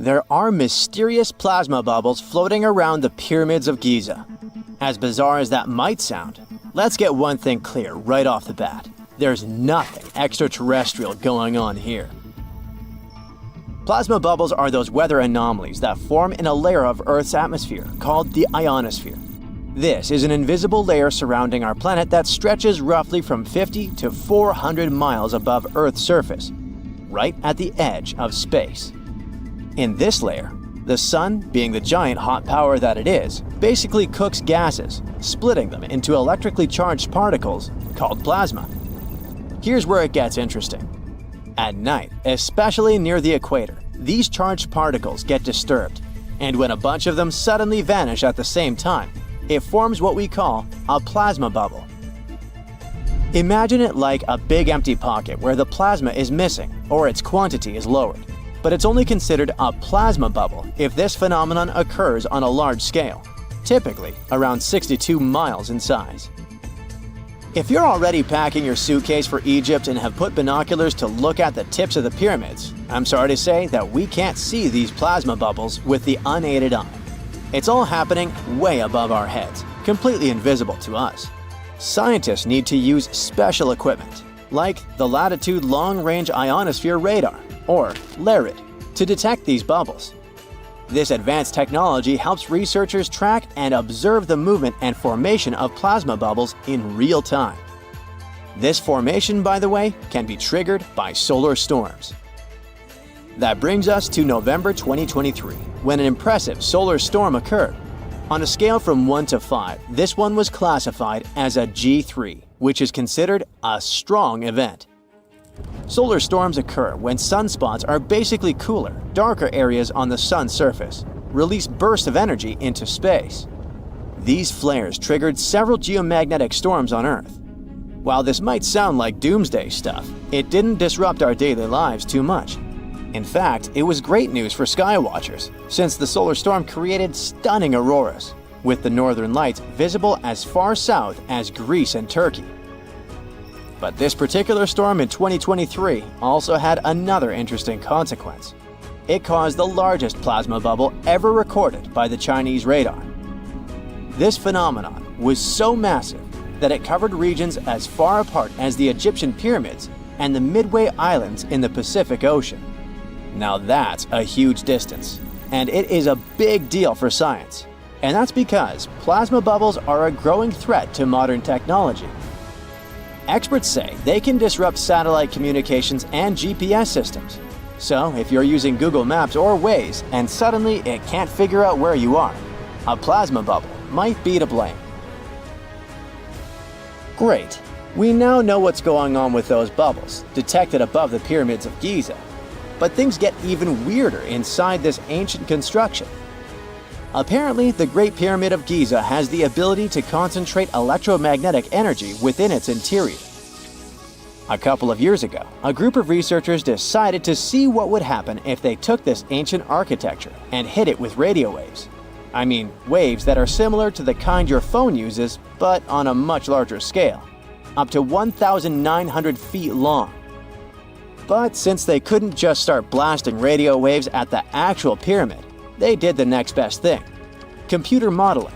There are mysterious plasma bubbles floating around the pyramids of Giza. As bizarre as that might sound, let's get one thing clear right off the bat. There's nothing extraterrestrial going on here. Plasma bubbles are those weather anomalies that form in a layer of Earth's atmosphere called the ionosphere. This is an invisible layer surrounding our planet that stretches roughly from 50 to 400 miles above Earth's surface, right at the edge of space. In this layer, the sun, being the giant hot power that it is, basically cooks gases, splitting them into electrically charged particles called plasma. Here's where it gets interesting. At night, especially near the equator, these charged particles get disturbed, and when a bunch of them suddenly vanish at the same time, it forms what we call a plasma bubble. Imagine it like a big empty pocket where the plasma is missing or its quantity is lowered. But it's only considered a plasma bubble if this phenomenon occurs on a large scale, typically around 62 miles in size. If you're already packing your suitcase for Egypt and have put binoculars to look at the tips of the pyramids, I'm sorry to say that we can't see these plasma bubbles with the unaided eye. It's all happening way above our heads, completely invisible to us. Scientists need to use special equipment, like the Latitude Long Range Ionosphere Radar, or LARID, to detect these bubbles. This advanced technology helps researchers track and observe the movement and formation of plasma bubbles in real time. This formation, by the way, can be triggered by solar storms. That brings us to November 2023, when an impressive solar storm occurred. On a scale from 1 to 5, this one was classified as a G3, which is considered a strong event. Solar storms occur when sunspots are basically cooler, darker areas on the sun's surface, release bursts of energy into space. These flares triggered several geomagnetic storms on Earth. While this might sound like doomsday stuff, it didn't disrupt our daily lives too much. In fact, it was great news for skywatchers, since the solar storm created stunning auroras, with the northern lights visible as far south as Greece and Turkey. But this particular storm in 2023 also had another interesting consequence. It caused the largest plasma bubble ever recorded by the Chinese radar. This phenomenon was so massive that it covered regions as far apart as the Egyptian pyramids and the Midway Islands in the Pacific Ocean. Now that's a huge distance, and it is a big deal for science. And that's because plasma bubbles are a growing threat to modern technology. Experts say they can disrupt satellite communications and GPS systems. So if you're using Google Maps or Waze and suddenly it can't figure out where you are, a plasma bubble might be to blame. Great. We now know what's going on with those bubbles, detected above the pyramids of Giza. But things get even weirder inside this ancient construction. Apparently, the Great Pyramid of Giza has the ability to concentrate electromagnetic energy within its interior. A couple of years ago, a group of researchers decided to see what would happen if they took this ancient architecture and hit it with radio waves. I mean, waves that are similar to the kind your phone uses, but on a much larger scale, up to 1,900 feet long. But since they couldn't just start blasting radio waves at the actual pyramid, they did the next best thing: computer modeling.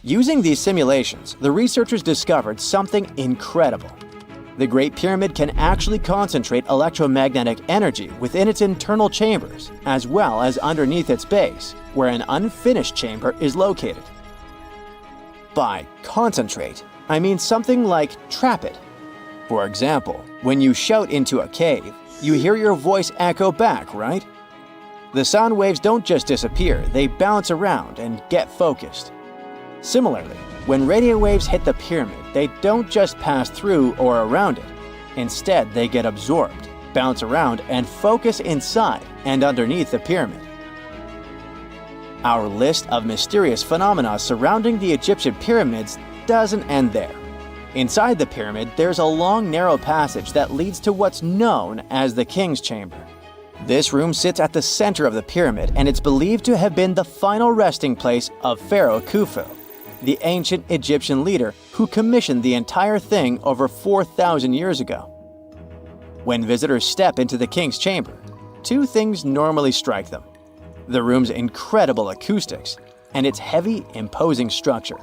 Using these simulations, the researchers discovered something incredible. The Great Pyramid can actually concentrate electromagnetic energy within its internal chambers, as well as underneath its base, where an unfinished chamber is located. By concentrate, I mean something like trap it. For example, when you shout into a cave, you hear your voice echo back, right? The sound waves don't just disappear, they bounce around and get focused. Similarly, when radio waves hit the pyramid, they don't just pass through or around it. Instead, they get absorbed, bounce around, and focus inside and underneath the pyramid. Our list of mysterious phenomena surrounding the Egyptian pyramids doesn't end there. Inside the pyramid, there's a long, narrow passage that leads to what's known as the King's Chamber. This room sits at the center of the pyramid, and it's believed to have been the final resting place of Pharaoh Khufu, the ancient Egyptian leader who commissioned the entire thing over 4,000 years ago. When visitors step into the king's chamber, two things normally strike them: the room's incredible acoustics and its heavy, imposing structure,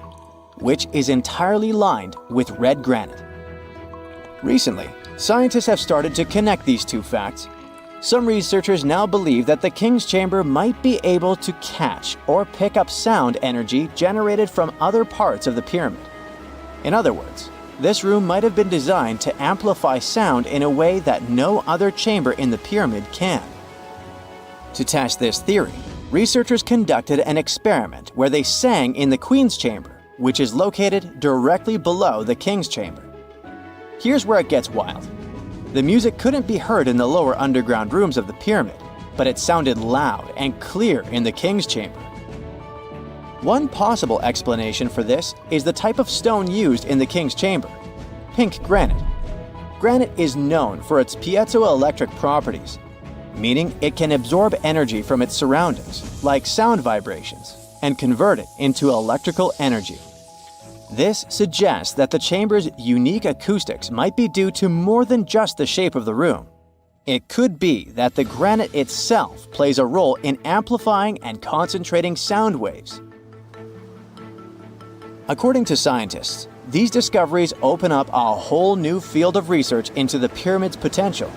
which is entirely lined with red granite. Recently, scientists have started to connect these two facts. Some researchers now believe that the king's chamber might be able to catch or pick up sound energy generated from other parts of the pyramid. In other words, this room might have been designed to amplify sound in a way that no other chamber in the pyramid can. To test this theory, researchers conducted an experiment where they sang in the Queen's Chamber, which is located directly below the King's Chamber. Here's where it gets wild. The music couldn't be heard in the lower underground rooms of the pyramid, but it sounded loud and clear in the King's Chamber. One possible explanation for this is the type of stone used in the King's Chamber: pink granite. Granite is known for its piezoelectric properties, meaning it can absorb energy from its surroundings, like sound vibrations, and convert it into electrical energy. This suggests that the chamber's unique acoustics might be due to more than just the shape of the room. It could be that the granite itself plays a role in amplifying and concentrating sound waves. According to scientists, these discoveries open up a whole new field of research into the pyramid's potential.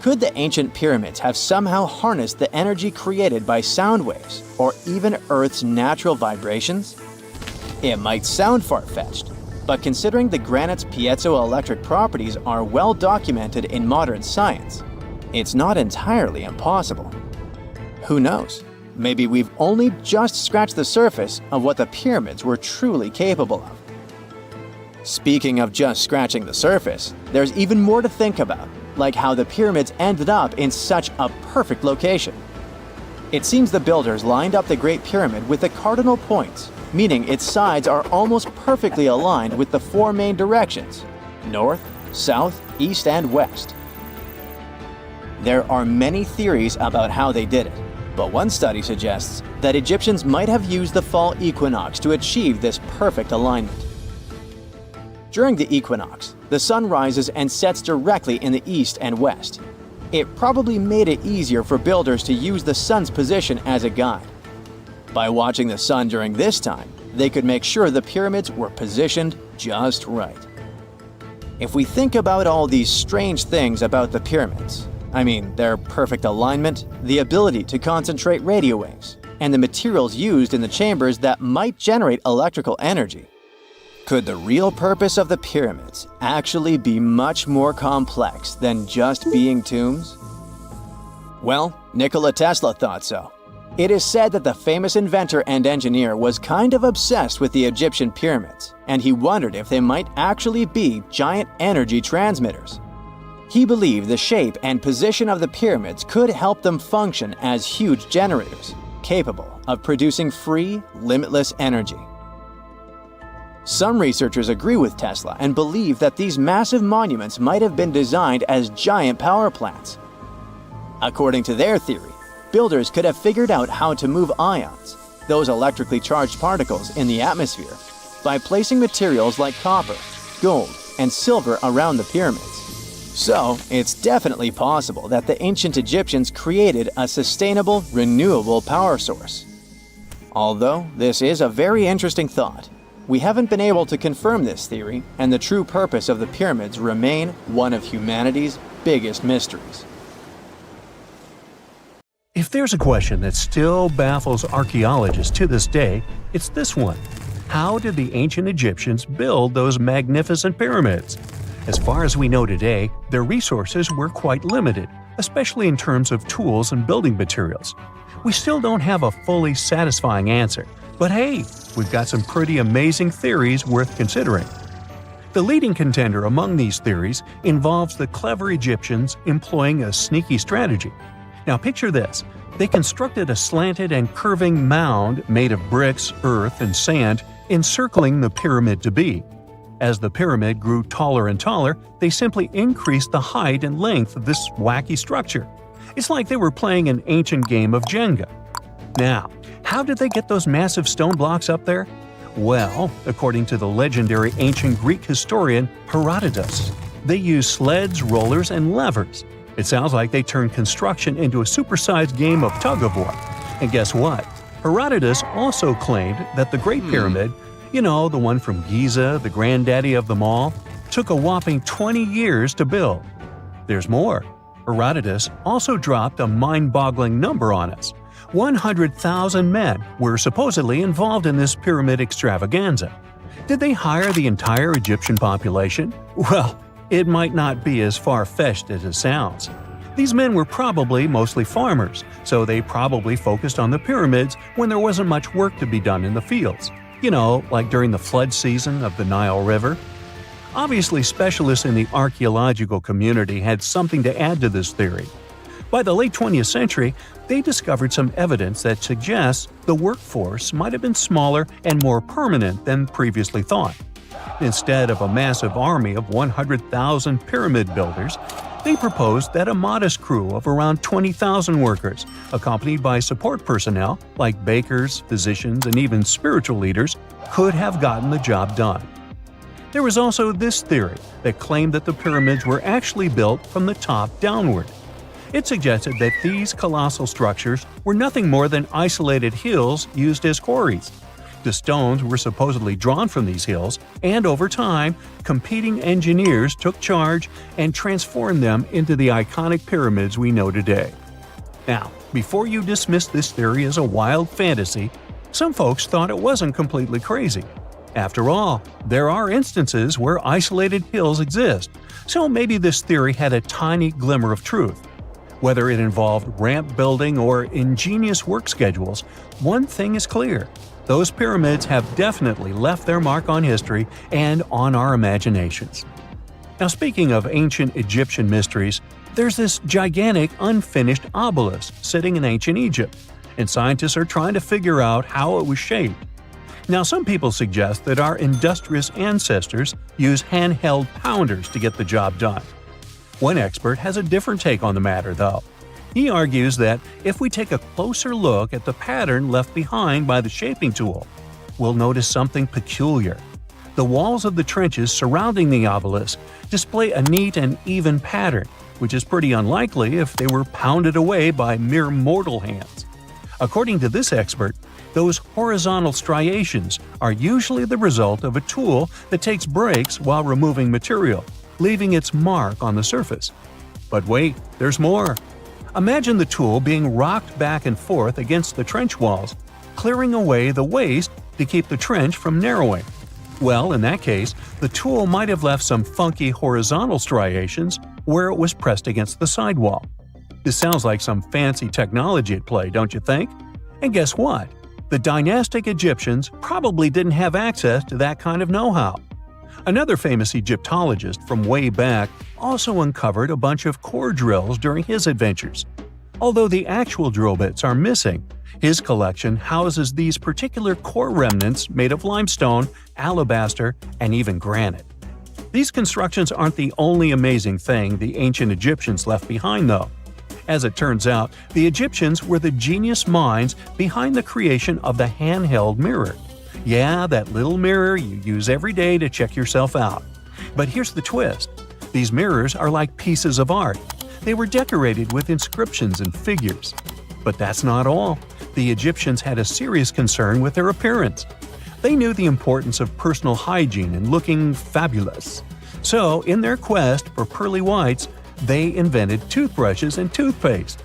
Could the ancient pyramids have somehow harnessed the energy created by sound waves, or even Earth's natural vibrations? It might sound far-fetched, but considering the granite's piezoelectric properties are well documented in modern science, it's not entirely impossible. Who knows? Maybe we've only just scratched the surface of what the pyramids were truly capable of. Speaking of just scratching the surface, there's even more to think about, like how the pyramids ended up in such a perfect location. It seems the builders lined up the Great Pyramid with the cardinal points, meaning its sides are almost perfectly aligned with the four main directions: north, south, east, and west. There are many theories about how they did it, but one study suggests that Egyptians might have used the fall equinox to achieve this perfect alignment. During the equinox, the sun rises and sets directly in the east and west. It probably made it easier for builders to use the sun's position as a guide. By watching the sun during this time, they could make sure the pyramids were positioned just right. If we think about all these strange things about the pyramids, I mean their perfect alignment, the ability to concentrate radio waves, and the materials used in the chambers that might generate electrical energy, could the real purpose of the pyramids actually be much more complex than just being tombs? Well, Nikola Tesla thought so. It is said that the famous inventor and engineer was kind of obsessed with the Egyptian pyramids, and he wondered if they might actually be giant energy transmitters. He believed the shape and position of the pyramids could help them function as huge generators, capable of producing free, limitless energy. Some researchers agree with Tesla and believe that these massive monuments might have been designed as giant power plants. According to their theory, builders could have figured out how to move ions, those electrically charged particles in the atmosphere, by placing materials like copper, gold, and silver around the pyramids. So, it's definitely possible that the ancient Egyptians created a sustainable, renewable power source. Although this is a very interesting thought, we haven't been able to confirm this theory, and the true purpose of the pyramids remain one of humanity's biggest mysteries. If there's a question that still baffles archaeologists to this day, it's this one. How did the ancient Egyptians build those magnificent pyramids? As far as we know today, their resources were quite limited, especially in terms of tools and building materials. We still don't have a fully satisfying answer, but hey, we've got some pretty amazing theories worth considering. The leading contender among these theories involves the clever Egyptians employing a sneaky strategy. Now picture this. They constructed a slanted and curving mound made of bricks, earth, and sand encircling the pyramid to be. As the pyramid grew taller and taller, they simply increased the height and length of this wacky structure. It's like they were playing an ancient game of Jenga. Now, how did they get those massive stone blocks up there? Well, according to the legendary ancient Greek historian Herodotus, they used sleds, rollers, and levers. It sounds like they turned construction into a supersized game of tug-of-war. And guess what? Herodotus also claimed that the Great Pyramid, the one from Giza, the granddaddy of them all, took a whopping 20 years to build. There's more. Herodotus also dropped a mind-boggling number on us. 100,000 men were supposedly involved in this pyramid extravaganza. Did they hire the entire Egyptian population? Well, it might not be as far-fetched as it sounds. These men were probably mostly farmers, so they probably focused on the pyramids when there wasn't much work to be done in the fields. Like during the flood season of the Nile River. Obviously, specialists in the archaeological community had something to add to this theory. By the late 20th century, they discovered some evidence that suggests the workforce might have been smaller and more permanent than previously thought. Instead of a massive army of 100,000 pyramid builders, they proposed that a modest crew of around 20,000 workers, accompanied by support personnel like bakers, physicians, and even spiritual leaders, could have gotten the job done. There was also this theory that claimed that the pyramids were actually built from the top downward. It suggested that these colossal structures were nothing more than isolated hills used as quarries. The stones were supposedly drawn from these hills, and over time, competing engineers took charge and transformed them into the iconic pyramids we know today. Now, before you dismiss this theory as a wild fantasy, some folks thought it wasn't completely crazy. After all, there are instances where isolated hills exist, so maybe this theory had a tiny glimmer of truth. Whether it involved ramp building or ingenious work schedules, one thing is clear. Those pyramids have definitely left their mark on history and on our imaginations. Now, speaking of ancient Egyptian mysteries, there's this gigantic unfinished obelisk sitting in ancient Egypt, and scientists are trying to figure out how it was shaped. Now, some people suggest that our industrious ancestors used handheld pounders to get the job done. One expert has a different take on the matter, though. He argues that if we take a closer look at the pattern left behind by the shaping tool, we'll notice something peculiar. The walls of the trenches surrounding the obelisk display a neat and even pattern, which is pretty unlikely if they were pounded away by mere mortal hands. According to this expert, those horizontal striations are usually the result of a tool that takes breaks while removing material, leaving its mark on the surface. But wait, there's more. Imagine the tool being rocked back and forth against the trench walls, clearing away the waste to keep the trench from narrowing. Well, in that case, the tool might have left some funky horizontal striations where it was pressed against the sidewall. This sounds like some fancy technology at play, don't you think? And guess what? The dynastic Egyptians probably didn't have access to that kind of know-how. Another famous Egyptologist from way back also uncovered a bunch of core drills during his adventures. Although the actual drill bits are missing, his collection houses these particular core remnants made of limestone, alabaster, and even granite. These constructions aren't the only amazing thing the ancient Egyptians left behind, though. As it turns out, the Egyptians were the genius minds behind the creation of the handheld mirror. Yeah, that little mirror you use every day to check yourself out. But here's the twist. These mirrors are like pieces of art. They were decorated with inscriptions and figures. But that's not all. The Egyptians had a serious concern with their appearance. They knew the importance of personal hygiene and looking fabulous. So, in their quest for pearly whites, they invented toothbrushes and toothpaste.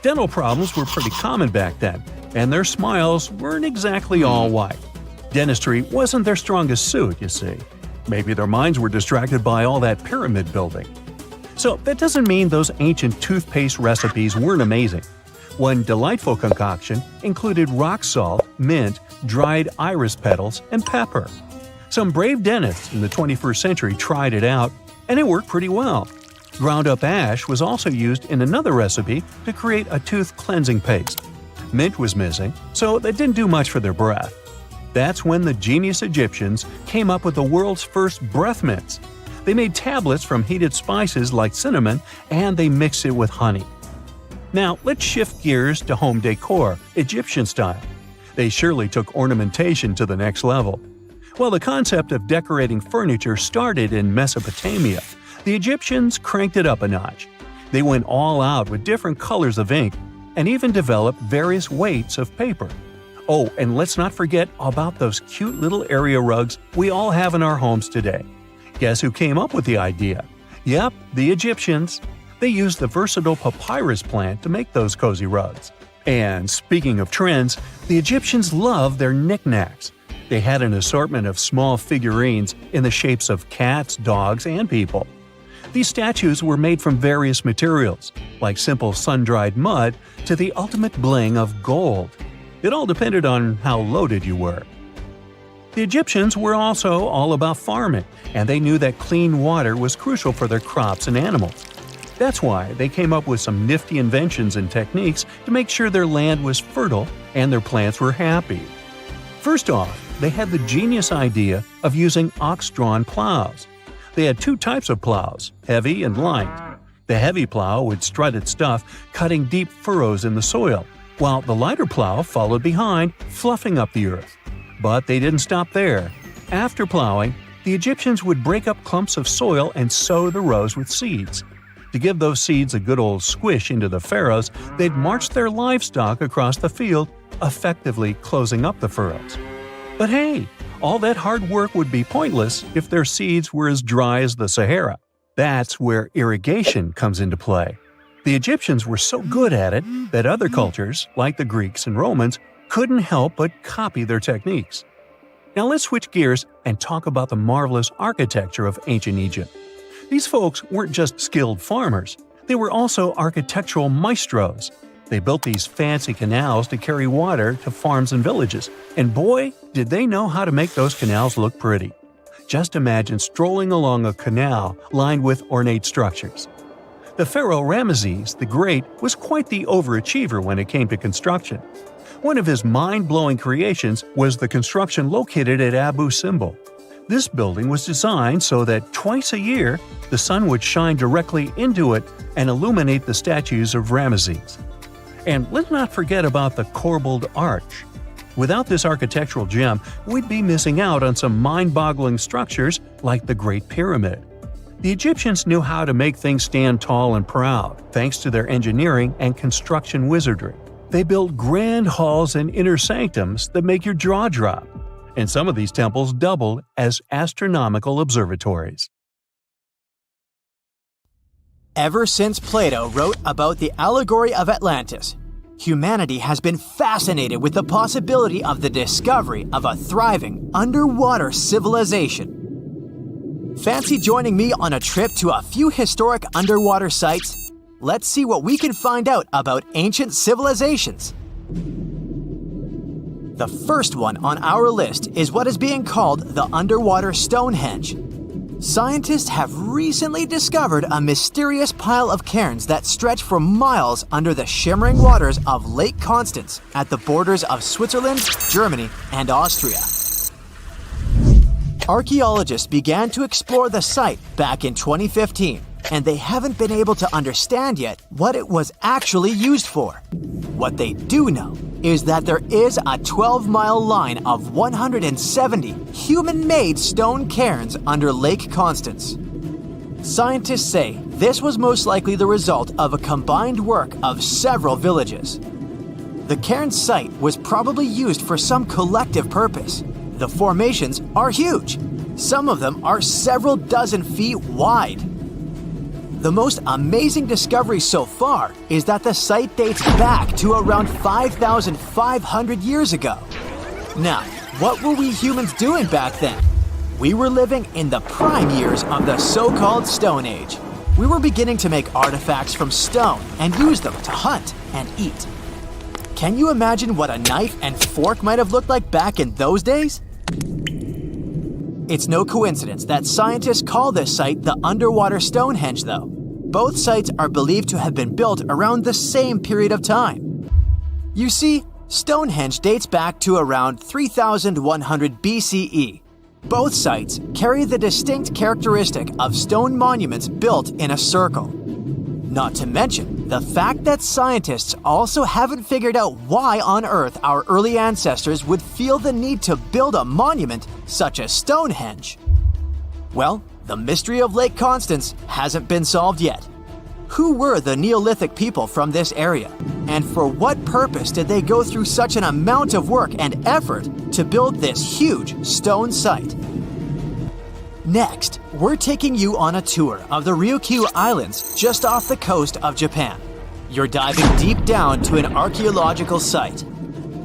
Dental problems were pretty common back then, and their smiles weren't exactly all white. Dentistry wasn't their strongest suit, you see. Maybe their minds were distracted by all that pyramid building. So that doesn't mean those ancient toothpaste recipes weren't amazing. One delightful concoction included rock salt, mint, dried iris petals, and pepper. Some brave dentists in the 21st century tried it out, and it worked pretty well. Ground-up ash was also used in another recipe to create a tooth cleansing paste. Mint was missing, so that didn't do much for their breath. That's when the genius Egyptians came up with the world's first breath mints. They made tablets from heated spices like cinnamon, and they mixed it with honey. Now, let's shift gears to home decor, Egyptian style. They surely took ornamentation to the next level. While the concept of decorating furniture started in Mesopotamia, the Egyptians cranked it up a notch. They went all out with different colors of ink and even developed various weights of paper. Oh, and let's not forget about those cute little area rugs we all have in our homes today. Guess who came up with the idea? Yep, the Egyptians. They used the versatile papyrus plant to make those cozy rugs. And speaking of trends, the Egyptians loved their knickknacks. They had an assortment of small figurines in the shapes of cats, dogs, and people. These statues were made from various materials, like simple sun-dried mud to the ultimate bling of gold. It all depended on how loaded you were. The Egyptians were also all about farming, and they knew that clean water was crucial for their crops and animals. That's why they came up with some nifty inventions and techniques to make sure their land was fertile and their plants were happy. First off, they had the genius idea of using ox-drawn plows. They had two types of plows, heavy and light. The heavy plow would strut its stuff, cutting deep furrows in the soil, while the lighter plow followed behind, fluffing up the earth. But they didn't stop there. After plowing, the Egyptians would break up clumps of soil and sow the rows with seeds. To give those seeds a good old squish into the furrows, they'd march their livestock across the field, effectively closing up the furrows. But hey, all that hard work would be pointless if their seeds were as dry as the Sahara. That's where irrigation comes into play. The Egyptians were so good at it that other cultures, like the Greeks and Romans, couldn't help but copy their techniques. Now let's switch gears and talk about the marvelous architecture of ancient Egypt. These folks weren't just skilled farmers, they were also architectural maestros. They built these fancy canals to carry water to farms and villages, and boy, did they know how to make those canals look pretty. Just imagine strolling along a canal lined with ornate structures. The pharaoh Ramesses the Great was quite the overachiever when it came to construction. One of his mind-blowing creations was the construction located at Abu Simbel. This building was designed so that twice a year, the sun would shine directly into it and illuminate the statues of Ramesses. And let's not forget about the corbelled arch. Without this architectural gem, we'd be missing out on some mind-boggling structures like the Great Pyramid. The Egyptians knew how to make things stand tall and proud, thanks to their engineering and construction wizardry. They built grand halls and inner sanctums that make your jaw drop. And some of these temples doubled as astronomical observatories. Ever since Plato wrote about the allegory of Atlantis, humanity has been fascinated with the possibility of the discovery of a thriving underwater civilization. Fancy joining me on a trip to a few historic underwater sites? Let's see what we can find out about ancient civilizations. The first one on our list is what is being called the underwater Stonehenge. Scientists have recently discovered a mysterious pile of cairns that stretch for miles under the shimmering waters of Lake Constance at the borders of Switzerland, Germany, and Austria. Archaeologists began to explore the site back in 2015, and they haven't been able to understand yet what it was actually used for. What they do know is that there is a 12-mile line of 170 human-made stone cairns under Lake Constance. Scientists say this was most likely the result of a combined work of several villages. The cairn site was probably used for some collective purpose. The formations are huge. Some of them are several dozen feet wide. The most amazing discovery so far is that the site dates back to around 5,500 years ago. Now, what were we humans doing back then? We were living in the prime years of the so-called Stone Age. We were beginning to make artifacts from stone and use them to hunt and eat. Can you imagine what a knife and fork might have looked like back in those days? It's no coincidence that scientists call this site the underwater Stonehenge, though. Both sites are believed to have been built around the same period of time. You see, Stonehenge dates back to around 3,100 BCE. Both sites carry the distinct characteristic of stone monuments built in a circle. Not to mention the fact that scientists also haven't figured out why on earth our early ancestors would feel the need to build a monument such as Stonehenge. Well, the mystery of Lake Constance hasn't been solved yet. Who were the Neolithic people from this area? And for what purpose did they go through such an amount of work and effort to build this huge stone site? Next, we're taking you on a tour of the Ryukyu Islands just off the coast of Japan. You're diving deep down to an archaeological site.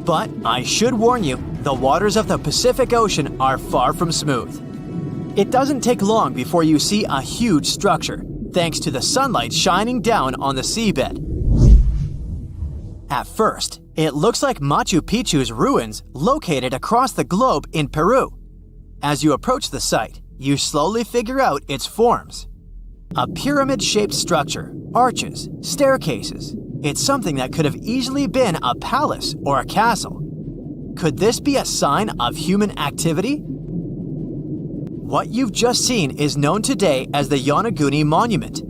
But I should warn you, the waters of the Pacific Ocean are far from smooth. It doesn't take long before you see a huge structure, thanks to the sunlight shining down on the seabed. At first, it looks like Machu Picchu's ruins located across the globe in Peru. As you approach the site, you slowly figure out its forms. A pyramid-shaped structure, arches, staircases. It's something that could have easily been a palace or a castle. Could this be a sign of human activity? What you've just seen is known today as the Yonaguni Monument.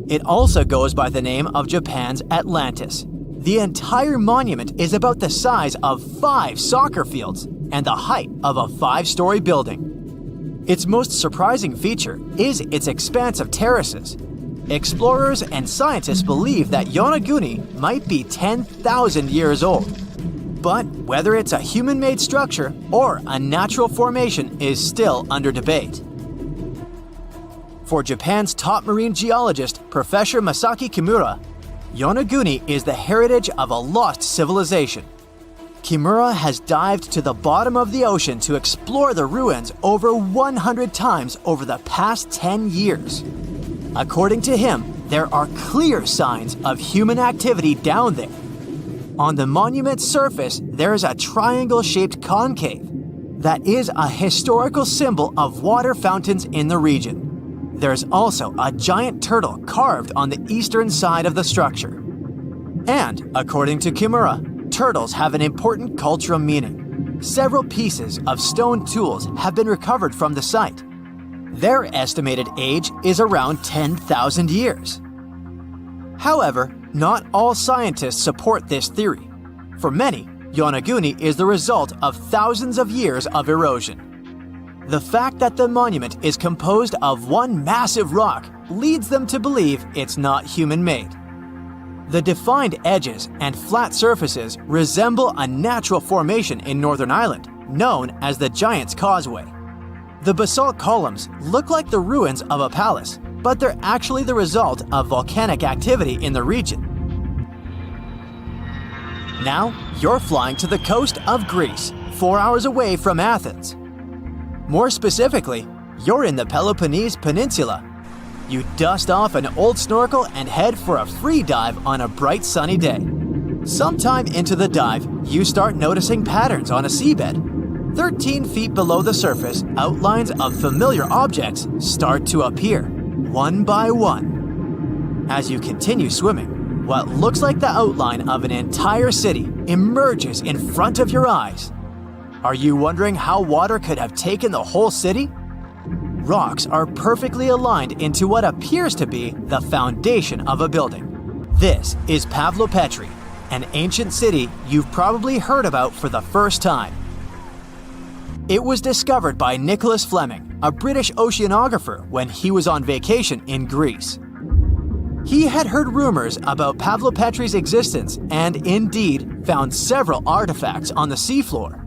It also goes by the name of Japan's Atlantis. The entire monument is about the size of 5 soccer fields and the height of a 5-story building. Its most surprising feature is its expanse of terraces. Explorers and scientists believe that Yonaguni might be 10,000 years old. But whether it's a human-made structure or a natural formation is still under debate. For Japan's top marine geologist, Professor Masaki Kimura, Yonaguni is the heritage of a lost civilization. Kimura has dived to the bottom of the ocean to explore the ruins over 100 times over the past 10 years. According to him, there are clear signs of human activity down there. On the monument's surface, there is a triangle-shaped concave that is a historical symbol of water fountains in the region. There's also a giant turtle carved on the eastern side of the structure. And, according to Kimura, turtles have an important cultural meaning. Several pieces of stone tools have been recovered from the site. Their estimated age is around 10,000 years. However, not all scientists support this theory. For many, Yonaguni is the result of thousands of years of erosion. The fact that the monument is composed of one massive rock leads them to believe it's not human-made. The defined edges and flat surfaces resemble a natural formation in Northern Ireland, known as the Giant's Causeway. The basalt columns look like the ruins of a palace, but they're actually the result of volcanic activity in the region. Now, you're flying to the coast of Greece, 4 hours away from Athens. More specifically, you're in the Peloponnese Peninsula. You dust off an old snorkel and head for a free dive on a bright sunny day. Sometime into the dive, you start noticing patterns on a seabed. 13 feet below the surface, outlines of familiar objects start to appear, one by one. As you continue swimming, what looks like the outline of an entire city emerges in front of your eyes. Are you wondering how water could have taken the whole city? Rocks are perfectly aligned into what appears to be the foundation of a building. This is Pavlopetri, an ancient city you've probably heard about for the first time. It was discovered by Nicholas Fleming, a British oceanographer, when he was on vacation in Greece. He had heard rumors about Pavlopetri's existence and indeed found several artifacts on the seafloor.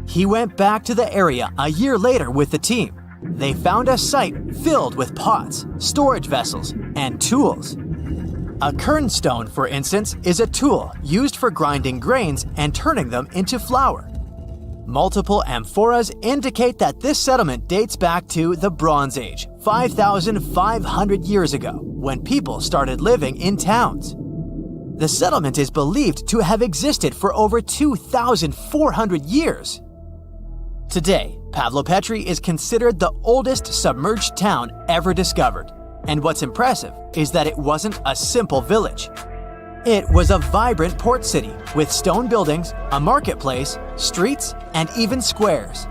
He went back to the area a year later with the team. They found a site filled with pots, storage vessels, and tools. A kernstone, for instance, is a tool used for grinding grains and turning them into flour. Multiple amphoras indicate that this settlement dates back to the Bronze Age, 5,500 years ago, when people started living in towns. The settlement is believed to have existed for over 2,400 years. Today, Pavlopetri is considered the oldest submerged town ever discovered, and what's impressive is that it wasn't a simple village. It was a vibrant port city with stone buildings, a marketplace, streets, and even squares.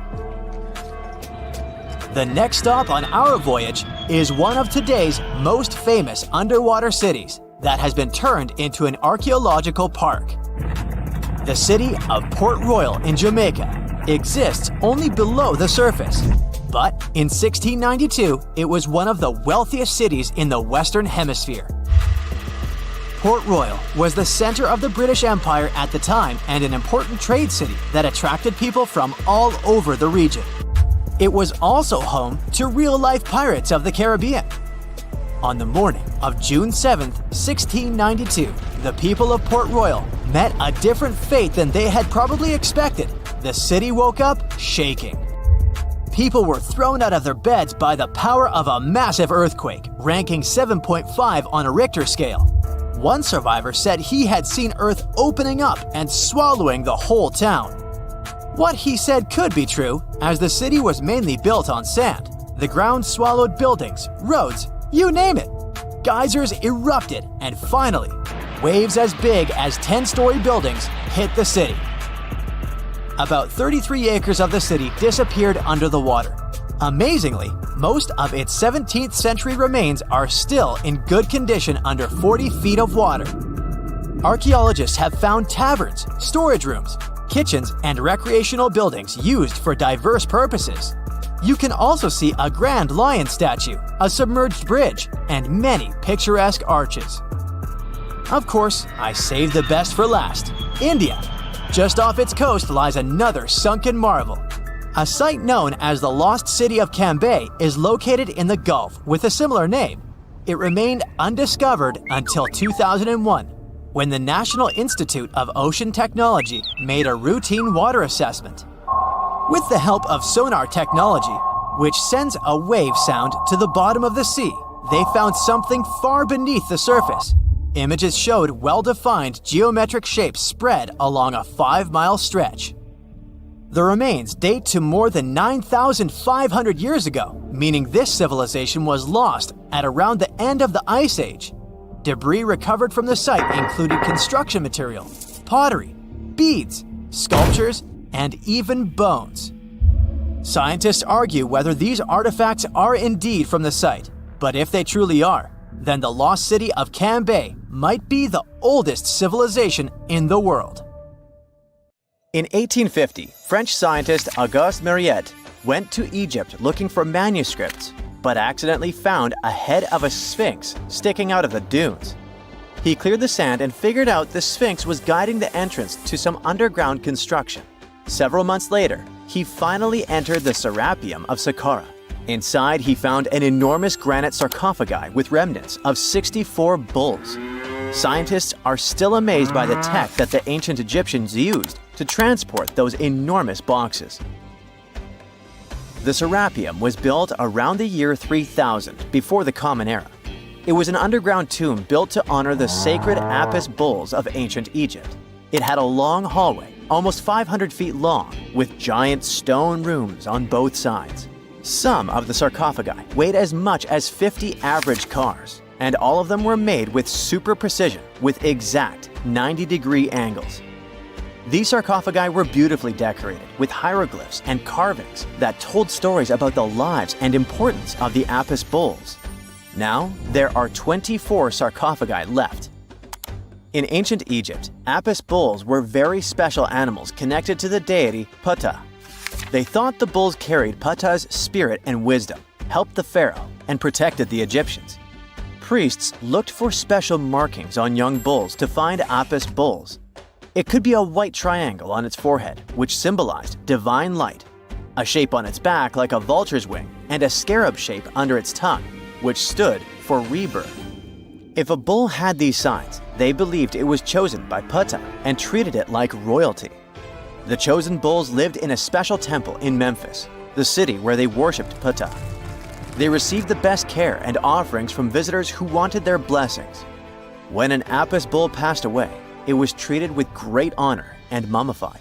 The next stop on our voyage is one of today's most famous underwater cities that has been turned into an archaeological park. The city of Port Royal in Jamaica exists only below the surface, but in 1692 it was one of the wealthiest cities in the Western Hemisphere. Port Royal was the center of the British Empire at the time and an important trade city that attracted people from all over the region. It was also home to real-life pirates of the Caribbean. On the morning of June 7, 1692, the people of Port Royal met a different fate than they had probably expected. The city woke up shaking. People were thrown out of their beds by the power of a massive earthquake, ranking 7.5 on a Richter scale. One survivor said he had seen Earth opening up and swallowing the whole town. What he said could be true, as the city was mainly built on sand. The ground swallowed buildings, roads, you name it. Geysers erupted, and finally, waves as big as 10-story buildings hit the city. About 33 acres of the city disappeared under the water. Amazingly, most of its 17th century remains are still in good condition under 40 feet of water. Archaeologists have found taverns, storage rooms, kitchens, and recreational buildings used for diverse purposes. You can also see a grand lion statue, a submerged bridge, and many picturesque arches. Of course, I saved the best for last: India. Just off its coast lies another sunken marvel. A site known as the Lost City of Cambay is located in the Gulf with a similar name. It remained undiscovered until 2001, when the National Institute of Ocean Technology made a routine water assessment. With the help of sonar technology, which sends a wave sound to the bottom of the sea, they found something far beneath the surface. Images showed well-defined geometric shapes spread along a 5-mile stretch. The remains date to more than 9,500 years ago, meaning this civilization was lost at around the end of the Ice Age. Debris recovered from the site included construction material, pottery, beads, sculptures, and even bones. Scientists argue whether these artifacts are indeed from the site, but if they truly are, then the lost city of Cambay might be the oldest civilization in the world. In 1850, French scientist Auguste Mariette went to Egypt looking for manuscripts, but accidentally found a head of a sphinx sticking out of the dunes. He cleared the sand and figured out the sphinx was guiding the entrance to some underground construction. Several months later, he finally entered the Serapeum of Saqqara. Inside, he found an enormous granite sarcophagi with remnants of 64 bulls. Scientists are still amazed by the tech that the ancient Egyptians used to transport those enormous boxes. The Serapeum was built around the year 3000 before the Common Era. It was an underground tomb built to honor the sacred Apis bulls of ancient Egypt. It had a long hallway, almost 500 feet long, with giant stone rooms on both sides. Some of the sarcophagi weighed as much as 50 average cars, and all of them were made with super precision, with exact 90-degree angles. These sarcophagi were beautifully decorated with hieroglyphs and carvings that told stories about the lives and importance of the Apis bulls. Now, there are 24 sarcophagi left. In ancient Egypt, Apis bulls were very special animals connected to the deity Ptah. They thought the bulls carried Ptah's spirit and wisdom, helped the pharaoh, and protected the Egyptians. Priests looked for special markings on young bulls to find Apis bulls. It could be a white triangle on its forehead, which symbolized divine light, a shape on its back like a vulture's wing, and a scarab shape under its tongue, which stood for rebirth. If a bull had these signs, they believed it was chosen by Ptah and treated it like royalty. The chosen bulls lived in a special temple in Memphis, the city where they worshipped Ptah. They received the best care and offerings from visitors who wanted their blessings. When an Apis bull passed away, it was treated with great honor and mummified.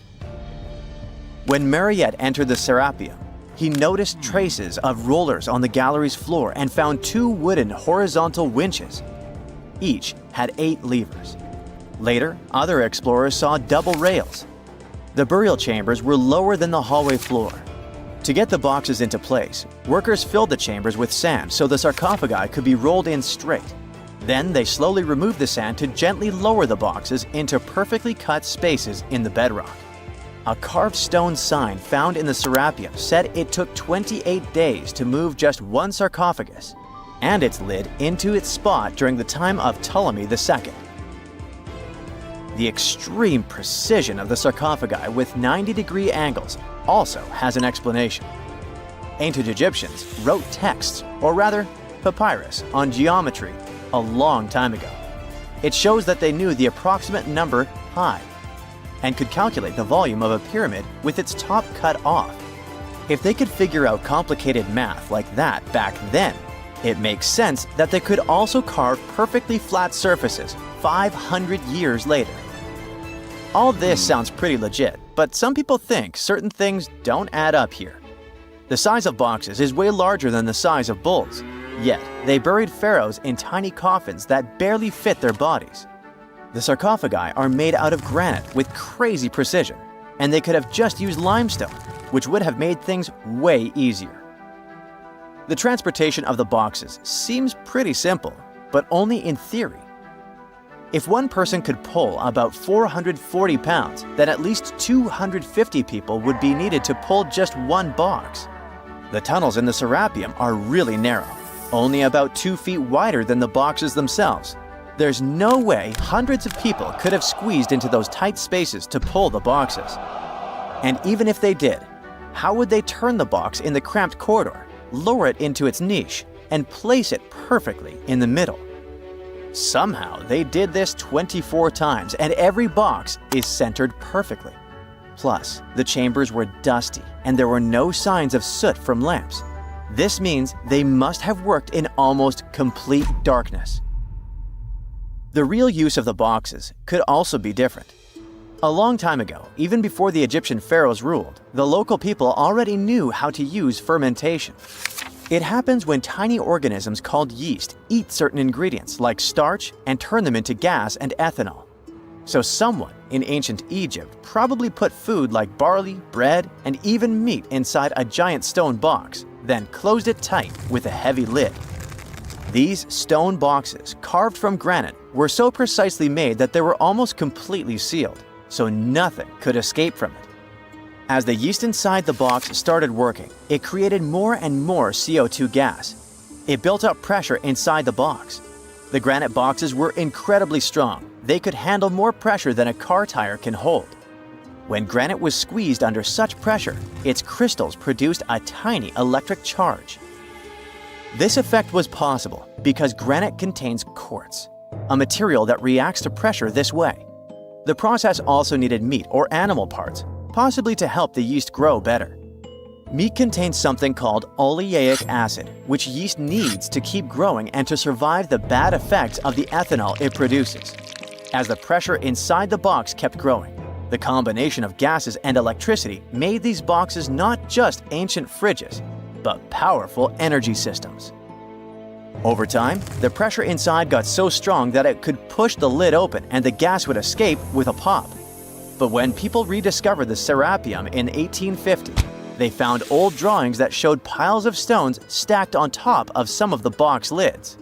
When Mariette entered the Serapeum, he noticed traces of rollers on the gallery's floor and found 2 wooden horizontal winches. Each had 8 levers. Later, other explorers saw double rails. The burial chambers were lower than the hallway floor. To get the boxes into place, workers filled the chambers with sand so the sarcophagi could be rolled in straight. Then they slowly removed the sand to gently lower the boxes into perfectly cut spaces in the bedrock. A carved stone sign found in the Serapeum said it took 28 days to move just one sarcophagus and its lid into its spot during the time of Ptolemy II. The extreme precision of the sarcophagi with 90-degree angles also has an explanation. Ancient Egyptians wrote texts, or rather, papyrus, on geometry a long time ago. It shows that they knew the approximate number pi and could calculate the volume of a pyramid with its top cut off. If they could figure out complicated math like that back then, it makes sense that they could also carve perfectly flat surfaces 500 years later. All this sounds pretty legit, but some people think certain things don't add up here. The size of boxes is way larger than the size of bulls, yet they buried pharaohs in tiny coffins that barely fit their bodies. The sarcophagi are made out of granite with crazy precision, and they could have just used limestone, which would have made things way easier. The transportation of the boxes seems pretty simple, but only in theory. If one person could pull about 440 pounds, then at least 250 people would be needed to pull just one box. The tunnels in the Serapeum are really narrow, only about 2 feet wider than the boxes themselves. There's no way hundreds of people could have squeezed into those tight spaces to pull the boxes. And even if they did, how would they turn the box in the cramped corridor, lower it into its niche, and place it perfectly in the middle? Somehow they did this 24 times, and every box is centered perfectly. Plus, the chambers were dusty, and there were no signs of soot from lamps. This means they must have worked in almost complete darkness. The real use of the boxes could also be different. A long time ago, even before the Egyptian pharaohs ruled, the local people already knew how to use fermentation. It happens when tiny organisms called yeast eat certain ingredients like starch and turn them into gas and ethanol. So someone in ancient Egypt probably put food like barley, bread, and even meat inside a giant stone box, then closed it tight with a heavy lid. These stone boxes, carved from granite, were so precisely made that they were almost completely sealed, so nothing could escape from it. As the yeast inside the box started working, it created more and more CO2 gas. It built up pressure inside the box. The granite boxes were incredibly strong. They could handle more pressure than a car tire can hold. When granite was squeezed under such pressure, its crystals produced a tiny electric charge. This effect was possible because granite contains quartz, a material that reacts to pressure this way. The process also needed meat or animal parts, possibly to help the yeast grow better. Meat contains something called oleic acid, which yeast needs to keep growing and to survive the bad effects of the ethanol it produces. As the pressure inside the box kept growing, the combination of gases and electricity made these boxes not just ancient fridges, but powerful energy systems. Over time, the pressure inside got so strong that it could push the lid open and the gas would escape with a pop. But when people rediscovered the Serapeum in 1850, they found old drawings that showed piles of stones stacked on top of some of the box lids.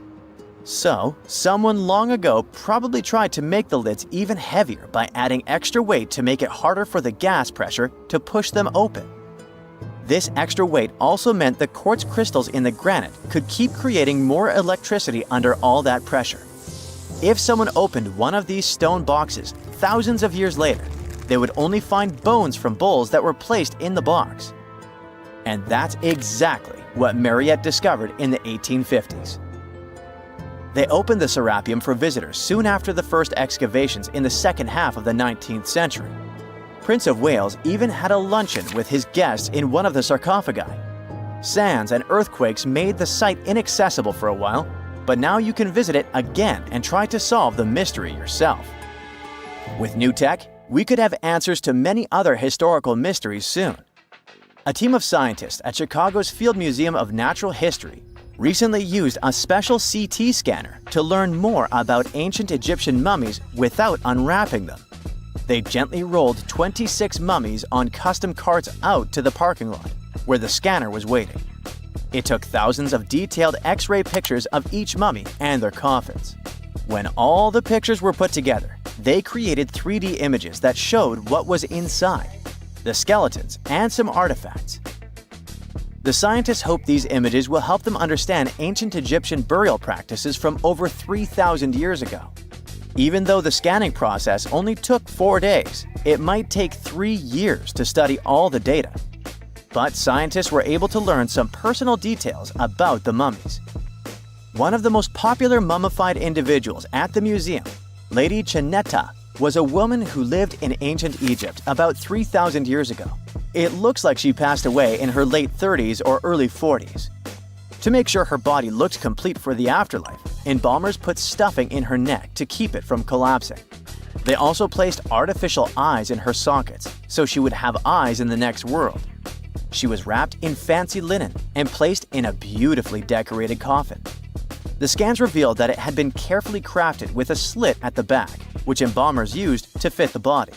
So, someone long ago probably tried to make the lids even heavier by adding extra weight to make it harder for the gas pressure to push them open. This extra weight also meant the quartz crystals in the granite could keep creating more electricity under all that pressure. If someone opened one of these stone boxes thousands of years later, they would only find bones from bulls that were placed in the box. And that's exactly what Mariette discovered in the 1850s. They opened the Serapeum for visitors soon after the first excavations in the second half of the 19th century. Prince of Wales even had a luncheon with his guests in one of the sarcophagi. Sands and earthquakes made the site inaccessible for a while, but now you can visit it again and try to solve the mystery yourself. With new tech, we could have answers to many other historical mysteries soon. A team of scientists at Chicago's Field Museum of Natural History recently used a special CT scanner to learn more about ancient Egyptian mummies without unwrapping them. They gently rolled 26 mummies on custom carts out to the parking lot, where the scanner was waiting. It took thousands of detailed X-ray pictures of each mummy and their coffins. When all the pictures were put together, they created 3D images that showed what was inside, the skeletons, and some artifacts. The scientists hope these images will help them understand ancient Egyptian burial practices from over 3,000 years ago. Even though the scanning process only took 4 days, it might take 3 years to study all the data. But scientists were able to learn some personal details about the mummies. One of the most popular mummified individuals at the museum, Lady Chineta, was a woman who lived in ancient Egypt about 3,000 years ago. It looks like she passed away in her late 30s or early 40s. To make sure her body looked complete for the afterlife, embalmers put stuffing in her neck to keep it from collapsing. They also placed artificial eyes in her sockets, so she would have eyes in the next world. She was wrapped in fancy linen and placed in a beautifully decorated coffin. The scans revealed that it had been carefully crafted with a slit at the back, which embalmers used to fit the body.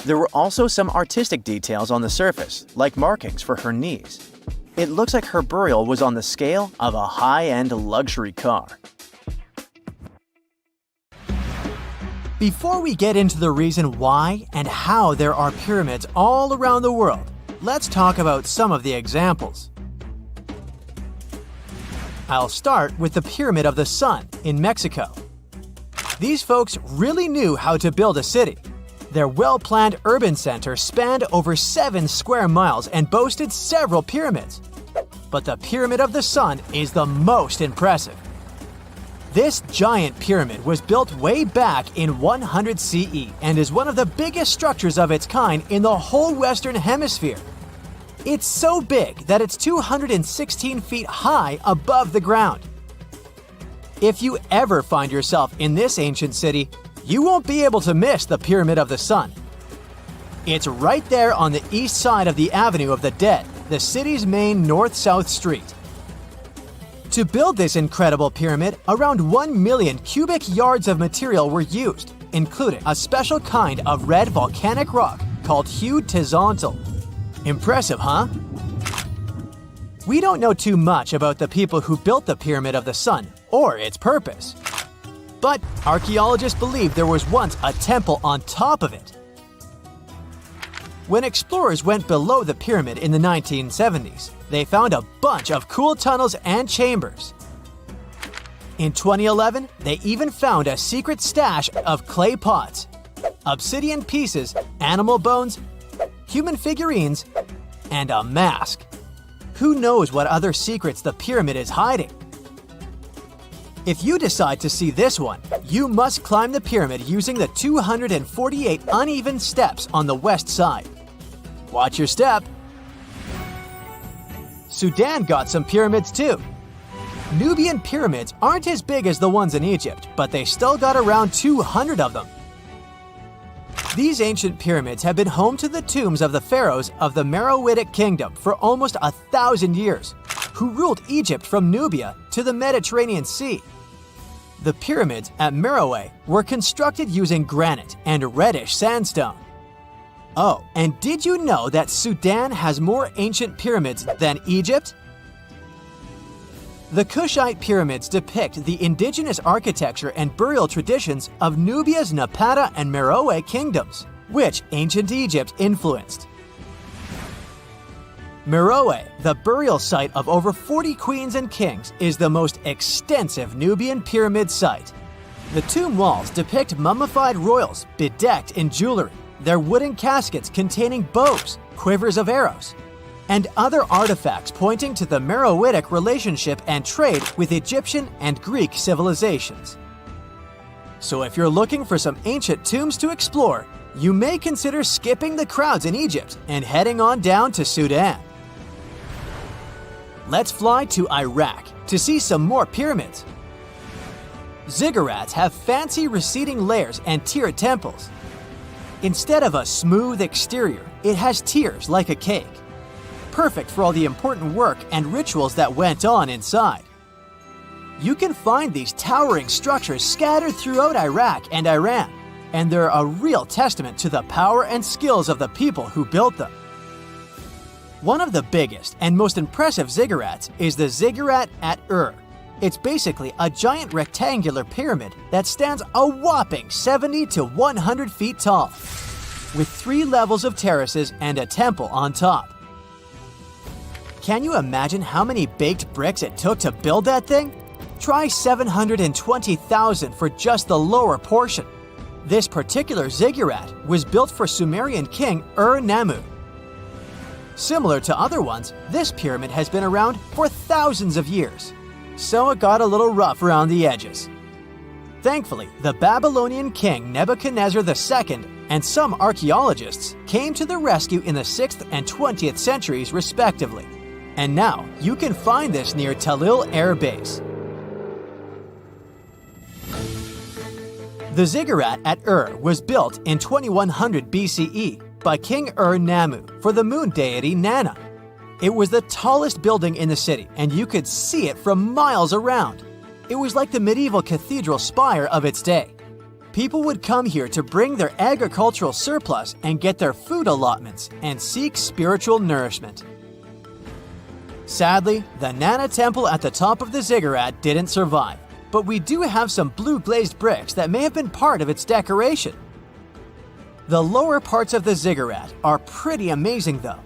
There were also some artistic details on the surface, like markings for her knees. It looks like her burial was on the scale of a high-end luxury car. Before we get into the reason why and how there are pyramids all around the world, let's talk about some of the examples. I'll start with the Pyramid of the Sun in Mexico. These folks really knew how to build a city. Their well-planned urban center spanned over 7 square miles and boasted several pyramids. But the Pyramid of the Sun is the most impressive. This giant pyramid was built way back in 100 CE and is one of the biggest structures of its kind in the whole Western Hemisphere. It's so big that it's 216 feet high above the ground. If you ever find yourself in this ancient city, you won't be able to miss the Pyramid of the Sun. It's right there on the east side of the Avenue of the Dead, the city's main north-south street. To build this incredible pyramid, around 1 million cubic yards of material were used, including a special kind of red volcanic rock called hued tizontle. Impressive, huh? We don't know too much about the people who built the Pyramid of the Sun or its purpose. But archaeologists believe there was once a temple on top of it. When explorers went below the pyramid in the 1970s, they found a bunch of cool tunnels and chambers. In 2011, they even found a secret stash of clay pots, obsidian pieces, animal bones, human figurines, and a mask. Who knows what other secrets the pyramid is hiding? If you decide to see this one, you must climb the pyramid using the 248 uneven steps on the west side. Watch your step. Sudan got some pyramids too. Nubian pyramids aren't as big as the ones in Egypt, but they still got around 200 of them. These ancient pyramids have been home to the tombs of the pharaohs of the Meroitic Kingdom for almost 1,000 years, who ruled Egypt from Nubia to the Mediterranean Sea. The pyramids at Meroe were constructed using granite and reddish sandstone. Oh, and did you know that Sudan has more ancient pyramids than Egypt? The Kushite pyramids depict the indigenous architecture and burial traditions of Nubia's Napata and Meroe kingdoms, which ancient Egypt influenced. Meroe, the burial site of over 40 queens and kings, is the most extensive Nubian pyramid site. The tomb walls depict mummified royals bedecked in jewelry, their wooden caskets containing bows, quivers of arrows, and other artifacts pointing to the Meroitic relationship and trade with Egyptian and Greek civilizations. So if you're looking for some ancient tombs to explore, you may consider skipping the crowds in Egypt and heading on down to Sudan. Let's fly to Iraq to see some more pyramids. Ziggurats have fancy receding layers and tiered temples. Instead of a smooth exterior, it has tiers like a cake. Perfect for all the important work and rituals that went on inside. You can find these towering structures scattered throughout Iraq and Iran, and they're a real testament to the power and skills of the people who built them. One of the biggest and most impressive ziggurats is the ziggurat at Ur. It's basically a giant rectangular pyramid that stands a whopping 70 to 100 feet tall, with 3 levels of terraces and a temple on top. Can you imagine how many baked bricks it took to build that thing? Try 720,000 for just the lower portion. This particular ziggurat was built for Sumerian king Ur-Nammu. Similar to other ones, this pyramid has been around for thousands of years, so it got a little rough around the edges. Thankfully, the Babylonian king Nebuchadnezzar II and some archaeologists came to the rescue in the 6th and 20th centuries respectively, and now you can find this near Talil Air Base. The ziggurat at Ur was built in 2100 BCE by King Ur-Nammu for the moon deity Nana. It was the tallest building in the city, and you could see it from miles around. It was like the medieval cathedral spire of its day. People would come here to bring their agricultural surplus and get their food allotments and seek spiritual nourishment. Sadly, the Nana temple at the top of the ziggurat didn't survive, but we do have some blue glazed bricks that may have been part of its decoration. The lower parts of the ziggurat are pretty amazing though.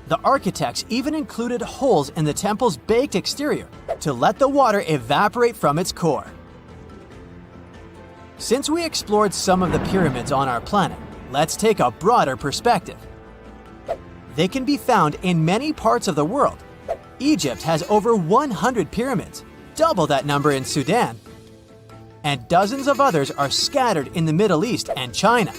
The architects even included holes in the temple's baked exterior to let the water evaporate from its core. Since we explored some of the pyramids on our planet, let's take a broader perspective. They can be found in many parts of the world. Egypt has over 100 pyramids, double that number in Sudan, and dozens of others are scattered in the Middle East and China.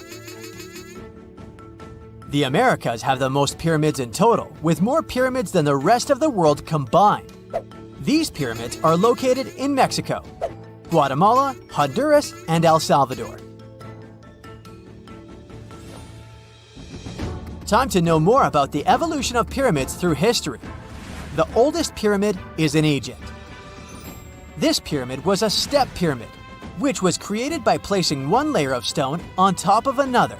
The Americas have the most pyramids in total, with more pyramids than the rest of the world combined. These pyramids are located in Mexico, Guatemala, Honduras, and El Salvador. Time to know more about the evolution of pyramids through history. The oldest pyramid is in Egypt. This pyramid was a step pyramid, which was created by placing one layer of stone on top of another.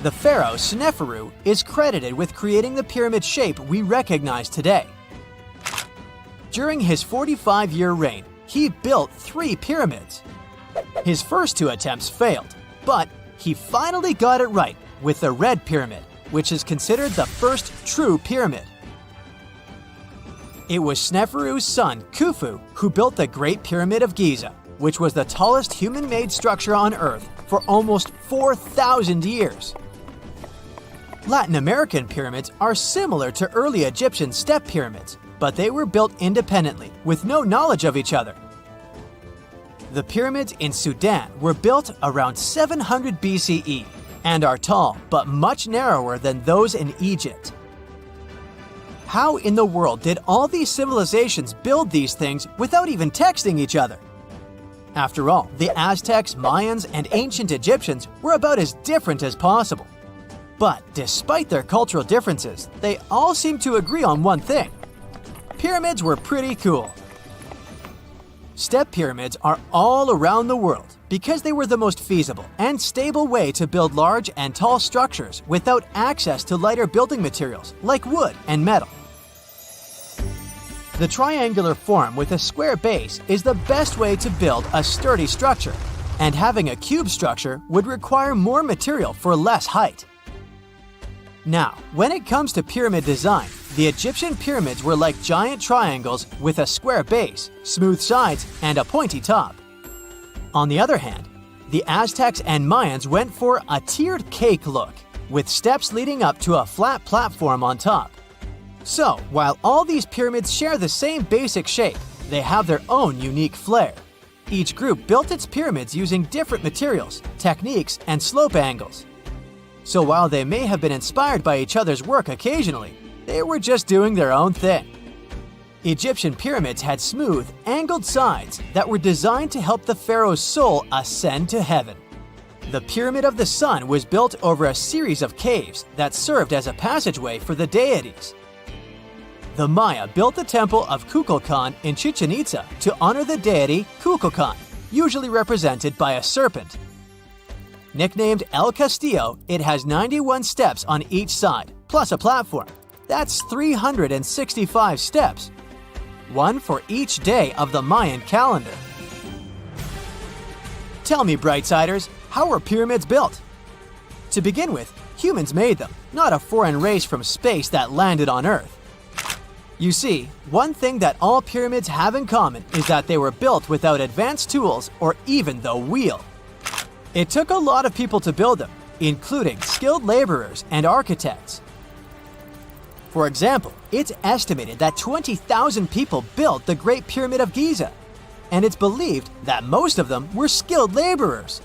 The pharaoh Sneferu is credited with creating the pyramid shape we recognize today. During his 45-year reign, he built 3 pyramids. His first 2 attempts failed, but he finally got it right with the Red Pyramid, which is considered the first true pyramid. It was Sneferu's son, Khufu, who built the Great Pyramid of Giza, which was the tallest human-made structure on Earth for almost 4,000 years. Latin American pyramids are similar to early Egyptian step pyramids, but they were built independently, with no knowledge of each other. The pyramids in Sudan were built around 700 BCE and are tall but much narrower than those in Egypt. How in the world did all these civilizations build these things without even texting each other? After all, the Aztecs, Mayans, and ancient Egyptians were about as different as possible. But despite their cultural differences, they all seem to agree on one thing. Pyramids were pretty cool. Step pyramids are all around the world because they were the most feasible and stable way to build large and tall structures without access to lighter building materials like wood and metal. The triangular form with a square base is the best way to build a sturdy structure, and having a cube structure would require more material for less height. Now, when it comes to pyramid design, the Egyptian pyramids were like giant triangles with a square base, smooth sides, and a pointy top. On the other hand, the Aztecs and Mayans went for a tiered cake look, with steps leading up to a flat platform on top. So, while all these pyramids share the same basic shape, they have their own unique flair. Each group built its pyramids using different materials, techniques, and slope angles. So while they may have been inspired by each other's work occasionally, they were just doing their own thing. Egyptian pyramids had smooth, angled sides that were designed to help the pharaoh's soul ascend to heaven. The Pyramid of the Sun was built over a series of caves that served as a passageway for the deities. The Maya built the temple of Kukulkan in Chichen Itza to honor the deity Kukulkan, usually represented by a serpent. Nicknamed El Castillo, it has 91 steps on each side, plus a platform. That's 365 steps, one for each day of the Mayan calendar. Tell me, Brightsiders, how were pyramids built? To begin with, humans made them, not a foreign race from space that landed on Earth. You see, one thing that all pyramids have in common is that they were built without advanced tools or even the wheel. It took a lot of people to build them, including skilled laborers and architects. For example, it's estimated that 20,000 people built the Great Pyramid of Giza, and it's believed that most of them were skilled laborers.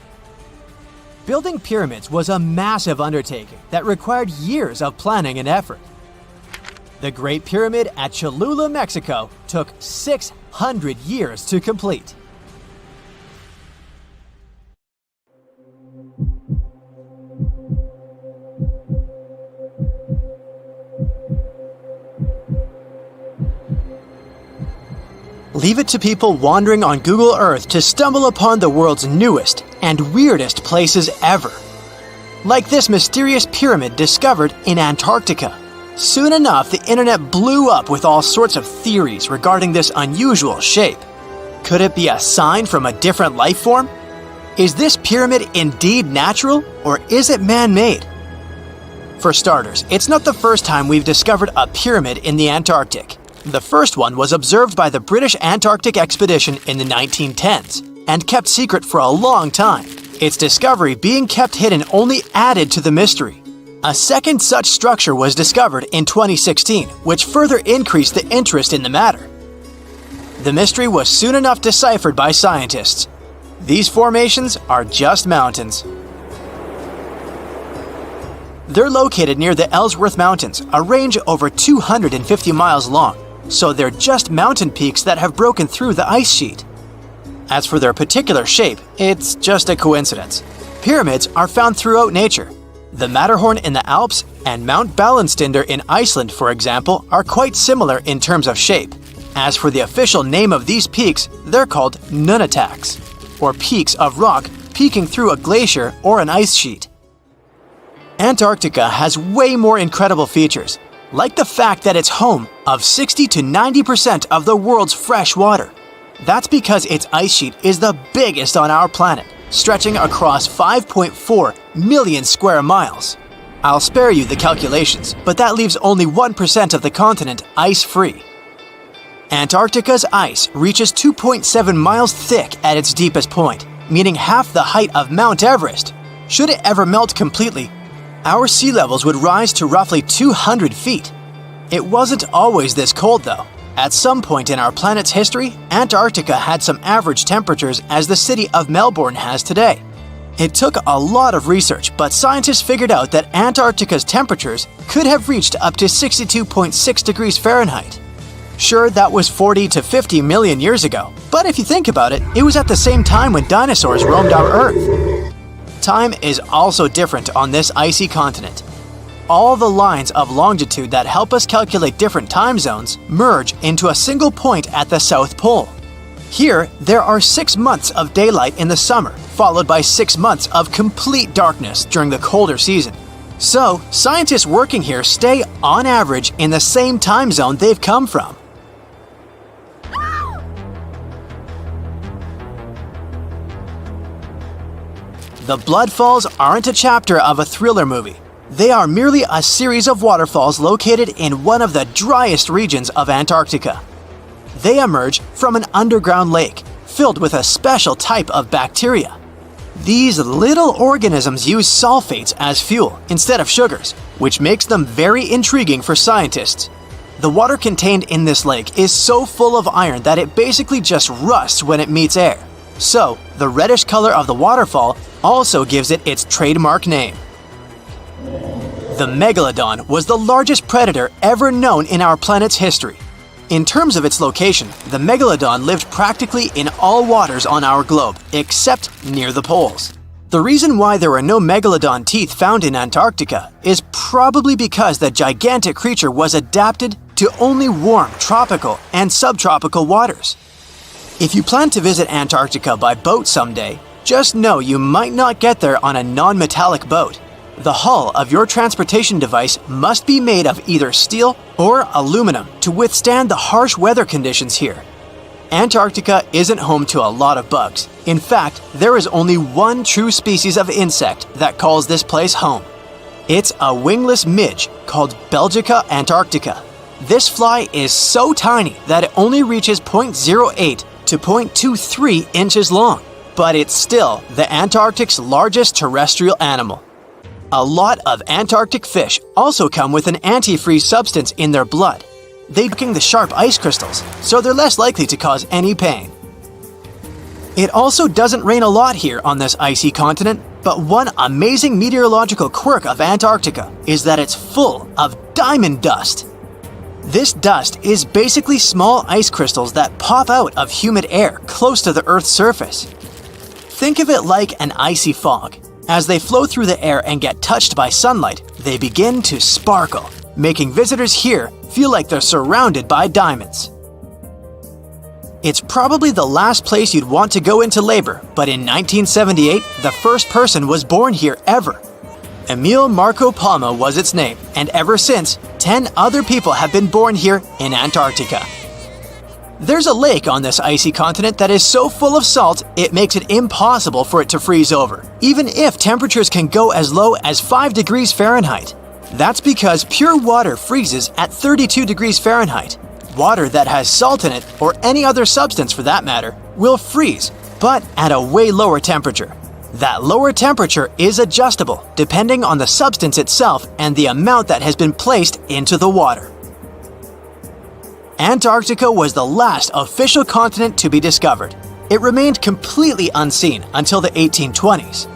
Building pyramids was a massive undertaking that required years of planning and effort. The Great Pyramid at Cholula, Mexico, took 600 years to complete. Leave it to people wandering on Google Earth to stumble upon the world's newest and weirdest places ever. Like this mysterious pyramid discovered in Antarctica. Soon enough, the internet blew up with all sorts of theories regarding this unusual shape. Could it be a sign from a different life form? Is this pyramid indeed natural, or is it man-made? For starters, it's not the first time we've discovered a pyramid in the Antarctic. The first one was observed by the British Antarctic expedition in the 1910s and kept secret for a long time. Its discovery being kept hidden only added to the mystery. A second such structure was discovered in 2016, which further increased the interest in the matter. The mystery was soon enough deciphered by scientists. These formations are just mountains. They're located near the Ellsworth Mountains, a range over 250 miles long, so they're just mountain peaks that have broken through the ice sheet. As for their particular shape, it's just a coincidence. Pyramids are found throughout nature. The Matterhorn in the Alps and Mount Ballenstinder in Iceland, for example, are quite similar in terms of shape. As for the official name of these peaks, they're called nunataks, or peaks of rock peeking through a glacier or an ice sheet. Antarctica has way more incredible features, like the fact that it's home of 60 to 90% of the world's fresh water. That's because its ice sheet is the biggest on our planet, stretching across 5.4 million square miles. I'll spare you the calculations, but that leaves only 1% of the continent ice-free. Antarctica's ice reaches 2.7 miles thick at its deepest point, meaning half the height of Mount Everest. Should it ever melt completely, our sea levels would rise to roughly 200 feet. It wasn't always this cold, though. At some point in our planet's history, Antarctica had some average temperatures as the city of Melbourne has today. It took a lot of research, but scientists figured out that Antarctica's temperatures could have reached up to 62.6 degrees Fahrenheit. Sure, that was 40 to 50 million years ago, but if you think about it, it was at the same time when dinosaurs roamed our Earth. Time is also different on this icy continent. All the lines of longitude that help us calculate different time zones merge into a single point at the South Pole. Here, there are 6 months of daylight in the summer, followed by 6 months of complete darkness during the colder season. So, scientists working here stay, on average, in the same time zone they've come from. The Blood Falls aren't a chapter of a thriller movie. They are merely a series of waterfalls located in one of the driest regions of Antarctica. They emerge from an underground lake filled with a special type of bacteria. These little organisms use sulfates as fuel instead of sugars, which makes them very intriguing for scientists. The water contained in this lake is so full of iron that it basically just rusts when it meets air. So, the reddish color of the waterfall also gives it its trademark name. The megalodon was the largest predator ever known in our planet's history. In terms of its location, the megalodon lived practically in all waters on our globe, except near the poles. The reason why there were no megalodon teeth found in Antarctica is probably because the gigantic creature was adapted to only warm tropical and subtropical waters. If you plan to visit Antarctica by boat someday, just know you might not get there on a non-metallic boat. The hull of your transportation device must be made of either steel or aluminum to withstand the harsh weather conditions here. Antarctica isn't home to a lot of bugs. In fact, there is only one true species of insect that calls this place home. It's a wingless midge called Belgica antarctica. This fly is so tiny that it only reaches 0.08 to 0.23 inches long, but it's still the Antarctic's largest terrestrial animal. A lot of Antarctic fish also come with an antifreeze substance in their blood. They drink the sharp ice crystals, so they're less likely to cause any pain. It also doesn't rain a lot here on this icy continent, but one amazing meteorological quirk of Antarctica is that it's full of diamond dust. This dust is basically small ice crystals that pop out of humid air close to the Earth's surface. Think of it like an icy fog. As they flow through the air and get touched by sunlight, they begin to sparkle, making visitors here feel like they're surrounded by diamonds. It's probably the last place you'd want to go into labor, but in 1978, the first person was born here ever. Emil Marco Palma was its name, and ever since, 10 other people have been born here in Antarctica. There's a lake on this icy continent that is so full of salt, it makes it impossible for it to freeze over, even if temperatures can go as low as 5 degrees Fahrenheit. That's because pure water freezes at 32 degrees Fahrenheit. Water that has salt in it, or any other substance for that matter, will freeze, but at a way lower temperature. That lower temperature is adjustable depending on the substance itself and the amount that has been placed into the water. Antarctica was the last official continent to be discovered. It remained completely unseen until the 1820s.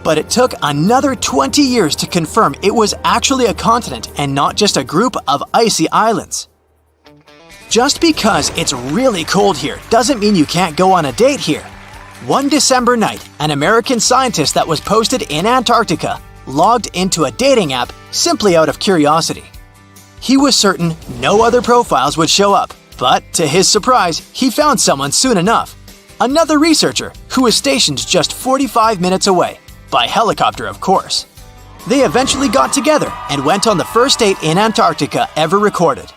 But it took another 20 years to confirm it was actually a continent and not just a group of icy islands. Just because it's really cold here doesn't mean you can't go on a date here. One December night, an American scientist that was posted in Antarctica logged into a dating app simply out of curiosity. He was certain no other profiles would show up, but to his surprise, he found someone soon enough. Another researcher who was stationed just 45 minutes away, by helicopter of course. They eventually got together and went on the first date in Antarctica ever recorded.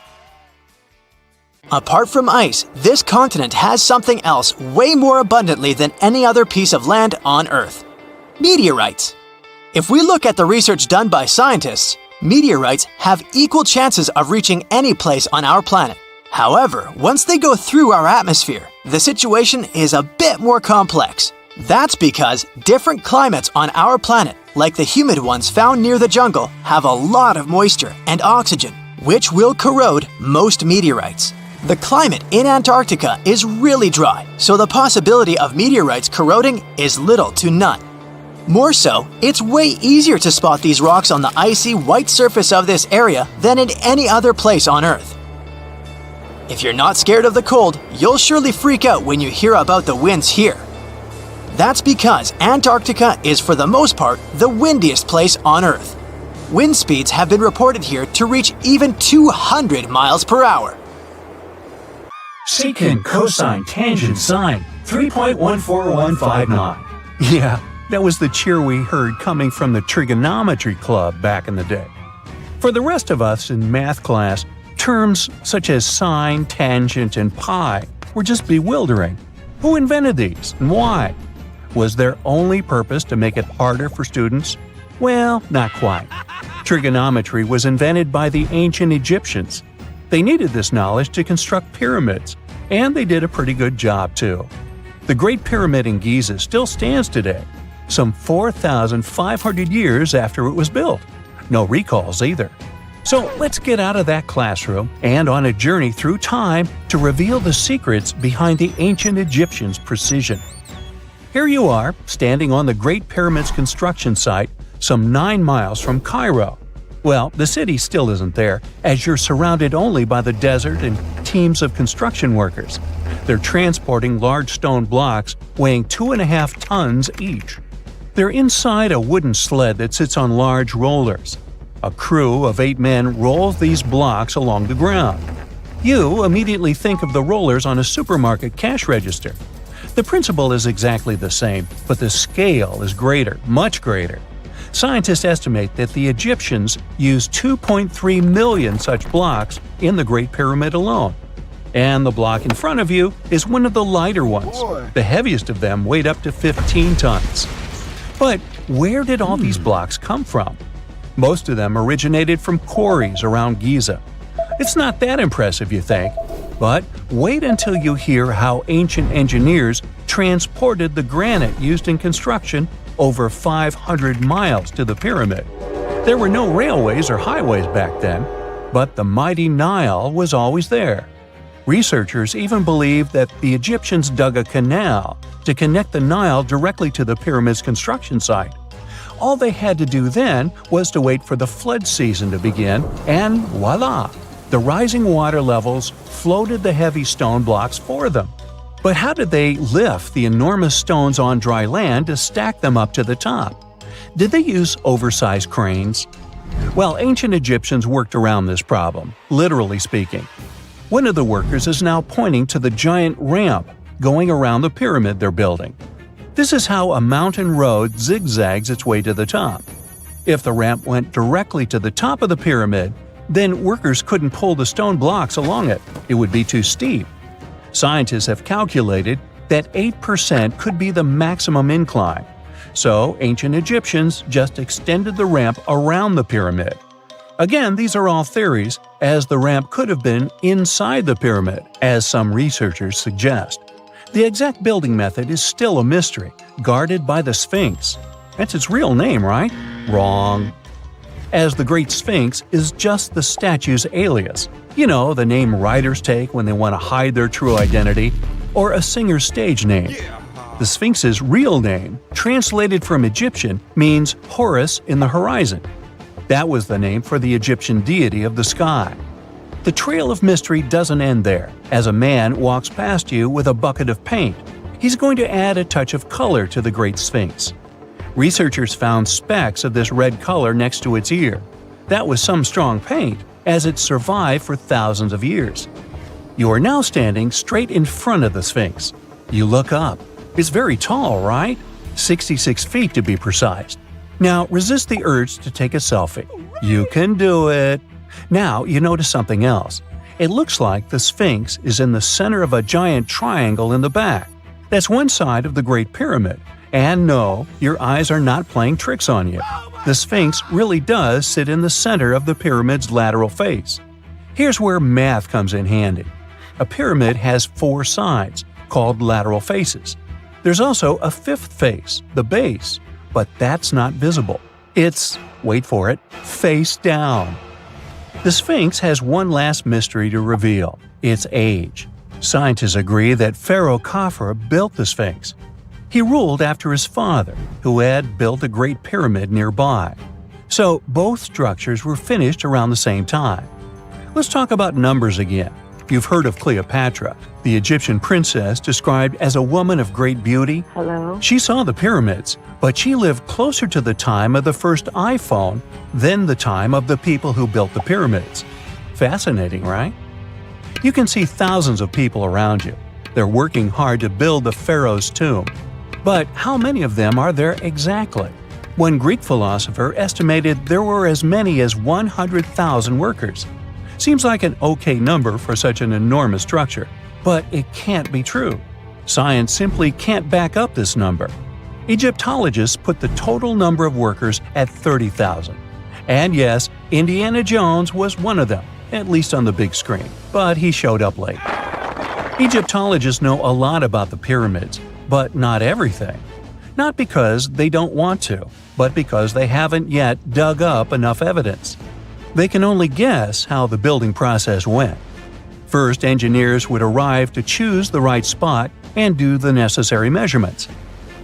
Apart from ice, this continent has something else way more abundantly than any other piece of land on Earth: meteorites. If we look at the research done by scientists, meteorites have equal chances of reaching any place on our planet. However, once they go through our atmosphere, the situation is a bit more complex. That's because different climates on our planet, like the humid ones found near the jungle, have a lot of moisture and oxygen, which will corrode most meteorites. The climate in Antarctica is really dry, so the possibility of meteorites corroding is little to none. More so, it's way easier to spot these rocks on the icy white surface of this area than in any other place on Earth. If you're not scared of the cold, you'll surely freak out when you hear about the winds here. That's because Antarctica is for the most part the windiest place on Earth. Wind speeds have been reported here to reach even 200 miles per hour. Secant, cosine, tangent, sine, 3.14159. Yeah, that was the cheer we heard coming from the trigonometry club back in the day. For the rest of us in math class, terms such as sine, tangent, and pi were just bewildering. Who invented these and why? Was their only purpose to make it harder for students? Well, not quite. Trigonometry was invented by the ancient Egyptians. They needed this knowledge to construct pyramids, and they did a pretty good job too. The Great Pyramid in Giza still stands today, some 4,500 years after it was built. No recalls either. So let's get out of that classroom and on a journey through time to reveal the secrets behind the ancient Egyptians' precision. Here you are, standing on the Great Pyramid's construction site, some 9 miles from Cairo. Well, the city still isn't there, as you're surrounded only by the desert and teams of construction workers. They're transporting large stone blocks weighing 2.5 tons each. They're inside a wooden sled that sits on large rollers. A crew of 8 men rolls these blocks along the ground. You immediately think of the rollers on a supermarket cash register. The principle is exactly the same, but the scale is greater, much greater. Scientists estimate that the Egyptians used 2.3 million such blocks in the Great Pyramid alone. And the block in front of you is one of the lighter ones. The heaviest of them weighed up to 15 tons. But where did all these blocks come from? Most of them originated from quarries around Giza. It's not that impressive, you think. But wait until you hear how ancient engineers transported the granite used in construction over 500 miles to the pyramid. There were no railways or highways back then, but the mighty Nile was always there. Researchers even believe that the Egyptians dug a canal to connect the Nile directly to the pyramid's construction site. All they had to do then was to wait for the flood season to begin, and voila! The rising water levels floated the heavy stone blocks for them. But how did they lift the enormous stones on dry land to stack them up to the top? Did they use oversized cranes? Well, ancient Egyptians worked around this problem, literally speaking. One of the workers is now pointing to the giant ramp going around the pyramid they're building. This is how a mountain road zigzags its way to the top. If the ramp went directly to the top of the pyramid, then workers couldn't pull the stone blocks along it. It would be too steep. Scientists have calculated that 8% could be the maximum incline. So ancient Egyptians just extended the ramp around the pyramid. Again, these are all theories, as the ramp could have been inside the pyramid, as some researchers suggest. The exact building method is still a mystery, guarded by the Sphinx. That's its real name, right? Wrong. As the Great Sphinx is just the statue's alias. You know, the name writers take when they want to hide their true identity, or a singer's stage name. The Sphinx's real name, translated from Egyptian, means Horus in the horizon. That was the name for the Egyptian deity of the sky. The trail of mystery doesn't end there. As a man walks past you with a bucket of paint, he's going to add a touch of color to the Great Sphinx. Researchers found specks of this red color next to its ear. That was some strong paint, as it survived for thousands of years. You are now standing straight in front of the Sphinx. You look up. It's very tall, right? 66 feet to be precise. Now resist the urge to take a selfie. You can do it. Now you notice something else. It looks like the Sphinx is in the center of a giant triangle in the back. That's one side of the Great Pyramid. And no, your eyes are not playing tricks on you. The Sphinx really does sit in the center of the pyramid's lateral face. Here's where math comes in handy. A pyramid has 4 sides, called lateral faces. There's also a 5th face, the base, but that's not visible. It's, wait for it, face down. The Sphinx has one last mystery to reveal: its age. Scientists agree that Pharaoh Khafre built the Sphinx. He ruled after his father, who had built a great pyramid nearby. So both structures were finished around the same time. Let's talk about numbers again. You've heard of Cleopatra, the Egyptian princess described as a woman of great beauty. Hello? She saw the pyramids, but she lived closer to the time of the first iPhone than the time of the people who built the pyramids. Fascinating, right? You can see thousands of people around you. They're working hard to build the pharaoh's tomb. But how many of them are there exactly? One Greek philosopher estimated there were as many as 100,000 workers. Seems like an okay number for such an enormous structure, but it can't be true. Science simply can't back up this number. Egyptologists put the total number of workers at 30,000. And yes, Indiana Jones was one of them, at least on the big screen, but he showed up late. Egyptologists know a lot about the pyramids, but not everything. Not because they don't want to, but because they haven't yet dug up enough evidence. They can only guess how the building process went. First, engineers would arrive to choose the right spot and do the necessary measurements.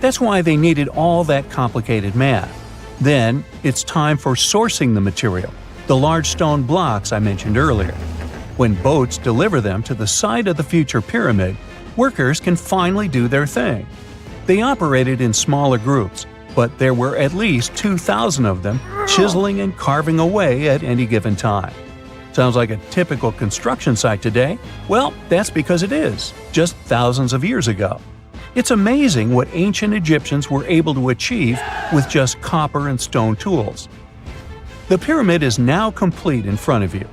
That's why they needed all that complicated math. Then, it's time for sourcing the material, the large stone blocks I mentioned earlier. When boats deliver them to the site of the future pyramid, workers can finally do their thing. They operated in smaller groups, but there were at least 2,000 of them chiseling and carving away at any given time. Sounds like a typical construction site today? Well, that's because it is, just thousands of years ago. It's amazing what ancient Egyptians were able to achieve with just copper and stone tools. The pyramid is now complete in front of you.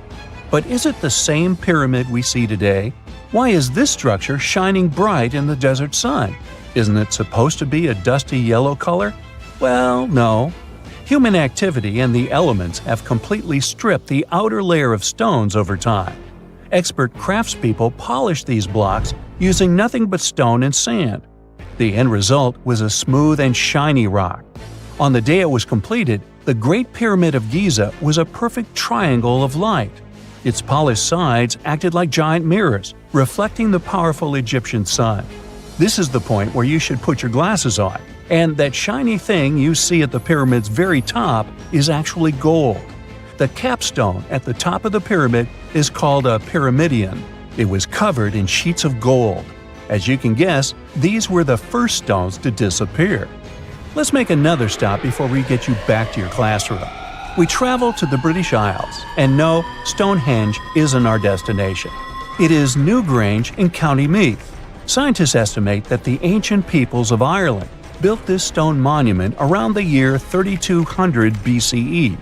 But is it the same pyramid we see today? Why is this structure shining bright in the desert sun? Isn't it supposed to be a dusty yellow color? Well, no. Human activity and the elements have completely stripped the outer layer of stones over time. Expert craftspeople polished these blocks using nothing but stone and sand. The end result was a smooth and shiny rock. On the day it was completed, the Great Pyramid of Giza was a perfect triangle of light. Its polished sides acted like giant mirrors, reflecting the powerful Egyptian sun. This is the point where you should put your glasses on, and that shiny thing you see at the pyramid's very top is actually gold. The capstone at the top of the pyramid is called a pyramidion. It was covered in sheets of gold. As you can guess, these were the first stones to disappear. Let's make another stop before we get you back to your classroom. We travel to the British Isles, and no, Stonehenge isn't our destination. It is Newgrange in County Meath. Scientists estimate that the ancient peoples of Ireland built this stone monument around the year 3200 BCE.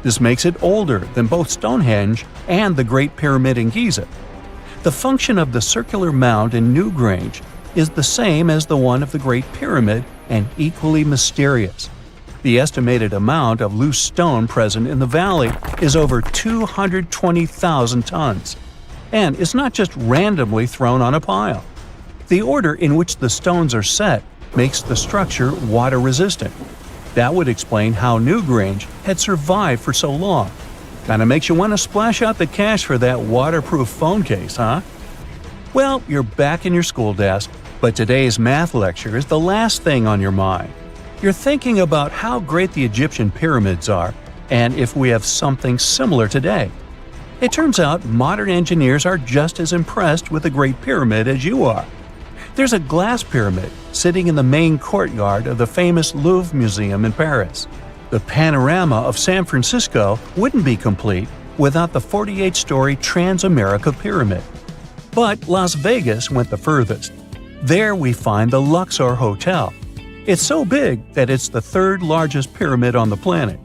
This makes it older than both Stonehenge and the Great Pyramid in Giza. The function of the circular mound in Newgrange is the same as the one of the Great Pyramid and equally mysterious. The estimated amount of loose stone present in the valley is over 220,000 tons. And it's not just randomly thrown on a pile. The order in which the stones are set makes the structure water-resistant. That would explain how Newgrange had survived for so long. Kinda makes you want to splash out the cash for that waterproof phone case, huh? Well, you're back in your school desk, but today's math lecture is the last thing on your mind. You're thinking about how great the Egyptian pyramids are, and if we have something similar today. It turns out modern engineers are just as impressed with the Great Pyramid as you are. There's a glass pyramid sitting in the main courtyard of the famous Louvre Museum in Paris. The panorama of San Francisco wouldn't be complete without the 48-story Transamerica Pyramid. But Las Vegas went the furthest. There we find the Luxor Hotel. It's so big that it's the third largest pyramid on the planet.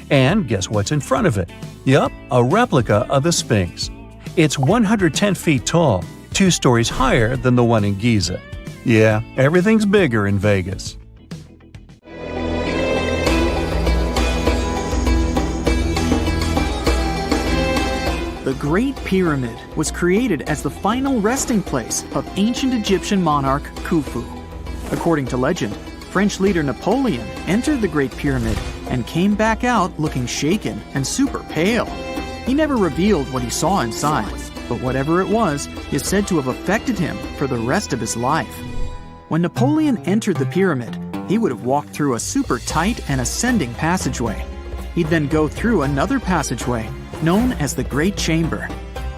And guess what's in front of it? Yup, a replica of the Sphinx. It's 110 feet tall, 2 stories higher than the one in Giza. Yeah, everything's bigger in Vegas. The Great Pyramid was created as the final resting place of ancient Egyptian monarch Khufu. According to legend, French leader Napoleon entered the Great Pyramid and came back out looking shaken and super pale. He never revealed what he saw inside, but whatever it was is said to have affected him for the rest of his life. When Napoleon entered the pyramid, he would have walked through a super tight and ascending passageway. He'd then go through another passageway, known as the Great Chamber.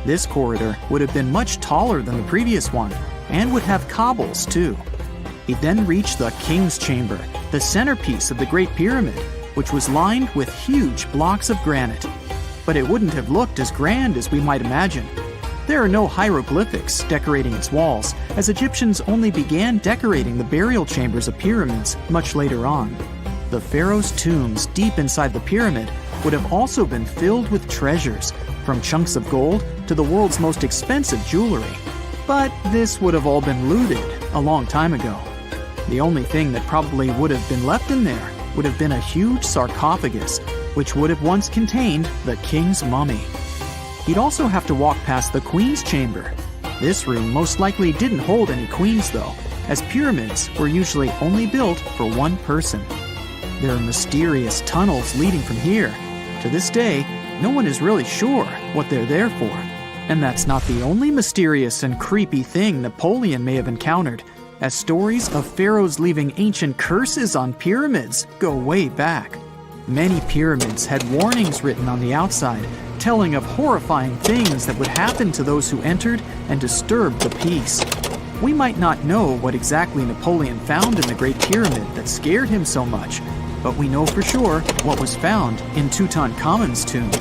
This corridor would have been much taller than the previous one, and would have cobbles too. He'd then reach the King's Chamber, the centerpiece of the Great Pyramid, which was lined with huge blocks of granite. But it wouldn't have looked as grand as we might imagine. There are no hieroglyphics decorating its walls, as Egyptians only began decorating the burial chambers of pyramids much later on. The pharaoh's tombs deep inside the pyramid would have also been filled with treasures, from chunks of gold to the world's most expensive jewelry. But this would have all been looted a long time ago. The only thing that probably would have been left in there would have been a huge sarcophagus, which would have once contained the king's mummy. He'd also have to walk past the queen's chamber. This room most likely didn't hold any queens though, as pyramids were usually only built for one person. There are mysterious tunnels leading from here. To this day, no one is really sure what they're there for. And that's not the only mysterious and creepy thing Napoleon may have encountered, as stories of pharaohs leaving ancient curses on pyramids go way back. Many pyramids had warnings written on the outside, telling of horrifying things that would happen to those who entered and disturbed the peace. We might not know what exactly Napoleon found in the Great Pyramid that scared him so much, but we know for sure what was found in Tutankhamun's tomb.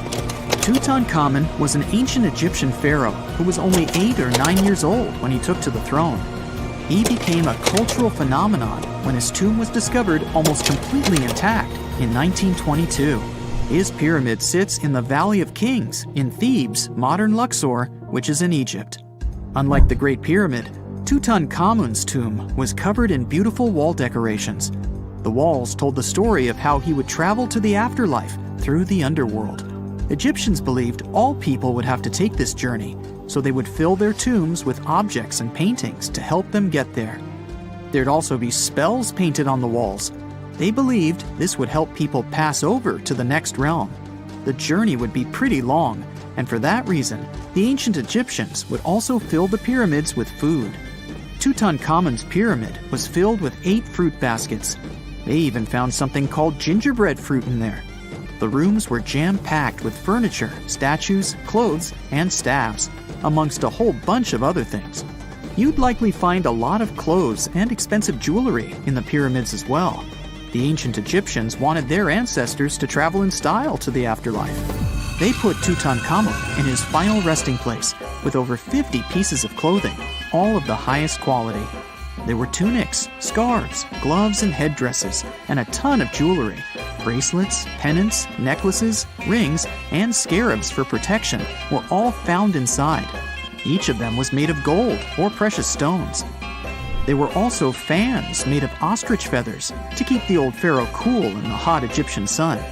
Tutankhamun was an ancient Egyptian pharaoh who was only 8 or 9 years old when he took to the throne. He became a cultural phenomenon when his tomb was discovered almost completely intact in 1922. His pyramid sits in the Valley of Kings in Thebes, modern Luxor, which is in Egypt. Unlike the Great Pyramid, Tutankhamun's tomb was covered in beautiful wall decorations. The walls told the story of how he would travel to the afterlife through the underworld. Egyptians believed all people would have to take this journey, so they would fill their tombs with objects and paintings to help them get there. There'd also be spells painted on the walls. They believed this would help people pass over to the next realm. The journey would be pretty long, and for that reason, the ancient Egyptians would also fill the pyramids with food. Tutankhamun's pyramid was filled with 8 fruit baskets. They even found something called gingerbread fruit in there. The rooms were jam-packed with furniture, statues, clothes, and staffs, amongst a whole bunch of other things. You'd likely find a lot of clothes and expensive jewelry in the pyramids as well. The ancient Egyptians wanted their ancestors to travel in style to the afterlife. They put Tutankhamun in his final resting place with over 50 pieces of clothing, all of the highest quality. There were tunics, scarves, gloves, and headdresses, and a ton of jewelry. Bracelets, pendants, necklaces, rings, and scarabs for protection were all found inside. Each of them was made of gold or precious stones. There were also fans made of ostrich feathers to keep the old pharaoh cool in the hot Egyptian sun.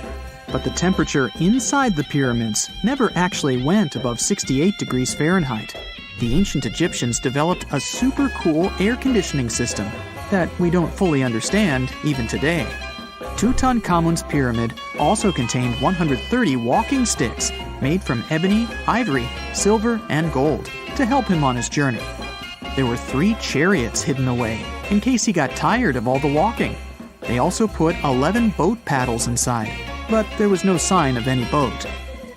But the temperature inside the pyramids never actually went above 68 degrees Fahrenheit. The ancient Egyptians developed a super cool air conditioning system that we don't fully understand even today. Tutankhamun's pyramid also contained 130 walking sticks made from ebony, ivory, silver, and gold to help him on his journey. There were 3 chariots hidden away in case he got tired of all the walking. They also put 11 boat paddles inside, but there was no sign of any boat.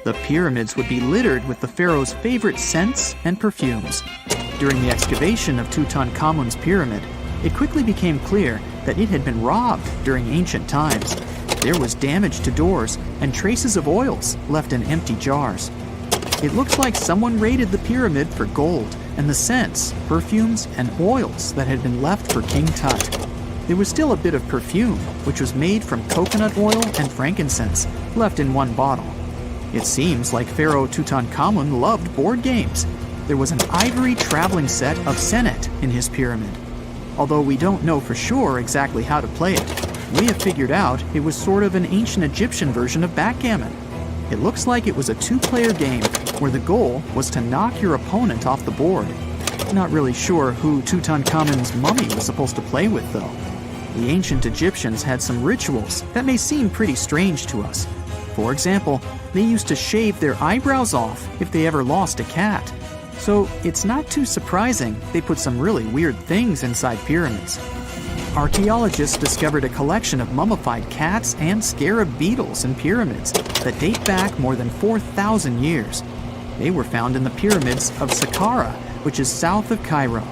The pyramids would be littered with the pharaoh's favorite scents and perfumes. During the excavation of Tutankhamun's pyramid, it quickly became clear that it had been robbed during ancient times. There was damage to doors and traces of oils left in empty jars. It looks like someone raided the pyramid for gold and the scents, perfumes, and oils that had been left for King Tut. There was still a bit of perfume, which was made from coconut oil and frankincense, left in one bottle. It seems like Pharaoh Tutankhamun loved board games. There was an ivory traveling set of Senet in his pyramid. Although we don't know for sure exactly how to play it, we have figured out it was sort of an ancient Egyptian version of backgammon. It looks like it was a 2-player game where the goal was to knock your opponent off the board. Not really sure who Tutankhamun's mummy was supposed to play with, though. The ancient Egyptians had some rituals that may seem pretty strange to us. For example, they used to shave their eyebrows off if they ever lost a cat. So it's not too surprising they put some really weird things inside pyramids. Archaeologists discovered a collection of mummified cats and scarab beetles in pyramids that date back more than 4,000 years. They were found in the pyramids of Saqqara, which is south of Cairo.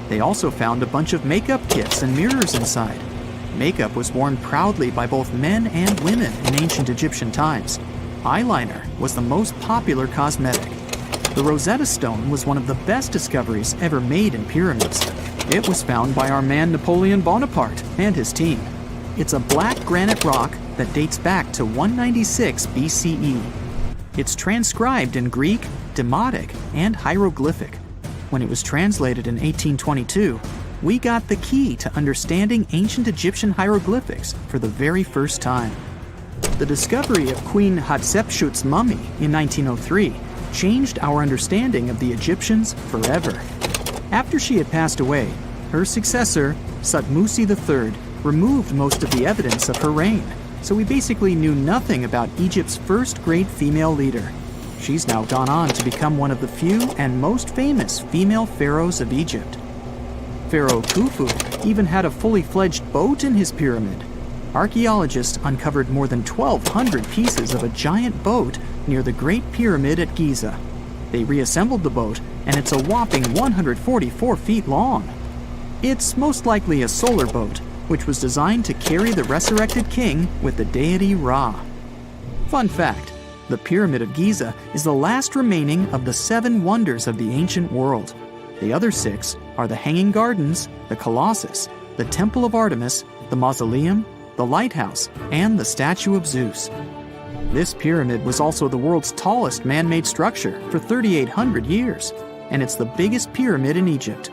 They also found a bunch of makeup kits and mirrors inside. Makeup was worn proudly by both men and women in ancient Egyptian times. Eyeliner was the most popular cosmetic. The Rosetta Stone was one of the best discoveries ever made in pyramids. It was found by our man Napoleon Bonaparte and his team. It's a black granite rock that dates back to 196 BCE. It's transcribed in Greek, Demotic, and hieroglyphic. When it was translated in 1822, we got the key to understanding ancient Egyptian hieroglyphics for the very first time. The discovery of Queen Hatshepsut's mummy in 1903 changed our understanding of the Egyptians forever. After she had passed away, her successor, Thutmose III, removed most of the evidence of her reign, so we basically knew nothing about Egypt's first great female leader. She's now gone on to become one of the few and most famous female pharaohs of Egypt. Pharaoh Khufu even had a fully fledged boat in his pyramid. Archaeologists uncovered more than 1,200 pieces of a giant boat near the Great Pyramid at Giza. They reassembled the boat, and it's a whopping 144 feet long. It's most likely a solar boat, which was designed to carry the resurrected king with the deity Ra. Fun fact, the Pyramid of Giza is the last remaining of the 7 wonders of the ancient world. The other 6 are the Hanging Gardens, the Colossus, the Temple of Artemis, the Mausoleum, the Lighthouse, and the Statue of Zeus. This pyramid was also the world's tallest man-made structure for 3,800 years, and it's the biggest pyramid in Egypt.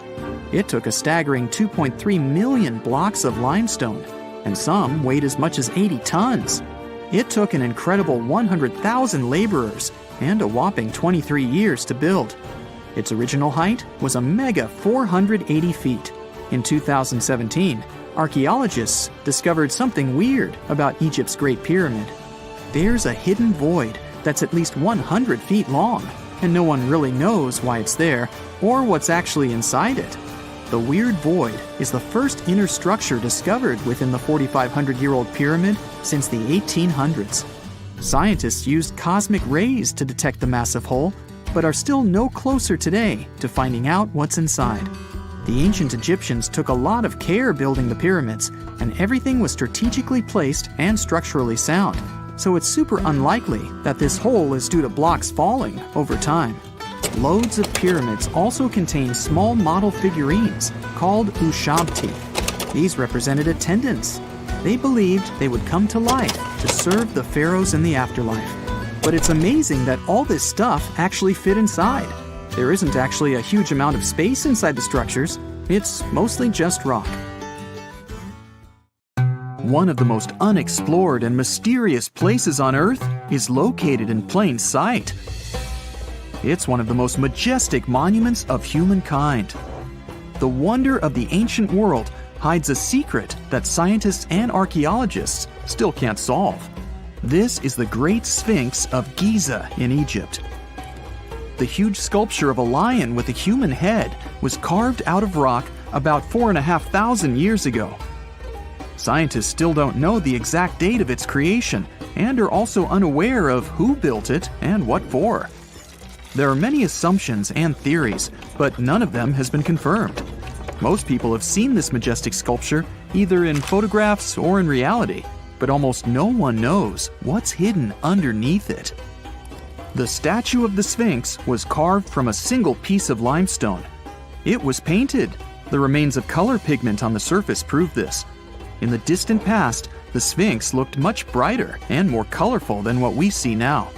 It took a staggering 2.3 million blocks of limestone, and some weighed as much as 80 tons. It took an incredible 100,000 laborers and a whopping 23 years to build. Its original height was a mega 480 feet. In 2017, archaeologists discovered something weird about Egypt's Great Pyramid. There's a hidden void that's at least 100 feet long, and no one really knows why it's there or what's actually inside it. The weird void is the first inner structure discovered within the 4,500-year-old pyramid since the 1800s. Scientists used cosmic rays to detect the massive hole, but are still no closer today to finding out what's inside. The ancient Egyptians took a lot of care building the pyramids, and everything was strategically placed and structurally sound, so it's super unlikely that this hole is due to blocks falling over time. Loads of pyramids also contain small model figurines called ushabti. These represented attendants. They believed they would come to life to serve the pharaohs in the afterlife. But it's amazing that all this stuff actually fit inside. There isn't actually a huge amount of space inside the structures. It's mostly just rock. One of the most unexplored and mysterious places on Earth is located in plain sight. It's one of the most majestic monuments of humankind. The wonder of the ancient world hides a secret that scientists and archaeologists still can't solve. This is the Great Sphinx of Giza in Egypt. The huge sculpture of a lion with a human head was carved out of rock about 4,500 years ago. Scientists still don't know the exact date of its creation and are also unaware of who built it and what for. There are many assumptions and theories, but none of them has been confirmed. Most people have seen this majestic sculpture either in photographs or in reality, but almost no one knows what's hidden underneath it. The statue of the Sphinx was carved from a single piece of limestone. It was painted. The remains of color pigment on the surface prove this. In the distant past, the Sphinx looked much brighter and more colorful than what we see now.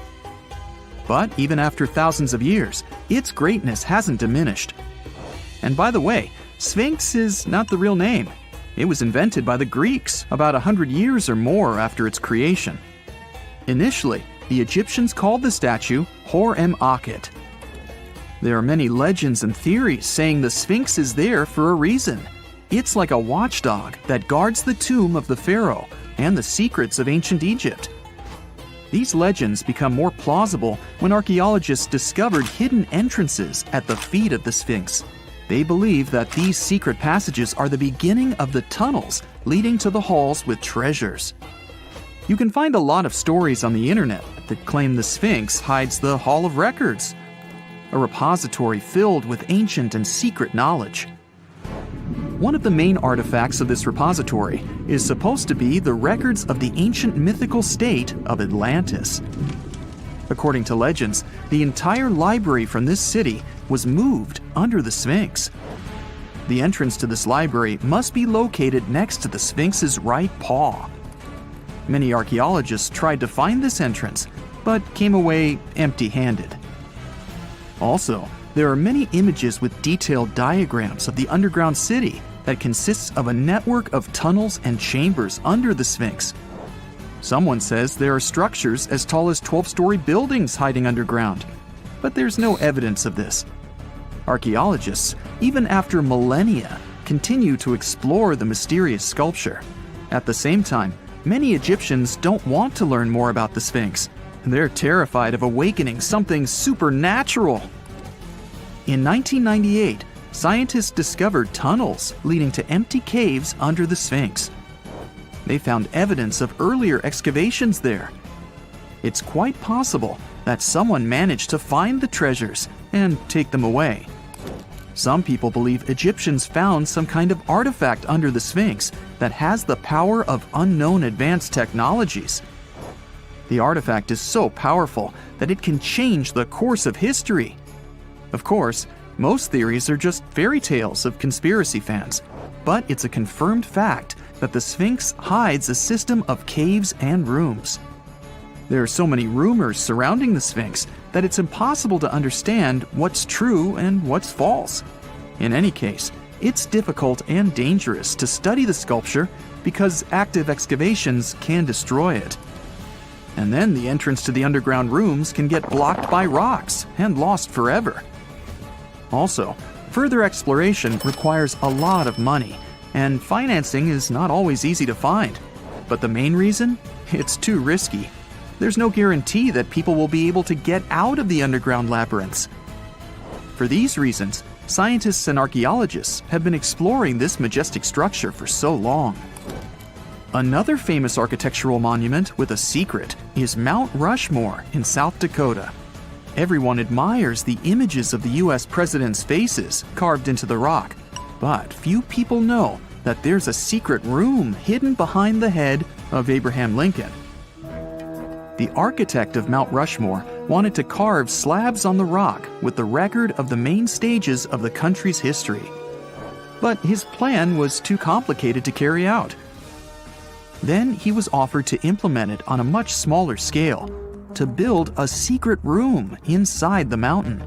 But even after thousands of years, its greatness hasn't diminished. And by the way, Sphinx is not the real name. It was invented by the Greeks about 100 years or more after its creation. Initially, the Egyptians called the statue Hor-em-Akhet. There are many legends and theories saying the Sphinx is there for a reason. It's like a watchdog that guards the tomb of the pharaoh and the secrets of ancient Egypt. These legends become more plausible when archaeologists discovered hidden entrances at the feet of the Sphinx. They believe that these secret passages are the beginning of the tunnels leading to the halls with treasures. You can find a lot of stories on the internet that claim the Sphinx hides the Hall of Records, a repository filled with ancient and secret knowledge. One of the main artifacts of this repository is supposed to be the records of the ancient mythical state of Atlantis. According to legends, the entire library from this city was moved under the Sphinx. The entrance to this library must be located next to the Sphinx's right paw. Many archaeologists tried to find this entrance, but came away empty-handed. Also, there are many images with detailed diagrams of the underground city that consists of a network of tunnels and chambers under the Sphinx. Someone says there are structures as tall as 12-story buildings hiding underground, but there's no evidence of this. Archaeologists, even after millennia, continue to explore the mysterious sculpture. At the same time, many Egyptians don't want to learn more about the Sphinx. They're terrified of awakening something supernatural. In 1998, scientists discovered tunnels leading to empty caves under the Sphinx. They found evidence of earlier excavations there. It's quite possible that someone managed to find the treasures and take them away. Some people believe Egyptians found some kind of artifact under the Sphinx that has the power of unknown advanced technologies. The artifact is so powerful that it can change the course of history. Of course, most theories are just fairy tales of conspiracy fans, but it's a confirmed fact that the Sphinx hides a system of caves and rooms. There are so many rumors surrounding the Sphinx that it's impossible to understand what's true and what's false. In any case, it's difficult and dangerous to study the sculpture because active excavations can destroy it. And then the entrance to the underground rooms can get blocked by rocks and lost forever. Also, further exploration requires a lot of money, and financing is not always easy to find. But the main reason? It's too risky. There's no guarantee that people will be able to get out of the underground labyrinths. For these reasons, scientists and archaeologists have been exploring this majestic structure for so long. Another famous architectural monument with a secret is Mount Rushmore in South Dakota. Everyone admires the images of the U.S. presidents' faces carved into the rock, but few people know that there's a secret room hidden behind the head of Abraham Lincoln. The architect of Mount Rushmore wanted to carve slabs on the rock with the record of the main stages of the country's history. But his plan was too complicated to carry out. Then he was offered to implement it on a much smaller scale, to build a secret room inside the mountain.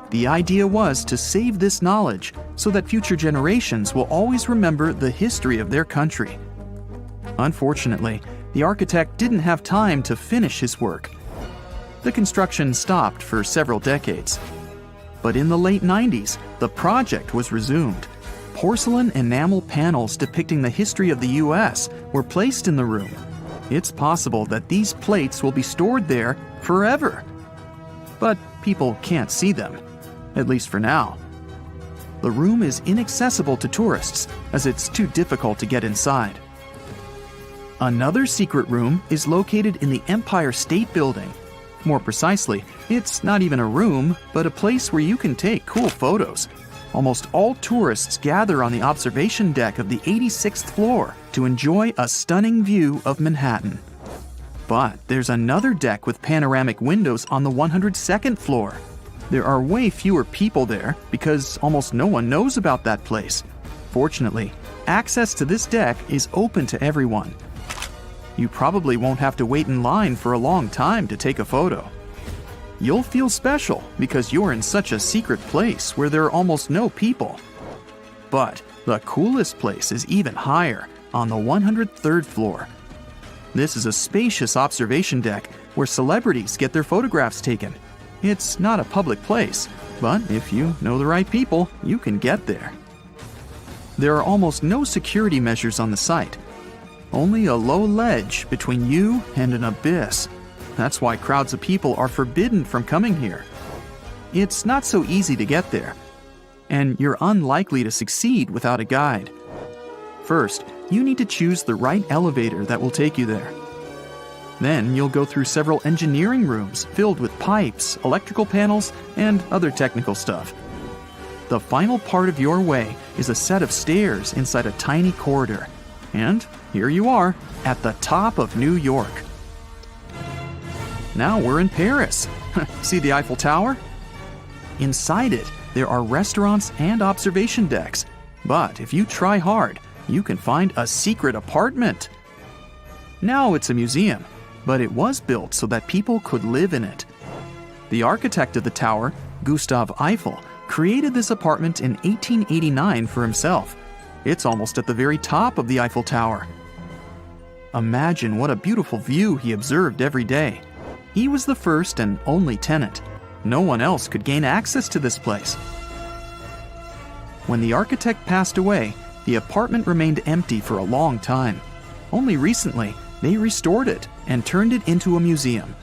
The idea was to save this knowledge so that future generations will always remember the history of their country. Unfortunately, the architect didn't have time to finish his work. The construction stopped for several decades. But in the late 90s, the project was resumed. Porcelain enamel panels depicting the history of the U.S. were placed in the room. It's possible that these plates will be stored there forever. But people can't see them, at least for now. The room is inaccessible to tourists as it's too difficult to get inside. Another secret room is located in the Empire State Building. More precisely, it's not even a room, but a place where you can take cool photos. Almost all tourists gather on the observation deck of the 86th floor to enjoy a stunning view of Manhattan. But there's another deck with panoramic windows on the 102nd floor. There are way fewer people there because almost no one knows about that place. Fortunately, access to this deck is open to everyone. You probably won't have to wait in line for a long time to take a photo. You'll feel special because you're in such a secret place where there are almost no people. But the coolest place is even higher, on the 103rd floor. This is a spacious observation deck where celebrities get their photographs taken. It's not a public place, but if you know the right people, you can get there. There are almost no security measures on the site. Only a low ledge between you and an abyss. That's why crowds of people are forbidden from coming here. It's not so easy to get there, and you're unlikely to succeed without a guide. First, you need to choose the right elevator that will take you there. Then you'll go through several engineering rooms filled with pipes, electrical panels, and other technical stuff. The final part of your way is a set of stairs inside a tiny corridor. And here you are, at the top of New York. Now we're in Paris. See the Eiffel Tower? Inside it, there are restaurants and observation decks. But if you try hard, you can find a secret apartment. Now it's a museum, but it was built so that people could live in it. The architect of the tower, Gustav Eiffel, created this apartment in 1889 for himself. It's almost at the very top of the Eiffel Tower. Imagine what a beautiful view he observed every day. He was the first and only tenant. No one else could gain access to this place. When the architect passed away, the apartment remained empty for a long time. Only recently, they restored it and turned it into a museum.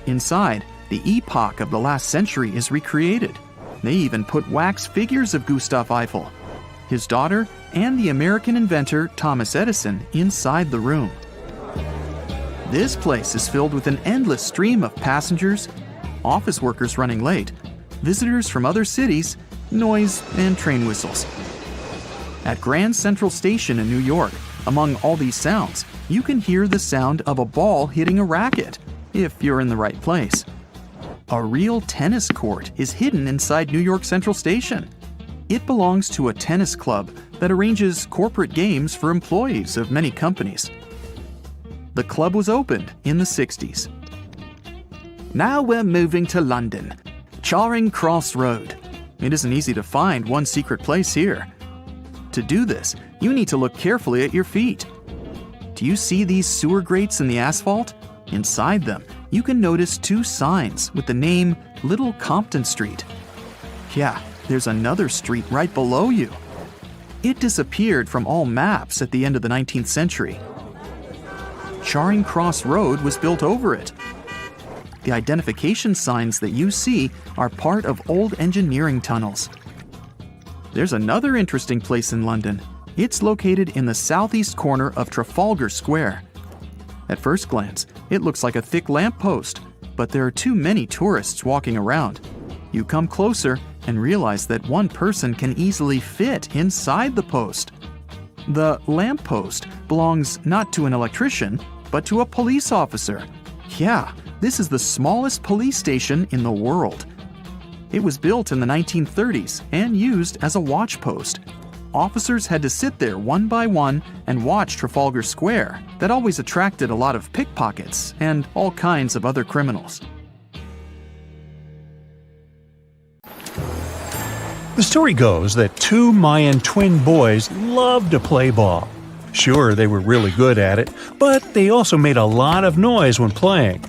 Inside, the epoch of the last century is recreated. They even put wax figures of Gustav Eiffel, his daughter, and the American inventor Thomas Edison inside the room. This place is filled with an endless stream of passengers, office workers running late, visitors from other cities, noise, and train whistles. At Grand Central Station in New York, among all these sounds, you can hear the sound of a ball hitting a racket, if you're in the right place. A real tennis court is hidden inside New York Central Station. It belongs to a tennis club that arranges corporate games for employees of many companies. The club was opened in the 60s. Now we're moving to London, Charing Cross Road. it isn't easy to find one secret place here. To do this, you need to look carefully at your feet. Do you see these sewer grates in the asphalt? Inside them, you can notice two signs with the name Little Compton Street. Yeah, there's another street right below you. It disappeared from all maps at the end of the 19th century. Charing Cross Road was built over it. The identification signs that you see are part of old engineering tunnels. There's another interesting place in London. It's located in the southeast corner of Trafalgar Square. At first glance, it looks like a thick lamppost, but there are too many tourists walking around. You come closer and realize that one person can easily fit inside the post. The lamppost belongs not to an electrician, but to a police officer. Yeah, this is the smallest police station in the world. It was built in the 1930s and used as a watch post. Officers had to sit there one by one and watch Trafalgar Square. That always attracted a lot of pickpockets and all kinds of other criminals. The story goes that two Mayan twin boys loved to play ball. Sure, they were really good at it, but they also made a lot of noise when playing.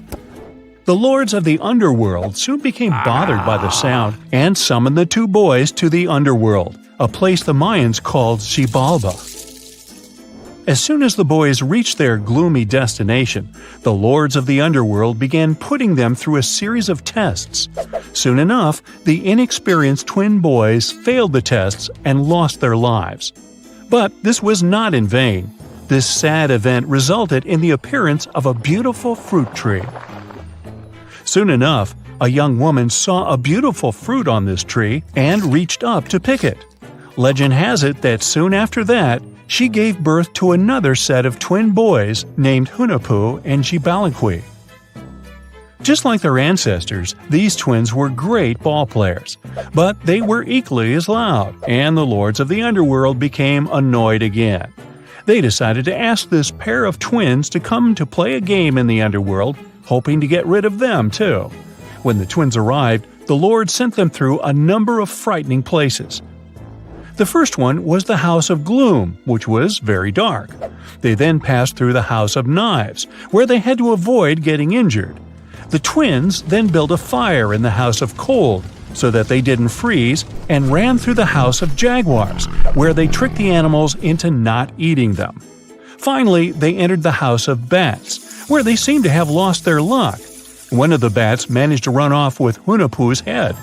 The lords of the underworld soon became bothered by the sound and summoned the two boys to the underworld, a place the Mayans called Xibalba. As soon as the boys reached their gloomy destination, the lords of the underworld began putting them through a series of tests. Soon enough, the inexperienced twin boys failed the tests and lost their lives. But this was not in vain. This sad event resulted in the appearance of a beautiful fruit tree. Soon enough, a young woman saw a beautiful fruit on this tree and reached up to pick it. Legend has it that soon after that, she gave birth to another set of twin boys named Hunahpu and Xibalabal. Just like their ancestors, these twins were great ball players, but they were equally as loud, and the lords of the underworld became annoyed again. They decided to ask this pair of twins to come to play a game in the underworld, hoping to get rid of them too. When the twins arrived, the lord sent them through a number of frightening places. The first one was the House of Gloom, which was very dark. They then passed through the House of Knives, where they had to avoid getting injured. The twins then built a fire in the House of Cold so that they didn't freeze and ran through the House of Jaguars, where they tricked the animals into not eating them. Finally, they entered the House of Bats, where they seemed to have lost their luck. One of the bats managed to run off with Hunahpu's head.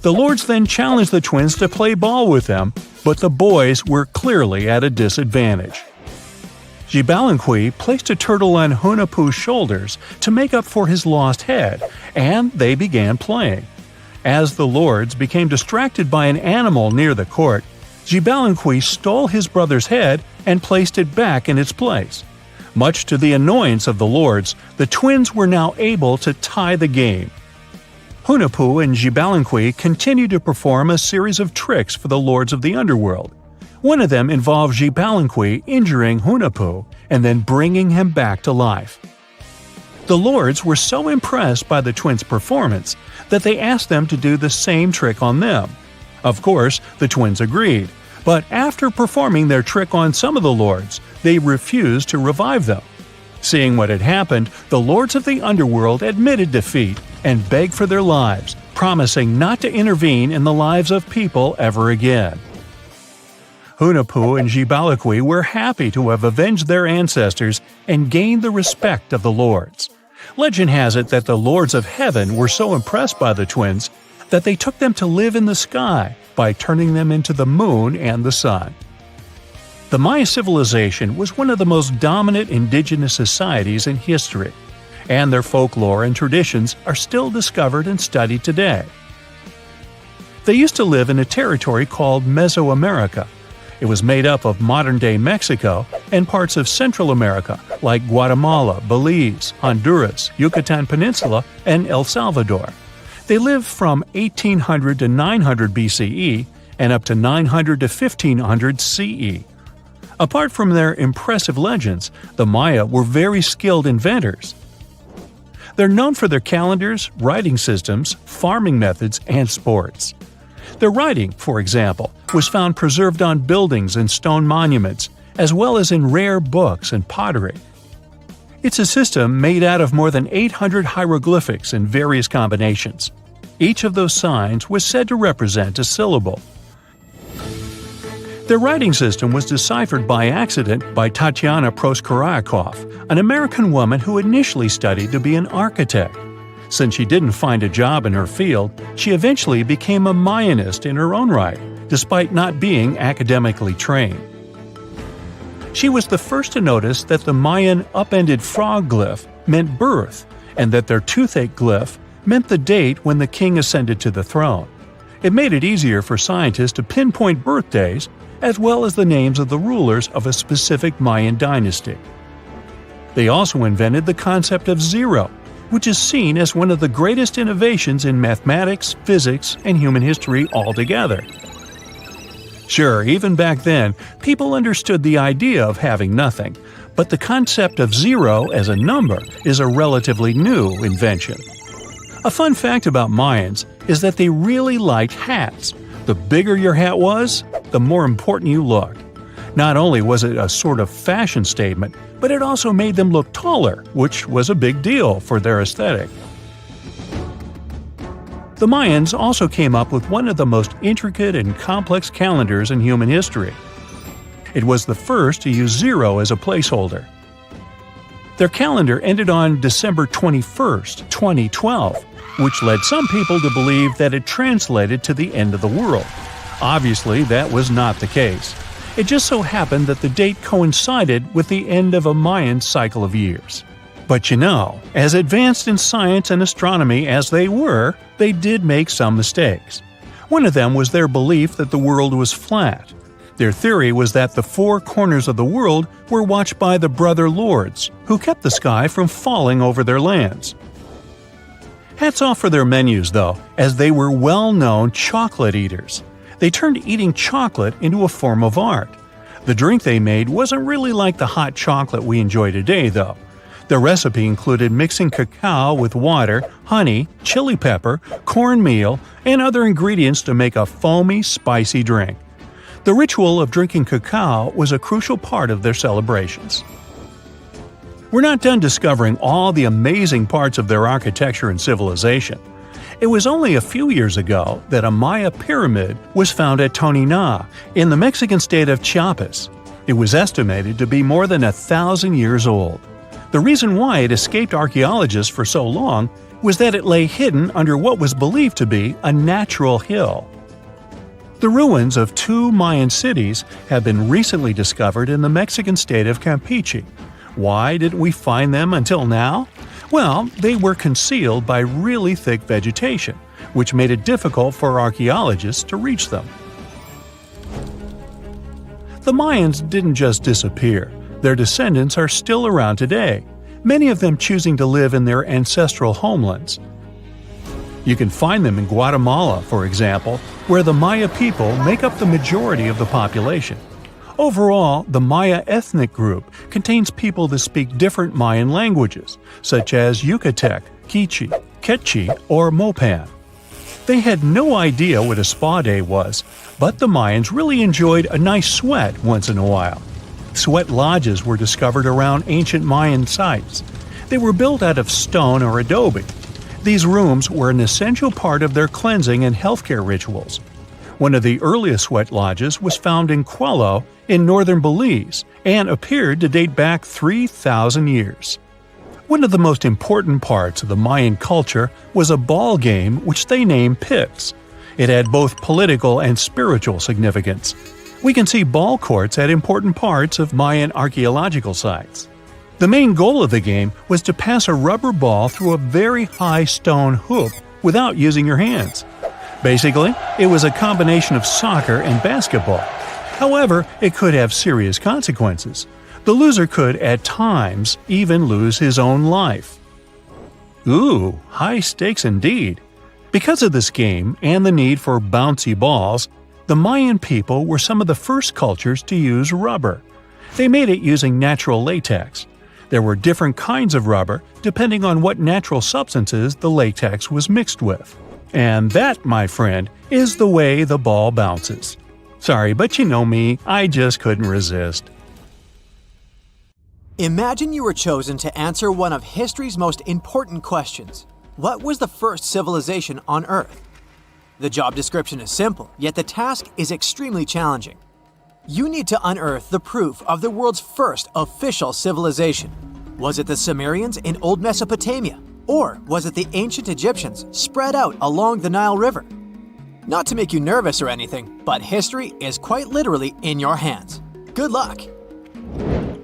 The lords then challenged the twins to play ball with them, but the boys were clearly at a disadvantage. Xibalabal placed a turtle on Hunahpu's shoulders to make up for his lost head, and they began playing. As the lords became distracted by an animal near the court, Xibalabal stole his brother's head and placed it back in its place. Much to the annoyance of the lords, the twins were now able to tie the game. Hunahpu and Xibalabal continued to perform a series of tricks for the lords of the underworld. One of them involved Xibalabal injuring Hunahpu and then bringing him back to life. The lords were so impressed by the twins' performance that they asked them to do the same trick on them. Of course, the twins agreed, but after performing their trick on some of the lords, they refused to revive them. Seeing what had happened, the lords of the underworld admitted defeat and begged for their lives, promising not to intervene in the lives of people ever again. Hunahpu and Xibalabal were happy to have avenged their ancestors and gained the respect of the lords. Legend has it that the lords of heaven were so impressed by the twins that they took them to live in the sky by turning them into the moon and the sun. The Maya civilization was one of the most dominant indigenous societies in history, and their folklore and traditions are still discovered and studied today. They used to live in a territory called Mesoamerica. It was made up of modern-day Mexico and parts of Central America like Guatemala, Belize, Honduras, Yucatan Peninsula, and El Salvador. They lived from 1800 to 900 BCE and up to 900 to 1500 CE. Apart from their impressive legends, the Maya were very skilled inventors. They're known for their calendars, writing systems, farming methods, and sports. Their writing, for example, was found preserved on buildings and stone monuments, as well as in rare books and pottery. It's a system made out of more than 800 hieroglyphics in various combinations. Each of those signs was said to represent a syllable. Their writing system was deciphered by accident by Tatiana Proskoryakov, an American woman who initially studied to be an architect. Since she didn't find a job in her field, she eventually became a Mayanist in her own right, despite not being academically trained. She was the first to notice that the Mayan upended frog glyph meant birth, and that their toothache glyph meant the date when the king ascended to the throne. It made it easier for scientists to pinpoint birthdays, as well as the names of the rulers of a specific Mayan dynasty. They also invented the concept of zero, which is seen as one of the greatest innovations in mathematics, physics, and human history altogether. Sure, even back then, people understood the idea of having nothing, but the concept of zero as a number is a relatively new invention. A fun fact about Mayans is that they really liked hats. The bigger your hat was, the more important you looked. Not only was it a sort of fashion statement, but it also made them look taller, which was a big deal for their aesthetic. The Mayans also came up with one of the most intricate and complex calendars in human history. It was the first to use zero as a placeholder. Their calendar ended on December 21st, 2012, which led some people to believe that it translated to the end of the world. Obviously, that was not the case. It just so happened that the date coincided with the end of a Mayan cycle of years. But you know, as advanced in science and astronomy as they were, they did make some mistakes. One of them was their belief that the world was flat. Their theory was that the four corners of the world were watched by the Brother Lords, who kept the sky from falling over their lands. Hats off for their menus, though, as they were well-known chocolate eaters. They turned eating chocolate into a form of art. The drink they made wasn't really like the hot chocolate we enjoy today, though. The recipe included mixing cacao with water, honey, chili pepper, cornmeal, and other ingredients to make a foamy, spicy drink. The ritual of drinking cacao was a crucial part of their celebrations. We're not done discovering all the amazing parts of their architecture and civilization. It was only a few years ago that a Maya pyramid was found at Tonina, in the Mexican state of Chiapas. It was estimated to be more than 1,000 years old. The reason why it escaped archaeologists for so long was that it lay hidden under what was believed to be a natural hill. The ruins of two Mayan cities have been recently discovered in the Mexican state of Campeche. Why didn't we find them until now? Well, they were concealed by really thick vegetation, which made it difficult for archaeologists to reach them. The Mayans didn't just disappear. Their descendants are still around today, many of them choosing to live in their ancestral homelands. You can find them in Guatemala, for example, where the Maya people make up the majority of the population. Overall, the Maya ethnic group contains people that speak different Mayan languages, such as Yucatec, Quiche, Quechua, or Mopan. They had no idea what a spa day was, but the Mayans really enjoyed a nice sweat once in a while. Sweat lodges were discovered around ancient Mayan sites. They were built out of stone or adobe. These rooms were an essential part of their cleansing and healthcare rituals. One of the earliest sweat lodges was found in Quello in northern Belize and appeared to date back 3,000 years. One of the most important parts of the Mayan culture was a ball game which they named pits. It had both political and spiritual significance. We can see ball courts at important parts of Mayan archaeological sites. The main goal of the game was to pass a rubber ball through a very high stone hoop without using your hands. Basically, it was a combination of soccer and basketball. However, it could have serious consequences. The loser could, at times, even lose his own life. Ooh, high stakes indeed. Because of this game and the need for bouncy balls, the Mayan people were some of the first cultures to use rubber. They made it using natural latex. There were different kinds of rubber depending on what natural substances the latex was mixed with. And that, my friend, is the way the ball bounces. Sorry, but you know me, I just couldn't resist. Imagine you were chosen to answer one of history's most important questions. What was the first civilization on Earth? The job description is simple, yet the task is extremely challenging. You need to unearth the proof of the world's first official civilization. Was it the Sumerians in Old Mesopotamia? Or was it the ancient Egyptians spread out along the Nile River? Not to make you nervous or anything, but history is quite literally in your hands. Good luck!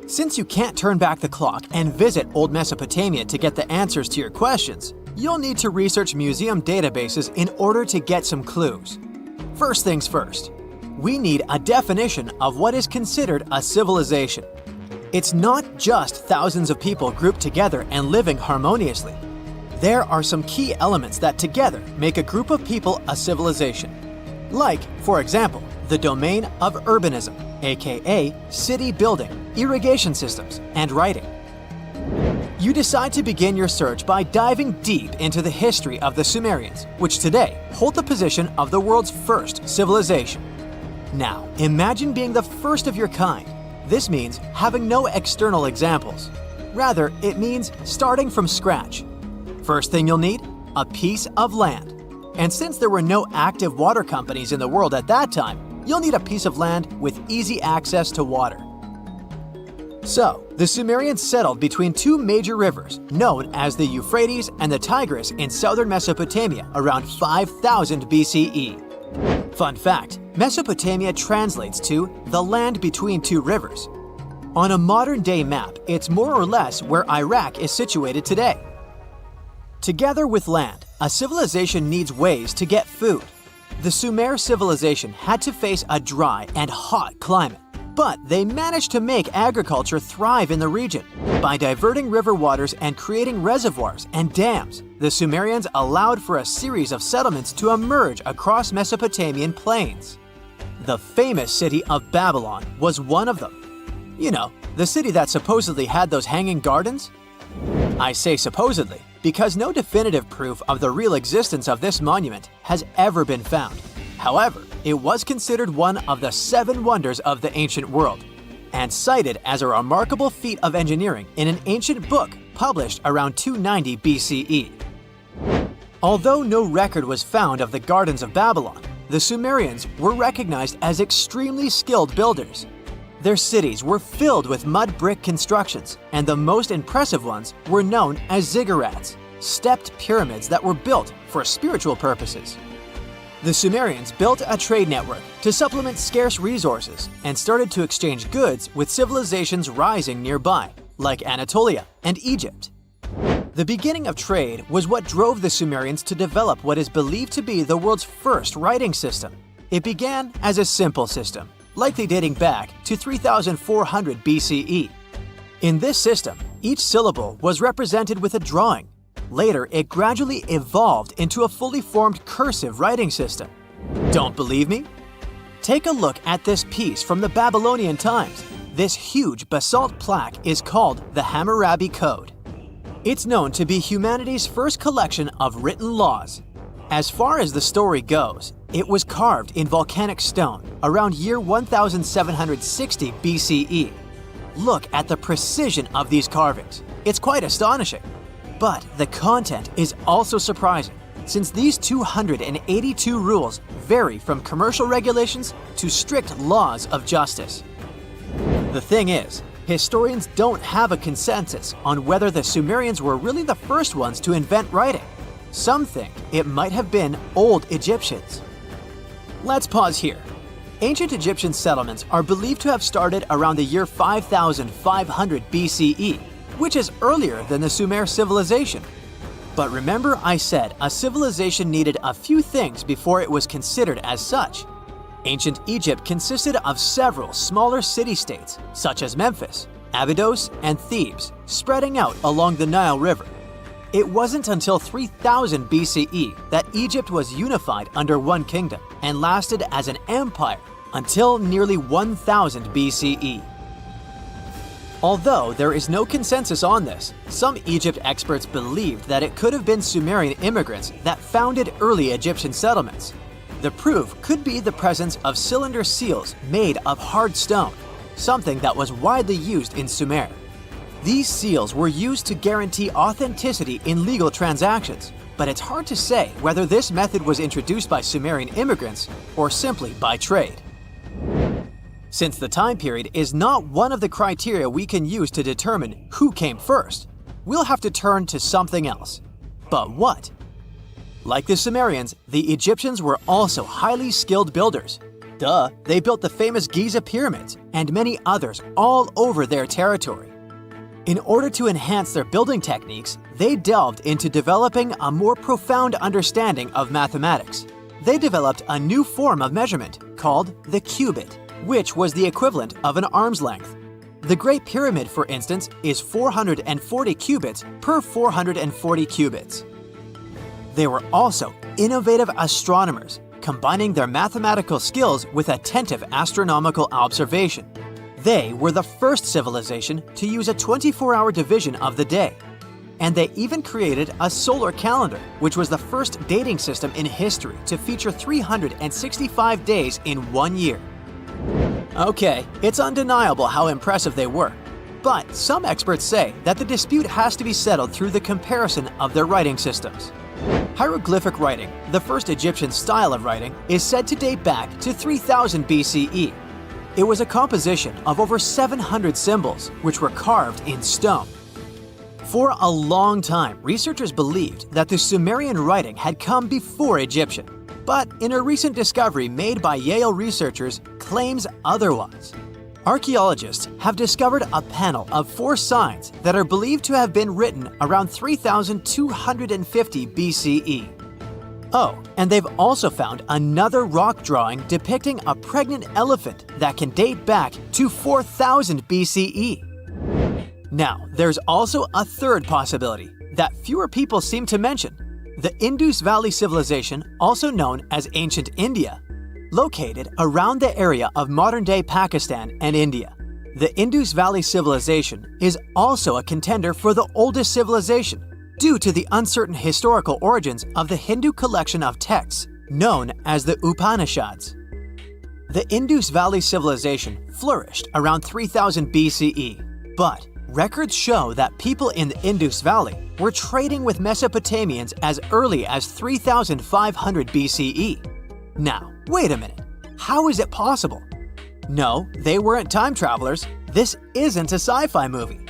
Since you can't turn back the clock and visit Old Mesopotamia to get the answers to your questions, you'll need to research museum databases in order to get some clues. First things first, we need a definition of what is considered a civilization. It's not just thousands of people grouped together and living harmoniously. There are some key elements that together make a group of people a civilization. Like, for example, the domain of urbanism, aka city building, irrigation systems, and writing. You decide to begin your search by diving deep into the history of the Sumerians, which today hold the position of the world's first civilization. Now, imagine being the first of your kind. This means having no external examples. Rather, it means starting from scratch. First thing you'll need? A piece of land. And since there were no active water companies in the world at that time, you'll need a piece of land with easy access to water. So, the Sumerians settled between two major rivers known as the Euphrates and the Tigris in southern Mesopotamia around 5000 BCE. Fun fact, Mesopotamia translates to the land between two rivers. On a modern-day map, it's more or less where Iraq is situated today. Together with land, a civilization needs ways to get food. The Sumer civilization had to face a dry and hot climate, but they managed to make agriculture thrive in the region. By diverting river waters and creating reservoirs and dams, the Sumerians allowed for a series of settlements to emerge across Mesopotamian plains. The famous city of Babylon was one of them. You know, the city that supposedly had those hanging gardens? I say supposedly because no definitive proof of the real existence of this monument has ever been found. However, it was considered one of the 7 wonders of the ancient world, and cited as a remarkable feat of engineering in an ancient book published around 290 BCE. Although no record was found of the Gardens of Babylon, the Sumerians were recognized as extremely skilled builders. Their cities were filled with mud brick constructions, and the most impressive ones were known as ziggurats, stepped pyramids that were built for spiritual purposes. The Sumerians built a trade network to supplement scarce resources and started to exchange goods with civilizations rising nearby, like Anatolia and Egypt. The beginning of trade was what drove the Sumerians to develop what is believed to be the world's first writing system. It began as a simple system, likely dating back to 3400 BCE. In this system, each syllable was represented with a drawing. Later, it gradually evolved into a fully formed cursive writing system. Don't believe me? Take a look at this piece from the Babylonian times. This huge basalt plaque is called the Hammurabi Code. It's known to be humanity's first collection of written laws. As far as the story goes, it was carved in volcanic stone around year 1760 BCE. Look at the precision of these carvings. It's quite astonishing. But the content is also surprising, since these 282 rules vary from commercial regulations to strict laws of justice. The thing is, historians don't have a consensus on whether the Sumerians were really the first ones to invent writing. Some think it might have been old Egyptians. Let's pause here. Ancient Egyptian settlements are believed to have started around the year 5500 BCE, which is earlier than the Sumer civilization. But remember I said a civilization needed a few things before it was considered as such. Ancient Egypt consisted of several smaller city-states, such as Memphis, Abydos, and Thebes, spreading out along the Nile River. It wasn't until 3000 BCE that Egypt was unified under one kingdom and lasted as an empire until nearly 1000 BCE. Although there is no consensus on this, some Egypt experts believed that it could have been Sumerian immigrants that founded early Egyptian settlements. The proof could be the presence of cylinder seals made of hard stone, something that was widely used in Sumer. These seals were used to guarantee authenticity in legal transactions, but it's hard to say whether this method was introduced by Sumerian immigrants or simply by trade. Since the time period is not one of the criteria we can use to determine who came first, we'll have to turn to something else. But what? Like the Sumerians, the Egyptians were also highly skilled builders. Duh, they built the famous Giza pyramids and many others all over their territory. In order to enhance their building techniques, they delved into developing a more profound understanding of mathematics. They developed a new form of measurement called the cubit, which was the equivalent of an arm's length. The Great Pyramid, for instance, is 440 cubits per 440 cubits. They were also innovative astronomers, combining their mathematical skills with attentive astronomical observation. They were the first civilization to use a 24-hour division of the day. And they even created a solar calendar, which was the first dating system in history to feature 365 days in 1 year. Okay, it's undeniable how impressive they were. But some experts say that the dispute has to be settled through the comparison of their writing systems. Hieroglyphic writing, the first Egyptian style of writing, is said to date back to 3000 BCE. It was a composition of over 700 symbols, which were carved in stone. For a long time, researchers believed that the Sumerian writing had come before Egyptian. But in a recent discovery made by Yale researchers claims otherwise. Archaeologists have discovered a panel of 4 signs that are believed to have been written around 3250 BCE. Oh, and they've also found another rock drawing depicting a pregnant elephant that can date back to 4000 BCE. Now, there's also a third possibility that fewer people seem to mention. The Indus Valley Civilization, also known as Ancient India, located around the area of modern-day Pakistan and India. The Indus Valley Civilization is also a contender for the oldest civilization due to the uncertain historical origins of the Hindu collection of texts known as the Upanishads. The Indus Valley Civilization flourished around 3000 BCE, but records show that people in the Indus Valley were trading with Mesopotamians as early as 3500 BCE. Now, wait a minute. How is it possible? No, they weren't time travelers. This isn't a sci-fi movie.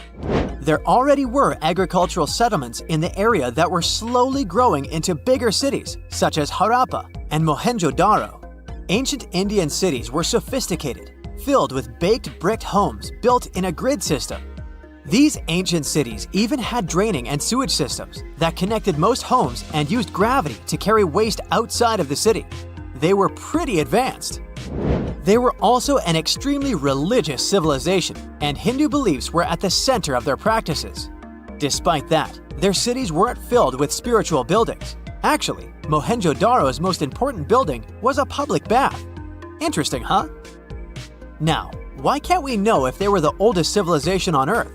There already were agricultural settlements in the area that were slowly growing into bigger cities, such as Harappa and Mohenjo-Daro. Ancient Indian cities were sophisticated, filled with baked brick homes built in a grid system. These ancient cities even had draining and sewage systems that connected most homes and used gravity to carry waste outside of the city. They were pretty advanced. They were also an extremely religious civilization, and Hindu beliefs were at the center of their practices. Despite that, their cities weren't filled with spiritual buildings. Actually, Mohenjo-Daro's most important building was a public bath. Interesting, huh? Now, why can't we know if they were the oldest civilization on Earth?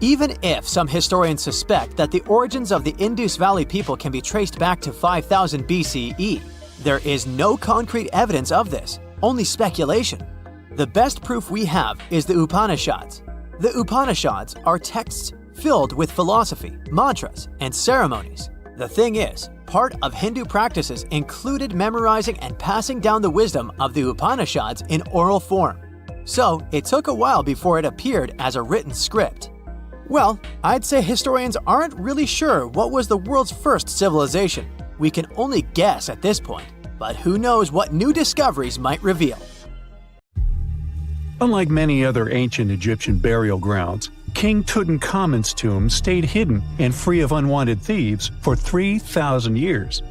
Even if some historians suspect that the origins of the Indus Valley people can be traced back to 5000 BCE, there is no concrete evidence of this, only speculation. The best proof we have is the Upanishads. The Upanishads are texts filled with philosophy, mantras, and ceremonies. The thing is, part of Hindu practices included memorizing and passing down the wisdom of the Upanishads in oral form. So it took a while before it appeared as a written script. Well, I'd say historians aren't really sure what was the world's first civilization. We can only guess at this point, but who knows what new discoveries might reveal. Unlike many other ancient Egyptian burial grounds, King Tutankhamun's tomb stayed hidden and free of unwanted thieves for 3,000 years.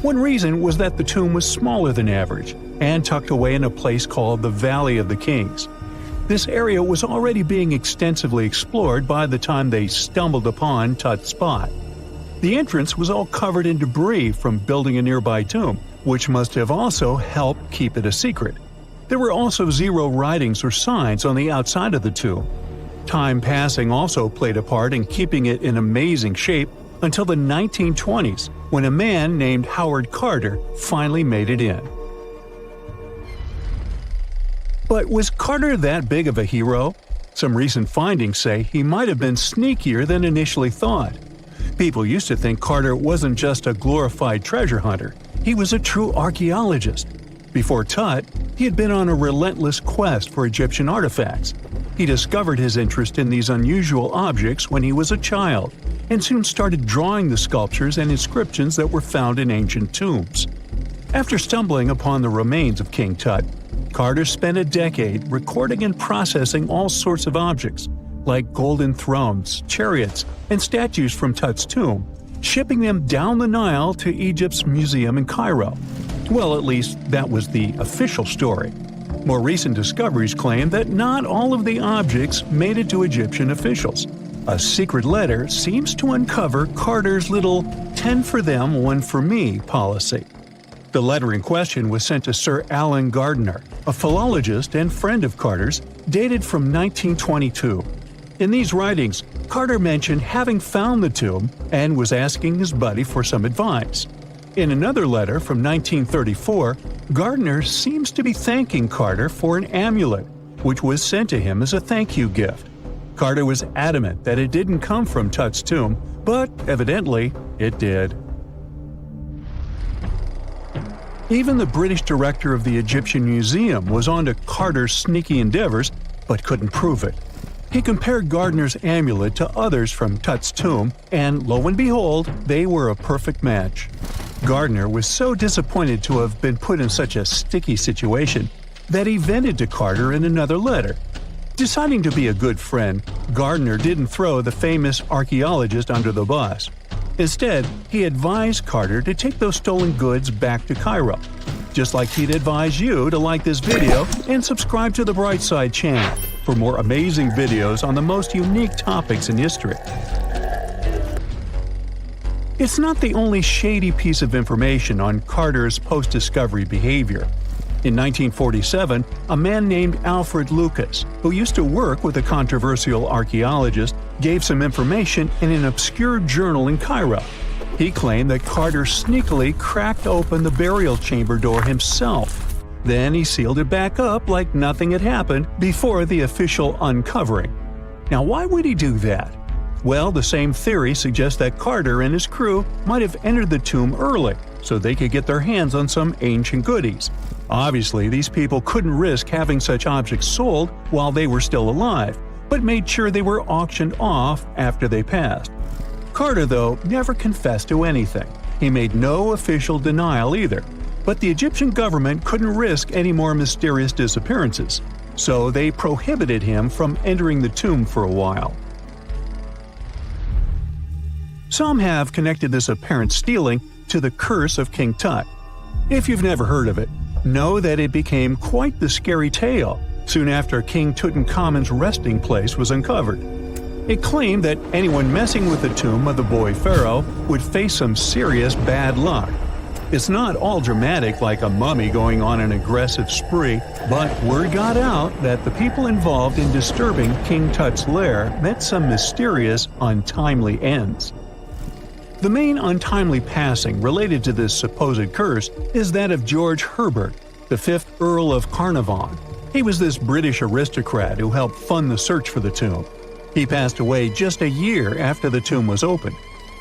One reason was that the tomb was smaller than average and tucked away in a place called the Valley of the Kings. This area was already being extensively explored by the time they stumbled upon Tut's spot. The entrance was all covered in debris from building a nearby tomb, which must have also helped keep it a secret. There were also 0 writings or signs on the outside of the tomb. Time passing also played a part in keeping it in amazing shape until the 1920s, when a man named Howard Carter finally made it in. But was Carter that big of a hero? Some recent findings say he might have been sneakier than initially thought. People used to think Carter wasn't just a glorified treasure hunter, he was a true archaeologist. Before Tut, he had been on a relentless quest for Egyptian artifacts. He discovered his interest in these unusual objects when he was a child, and soon started drawing the sculptures and inscriptions that were found in ancient tombs. After stumbling upon the remains of King Tut, Carter spent a decade recording and processing all sorts of objects, like golden thrones, chariots, and statues from Tut's tomb, shipping them down the Nile to Egypt's museum in Cairo. Well, at least that was the official story. More recent discoveries claim that not all of the objects made it to Egyptian officials. A secret letter seems to uncover Carter's little 10 for them, 1 for me policy. The letter in question was sent to Sir Alan Gardiner, a philologist and friend of Carter's, dated from 1922. In these writings, Carter mentioned having found the tomb and was asking his buddy for some advice. In another letter from 1934, Gardiner seems to be thanking Carter for an amulet, which was sent to him as a thank you gift. Carter was adamant that it didn't come from Tut's tomb, but evidently it did. Even the British director of the Egyptian Museum was onto Carter's sneaky endeavors, but couldn't prove it. He compared Gardiner's amulet to others from Tut's tomb, and lo and behold, they were a perfect match. Gardiner was so disappointed to have been put in such a sticky situation that he vented to Carter in another letter. Deciding to be a good friend, Gardiner didn't throw the famous archaeologist under the bus. Instead, he advised Carter to take those stolen goods back to Cairo, just like he'd advise you to like this video and subscribe to the Brightside channel for more amazing videos on the most unique topics in history. It's not the only shady piece of information on Carter's post-discovery behavior. In 1947, a man named Alfred Lucas, who used to work with a controversial archaeologist, gave some information in an obscure journal in Cairo. He claimed that Carter sneakily cracked open the burial chamber door himself. Then he sealed it back up like nothing had happened before the official uncovering. Now, why would he do that? Well, the same theory suggests that Carter and his crew might have entered the tomb early so they could get their hands on some ancient goodies. Obviously, these people couldn't risk having such objects sold while they were still alive, but made sure they were auctioned off after they passed. Carter, though, never confessed to anything. He made no official denial either, but the Egyptian government couldn't risk any more mysterious disappearances, so they prohibited him from entering the tomb for a while. Some have connected this apparent stealing to the curse of King Tut. If you've never heard of it, know that it became quite the scary tale soon after King Tutankhamun's resting place was uncovered. It claimed that anyone messing with the tomb of the boy pharaoh would face some serious bad luck. It's not all dramatic like a mummy going on an aggressive spree, but word got out that the people involved in disturbing King Tut's lair met some mysterious, untimely ends. The main untimely passing related to this supposed curse is that of George Herbert, the 5th Earl of Carnarvon. He was this British aristocrat who helped fund the search for the tomb. He passed away just a year after the tomb was opened.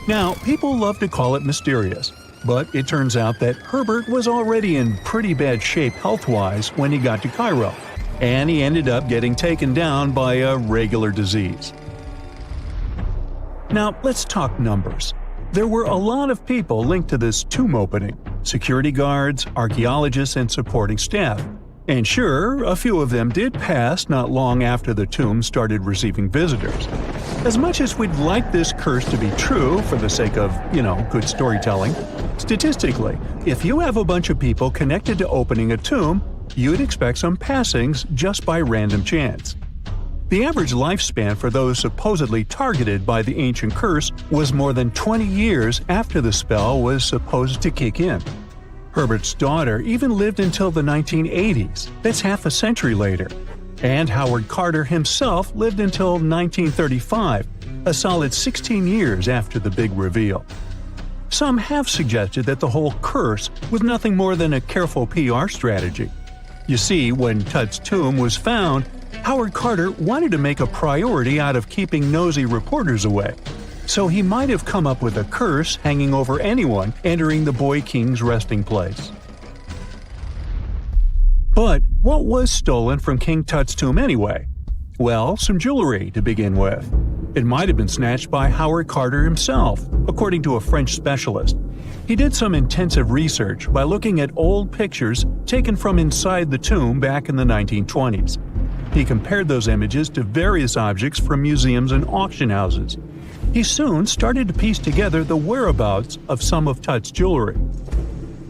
Now, people love to call it mysterious, but it turns out that Herbert was already in pretty bad shape health-wise when he got to Cairo, and he ended up getting taken down by a regular disease. Now, let's talk numbers. There were a lot of people linked to this tomb opening: security guards, archaeologists, and supporting staff. And sure, a few of them did pass not long after the tomb started receiving visitors. As much as we'd like this curse to be true for the sake of, good storytelling, statistically, if you have a bunch of people connected to opening a tomb, you'd expect some passings just by random chance. The average lifespan for those supposedly targeted by the ancient curse was more than 20 years after the spell was supposed to kick in. Herbert's daughter even lived until the 1980s. That's half a century later. And Howard Carter himself lived until 1935, a solid 16 years after the big reveal. Some have suggested that the whole curse was nothing more than a careful PR strategy. You see, when Tut's tomb was found, Howard Carter wanted to make a priority out of keeping nosy reporters away. So he might have come up with a curse hanging over anyone entering the boy king's resting place. But what was stolen from King Tut's tomb anyway? Well, some jewelry to begin with. It might have been snatched by Howard Carter himself, according to a French specialist. He did some intensive research by looking at old pictures taken from inside the tomb back in the 1920s. He compared those images to various objects from museums and auction houses. He soon started to piece together the whereabouts of some of Tut's jewelry.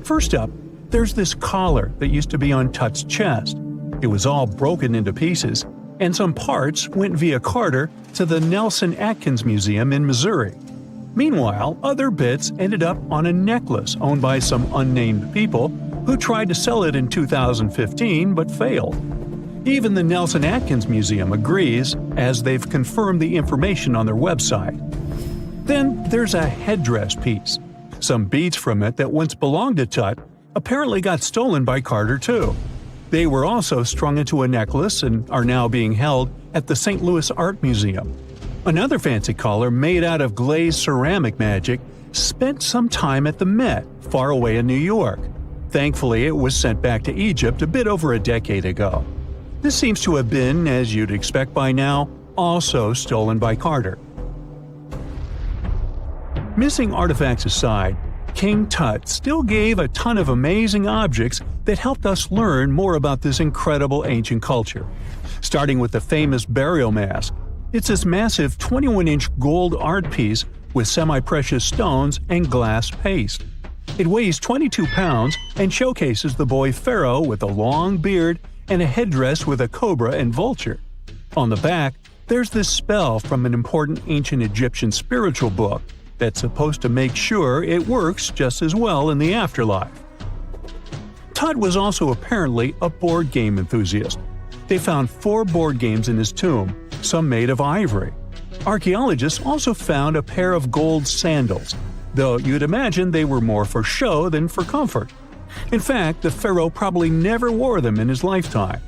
First up, there's this collar that used to be on Tut's chest. It was all broken into pieces, and some parts went via Carter to the Nelson Atkins Museum in Missouri. Meanwhile, other bits ended up on a necklace owned by some unnamed people who tried to sell it in 2015 but failed. Even the Nelson Atkins Museum agrees, as they've confirmed the information on their website. Then there's a headdress piece. Some beads from it that once belonged to Tut apparently got stolen by Carter too. They were also strung into a necklace and are now being held at the St. Louis Art Museum. Another fancy collar made out of glazed ceramic magic spent some time at the Met, far away in New York. Thankfully, it was sent back to Egypt a bit over a decade ago. This seems to have been, as you'd expect by now, also stolen by Carter. Missing artifacts aside, King Tut still gave a ton of amazing objects that helped us learn more about this incredible ancient culture. Starting with the famous burial mask. It's this massive 21-inch gold art piece with semi-precious stones and glass paste. It weighs 22 pounds and showcases the boy pharaoh with a long beard and a headdress with a cobra and vulture. On the back, there's this spell from an important ancient Egyptian spiritual book that's supposed to make sure it works just as well in the afterlife. Tut was also apparently a board game enthusiast. They found 4 board games in his tomb, some made of ivory. Archaeologists also found a pair of gold sandals, though you'd imagine they were more for show than for comfort. In fact, the pharaoh probably never wore them in his lifetime.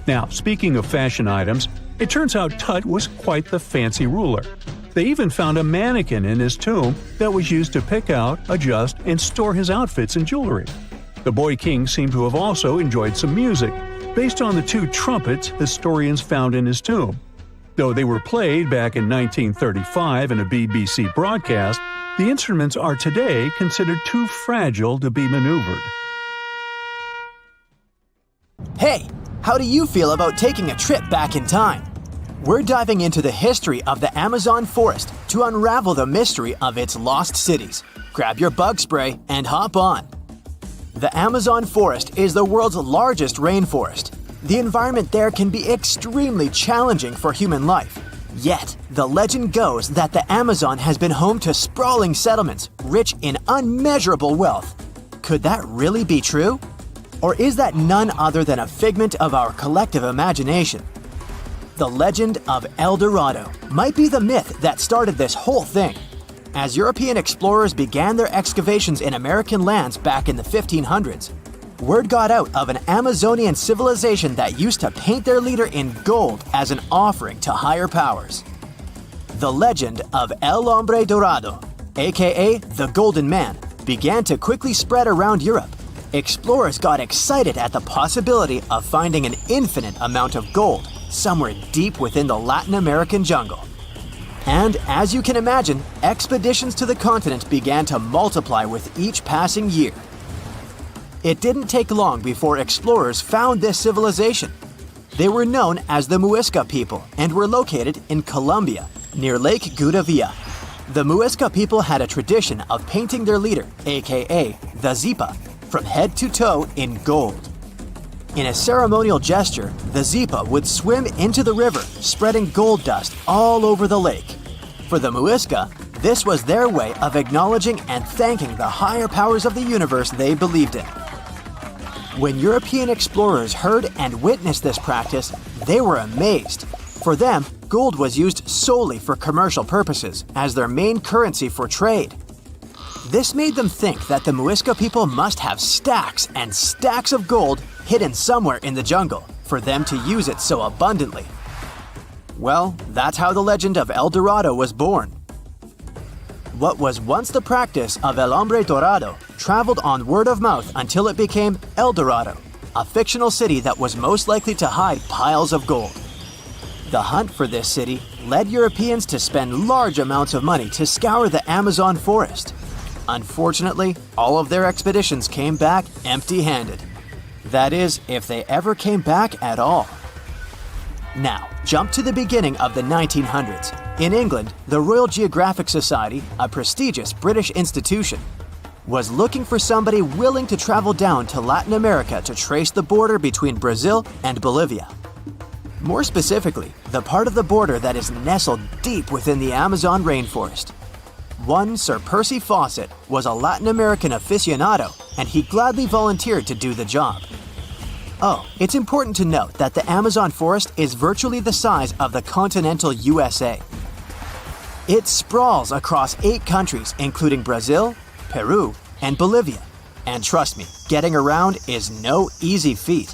Now, speaking of fashion items, it turns out Tut was quite the fancy ruler. They even found a mannequin in his tomb that was used to pick out, adjust, and store his outfits and jewelry. The boy king seemed to have also enjoyed some music, based on the 2 trumpets historians found in his tomb. Though they were played back in 1935 in a BBC broadcast, the instruments are today considered too fragile to be maneuvered. Hey, how do you feel about taking a trip back in time? We're diving into the history of the Amazon forest to unravel the mystery of its lost cities. Grab your bug spray and hop on. The Amazon forest is the world's largest rainforest. The environment there can be extremely challenging for human life. Yet, the legend goes that the Amazon has been home to sprawling settlements, rich in unmeasurable wealth. Could that really be true? Or is that none other than a figment of our collective imagination? The legend of El Dorado might be the myth that started this whole thing. As European explorers began their excavations in American lands back in the 1500s, word got out of an Amazonian civilization that used to paint their leader in gold as an offering to higher powers. The legend of El Hombre Dorado, aka the Golden Man, began to quickly spread around Europe. Explorers got excited at the possibility of finding an infinite amount of gold somewhere deep within the Latin American jungle. And as you can imagine, expeditions to the continent began to multiply with each passing year. It didn't take long before explorers found this civilization. They were known as the Muisca people and were located in Colombia, near Lake Gudavia. The Muisca people had a tradition of painting their leader, aka the Zipa, from head to toe in gold. In a ceremonial gesture, the Zipa would swim into the river, spreading gold dust all over the lake. For the Muisca, this was their way of acknowledging and thanking the higher powers of the universe they believed in. When European explorers heard and witnessed this practice, They were amazed. For them, gold was used solely for commercial purposes as their main currency for trade. This made them think that the Muisca people must have stacks and stacks of gold hidden somewhere in the jungle for them to use it so abundantly. Well, that's how the legend of El Dorado was born. What was once the practice of El Hombre Dorado traveled on word of mouth until it became El Dorado, a fictional city that was most likely to hide piles of gold. The hunt for this city led Europeans to spend large amounts of money to scour the Amazon forest. Unfortunately, all of their expeditions came back empty-handed. That is, if they ever came back at all. Now, jump to the beginning of the 1900s. In England, the Royal Geographic Society, a prestigious British institution, was looking for somebody willing to travel down to Latin America to trace the border between Brazil and Bolivia. More specifically, the part of the border that is nestled deep within the Amazon rainforest. One Sir Percy Fawcett was a Latin American aficionado, and he gladly volunteered to do the job. Oh, it's important to note that the Amazon forest is virtually the size of the continental USA. It sprawls across 8 countries, including Brazil, Peru, and Bolivia. And trust me, getting around is no easy feat.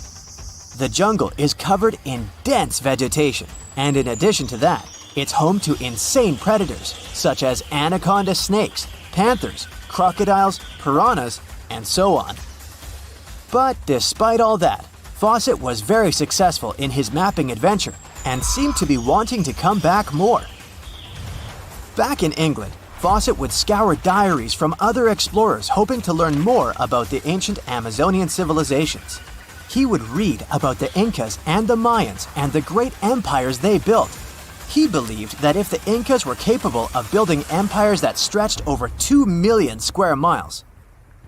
The jungle is covered in dense vegetation, and in addition to that, it's home to insane predators such as anaconda snakes, panthers, crocodiles, piranhas, and so on. But despite all that, Fawcett was very successful in his mapping adventure and seemed to be wanting to come back more. Back in England, Fawcett would scour diaries from other explorers hoping to learn more about the ancient Amazonian civilizations. He would read about the Incas and the Mayans and the great empires they built. He believed that if the Incas were capable of building empires that stretched over 2 million square miles,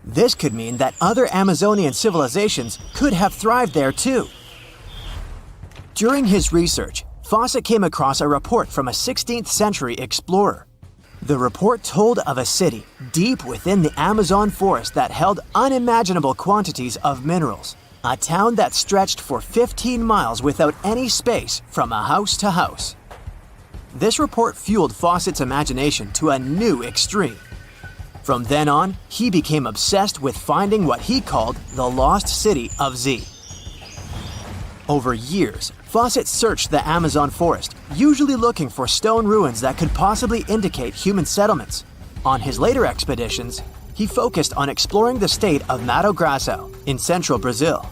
this could mean that other Amazonian civilizations could have thrived there too. During his research, Fawcett came across a report from a 16th century explorer. The report told of a city deep within the Amazon forest that held unimaginable quantities of minerals, a town that stretched for 15 miles without any space from a house to house. This report fueled Fawcett's imagination to a new extreme. From then on, he became obsessed with finding what he called the lost city of Z. Over years, Fawcett searched the Amazon forest, usually looking for stone ruins that could possibly indicate human settlements. On his later expeditions, he focused on exploring the state of Mato Grosso in central Brazil.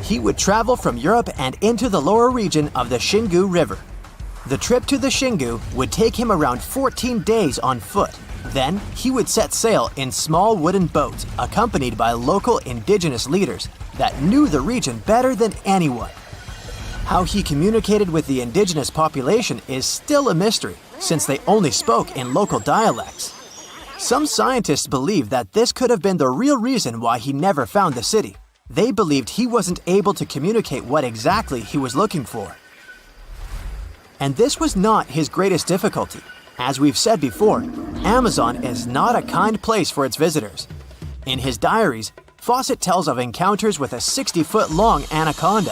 He would travel from Europe and into the lower region of the Xingu River. The trip to the Xingu would take him around 14 days on foot. Then, he would set sail in small wooden boats accompanied by local indigenous leaders that knew the region better than anyone. How he communicated with the indigenous population is still a mystery, since they only spoke in local dialects. Some scientists believe that this could have been the real reason why he never found the city. They believed he wasn't able to communicate what exactly he was looking for. And this was not his greatest difficulty. As we've said before, Amazon is not a kind place for its visitors. In his diaries, Fawcett tells of encounters with a 60-foot-long anaconda,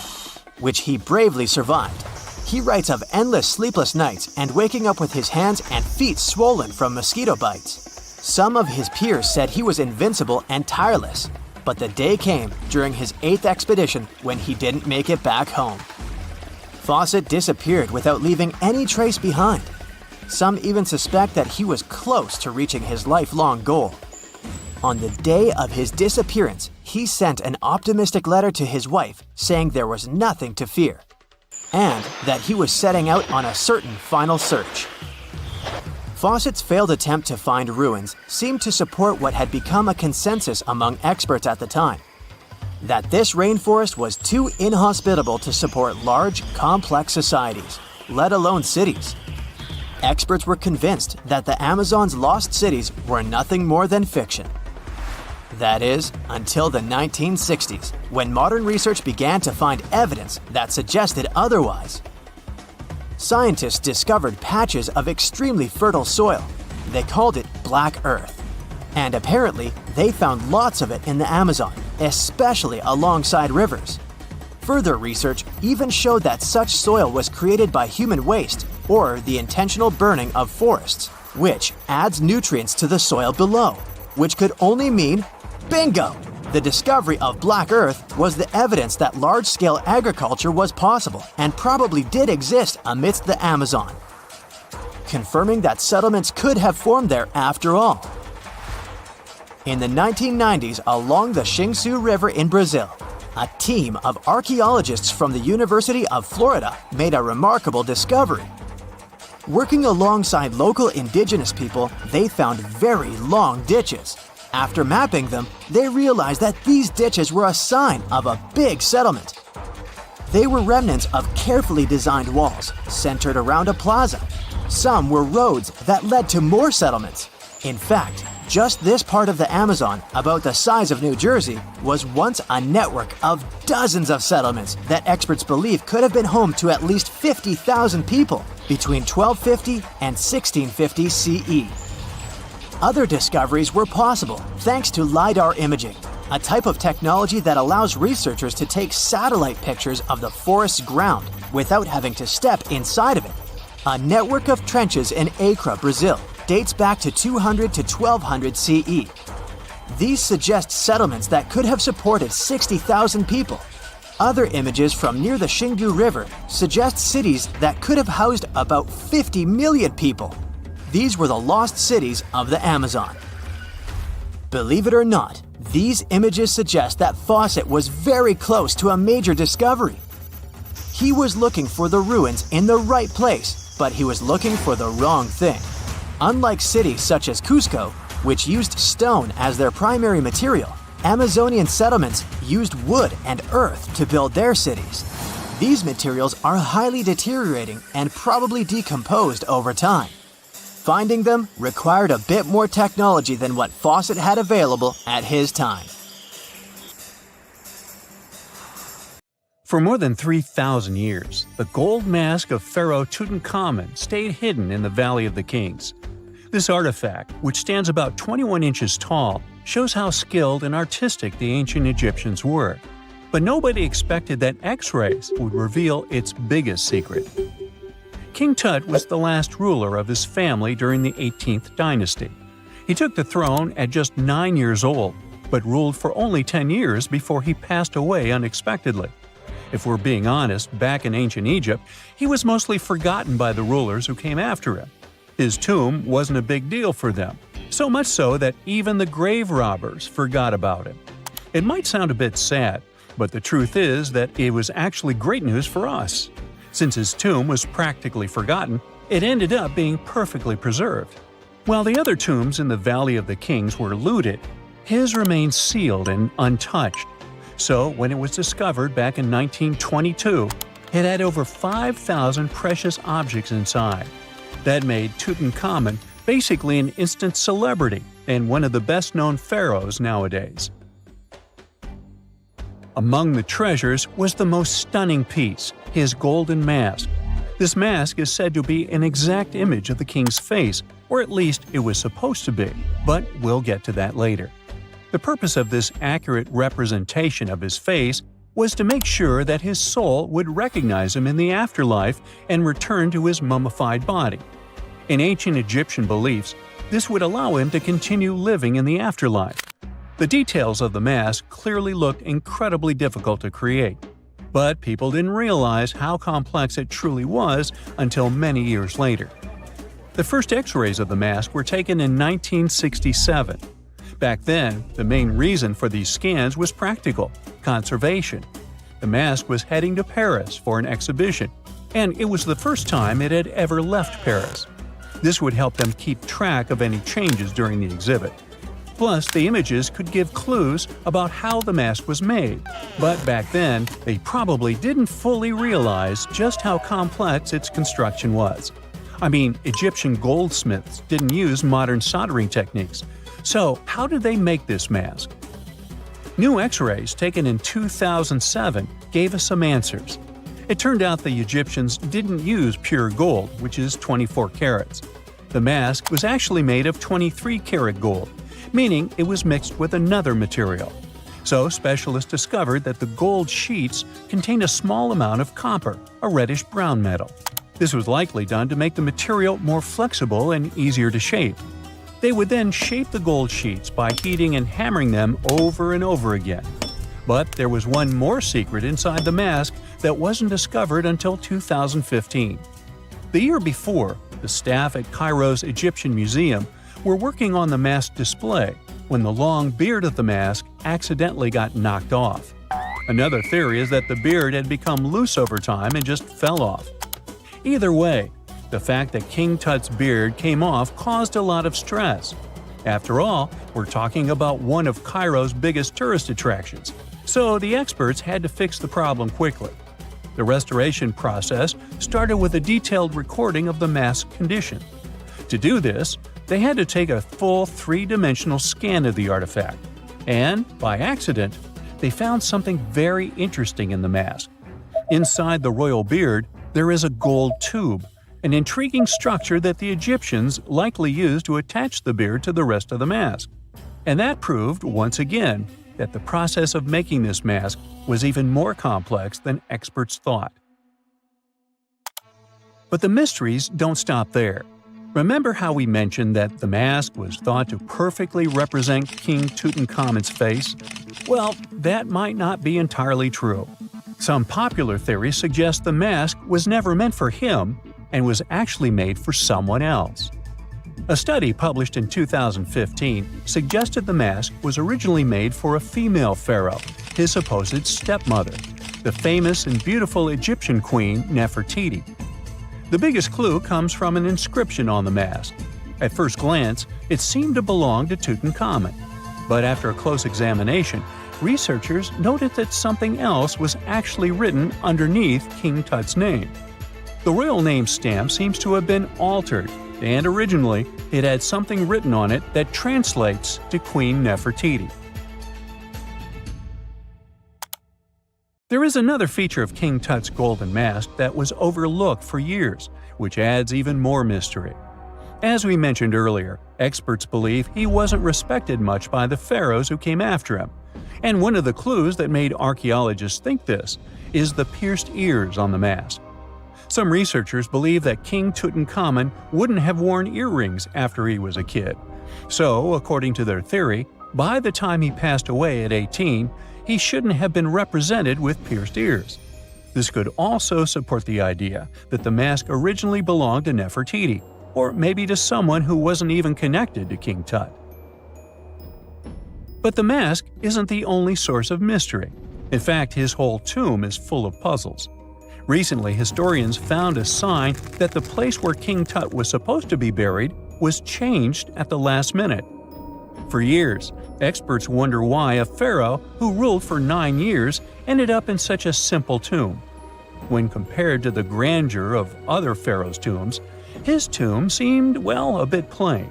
which he bravely survived. He writes of endless sleepless nights and waking up with his hands and feet swollen from mosquito bites. Some of his peers said he was invincible and tireless, but the day came during his 8th expedition when he didn't make it back home. Fawcett disappeared without leaving any trace behind. Some even suspect that he was close to reaching his lifelong goal. On the day of his disappearance, he sent an optimistic letter to his wife saying there was nothing to fear, and that he was setting out on a certain final search. Fawcett's failed attempt to find ruins seemed to support what had become a consensus among experts at the time, that this rainforest was too inhospitable to support large, complex societies, let alone cities. Experts were convinced that the Amazon's lost cities were nothing more than fiction. That is, until the 1960s, when modern research began to find evidence that suggested otherwise. Scientists discovered patches of extremely fertile soil. They called it Black Earth. And apparently, they found lots of it in the Amazon, especially alongside rivers. Further research even showed that such soil was created by human waste or the intentional burning of forests, which adds nutrients to the soil below, which could only mean bingo! The discovery of Black Earth was the evidence that large-scale agriculture was possible and probably did exist amidst the Amazon, confirming that settlements could have formed there after all. In the 1990s, along the Xingsu River in Brazil, a team of archaeologists from the University of Florida made a remarkable discovery. Working alongside local indigenous people, they found very long ditches. After mapping them, they realized that these ditches were a sign of a big settlement. They were remnants of carefully designed walls centered around a plaza. Some were roads that led to more settlements. In fact, just this part of the Amazon, about the size of New Jersey, was once a network of dozens of settlements that experts believe could have been home to at least 50,000 people between 1250 and 1650 CE. Other discoveries were possible thanks to LiDAR imaging, a type of technology that allows researchers to take satellite pictures of the forest's ground without having to step inside of it. A network of trenches in Acre, Brazil, dates back to 200 to 1200 CE. These suggest settlements that could have supported 60,000 people. Other images from near the Xingu River suggest cities that could have housed about 50 million people. These were the lost cities of the Amazon. Believe it or not, these images suggest that Fawcett was very close to a major discovery. He was looking for the ruins in the right place, but he was looking for the wrong thing. Unlike cities such as Cusco, which used stone as their primary material, Amazonian settlements used wood and earth to build their cities. These materials are highly deteriorating and probably decomposed over time. Finding them required a bit more technology than what Fawcett had available at his time. For more than 3,000 years, the gold mask of Pharaoh Tutankhamun stayed hidden in the Valley of the Kings. This artifact, which stands about 21 inches tall, shows how skilled and artistic the ancient Egyptians were. But nobody expected that X-rays would reveal its biggest secret. King Tut was the last ruler of his family during the 18th dynasty. He took the throne at just 9 years old, but ruled for only 10 years before he passed away unexpectedly. If we're being honest, back in ancient Egypt, he was mostly forgotten by the rulers who came after him. His tomb wasn't a big deal for them, so much so that even the grave robbers forgot about him. It might sound a bit sad, but the truth is that it was actually great news for us. Since his tomb was practically forgotten, it ended up being perfectly preserved. While the other tombs in the Valley of the Kings were looted, his remained sealed and untouched. So, when it was discovered back in 1922, it had over 5,000 precious objects inside. That made Tutankhamun basically an instant celebrity and one of the best-known pharaohs nowadays. Among the treasures was the most stunning piece, his golden mask. This mask is said to be an exact image of the king's face, or at least it was supposed to be, but we'll get to that later. The purpose of this accurate representation of his face was to make sure that his soul would recognize him in the afterlife and return to his mummified body. In ancient Egyptian beliefs, this would allow him to continue living in the afterlife. The details of the mask clearly looked incredibly difficult to create, but people didn't realize how complex it truly was until many years later. The first X-rays of the mask were taken in 1967. Back then, the main reason for these scans was practical – conservation. The mask was heading to Paris for an exhibition, and it was the first time it had ever left Paris. This would help them keep track of any changes during the exhibit. Plus, the images could give clues about how the mask was made. But back then, they probably didn't fully realize just how complex its construction was. I mean, Egyptian goldsmiths didn't use modern soldering techniques. So, how did they make this mask? New X-rays taken in 2007 gave us some answers. It turned out the Egyptians didn't use pure gold, which is 24 carats. The mask was actually made of 23 karat gold, meaning it was mixed with another material. So specialists discovered that the gold sheets contained a small amount of copper, a reddish-brown metal. This was likely done to make the material more flexible and easier to shape. They would then shape the gold sheets by heating and hammering them over and over again. But there was one more secret inside the mask that wasn't discovered until 2015. The year before, the staff at Cairo's Egyptian Museum were working on the mask display when the long beard of the mask accidentally got knocked off. Another theory is that the beard had become loose over time and just fell off. Either way, the fact that King Tut's beard came off caused a lot of stress. After all, we're talking about one of Cairo's biggest tourist attractions, so the experts had to fix the problem quickly. The restoration process started with a detailed recording of the mask's condition. To do this, they had to take a full three-dimensional scan of the artifact. And, by accident, they found something very interesting in the mask. Inside the royal beard, there is a gold tube, an intriguing structure that the Egyptians likely used to attach the beard to the rest of the mask. And that proved, once again, that the process of making this mask was even more complex than experts thought. But the mysteries don't stop there. Remember how we mentioned that the mask was thought to perfectly represent King Tutankhamun's face? Well, that might not be entirely true. Some popular theories suggest the mask was never meant for him and was actually made for someone else. A study published in 2015 suggested the mask was originally made for a female pharaoh, his supposed stepmother, the famous and beautiful Egyptian queen Nefertiti. The biggest clue comes from an inscription on the mask. At first glance, it seemed to belong to Tutankhamun, but after a close examination, researchers noted that something else was actually written underneath King Tut's name. The royal name stamp seems to have been altered, and originally it had something written on it that translates to Queen Nefertiti. There is another feature of King Tut's golden mask that was overlooked for years, which adds even more mystery. As we mentioned earlier, experts believe he wasn't respected much by the pharaohs who came after him. And one of the clues that made archaeologists think this is the pierced ears on the mask. Some researchers believe that King Tutankhamun wouldn't have worn earrings after he was a kid. So, according to their theory, by the time he passed away at 18, he shouldn't have been represented with pierced ears. This could also support the idea that the mask originally belonged to Nefertiti, or maybe to someone who wasn't even connected to King Tut. But the mask isn't the only source of mystery. In fact, his whole tomb is full of puzzles. Recently, historians found a sign that the place where King Tut was supposed to be buried was changed at the last minute. For years, experts wonder why a pharaoh who ruled for 9 years ended up in such a simple tomb. When compared to the grandeur of other pharaohs' tombs, his tomb seemed, well, a bit plain.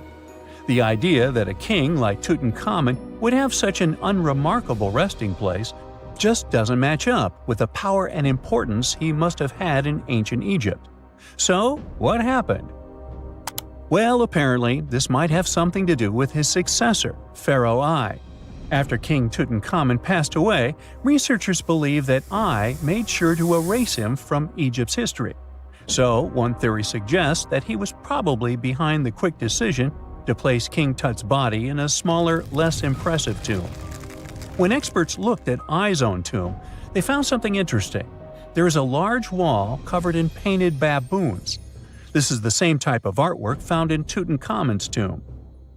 The idea that a king like Tutankhamun would have such an unremarkable resting place just doesn't match up with the power and importance he must have had in ancient Egypt. So, what happened? Well, apparently, this might have something to do with his successor, Pharaoh I. After King Tutankhamun passed away, researchers believe that I made sure to erase him from Egypt's history. So, one theory suggests that he was probably behind the quick decision to place King Tut's body in a smaller, less impressive tomb. When experts looked at I's own tomb, they found something interesting. There is a large wall covered in painted baboons. This is the same type of artwork found in Tutankhamun's tomb.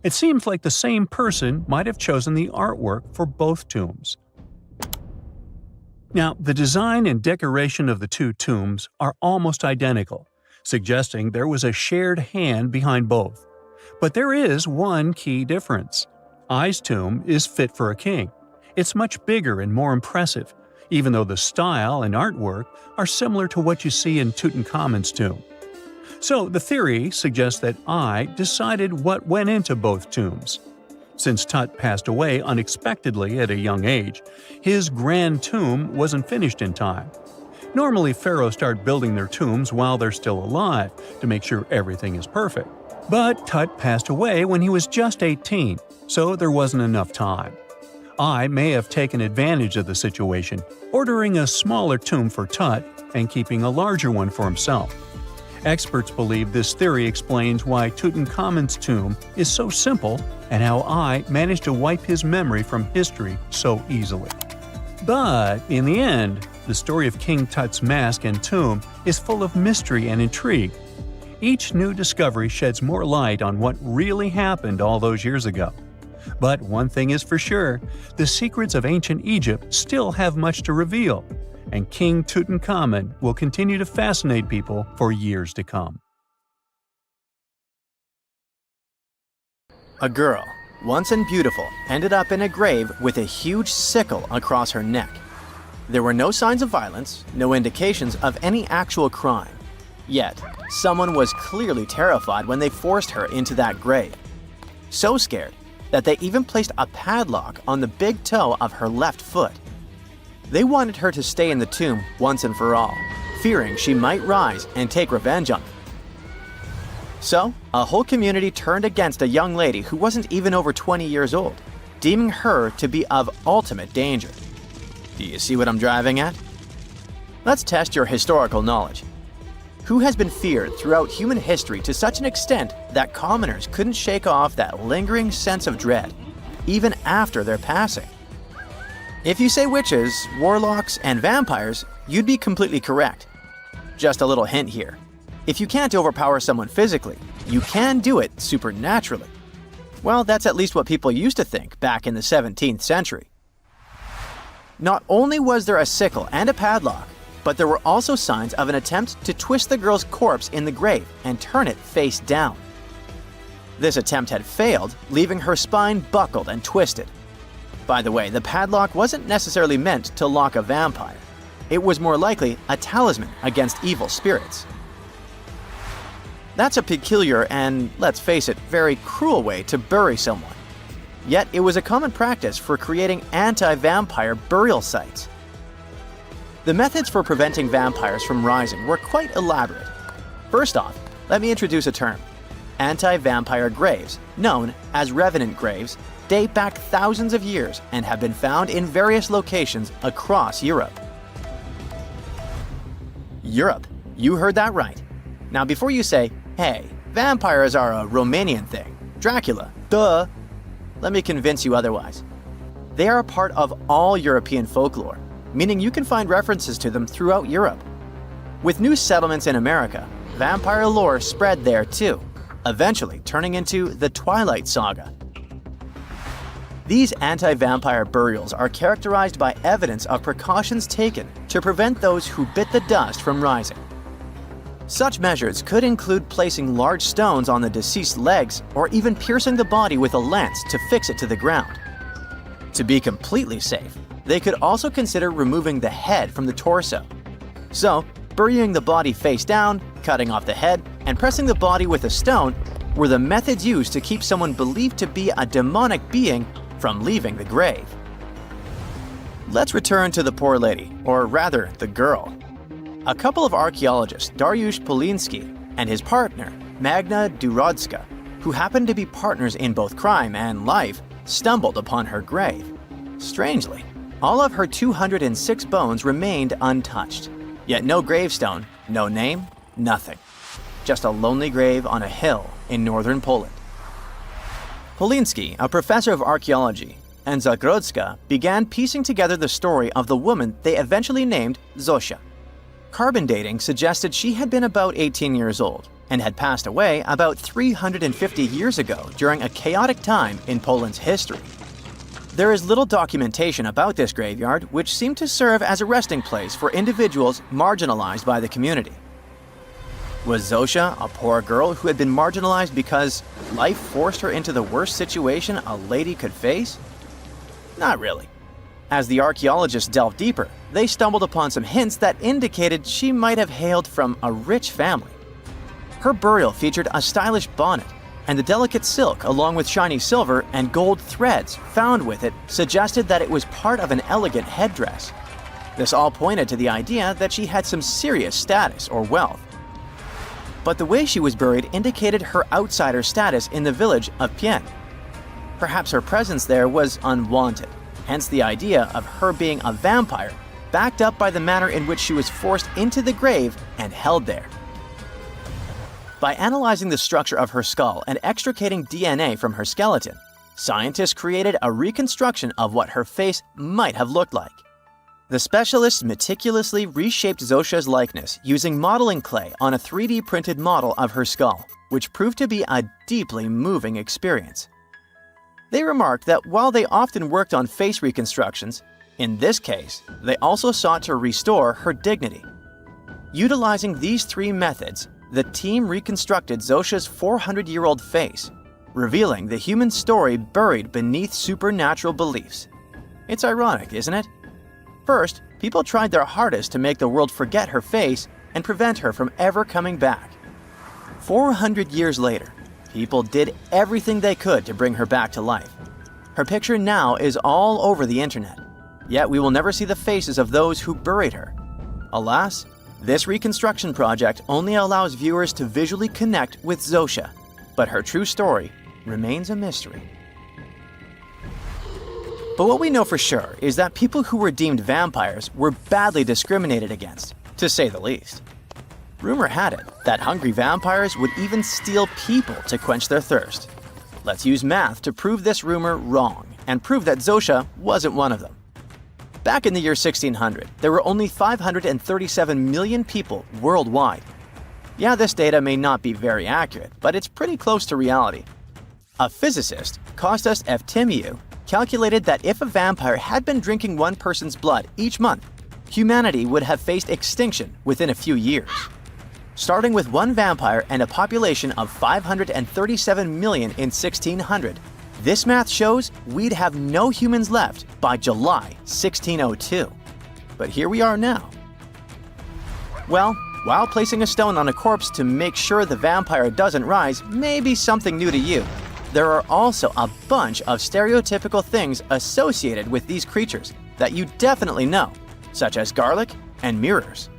It seems like the same person might have chosen the artwork for both tombs. Now, the design and decoration of the two tombs are almost identical, suggesting there was a shared hand behind both. But there is one key difference. I's tomb is fit for a king. It's much bigger and more impressive, even though the style and artwork are similar to what you see in Tutankhamun's tomb. So the theory suggests that I decided what went into both tombs. Since Tut passed away unexpectedly at a young age, his grand tomb wasn't finished in time. Normally, pharaohs start building their tombs while they're still alive to make sure everything is perfect. But Tut passed away when he was just 18, so there wasn't enough time. Ai may have taken advantage of the situation, ordering a smaller tomb for Tut and keeping a larger one for himself. Experts believe this theory explains why Tutankhamun's tomb is so simple and how Ai managed to wipe his memory from history so easily. But in the end, the story of King Tut's mask and tomb is full of mystery and intrigue. Each new discovery sheds more light on what really happened all those years ago. But one thing is for sure, the secrets of ancient Egypt still have much to reveal, and King Tutankhamun will continue to fascinate people for years to come. A girl, once and beautiful, ended up in a grave with a huge sickle across her neck. There were no signs of violence, no indications of any actual crime. Yet, someone was clearly terrified when they forced her into that grave. So scared that they even placed a padlock on the big toe of her left foot. They wanted her to stay in the tomb once and for all, fearing she might rise and take revenge on them. So, a whole community turned against a young lady who wasn't even over 20 years old, deeming her to be of ultimate danger. Do you see what I'm driving at? Let's test your historical knowledge. Who has been feared throughout human history to such an extent that commoners couldn't shake off that lingering sense of dread, even after their passing? If you say witches, warlocks, and vampires, you'd be completely correct. Just a little hint here. If you can't overpower someone physically, you can do it supernaturally. Well, that's at least what people used to think back in the 17th century. Not only was there a sickle and a padlock, but there were also signs of an attempt to twist the girl's corpse in the grave and turn it face down. This attempt had failed, leaving her spine buckled and twisted. By the way, the padlock wasn't necessarily meant to lock a vampire. It was more likely a talisman against evil spirits. That's a peculiar and, let's face it, very cruel way to bury someone. Yet it was a common practice for creating anti-vampire burial sites. The methods for preventing vampires from rising were quite elaborate. First off, let me introduce a term. Anti-vampire graves, known as revenant graves, date back thousands of years and have been found in various locations across Europe. Europe, you heard that right. Now before you say, hey, vampires are a Romanian thing, Dracula, duh, let me convince you otherwise. They are a part of all European folklore, meaning you can find references to them throughout Europe. With new settlements in America, vampire lore spread there too, eventually turning into the Twilight Saga. These anti-vampire burials are characterized by evidence of precautions taken to prevent those who bit the dust from rising. Such measures could include placing large stones on the deceased's legs or even piercing the body with a lance to fix it to the ground. To be completely safe, they could also consider removing the head from the torso. So, burying the body face down, cutting off the head, and pressing the body with a stone were the methods used to keep someone believed to be a demonic being from leaving the grave. Let's return to the poor lady, or rather, the girl. A couple of archaeologists, Dariusz Poliński and his partner, Magna Durodzka, who happened to be partners in both crime and life, stumbled upon her grave. Strangely, all of her 206 bones remained untouched. Yet no gravestone, no name, nothing. Just a lonely grave on a hill in northern Poland. Poliński, a professor of archaeology, and Zagrodzka began piecing together the story of the woman they eventually named Zosia. Carbon dating suggested she had been about 18 years old and had passed away about 350 years ago during a chaotic time in Poland's history. There is little documentation about this graveyard, which seemed to serve as a resting place for individuals marginalized by the community. Was Zosia a poor girl who had been marginalized because life forced her into the worst situation a lady could face? Not really. As the archaeologists delved deeper, they stumbled upon some hints that indicated she might have hailed from a rich family. Her burial featured a stylish bonnet, and the delicate silk along with shiny silver and gold threads found with it suggested that it was part of an elegant headdress. This all pointed to the idea that she had some serious status or wealth. But the way she was buried indicated her outsider status in the village of Pień. Perhaps her presence there was unwanted, hence the idea of her being a vampire, backed up by the manner in which she was forced into the grave and held there. By analyzing the structure of her skull and extricating DNA from her skeleton, scientists created a reconstruction of what her face might have looked like. The specialists meticulously reshaped Zosha's likeness using modeling clay on a 3D printed model of her skull, which proved to be a deeply moving experience. They remarked that while they often worked on face reconstructions, in this case, they also sought to restore her dignity. Utilizing these three methods, the team reconstructed Zosha's 400-year-old face, revealing the human story buried beneath supernatural beliefs. It's ironic, isn't it? First, people tried their hardest to make the world forget her face and prevent her from ever coming back. 400 years later, people did everything they could to bring her back to life. Her picture now is all over the internet, yet we will never see the faces of those who buried her. Alas, this reconstruction project only allows viewers to visually connect with Zosha, but her true story remains a mystery. But what we know for sure is that people who were deemed vampires were badly discriminated against, to say the least. Rumor had it that hungry vampires would even steal people to quench their thirst. Let's use math to prove this rumor wrong and prove that Zosha wasn't one of them. Back in the year 1600, there were only 537 million people worldwide. Yeah, this data may not be very accurate, but it's pretty close to reality. A physicist, Kostas Eftimiou, calculated that if a vampire had been drinking one person's blood each month, humanity would have faced extinction within a few years. Starting with one vampire and a population of 537 million in 1600, this math shows we'd have no humans left by July 1602. But here we are now. Well, while placing a stone on a corpse to make sure the vampire doesn't rise may be something new to you, there are also a bunch of stereotypical things associated with these creatures that you definitely know, such as garlic and mirrors.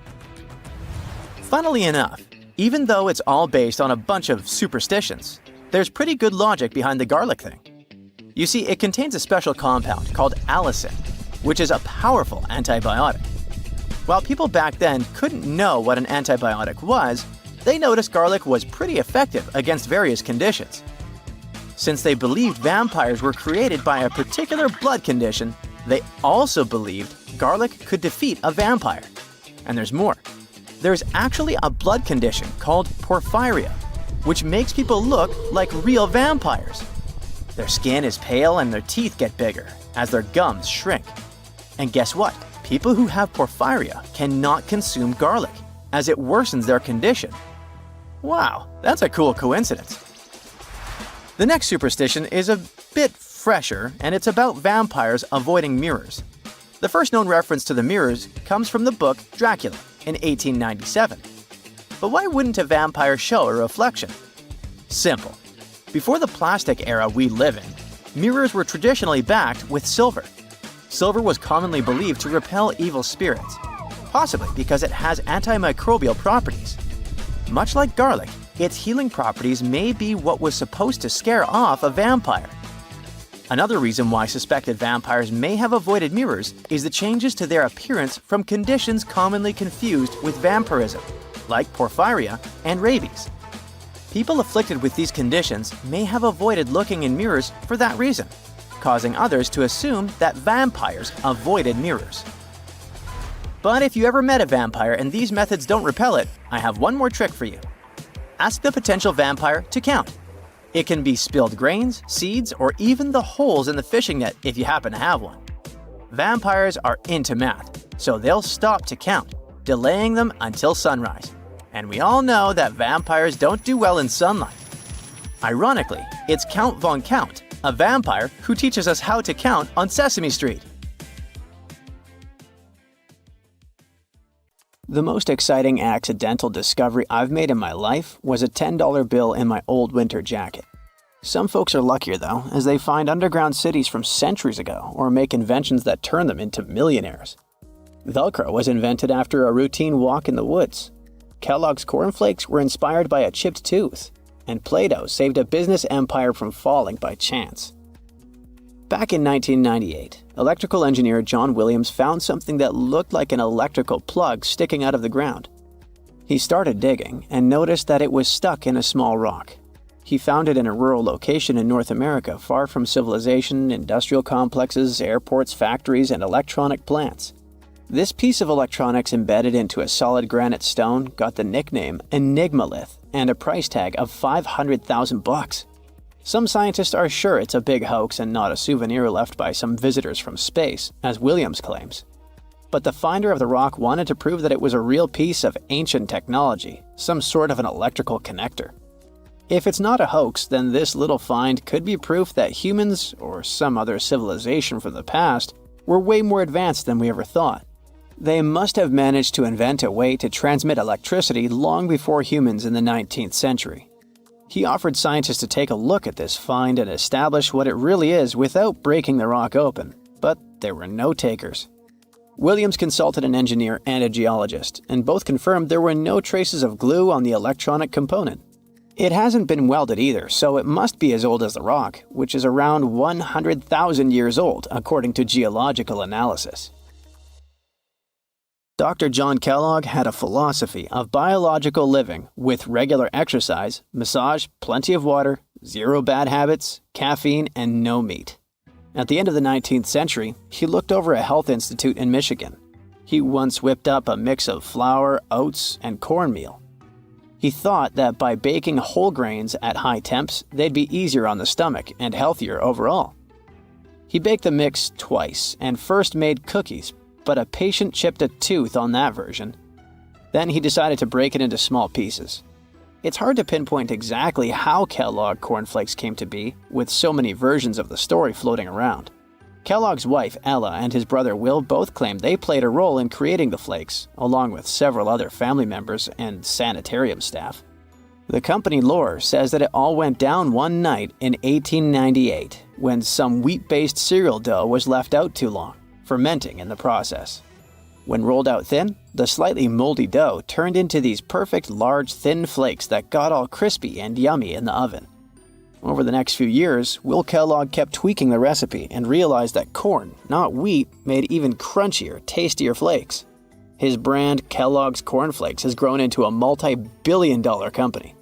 Funnily enough, even though it's all based on a bunch of superstitions, there's pretty good logic behind the garlic thing. You see, it contains a special compound called allicin, which is a powerful antibiotic. While people back then couldn't know what an antibiotic was, they noticed garlic was pretty effective against various conditions. Since they believed vampires were created by a particular blood condition, they also believed garlic could defeat a vampire. And there's more. There's actually a blood condition called porphyria, which makes people look like real vampires. Their skin is pale and their teeth get bigger as their gums shrink. And guess what? People who have porphyria cannot consume garlic, as it worsens their condition. Wow, that's a cool coincidence. The next superstition is a bit fresher, and it's about vampires avoiding mirrors. The first known reference to the mirrors comes from the book Dracula in 1897. But why wouldn't a vampire show a reflection? Simple. Before the plastic era we live in, mirrors were traditionally backed with silver. Silver was commonly believed to repel evil spirits, possibly because it has antimicrobial properties. Much like garlic, its healing properties may be what was supposed to scare off a vampire. Another reason why suspected vampires may have avoided mirrors is the changes to their appearance from conditions commonly confused with vampirism, like porphyria and rabies. People afflicted with these conditions may have avoided looking in mirrors for that reason, causing others to assume that vampires avoided mirrors. But if you ever met a vampire and these methods don't repel it, I have one more trick for you. Ask the potential vampire to count. It can be spilled grains, seeds, or even the holes in the fishing net if you happen to have one. Vampires are into math, so they'll stop to count, delaying them until sunrise. And we all know that vampires don't do well in sunlight. Ironically, it's Count Von Count, a vampire who teaches us how to count on Sesame Street. The most exciting accidental discovery I've made in my life was a $10 bill in my old winter jacket. Some folks are luckier though, as they find underground cities from centuries ago or make inventions that turn them into millionaires. Velcro was invented after a routine walk in the woods. Kellogg's cornflakes were inspired by a chipped tooth, and Play-Doh saved a business empire from falling by chance. Back in 1998, electrical engineer John Williams found something that looked like an electrical plug sticking out of the ground. He started digging and noticed that it was stuck in a small rock. He found it in a rural location in North America, far from civilization, industrial complexes, airports, factories, and electronic plants. This piece of electronics embedded into a solid granite stone got the nickname Enigmalith and a price tag of $500,000. Some scientists are sure it's a big hoax and not a souvenir left by some visitors from space, as Williams claims. But the finder of the rock wanted to prove that it was a real piece of ancient technology, some sort of an electrical connector. If it's not a hoax, then this little find could be proof that humans, or some other civilization from the past, were way more advanced than we ever thought. They must have managed to invent a way to transmit electricity long before humans in the 19th century. He offered scientists to take a look at this find and establish what it really is without breaking the rock open, but there were no takers. Williams consulted an engineer and a geologist, and both confirmed there were no traces of glue on the electronic component. It hasn't been welded either, so it must be as old as the rock, which is around 100,000 years old, according to geological analysis. Dr. John Kellogg had a philosophy of biological living with regular exercise, massage, plenty of water, zero bad habits, caffeine, and no meat. At the end of the 19th century, he looked over a health institute in Michigan. He once whipped up a mix of flour, oats, and cornmeal. He thought that by baking whole grains at high temps, they'd be easier on the stomach and healthier overall. He baked the mix twice and first made cookies, but a patient chipped a tooth on that version. Then he decided to break it into small pieces. It's hard to pinpoint exactly how Kellogg cornflakes came to be, with so many versions of the story floating around. Kellogg's wife, Ella, and his brother Will both claim they played a role in creating the flakes, along with several other family members and sanitarium staff. The company lore says that it all went down one night in 1898, when some wheat-based cereal dough was left out too long, fermenting in the process. When rolled out thin, the slightly moldy dough turned into these perfect large thin flakes that got all crispy and yummy in the oven. Over the next few years, Will Kellogg kept tweaking the recipe and realized that corn, not wheat, made even crunchier, tastier flakes. His brand, Kellogg's Corn Flakes, has grown into a multi-billion-dollar company.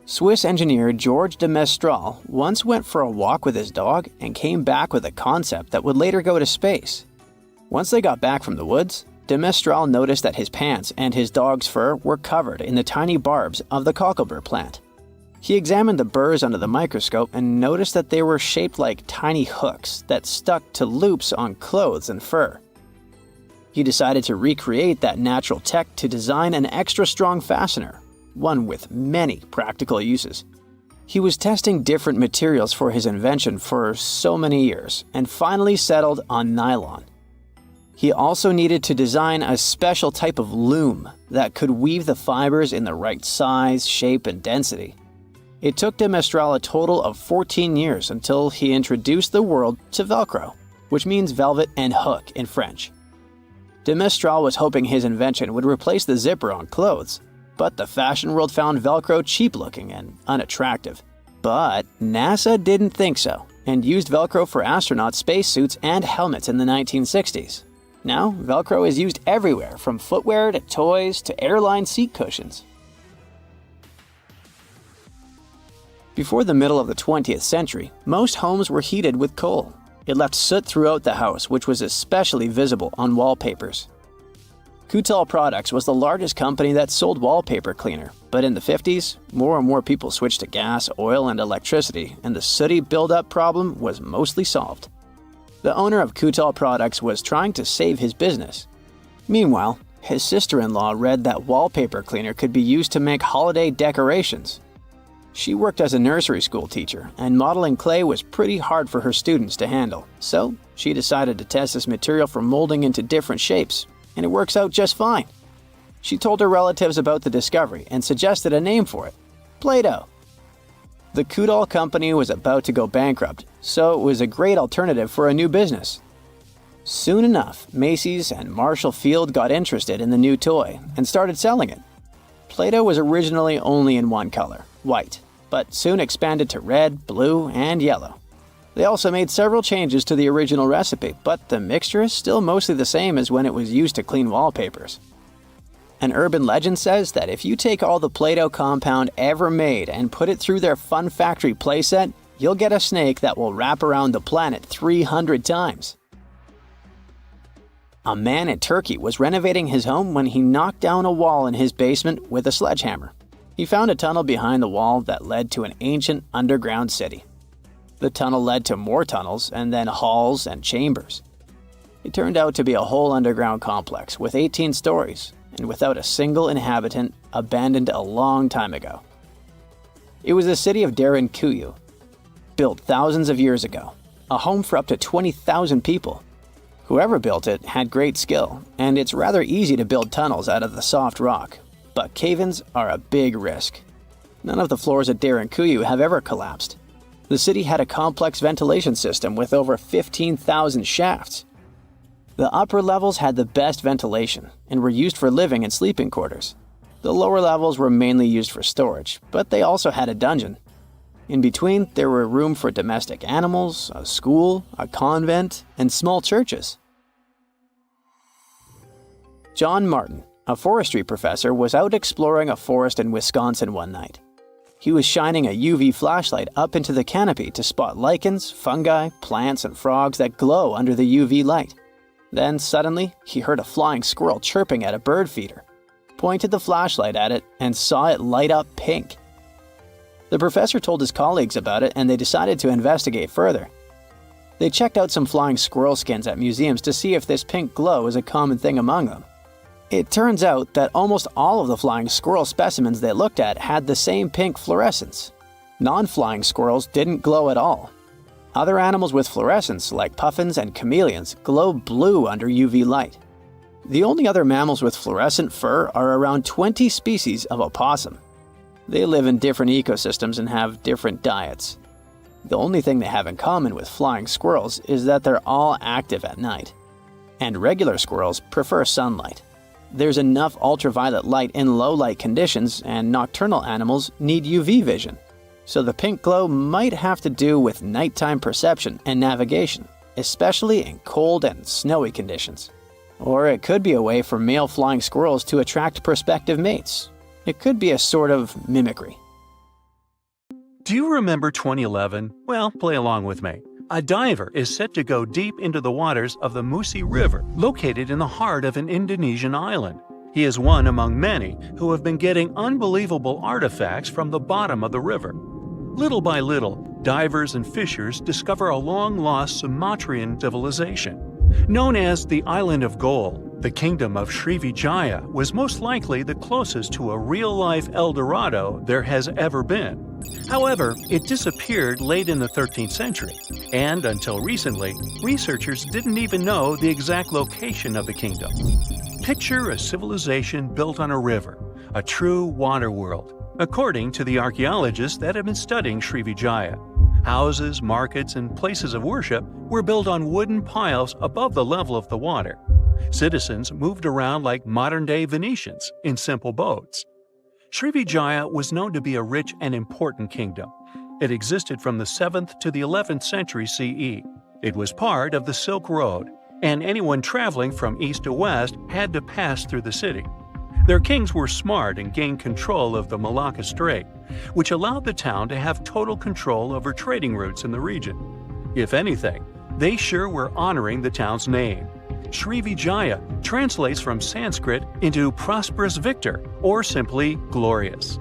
Swiss engineer George de Mestral once went for a walk with his dog and came back with a concept that would later go to space. Once they got back from the woods, de Mestral noticed that his pants and his dog's fur were covered in the tiny barbs of the cocklebur plant. He examined the burrs under the microscope and noticed that they were shaped like tiny hooks that stuck to loops on clothes and fur. He decided to recreate that natural tech to design an extra strong fastener, one with many practical uses. He was testing different materials for his invention for so many years and finally settled on nylon. He also needed to design a special type of loom that could weave the fibers in the right size, shape, and density. It took de Mestral a total of 14 years until he introduced the world to Velcro, which means velvet and hook in French. De Mestral was hoping his invention would replace the zipper on clothes, but the fashion world found Velcro cheap-looking and unattractive. But NASA didn't think so, and used Velcro for astronaut spacesuits and helmets in the 1960s. Now, Velcro is used everywhere, from footwear to toys to airline seat cushions. Before the middle of the 20th century, most homes were heated with coal. It left soot throughout the house, which was especially visible on wallpapers. Kutal Products was the largest company that sold wallpaper cleaner, but in the 50s, more and more people switched to gas, oil, and electricity, and the sooty buildup problem was mostly solved. The owner of Kutal Products was trying to save his business. Meanwhile, his sister-in-law read that wallpaper cleaner could be used to make holiday decorations. She worked as a nursery school teacher, and modeling clay was pretty hard for her students to handle, so she decided to test this material for molding into different shapes, and it works out just fine. She told her relatives about the discovery and suggested a name for it: Play-Doh. The Kutal company was about to go bankrupt, so it was a great alternative for a new business. Soon enough, Macy's and Marshall Field got interested in the new toy and started selling it. Play-Doh was originally only in one color, white, but soon expanded to red, blue, and yellow. They also made several changes to the original recipe, but the mixture is still mostly the same as when it was used to clean wallpapers. An urban legend says that if you take all the Play-Doh compound ever made and put it through their Fun Factory playset, you'll get a snake that will wrap around the planet 300 times. A man in Turkey was renovating his home when he knocked down a wall in his basement with a sledgehammer. He found a tunnel behind the wall that led to an ancient underground city. The tunnel led to more tunnels and then halls and chambers. It turned out to be a whole underground complex with 18 stories and without a single inhabitant, abandoned a long time ago. It was the city of Derinkuyu, built thousands of years ago, a home for up to 20,000 people. Whoever built it had great skill, and it's rather easy to build tunnels out of the soft rock, but cave-ins are a big risk. None of the floors at Derinkuyu have ever collapsed. The city had a complex ventilation system with over 15,000 shafts. The upper levels had the best ventilation and were used for living and sleeping quarters. The lower levels were mainly used for storage, but they also had a dungeon. In between, there were room for domestic animals, a school, a convent, and small churches. John Martin, a forestry professor, was out exploring a forest in Wisconsin one night. He was shining a UV flashlight up into the canopy to spot lichens, fungi, plants, and frogs that glow under the UV light. Then, suddenly, he heard a flying squirrel chirping at a bird feeder, pointed the flashlight at it, and saw it light up pink. The professor told his colleagues about it, and they decided to investigate further. They checked out some flying squirrel skins at museums to see if this pink glow is a common thing among them. It turns out that almost all of the flying squirrel specimens they looked at had the same pink fluorescence. Non-flying squirrels didn't glow at all. Other animals with fluorescence, like puffins and chameleons, glow blue under UV light. The only other mammals with fluorescent fur are around 20 species of opossum. They live in different ecosystems and have different diets. The only thing they have in common with flying squirrels is that they're all active at night. And regular squirrels prefer sunlight. There's enough ultraviolet light in low-light conditions, and nocturnal animals need UV vision. So the pink glow might have to do with nighttime perception and navigation, especially in cold and snowy conditions. Or it could be a way for male flying squirrels to attract prospective mates. It could be a sort of mimicry. Do you remember 2011? Well, play along with me. A diver is set to go deep into the waters of the Musi River, located in the heart of an Indonesian island. He is one among many who have been getting unbelievable artifacts from the bottom of the river. Little by little, divers and fishers discover a long-lost Sumatran civilization. Known as the Island of Gold, the kingdom of Srivijaya was most likely the closest to a real-life El Dorado there has ever been. However, it disappeared late in the 13th century, and until recently, researchers didn't even know the exact location of the kingdom. Picture a civilization built on a river, a true water world. According to the archaeologists that have been studying Srivijaya, houses, markets, and places of worship were built on wooden piles above the level of the water. Citizens moved around like modern-day Venetians in simple boats. Srivijaya was known to be a rich and important kingdom. It existed from the 7th to the 11th century CE. It was part of the Silk Road, and anyone traveling from east to west had to pass through the city. Their kings were smart and gained control of the Malacca Strait, which allowed the town to have total control over trading routes in the region. If anything, they sure were honoring the town's name. Srivijaya translates from Sanskrit into prosperous victor, or simply glorious.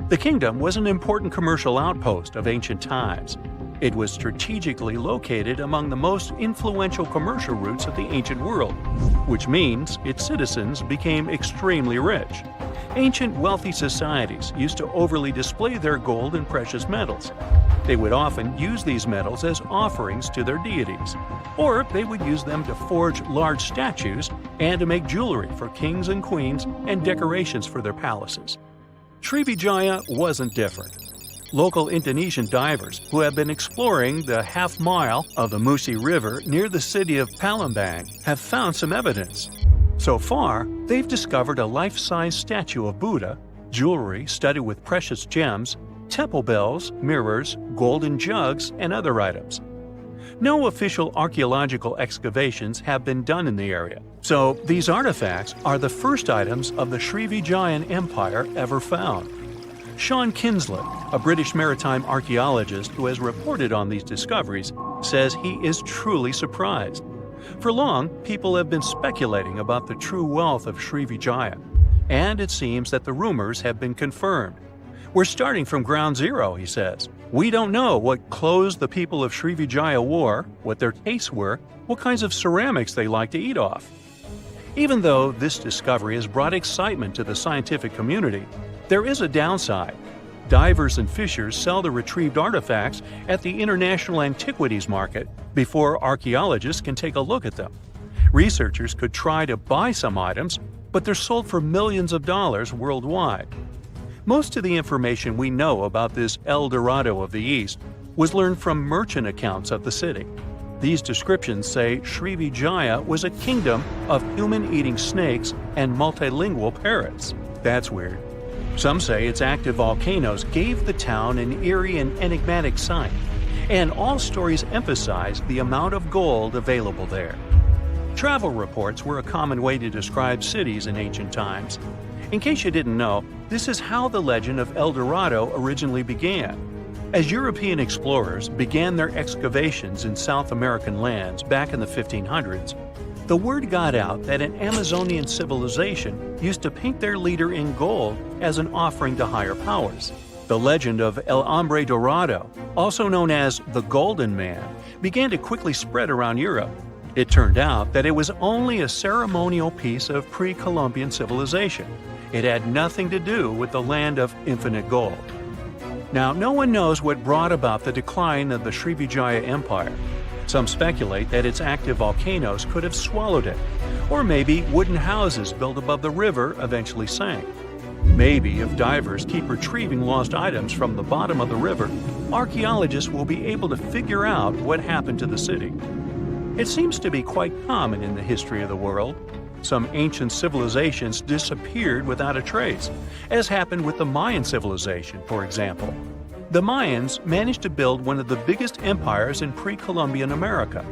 The kingdom was an important commercial outpost of ancient times. It was strategically located among the most influential commercial routes of the ancient world, which means its citizens became extremely rich. Ancient wealthy societies used to overly display their gold and precious metals. They would often use these metals as offerings to their deities, or they would use them to forge large statues and to make jewelry for kings and queens and decorations for their palaces. Srivijaya wasn't different. Local Indonesian divers who have been exploring the half-mile of the Musi River near the city of Palembang have found some evidence. So far, they've discovered a life-size statue of Buddha, jewelry studded with precious gems, temple bells, mirrors, golden jugs, and other items. No official archaeological excavations have been done in the area, so these artifacts are the first items of the Srivijayan Empire ever found. Sean Kinslett, a British maritime archaeologist who has reported on these discoveries, says he is truly surprised. For long, people have been speculating about the true wealth of Srivijaya, and it seems that the rumors have been confirmed. We're starting from ground zero, he says. We don't know what clothes the people of Srivijaya wore, what their tastes were, what kinds of ceramics they like to eat off. Even though this discovery has brought excitement to the scientific community, there is a downside. Divers and fishers sell the retrieved artifacts at the International Antiquities Market before archaeologists can take a look at them. Researchers could try to buy some items, but they're sold for millions of dollars worldwide. Most of the information we know about this El Dorado of the East was learned from merchant accounts of the city. These descriptions say Srivijaya was a kingdom of human-eating snakes and multilingual parrots. That's weird. Some say its active volcanoes gave the town an eerie and enigmatic sight, and all stories emphasize the amount of gold available there. Travel reports were a common way to describe cities in ancient times. In case you didn't know, this is how the legend of El Dorado originally began. As European explorers began their excavations in South American lands back in the 1500s, the word got out that an Amazonian civilization used to paint their leader in gold as an offering to higher powers. The legend of El Hombre Dorado, also known as the Golden Man, began to quickly spread around Europe. It turned out that it was only a ceremonial piece of pre-Columbian civilization. It had nothing to do with the land of infinite gold. Now, no one knows what brought about the decline of the Srivijaya Empire. Some speculate that its active volcanoes could have swallowed it, or maybe wooden houses built above the river eventually sank. Maybe if divers keep retrieving lost items from the bottom of the river, archaeologists will be able to figure out what happened to the city. It seems to be quite common in the history of the world. Some ancient civilizations disappeared without a trace, as happened with the Mayan civilization, for example. The Mayans managed to build one of the biggest empires in pre-Columbian America.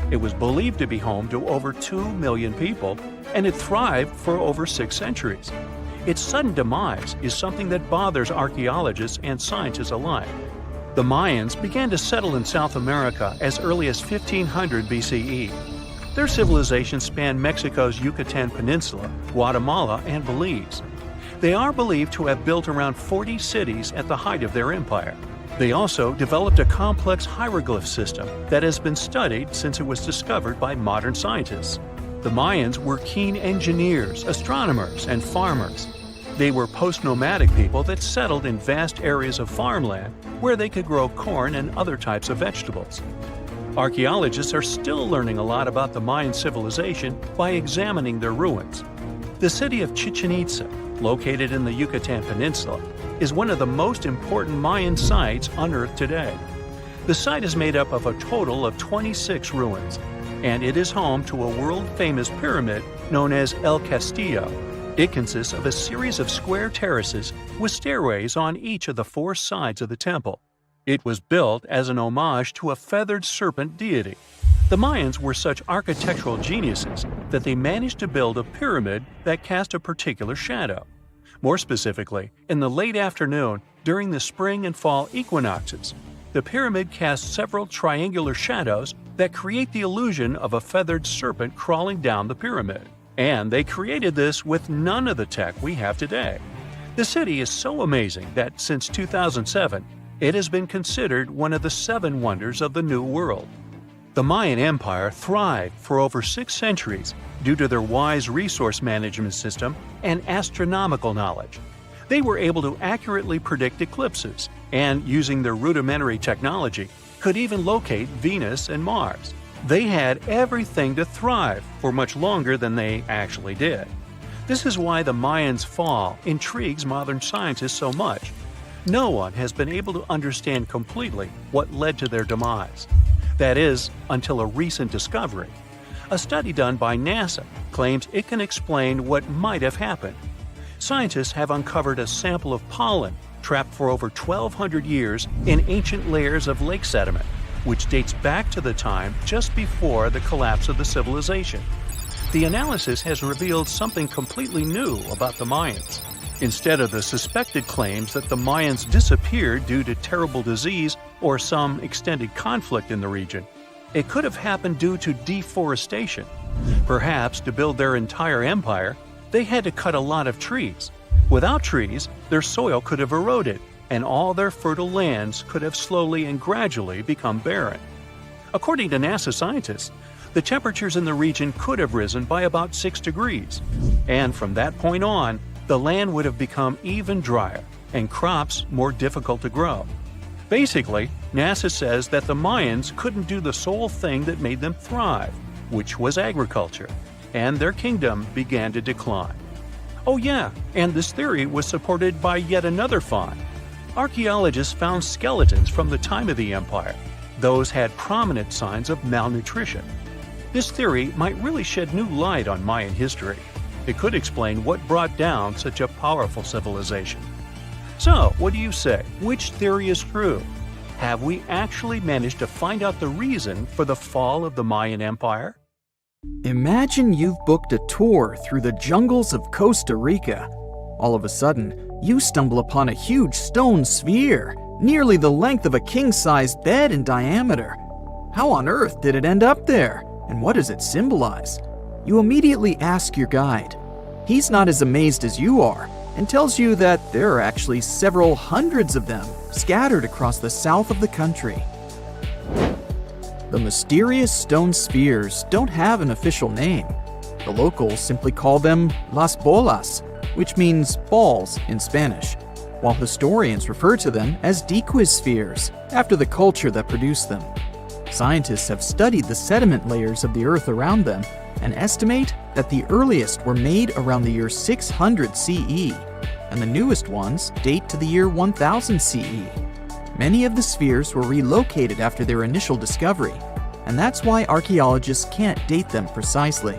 It was believed to be home to over 2 million people, and it thrived for over 6 centuries. Its sudden demise is something that bothers archaeologists and scientists alike. The Mayans began to settle in South America as early as 1500 BCE. Their civilization spanned Mexico's Yucatan Peninsula, Guatemala, and Belize. They are believed to have built around 40 cities at the height of their empire. They also developed a complex hieroglyph system that has been studied since it was discovered by modern scientists. The Mayans were keen engineers, astronomers, and farmers. They were post-nomadic people that settled in vast areas of farmland where they could grow corn and other types of vegetables. Archaeologists are still learning a lot about the Mayan civilization by examining their ruins. The city of Chichen Itza, located in the Yucatan Peninsula, is one of the most important Mayan sites unearthed today. The site is made up of a total of 26 ruins, and it is home to a world-famous pyramid known as El Castillo. It consists of a series of square terraces with stairways on each of the 4 sides of the temple. It was built as an homage to a feathered serpent deity. The Mayans were such architectural geniuses that they managed to build a pyramid that cast a particular shadow. More specifically, in the late afternoon during the spring and fall equinoxes, the pyramid casts several triangular shadows that create the illusion of a feathered serpent crawling down the pyramid. And they created this with none of the tech we have today. The city is so amazing that since 2007, it has been considered one of the 7 wonders of the New World. The Mayan Empire thrived for over 6 centuries due to their wise resource management system and astronomical knowledge. They were able to accurately predict eclipses, and using their rudimentary technology, could even locate Venus and Mars. They had everything to thrive for much longer than they actually did. This is why the Mayans' fall intrigues modern scientists so much. No one has been able to understand completely what led to their demise. That is, until a recent discovery. A study done by NASA claims it can explain what might have happened. Scientists have uncovered a sample of pollen trapped for over 1,200 years in ancient layers of lake sediment. which dates back to the time just before the collapse of the civilization. The analysis has revealed something completely new about the Mayans. Instead of the suspected claims that the Mayans disappeared due to terrible disease or some extended conflict in the region, it could have happened due to deforestation. Perhaps to build their entire empire, they had to cut a lot of trees. Without trees, their soil could have eroded, and all their fertile lands could have slowly and gradually become barren. According to NASA scientists, the temperatures in the region could have risen by about 6 degrees, and from that point on, the land would have become even drier and crops more difficult to grow. Basically, NASA says that the Mayans couldn't do the sole thing that made them thrive, which was agriculture, and their kingdom began to decline. Oh yeah, and this theory was supported by yet another find. Archaeologists found skeletons from the time of the empire. Those had prominent signs of malnutrition. This theory might really shed new light on Mayan history. It could explain what brought down such a powerful civilization. So, what do you say? Which theory is true? Have we actually managed to find out the reason for the fall of the Mayan Empire? Imagine you've booked a tour through the jungles of Costa Rica. All of a sudden, you stumble upon a huge stone sphere, nearly the length of a king-sized bed in diameter. How on earth did it end up there? And what does it symbolize? You immediately ask your guide. He's not as amazed as you are and tells you that there are actually several hundreds of them scattered across the south of the country. The mysterious stone spheres don't have an official name. The locals simply call them las bolas, which means balls in Spanish, while historians refer to them as Diques spheres, after the culture that produced them. Scientists have studied the sediment layers of the Earth around them and estimate that the earliest were made around the year 600 CE, and the newest ones date to the year 1000 CE. Many of the spheres were relocated after their initial discovery, and that's why archaeologists can't date them precisely.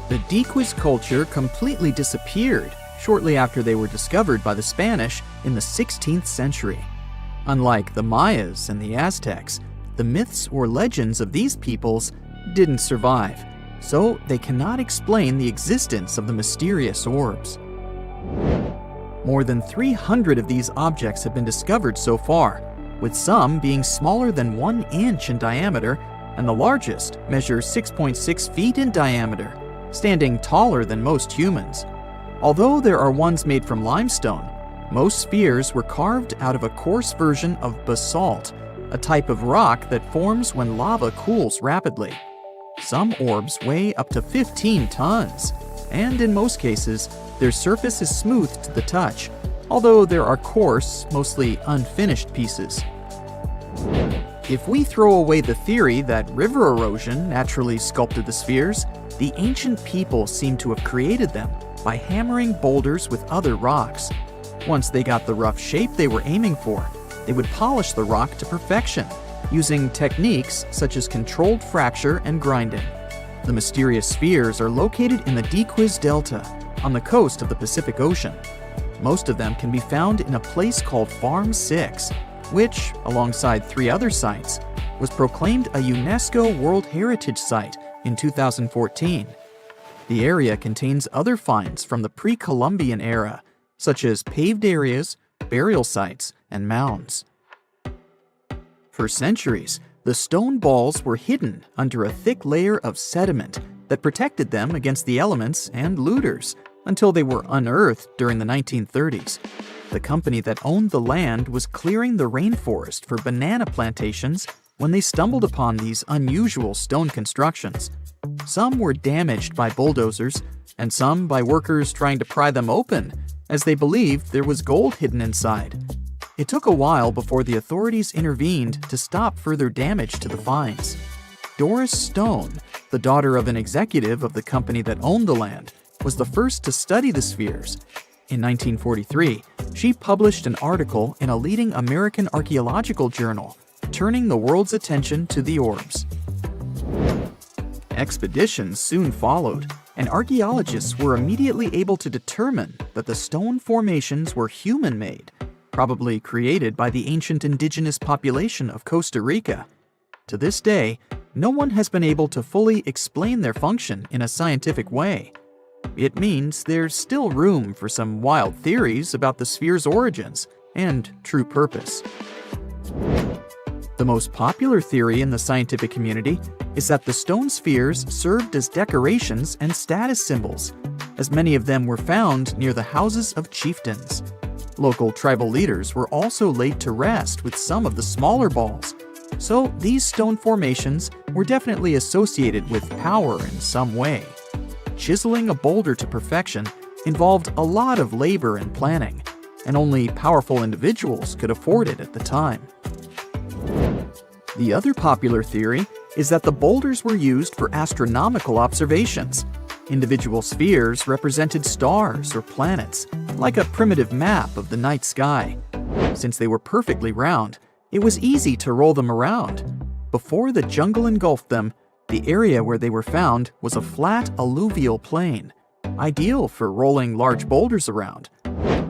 The Diques culture completely disappeared shortly after they were discovered by the Spanish in the 16th century. Unlike the Mayas and the Aztecs, the myths or legends of these peoples didn't survive, so they cannot explain the existence of the mysterious orbs. More than 300 of these objects have been discovered so far, with some being smaller than 1 inch in diameter, and the largest measures 6.6 feet in diameter, standing taller than most humans. Although there are ones made from limestone, most spheres were carved out of a coarse version of basalt, a type of rock that forms when lava cools rapidly. Some orbs weigh up to 15 tons, and in most cases, their surface is smooth to the touch, although there are coarse, mostly unfinished pieces. If we throw away the theory that river erosion naturally sculpted the spheres, the ancient people seem to have created them by hammering boulders with other rocks. Once they got the rough shape they were aiming for, they would polish the rock to perfection, using techniques such as controlled fracture and grinding. The mysterious spheres are located in the Diques Delta, on the coast of the Pacific Ocean. Most of them can be found in a place called Farm 6, which, alongside 3 other sites, was proclaimed a UNESCO World Heritage Site in 2014. The area contains other finds from the pre-Columbian era, such as paved areas, burial sites, and mounds. For centuries, the stone balls were hidden under a thick layer of sediment that protected them against the elements and looters until they were unearthed during the 1930s. The company that owned the land was clearing the rainforest for banana plantations when they stumbled upon these unusual stone constructions. Some were damaged by bulldozers, and some by workers trying to pry them open, as they believed there was gold hidden inside. It took a while before the authorities intervened to stop further damage to the finds. Doris Stone, the daughter of an executive of the company that owned the land, was the first to study the spheres. In 1943, she published an article in a leading American archaeological journal, turning the world's attention to the orbs. Expeditions soon followed, and archaeologists were immediately able to determine that the stone formations were human-made. probably created by the ancient indigenous population of Costa Rica. To this day, no one has been able to fully explain their function in a scientific way. It means there's still room for some wild theories about the sphere's origins and true purpose. The most popular theory in the scientific community is that the stone spheres served as decorations and status symbols, as many of them were found near the houses of chieftains. Local tribal leaders were also laid to rest with some of the smaller balls, so these stone formations were definitely associated with power in some way. Chiseling a boulder to perfection involved a lot of labor and planning, and only powerful individuals could afford it at the time. The other popular theory is that the boulders were used for astronomical observations. Individual spheres represented stars or planets, like a primitive map of the night sky. Since they were perfectly round, it was easy to roll them around. Before the jungle engulfed them, the area where they were found was a flat alluvial plain, ideal for rolling large boulders around.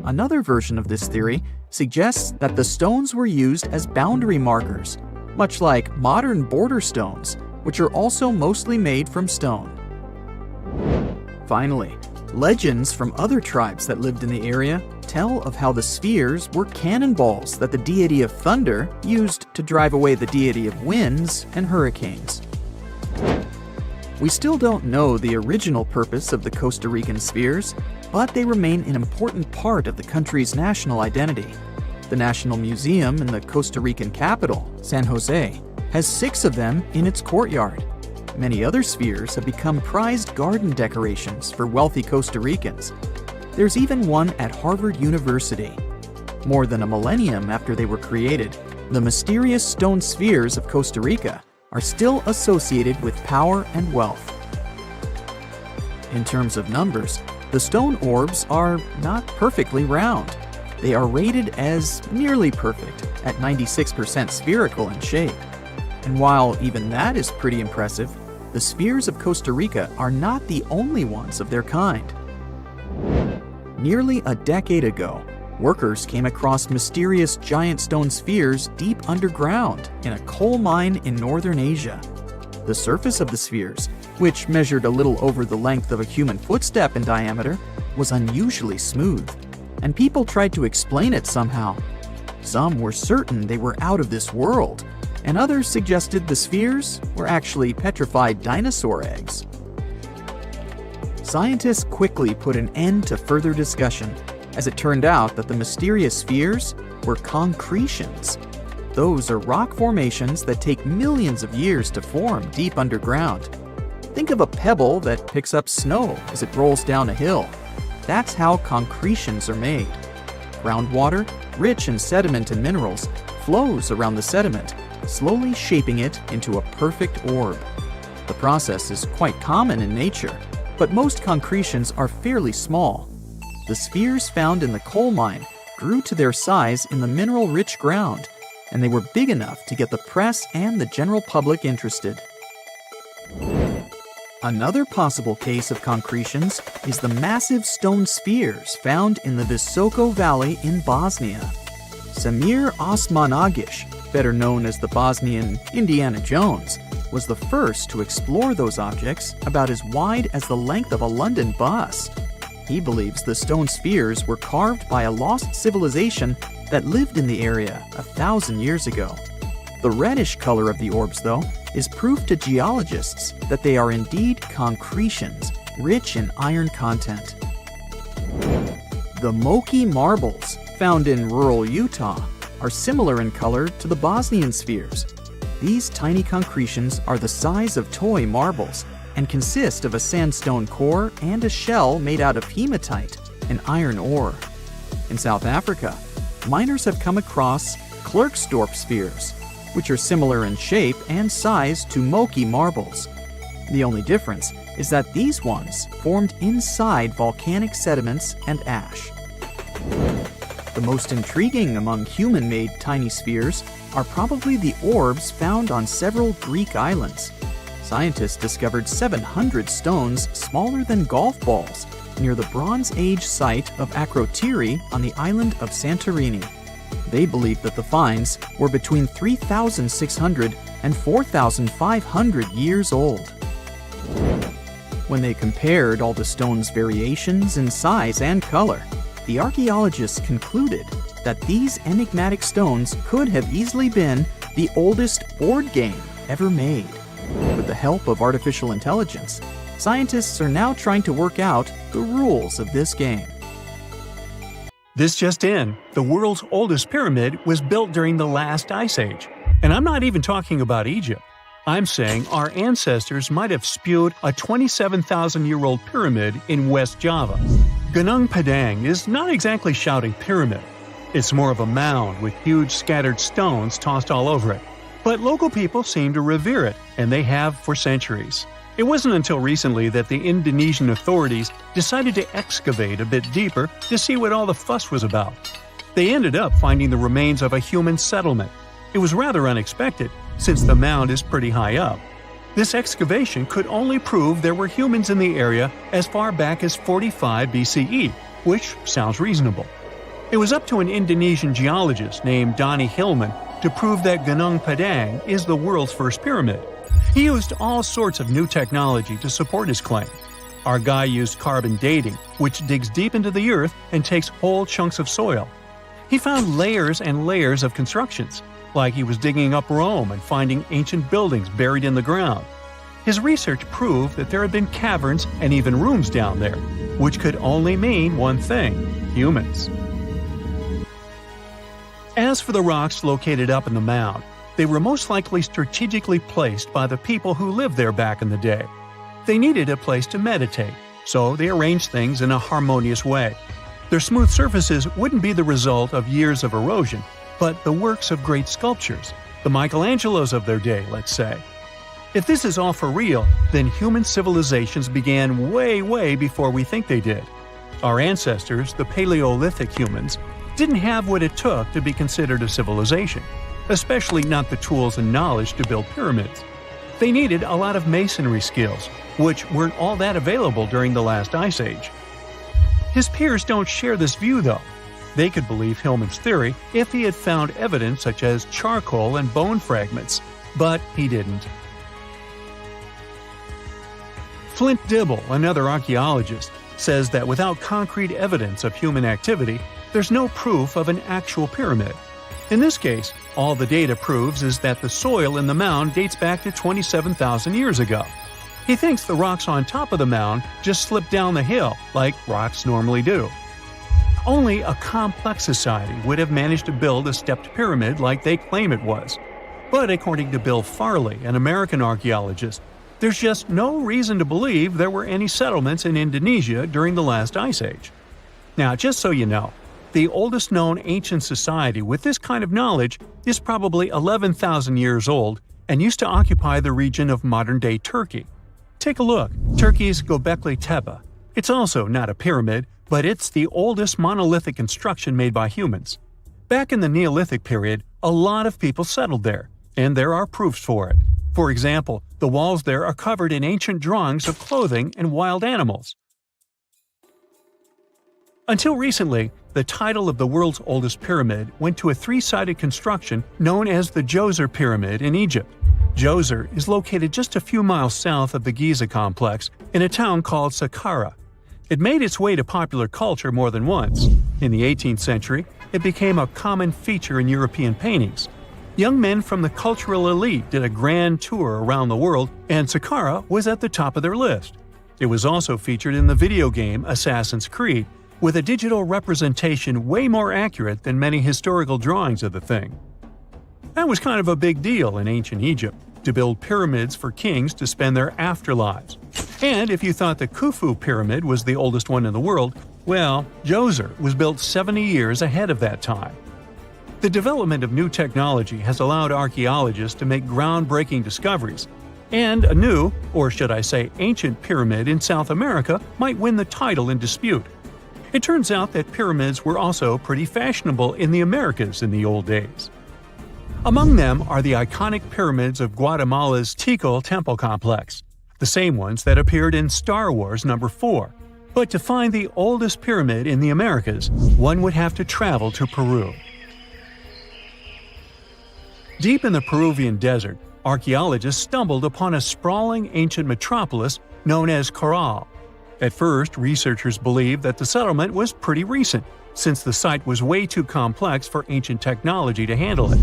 Another version of this theory suggests that the stones were used as boundary markers, much like modern border stones, which are also mostly made from stone. Finally, legends from other tribes that lived in the area tell of how the spheres were cannonballs that the deity of thunder used to drive away the deity of winds and hurricanes. We still don't know the original purpose of the Costa Rican spheres, but they remain an important part of the country's national identity. The National Museum in the Costa Rican capital, San Jose, has 6 of them in its courtyard. Many other spheres have become prized garden decorations for wealthy Costa Ricans. There's even one at Harvard University. More than a millennium after they were created, the mysterious stone spheres of Costa Rica are still associated with power and wealth. In terms of numbers, the stone orbs are not perfectly round. They are rated as nearly perfect, at 96% spherical in shape. And while even that is pretty impressive, the spheres of Costa Rica are not the only ones of their kind. Nearly a decade ago, workers came across mysterious giant stone spheres deep underground in a coal mine in northern Asia. The surface of the spheres, which measured a little over the length of a human footstep in diameter, was unusually smooth, and people tried to explain it somehow. Some were certain they were out of this world, and others suggested the spheres were actually petrified dinosaur eggs. Scientists quickly put an end to further discussion, as it turned out that the mysterious spheres were concretions. Those are rock formations that take millions of years to form deep underground. Think of a pebble that picks up snow as it rolls down a hill. That's how concretions are made. Groundwater, rich in sediment and minerals, flows around the sediment, slowly shaping it into a perfect orb. The process is quite common in nature, but most concretions are fairly small. The spheres found in the coal mine grew to their size in the mineral-rich ground, and they were big enough to get the press and the general public interested. Another possible case of concretions is the massive stone spheres found in the Visoko Valley in Bosnia. Samir Osmanagic, better known as the Bosnian Indiana Jones, was the first to explore those objects about as wide as the length of a London bus. He believes the stone spheres were carved by a lost civilization that lived in the area 1,000 years ago. The reddish color of the orbs, though, is proof to geologists that they are indeed concretions, rich in iron content. The Moki marbles, found in rural Utah, are similar in color to the Bosnian spheres. These tiny concretions are the size of toy marbles and consist of a sandstone core and a shell made out of hematite, an iron ore. In South Africa, miners have come across Klerksdorp spheres, which are similar in shape and size to Moki marbles. The only difference is that these ones formed inside volcanic sediments and ash. The most intriguing among human-made tiny spheres are probably the orbs found on several Greek islands. Scientists discovered 700 stones smaller than golf balls near the Bronze Age site of Akrotiri on the island of Santorini. They believe that the finds were between 3,600 and 4,500 years old. When they compared all the stone's variations in size and color, the archaeologists concluded that these enigmatic stones could have easily been the oldest board game ever made. With the help of artificial intelligence, scientists are now trying to work out the rules of this game. This just in, the world's oldest pyramid was built during the last ice age. And I'm not even talking about Egypt. I'm saying our ancestors might have spewed a 27,000-year-old pyramid in West Java. Gunung Padang is not exactly shouting pyramid. It's more of a mound with huge scattered stones tossed all over it. But local people seem to revere it, and they have for centuries. It wasn't until recently that the Indonesian authorities decided to excavate a bit deeper to see what all the fuss was about. They ended up finding the remains of a human settlement. It was rather unexpected, since the mound is pretty high up. This excavation could only prove there were humans in the area as far back as 45 BCE, which sounds reasonable. It was up to an Indonesian geologist named Donny Hillman to prove that Gunung Padang is the world's first pyramid. He used all sorts of new technology to support his claim. Our guy used carbon dating, which digs deep into the earth and takes whole chunks of soil. He found layers and layers of constructions, like he was digging up Rome and finding ancient buildings buried in the ground. His research proved that there had been caverns and even rooms down there, which could only mean one thing: humans. As for the rocks located up in the mound, they were most likely strategically placed by the people who lived there back in the day. They needed a place to meditate, so they arranged things in a harmonious way. Their smooth surfaces wouldn't be the result of years of erosion, but the works of great sculptures, the Michelangelos of their day, let's say. If this is all for real, then human civilizations began way before we think they did. Our ancestors, the Paleolithic humans, didn't have what it took to be considered a civilization, especially not the tools and knowledge to build pyramids. They needed a lot of masonry skills, which weren't all that available during the last ice age. His peers don't share this view, though. They could believe Hillman's theory if he had found evidence such as charcoal and bone fragments, but he didn't. Flint Dibble, another archaeologist, says that without concrete evidence of human activity, there's no proof of an actual pyramid. In this case, all the data proves is that the soil in the mound dates back to 27,000 years ago. He thinks the rocks on top of the mound just slipped down the hill, like rocks normally do. Only a complex society would have managed to build a stepped pyramid like they claim it was. But according to Bill Farley, an American archaeologist, there's just no reason to believe there were any settlements in Indonesia during the last ice age. Now, just so you know, the oldest known ancient society with this kind of knowledge is probably 11,000 years old and used to occupy the region of modern-day Turkey. Take a look, Turkey's Göbekli Tepe. It's also not a pyramid, but it's the oldest monolithic construction made by humans. Back in the Neolithic period, a lot of people settled there, and there are proofs for it. For example, the walls there are covered in ancient drawings of clothing and wild animals. Until recently, the title of the world's oldest pyramid went to a three-sided construction known as the Djoser Pyramid in Egypt. Djoser is located just a few miles south of the Giza complex in a town called Saqqara. It made its way to popular culture more than once. In the 18th century, it became a common feature in European paintings. Young men from the cultural elite did a grand tour around the world, and Saqqara was at the top of their list. It was also featured in the video game Assassin's Creed, with a digital representation way more accurate than many historical drawings of the thing. That was kind of a big deal in ancient Egypt, to build pyramids for kings to spend their afterlives. And if you thought the Khufu pyramid was the oldest one in the world, well, Djoser was built 70 years ahead of that time. The development of new technology has allowed archaeologists to make groundbreaking discoveries, and a new, or should I say ancient pyramid in South America might win the title in dispute. It turns out that pyramids were also pretty fashionable in the Americas in the old days. Among them are the iconic pyramids of Guatemala's Tikal Temple Complex, the same ones that appeared in Star Wars No. 4. But to find the oldest pyramid in the Americas, one would have to travel to Peru. Deep in the Peruvian desert, archaeologists stumbled upon a sprawling ancient metropolis known as Caral. At first, researchers believed that the settlement was pretty recent, since the site was way too complex for ancient technology to handle it.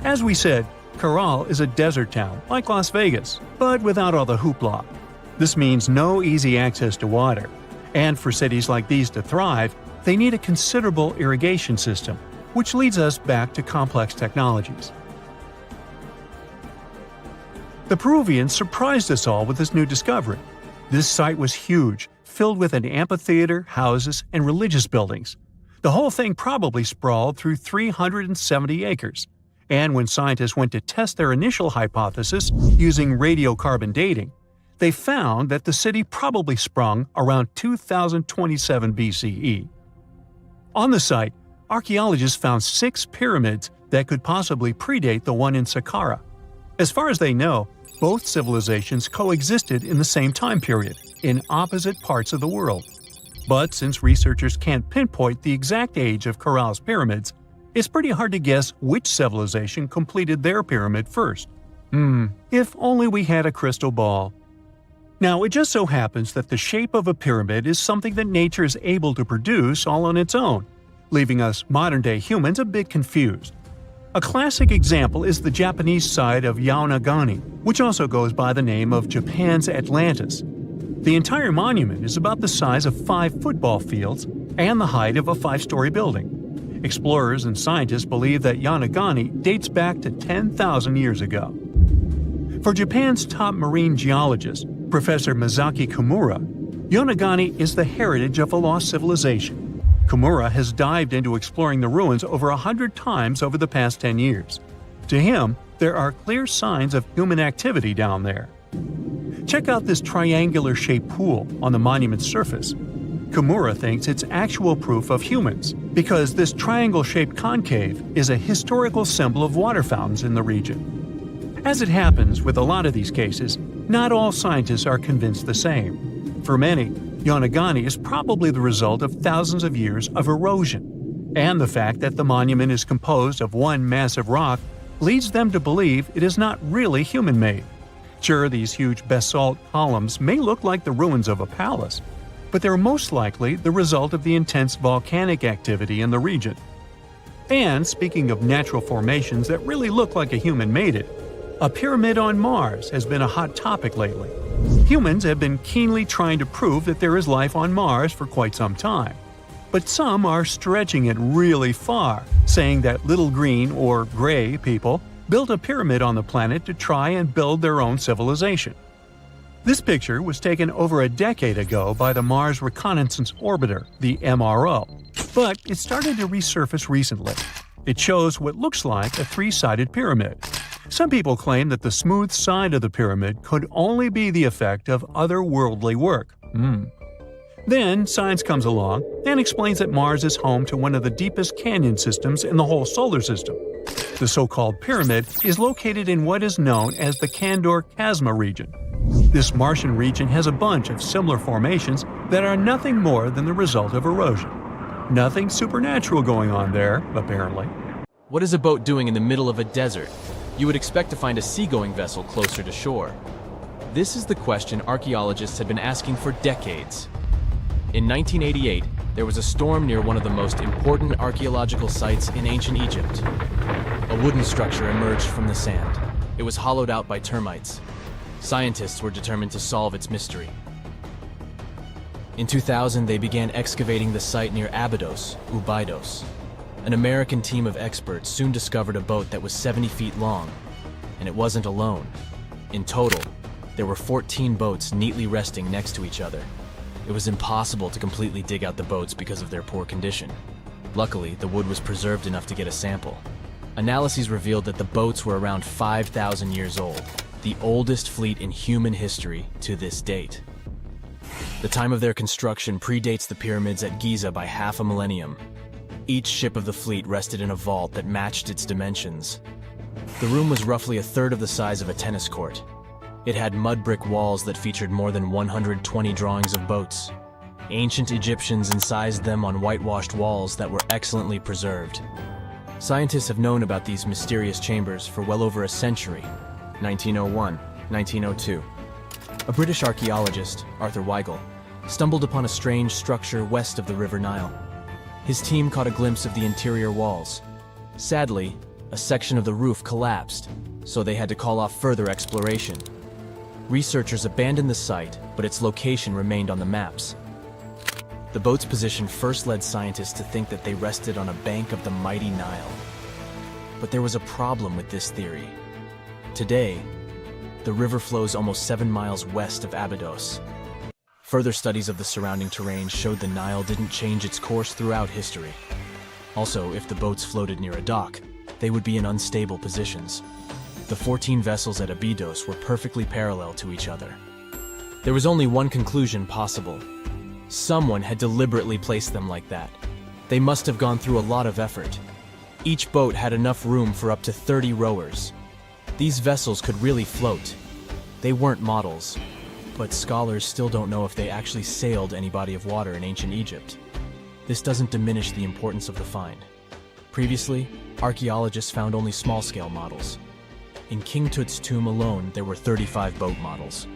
As we said, Caral is a desert town, like Las Vegas, but without all the hoopla. This means no easy access to water. And for cities like these to thrive, they need a considerable irrigation system, which leads us back to complex technologies. The Peruvians surprised us all with this new discovery. This site was huge, filled with an amphitheater, houses, and religious buildings. The whole thing probably sprawled through 370 acres. And when scientists went to test their initial hypothesis using radiocarbon dating, they found that the city probably sprung around 2027 BCE. On the site, archaeologists found 6 pyramids that could possibly predate the one in Saqqara. As far as they know, both civilizations coexisted in the same time period, in opposite parts of the world. But since researchers can't pinpoint the exact age of Caral's pyramids, it's pretty hard to guess which civilization completed their pyramid first. If only we had a crystal ball. Now, it just so happens that the shape of a pyramid is something that nature is able to produce all on its own, leaving us modern-day humans a bit confused. A classic example is the Japanese side of Yaonagani, which also goes by the name of Japan's Atlantis. The entire monument is about the size of 5 football fields and the height of a 5-story building. Explorers and scientists believe that Yaonagani dates back to 10,000 years ago. For Japan's top marine geologist, Professor Masaki Kimura, Yaonagani is the heritage of a lost civilization. Kimura has dived into exploring the ruins over 100 times over the past 10 years. To him, there are clear signs of human activity down there. Check out this triangular-shaped pool on the monument's surface. Kimura thinks it's actual proof of humans, because this triangle-shaped concave is a historical symbol of water fountains in the region. As it happens with a lot of these cases, not all scientists are convinced the same. For many, Yaonagani is probably the result of thousands of years of erosion, and the fact that the monument is composed of one massive rock leads them to believe it is not really human-made. Sure, these huge basalt columns may look like the ruins of a palace, but they're most likely the result of the intense volcanic activity in the region. And speaking of natural formations that really look like a human made it, a pyramid on Mars has been a hot topic lately. Humans have been keenly trying to prove that there is life on Mars for quite some time. But some are stretching it really far, saying that little green or gray people built a pyramid on the planet to try and build their own civilization. This picture was taken over a decade ago by the Mars Reconnaissance Orbiter, the MRO, but it started to resurface recently. It shows what looks like a 3-sided pyramid. Some people claim that the smooth side of the pyramid could only be the effect of otherworldly work. Then science comes along and explains that Mars is home to one of the deepest canyon systems in the whole solar system. The so-called pyramid is located in what is known as the Kandor-Chasma region. This Martian region has a bunch of similar formations that are nothing more than the result of erosion. Nothing supernatural going on there, apparently. What is a boat doing in the middle of a desert? You would expect to find a seagoing vessel closer to shore. This is the question archaeologists had been asking for decades. In 1988, there was a storm near one of the most important archaeological sites in ancient Egypt. A wooden structure emerged from the sand. It was hollowed out by termites. Scientists were determined to solve its mystery. In 2000, they began excavating the site near Abydos, Abydos. An American team of experts soon discovered a boat that was 70 feet long, and it wasn't alone. In total, there were 14 boats neatly resting next to each other. It was impossible to completely dig out the boats because of their poor condition. Luckily, the wood was preserved enough to get a sample. Analyses revealed that the boats were around 5,000 years old, the oldest fleet in human history to this date. The time of their construction predates the pyramids at Giza by half a millennium. Each ship of the fleet rested in a vault that matched its dimensions. The room was roughly a third of the size of a tennis court. It had mud brick walls that featured more than 120 drawings of boats. Ancient Egyptians incised them on whitewashed walls that were excellently preserved. Scientists have known about these mysterious chambers for well over a century. 1901, 1902. A British archaeologist, Arthur Weigel, stumbled upon a strange structure west of the River Nile. His team caught a glimpse of the interior walls. Sadly, a section of the roof collapsed, so they had to call off further exploration. Researchers abandoned the site, but its location remained on the maps. The boat's position first led scientists to think that they rested on a bank of the mighty Nile. But there was a problem with this theory. Today, the river flows almost 7 miles west of Abydos. Further studies of the surrounding terrain showed the Nile didn't change its course throughout history. Also, if the boats floated near a dock, they would be in unstable positions. The 14 vessels at Abydos were perfectly parallel to each other. There was only one conclusion possible. Someone had deliberately placed them like that. They must have gone through a lot of effort. Each boat had enough room for up to 30 rowers. These vessels could really float. They weren't models, but scholars still don't know if they actually sailed any body of water in ancient Egypt. This doesn't diminish the importance of the find. Previously, archaeologists found only small-scale models. In King Tut's tomb alone, there were 35 boat models.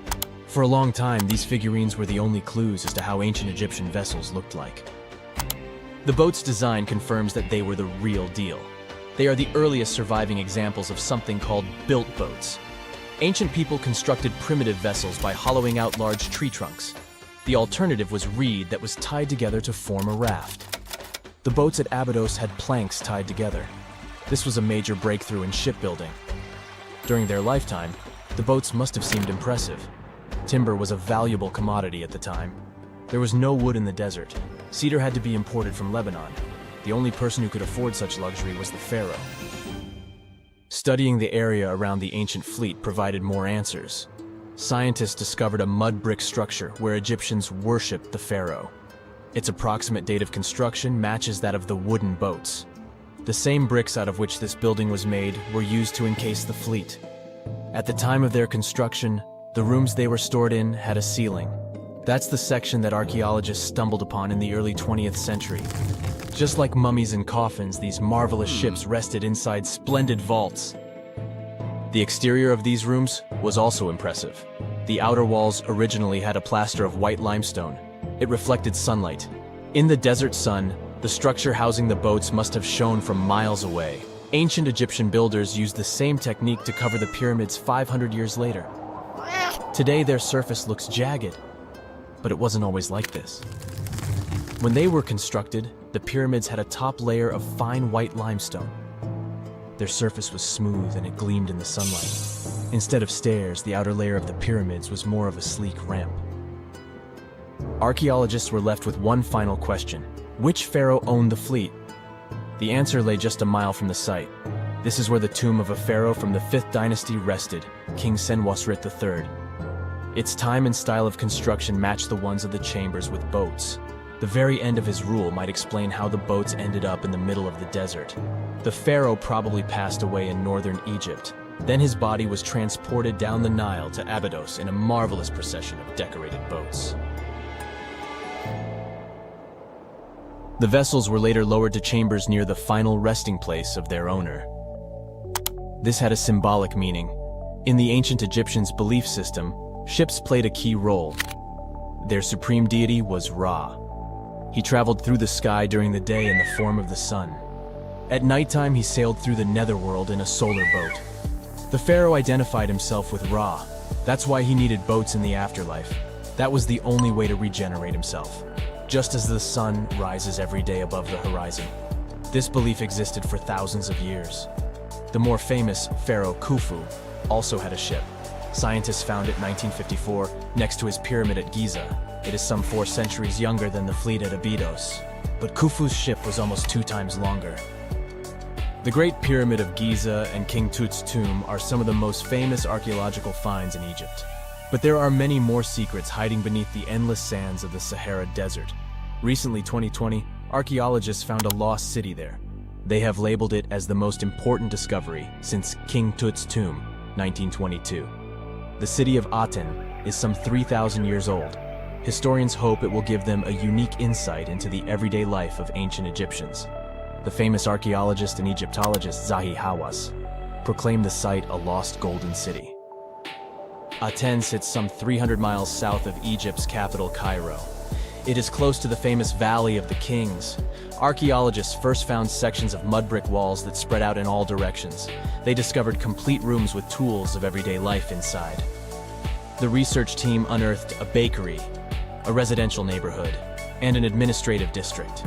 For a long time, these figurines were the only clues as to how ancient Egyptian vessels looked like. The boat's design confirms that they were the real deal. They are the earliest surviving examples of something called built boats. Ancient people constructed primitive vessels by hollowing out large tree trunks. The alternative was reed that was tied together to form a raft. The boats at Abydos had planks tied together. This was a major breakthrough in shipbuilding. During their lifetime, the boats must have seemed impressive. Timber was a valuable commodity at the time. There was no wood in the desert. Cedar had to be imported from Lebanon. The only person who could afford such luxury was the pharaoh. Studying the area around the ancient fleet provided more answers. Scientists discovered a mud brick structure where Egyptians worshipped the pharaoh. Its approximate date of construction matches that of the wooden boats. The same bricks out of which this building was made were used to encase the fleet. At the time of their construction, the rooms they were stored in had a ceiling. That's the section that archaeologists stumbled upon in the early 20th century. Just like mummies and coffins, these marvelous ships rested inside splendid vaults. The exterior of these rooms was also impressive. The outer walls originally had a plaster of white limestone. It reflected sunlight. In the desert sun, the structure housing the boats must have shone from miles away. Ancient Egyptian builders used the same technique to cover the pyramids 500 years later. Today, their surface looks jagged, but it wasn't always like this. When they were constructed, the pyramids had a top layer of fine white limestone. Their surface was smooth and it gleamed in the sunlight. Instead of stairs, the outer layer of the pyramids was more of a sleek ramp. Archaeologists were left with one final question. Which pharaoh owned the fleet? The answer lay just a mile from the site. This is where the tomb of a pharaoh from the 5th dynasty rested, King Senwosret III. Its time and style of construction matched the ones of the chambers with boats. The very end of his rule might explain how the boats ended up in the middle of the desert. The pharaoh probably passed away in northern Egypt. Then his body was transported down the Nile to Abydos in a marvelous procession of decorated boats. The vessels were later lowered to chambers near the final resting place of their owner. This had a symbolic meaning. In the ancient Egyptians' belief system, ships played a key role. Their supreme deity was Ra. He traveled through the sky during the day in the form of the sun. At nighttime, he sailed through the netherworld in a solar boat. The pharaoh identified himself with Ra. That's why he needed boats in the afterlife. That was the only way to regenerate himself. Just as the sun rises every day above the horizon. This belief existed for thousands of years. The more famous Pharaoh Khufu also had a ship. Scientists found it in 1954 next to his pyramid at Giza. It is some 4 centuries younger than the fleet at Abydos, but Khufu's ship was almost 2 times longer. The Great Pyramid of Giza and King Tut's tomb are some of the most famous archaeological finds in Egypt. But there are many more secrets hiding beneath the endless sands of the Sahara Desert. Recently, 2020, archaeologists found a lost city there. They have labeled it as the most important discovery since King Tut's tomb, 1922. The city of Aten is some 3,000 years old. Historians hope it will give them a unique insight into the everyday life of ancient Egyptians. The famous archaeologist and Egyptologist Zahi Hawass proclaimed the site a lost golden city. Aten sits some 300 miles south of Egypt's capital, Cairo. It is close to the famous Valley of the Kings. Archaeologists first found sections of mud brick walls that spread out in all directions. They discovered complete rooms with tools of everyday life inside. The research team unearthed a bakery, a residential neighborhood, and an administrative district.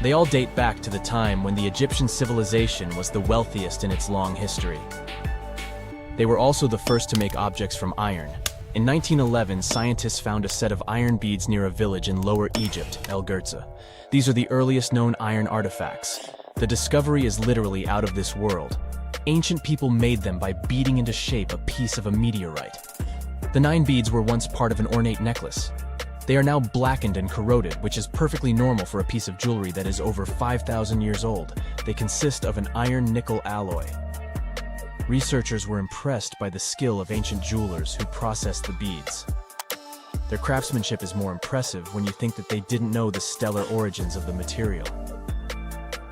They all date back to the time when the Egyptian civilization was the wealthiest in its long history. They were also the first to make objects from iron. In 1911, scientists found a set of iron beads near a village in Lower Egypt, El Girza. These are the earliest known iron artifacts. The discovery is literally out of this world. Ancient people made them by beating into shape a piece of a meteorite. The 9 beads were once part of an ornate necklace. They are now blackened and corroded, which is perfectly normal for a piece of jewelry that is over 5,000 years old. They consist of an iron-nickel alloy. Researchers were impressed by the skill of ancient jewelers who processed the beads. Their craftsmanship is more impressive when you think that they didn't know the stellar origins of the material.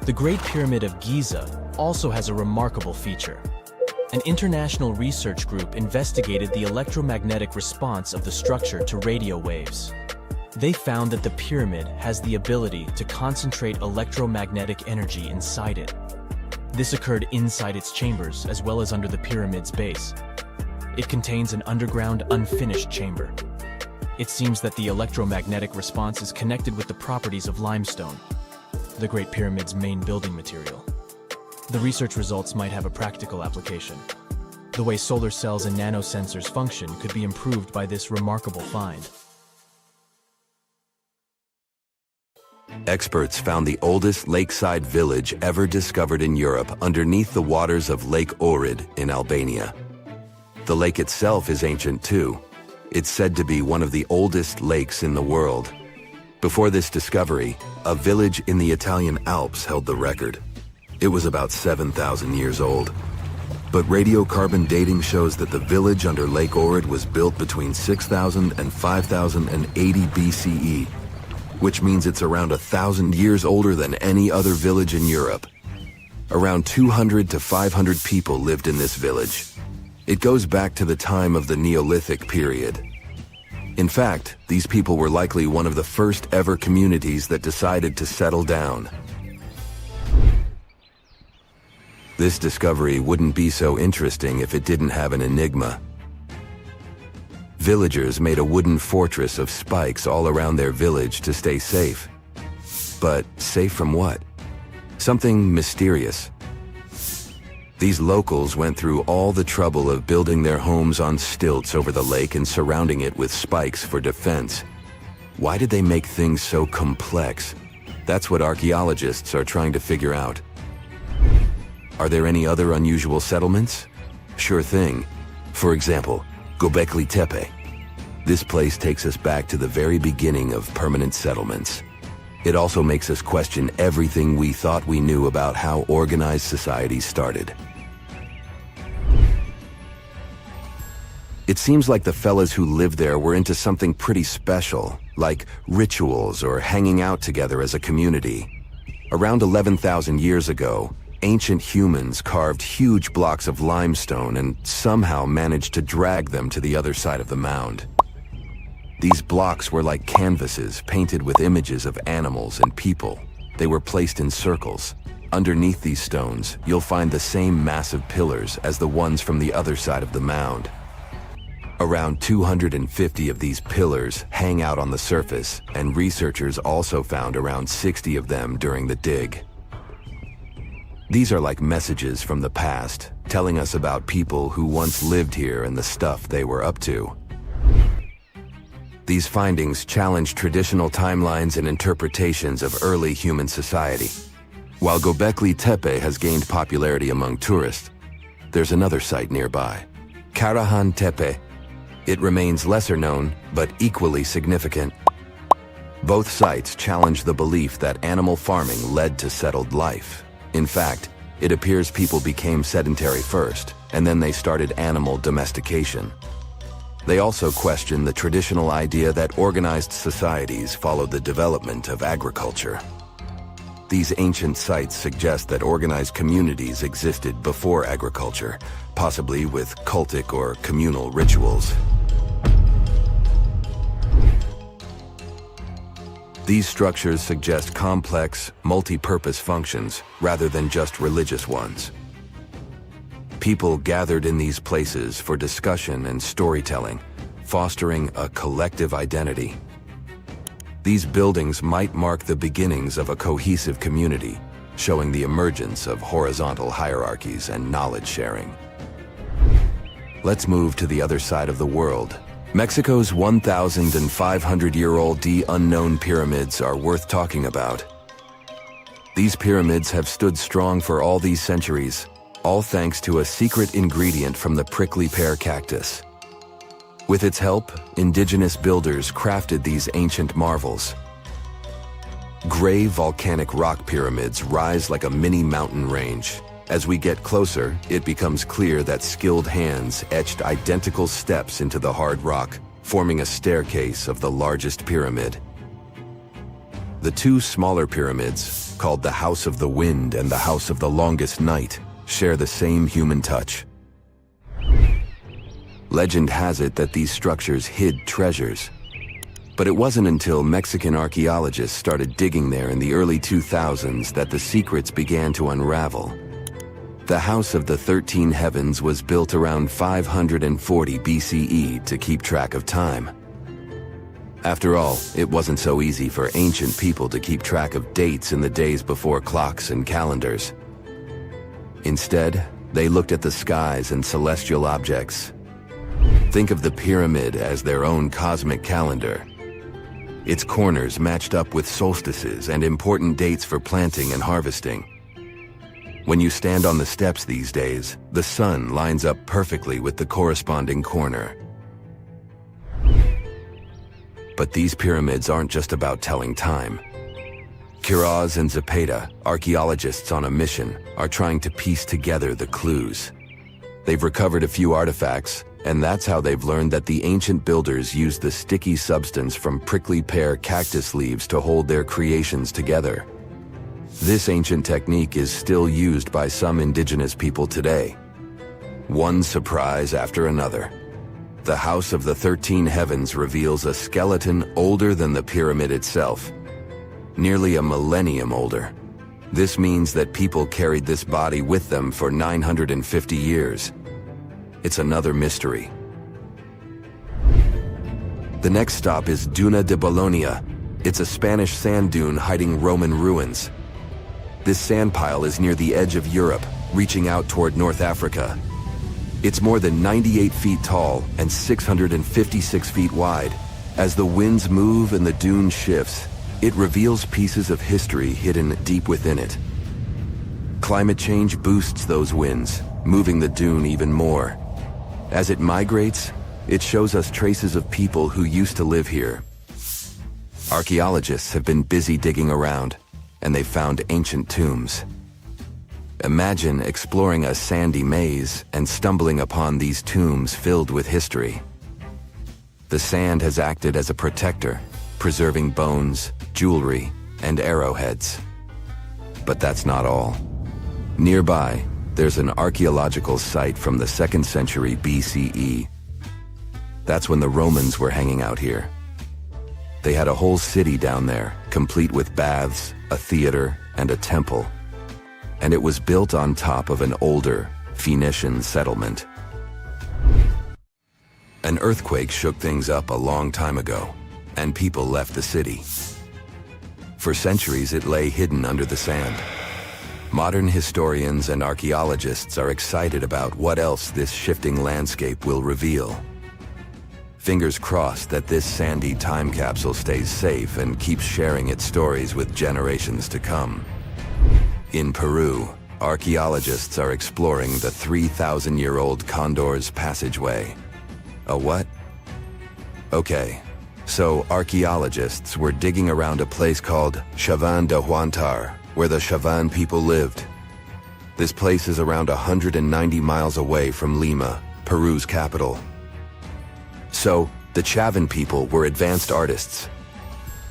The Great Pyramid of Giza also has a remarkable feature. An international research group investigated the electromagnetic response of the structure to radio waves. They found that the pyramid has the ability to concentrate electromagnetic energy inside it. This occurred inside its chambers as well as under the pyramid's base. It contains an underground, unfinished chamber. It seems that the electromagnetic response is connected with the properties of limestone, the Great Pyramid's main building material. The research results might have a practical application. The way solar cells and nanosensors function could be improved by this remarkable find. Experts found the oldest lakeside village ever discovered in Europe underneath the waters of Lake Ohrid in Albania. The lake itself is ancient too. It's said to be one of the oldest lakes in the world. Before this discovery, a village in the Italian Alps held the record. It was about 7,000 years old. But radiocarbon dating shows that the village under Lake Ohrid was built between 6,000 and 5,080 BCE, which means it's around 1,000 years older than any other village in Europe. Around 200 to 500 people lived in this village. It goes back to the time of the Neolithic period. In fact, these people were likely one of the first ever communities that decided to settle down. This discovery wouldn't be so interesting if it didn't have an enigma. Villagers made a wooden fortress of spikes all around their village to stay safe. But safe from what? Something mysterious. These locals went through all the trouble of building their homes on stilts over the lake and surrounding it with spikes for defense. Why did they make things so complex? That's what archaeologists are trying to figure out. Are there any other unusual settlements? Sure thing. For example, Göbekli Tepe. This place takes us back to the very beginning of permanent settlements. It also makes us question everything we thought we knew about how organized societies started. It seems like the fellas who lived there were into something pretty special, like rituals or hanging out together as a community. Around 11,000 years ago, ancient humans carved huge blocks of limestone and somehow managed to drag them to the other side of the mound. These blocks were like canvases painted with images of animals and people. They were placed in circles. Underneath these stones, you'll find the same massive pillars as the ones from the other side of the mound. Around 250 of these pillars hang out on the surface, and researchers also found around 60 of them during the dig. These are like messages from the past, telling us about people who once lived here and the stuff they were up to. These findings challenge traditional timelines and interpretations of early human society. While Göbekli Tepe has gained popularity among tourists, there's another site nearby, Karahan Tepe. It remains lesser known, but equally significant. Both sites challenge the belief that animal farming led to settled life. In fact, it appears people became sedentary first, and then they started animal domestication. They also question the traditional idea that organized societies followed the development of agriculture. These ancient sites suggest that organized communities existed before agriculture, possibly with cultic or communal rituals. These structures suggest complex, multi-purpose functions rather than just religious ones. People gathered in these places for discussion and storytelling, fostering a collective identity. These buildings might mark the beginnings of a cohesive community, showing the emergence of horizontal hierarchies and knowledge sharing. Let's move to the other side of the world. Mexico's 1,500-year-old unknown pyramids are worth talking about. These pyramids have stood strong for all these centuries, all thanks to a secret ingredient from the prickly pear cactus. With its help, indigenous builders crafted these ancient marvels. Gray volcanic rock pyramids rise like a mini mountain range. As we get closer, it becomes clear that skilled hands etched identical steps into the hard rock, forming a staircase of the largest pyramid. The two smaller pyramids, called the House of the Wind and the House of the Longest Night, share the same human touch. Legend has it that these structures hid treasures. But it wasn't until Mexican archaeologists started digging there in the early 2000s that the secrets began to unravel. The House of the 13 Heavens was built around 540 BCE to keep track of time. After all, it wasn't so easy for ancient people to keep track of dates in the days before clocks and calendars. Instead, they looked at the skies and celestial objects. Think of the pyramid as their own cosmic calendar. Its corners matched up with solstices and important dates for planting and harvesting. When you stand on the steps these days, the sun lines up perfectly with the corresponding corner. But these pyramids aren't just about telling time. Quiroz and Zepeda, archaeologists on a mission, are trying to piece together the clues. They've recovered a few artifacts, and that's how they've learned that the ancient builders used the sticky substance from prickly pear cactus leaves to hold their creations together. This ancient technique is still used by some indigenous people today. One surprise after another. The House of the 13 Heavens reveals a skeleton older than the pyramid itself, nearly a millennium older. This means that people carried this body with them for 950 years. It's another mystery. The next stop is Duna de Bologna. It's a Spanish sand dune hiding Roman ruins. This sand pile is near the edge of Europe, reaching out toward North Africa. It's more than 98 feet tall and 656 feet wide. As the winds move and the dune shifts, it reveals pieces of history hidden deep within it. Climate change boosts those winds, moving the dune even more. As it migrates, it shows us traces of people who used to live here. Archaeologists have been busy digging around, and they found ancient tombs. Imagine exploring a sandy maze and stumbling upon these tombs filled with history. The sand has acted as a protector, preserving bones, jewelry, and arrowheads. But that's not all. Nearby, there's an archaeological site from the 2nd century BCE. That's when the Romans were hanging out here. They had a whole city down there, complete with baths, a theater, and a temple. And it was built on top of an older Phoenician settlement. An earthquake shook things up a long time ago, and people left the city. For centuries, it lay hidden under the sand. Modern historians and archaeologists are excited about what else this shifting landscape will reveal. Fingers crossed that this sandy time capsule stays safe and keeps sharing its stories with generations to come. In Peru, archaeologists are exploring the 3,000-year-old Condor's Passageway. A what? Okay, so archaeologists were digging around a place called Chavan de Huantar, where the Chavan people lived. This place is around 190 miles away from Lima, Peru's capital. So, the Chavan people were advanced artists.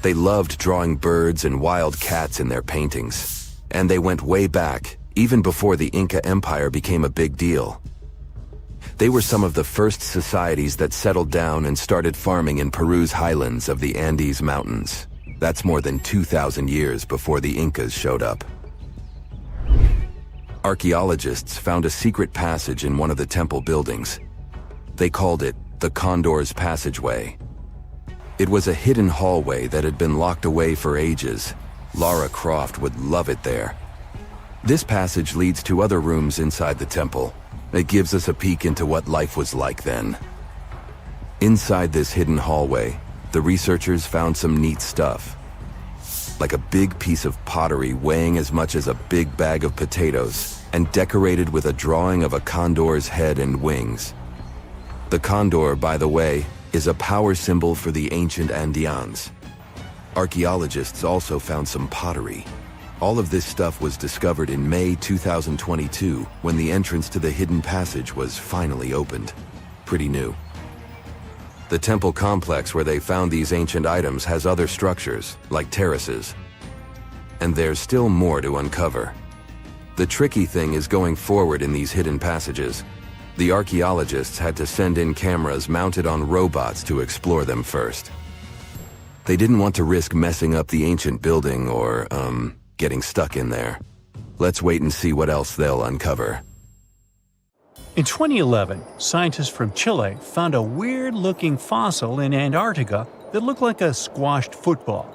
They loved drawing birds and wild cats in their paintings. And they went way back, even before the Inca Empire became a big deal. They were some of the first societies that settled down and started farming in Peru's highlands of the Andes Mountains. That's more than 2,000 years before the Incas showed up. Archaeologists found a secret passage in one of the temple buildings. They called it the Condor's Passageway. It was a hidden hallway that had been locked away for ages. Lara Croft would love it there. This passage leads to other rooms inside the temple. It gives us a peek into what life was like then. Inside this hidden hallway, the researchers found some neat stuff. Like a big piece of pottery weighing as much as a big bag of potatoes, and decorated with a drawing of a condor's head and wings. The condor, by the way, is a power symbol for the ancient Andeans. Archaeologists also found some pottery. All of this stuff was discovered in May 2022, when the entrance to the hidden passage was finally opened. Pretty new. The temple complex where they found these ancient items has other structures, like terraces. And there's still more to uncover. The tricky thing is going forward in these hidden passages. The archaeologists had to send in cameras mounted on robots to explore them first. They didn't want to risk messing up the ancient building or, getting stuck in there. Let's wait and see what else they'll uncover. In 2011, scientists from Chile found a weird-looking fossil in Antarctica that looked like a squashed football.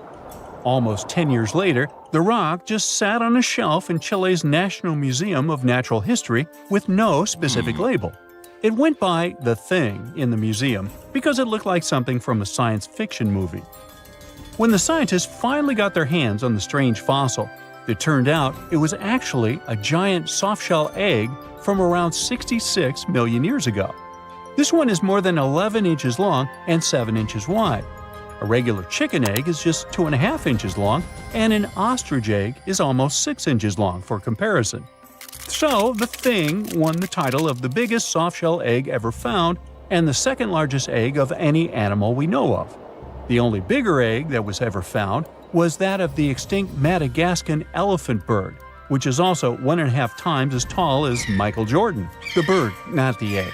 Almost 10 years later, the rock just sat on a shelf in Chile's National Museum of Natural History with no specific label. It went by The Thing in the museum because it looked like something from a science fiction movie. When the scientists finally got their hands on the strange fossil, it turned out it was actually a giant soft-shell egg from around 66 million years ago. This one is more than 11 inches long and 7 inches wide. A regular chicken egg is just 2.5 inches long, and an ostrich egg is almost 6 inches long for comparison. So, The Thing won the title of the biggest soft-shell egg ever found and the second largest egg of any animal we know of. The only bigger egg that was ever found was that of the extinct Madagascan elephant bird, which is also 1.5 times as tall as Michael Jordan. The bird, not the egg.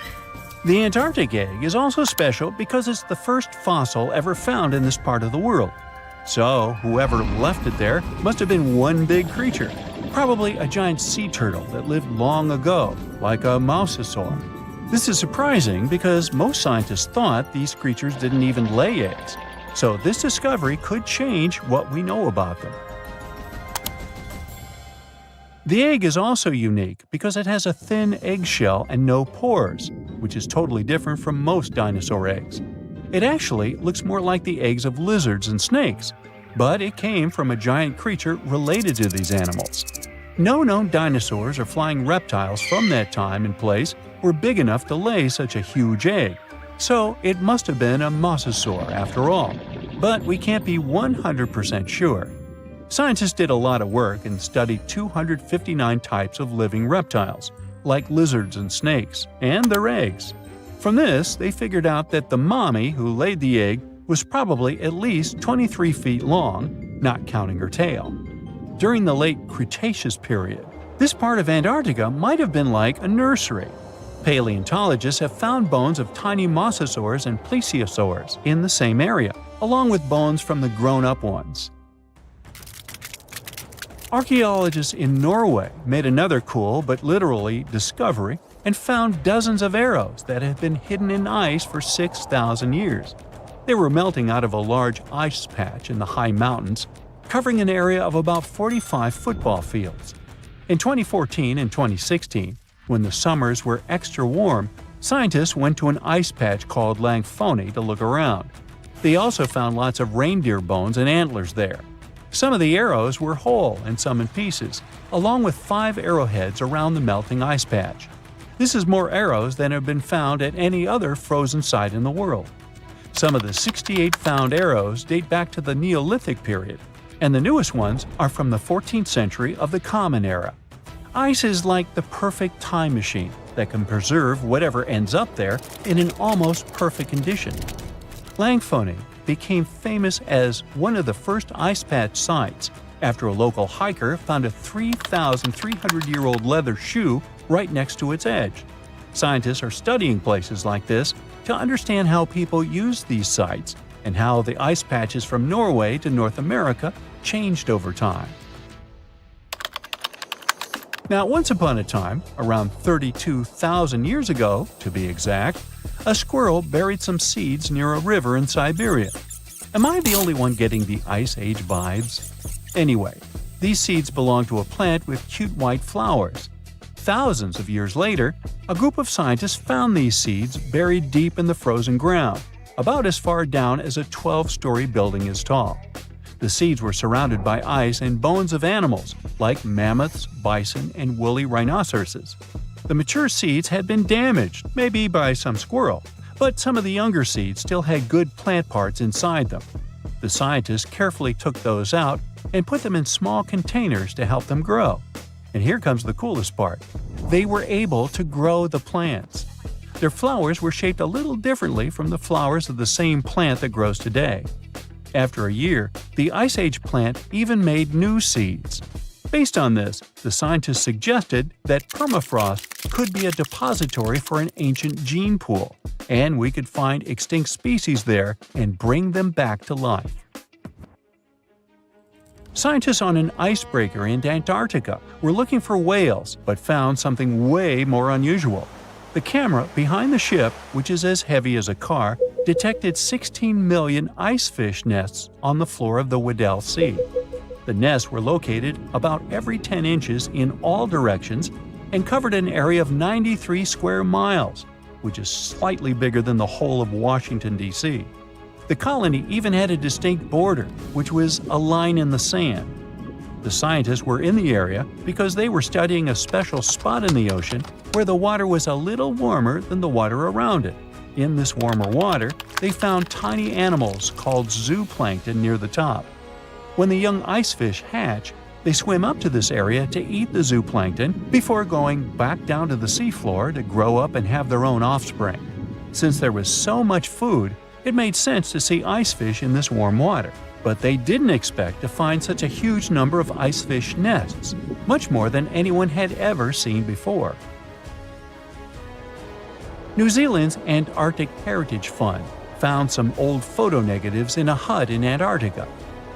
The Antarctic egg is also special because it's the first fossil ever found in this part of the world. So, whoever left it there must have been one big creature, probably a giant sea turtle that lived long ago, like a mosasaur. This is surprising because most scientists thought these creatures didn't even lay eggs. So this discovery could change what we know about them. The egg is also unique because it has a thin eggshell and no pores, which is totally different from most dinosaur eggs. It actually looks more like the eggs of lizards and snakes, but it came from a giant creature related to these animals. No known dinosaurs or flying reptiles from that time and place were big enough to lay such a huge egg, so it must have been a mosasaur after all. But we can't be 100% sure. Scientists did a lot of work and studied 259 types of living reptiles, like lizards and snakes, and their eggs. From this, they figured out that the mommy who laid the egg was probably at least 23 feet long, not counting her tail. During the late Cretaceous period, this part of Antarctica might have been like a nursery. Paleontologists have found bones of tiny mosasaurs and plesiosaurs in the same area, along with bones from the grown-up ones. Archaeologists in Norway made another cool but literally discovery and found dozens of arrows that had been hidden in ice for 6,000 years. They were melting out of a large ice patch in the high mountains, covering an area of about 45 football fields. In 2014 and 2016, when the summers were extra warm, scientists went to an ice patch called Langfoni to look around. They also found lots of reindeer bones and antlers there. Some of the arrows were whole and some in pieces, along with 5 arrowheads around the melting ice patch. This is more arrows than have been found at any other frozen site in the world. Some of the 68 found arrows date back to the Neolithic period, and the newest ones are from the 14th century of the Common Era. Ice is like the perfect time machine that can preserve whatever ends up there in an almost perfect condition. Langfoni became famous as one of the first ice patch sites after a local hiker found a 3,300-year-old leather shoe right next to its edge. Scientists are studying places like this to understand how people use these sites and how the ice patches from Norway to North America changed over time. Now, once upon a time, around 32,000 years ago, to be exact, a squirrel buried some seeds near a river in Siberia. Am I the only one getting the Ice Age vibes? Anyway, these seeds belong to a plant with cute white flowers. Thousands of years later, a group of scientists found these seeds buried deep in the frozen ground, about as far down as a 12-story building is tall. The seeds were surrounded by ice and bones of animals like mammoths, bison, and woolly rhinoceroses. The mature seeds had been damaged, maybe by some squirrel, but some of the younger seeds still had good plant parts inside them. The scientists carefully took those out and put them in small containers to help them grow. And here comes the coolest part. They were able to grow the plants. Their flowers were shaped a little differently from the flowers of the same plant that grows today. After a year, the Ice Age plant even made new seeds. Based on this, the scientists suggested that permafrost could be a depository for an ancient gene pool, and we could find extinct species there and bring them back to life. Scientists on an icebreaker in Antarctica were looking for whales, but found something way more unusual. The camera behind the ship, which is as heavy as a car, detected 16 million ice fish nests on the floor of the Weddell Sea. The nests were located about every 10 inches in all directions and covered an area of 93 square miles, which is slightly bigger than the whole of Washington, D.C. The colony even had a distinct border, which was a line in the sand. The scientists were in the area because they were studying a special spot in the ocean where the water was a little warmer than the water around it. In this warmer water, they found tiny animals called zooplankton near the top. When the young ice fish hatch, they swim up to this area to eat the zooplankton before going back down to the seafloor to grow up and have their own offspring. Since there was so much food, it made sense to see ice fish in this warm water. But they didn't expect to find such a huge number of ice fish nests, much more than anyone had ever seen before. New Zealand's Antarctic Heritage Fund found some old photo negatives in a hut in Antarctica.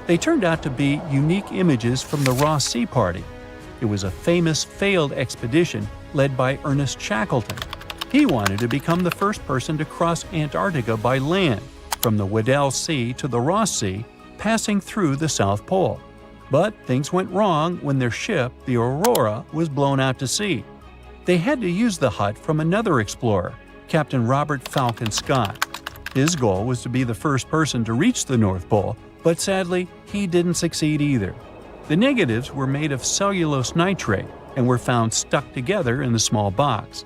They turned out to be unique images from the Ross Sea Party. It was a famous failed expedition led by Ernest Shackleton. He wanted to become the first person to cross Antarctica by land, from the Weddell Sea to the Ross Sea, passing through the South Pole. But things went wrong when their ship, the Aurora, was blown out to sea. They had to use the hut from another explorer, Captain Robert Falcon Scott. His goal was to be the first person to reach the North Pole, but sadly, he didn't succeed either. The negatives were made of cellulose nitrate and were found stuck together in the small box.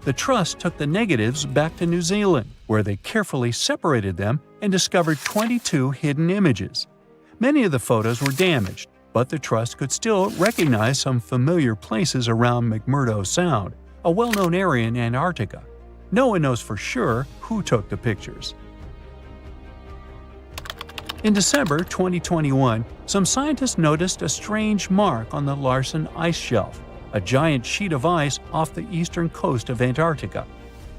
The Trust took the negatives back to New Zealand, where they carefully separated them and discovered 22 hidden images. Many of the photos were damaged, but the Trust could still recognize some familiar places around McMurdo Sound, a well-known area in Antarctica. No one knows for sure who took the pictures. In December 2021, some scientists noticed a strange mark on the Larsen Ice Shelf, a giant sheet of ice off the eastern coast of Antarctica.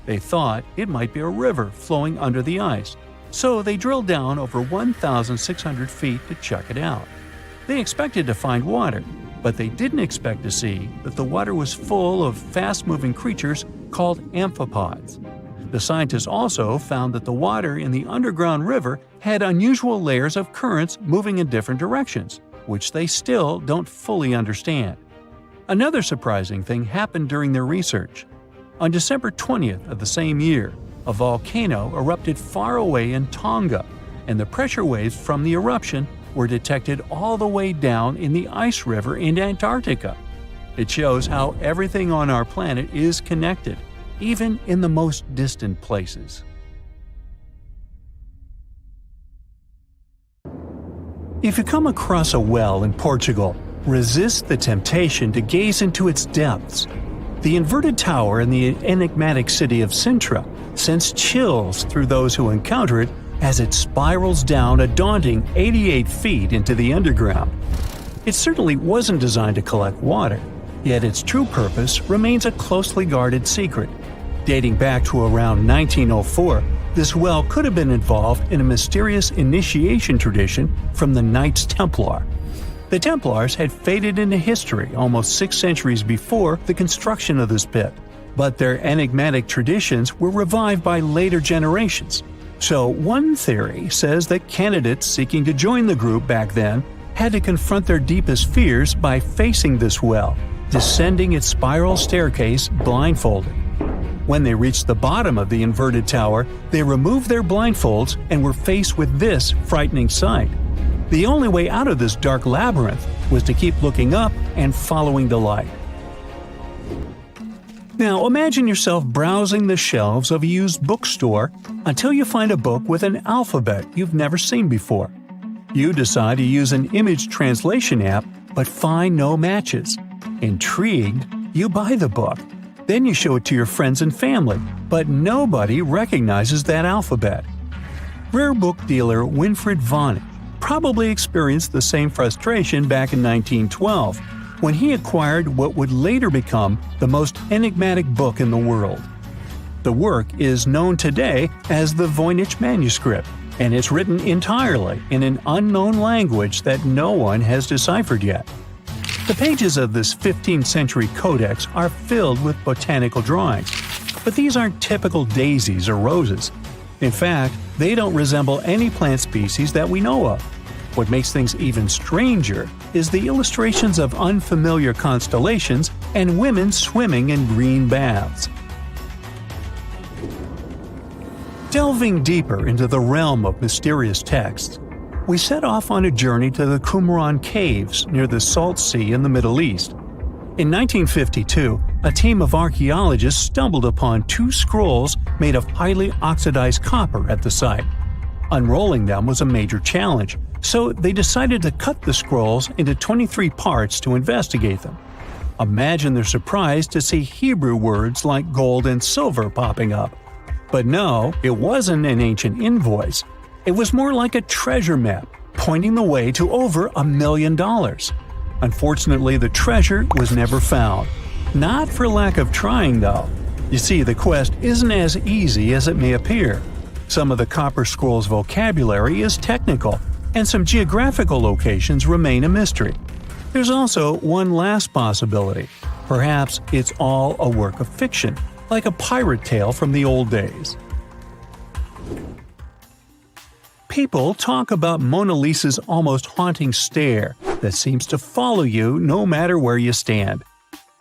They thought it might be a river flowing under the ice, so they drilled down over 1,600 feet to check it out. They expected to find water, but they didn't expect to see that the water was full of fast-moving creatures called amphipods. The scientists also found that the water in the underground river had unusual layers of currents moving in different directions, which they still don't fully understand. Another surprising thing happened during their research. On December 20th of the same year, a volcano erupted far away in Tonga, and the pressure waves from the eruption were detected all the way down in the ice river in Antarctica. It shows how everything on our planet is connected, even in the most distant places. If you come across a well in Portugal, resist the temptation to gaze into its depths. The inverted tower in the enigmatic city of Sintra sends chills through those who encounter it as it spirals down a daunting 88 feet into the underground. It certainly wasn't designed to collect water, yet its true purpose remains a closely guarded secret. Dating back to around 1904, this well could have been involved in a mysterious initiation tradition from the Knights Templar. The Templars had faded into history almost 6 centuries before the construction of this pit, but their enigmatic traditions were revived by later generations. So one theory says that candidates seeking to join the group back then had to confront their deepest fears by facing this well, descending its spiral staircase blindfolded. When they reached the bottom of the inverted tower, they removed their blindfolds and were faced with this frightening sight. The only way out of this dark labyrinth was to keep looking up and following the light. Now imagine yourself browsing the shelves of a used bookstore until you find a book with an alphabet you've never seen before. You decide to use an image translation app but find no matches. Intrigued, you buy the book. Then you show it to your friends and family, but nobody recognizes that alphabet. Rare book dealer Winfried Vonnig probably experienced the same frustration back in 1912 when he acquired what would later become the most enigmatic book in the world. The work is known today as the Voynich manuscript, and it's written entirely in an unknown language that no one has deciphered yet. The pages of this 15th century codex are filled with botanical drawings, but these aren't typical daisies or roses. In fact, they don't resemble any plant species that we know of. What makes things even stranger is the illustrations of unfamiliar constellations and women swimming in green baths. Delving deeper into the realm of mysterious texts, we set off on a journey to the Qumran Caves near the Salt Sea in the Middle East. In 1952, a team of archaeologists stumbled upon 2 scrolls made of highly oxidized copper at the site. Unrolling them was a major challenge, so they decided to cut the scrolls into 23 parts to investigate them. Imagine their surprise to see Hebrew words like gold and silver popping up. But no, it wasn't an ancient invoice. It was more like a treasure map, pointing the way to over $1 million. Unfortunately, the treasure was never found. Not for lack of trying, though. You see, the quest isn't as easy as it may appear. Some of the copper scroll's vocabulary is technical, and some geographical locations remain a mystery. There's also one last possibility. Perhaps it's all a work of fiction, like a pirate tale from the old days. People talk about Mona Lisa's almost haunting stare that seems to follow you no matter where you stand.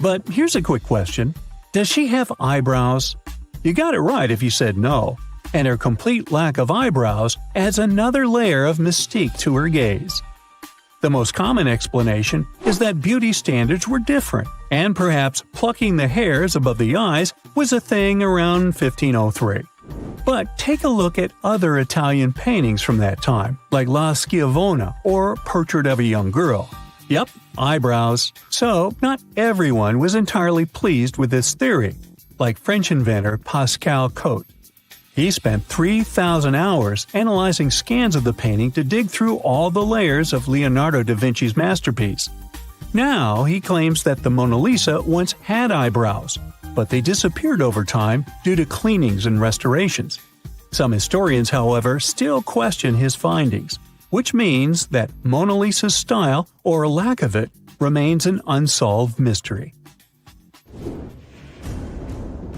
But here's a quick question. Does she have eyebrows? You got it right if you said no, and her complete lack of eyebrows adds another layer of mystique to her gaze. The most common explanation is that beauty standards were different, and perhaps plucking the hairs above the eyes was a thing around 1503. But take a look at other Italian paintings from that time, like La Schiavona or Portrait of a Young Girl. Yep, eyebrows. So, not everyone was entirely pleased with this theory, like French inventor Pascal Cotte. He spent 3,000 hours analyzing scans of the painting to dig through all the layers of Leonardo da Vinci's masterpiece. Now he claims that the Mona Lisa once had eyebrows, but they disappeared over time due to cleanings and restorations. Some historians, however, still question his findings, which means that Mona Lisa's style, or lack of it, remains an unsolved mystery.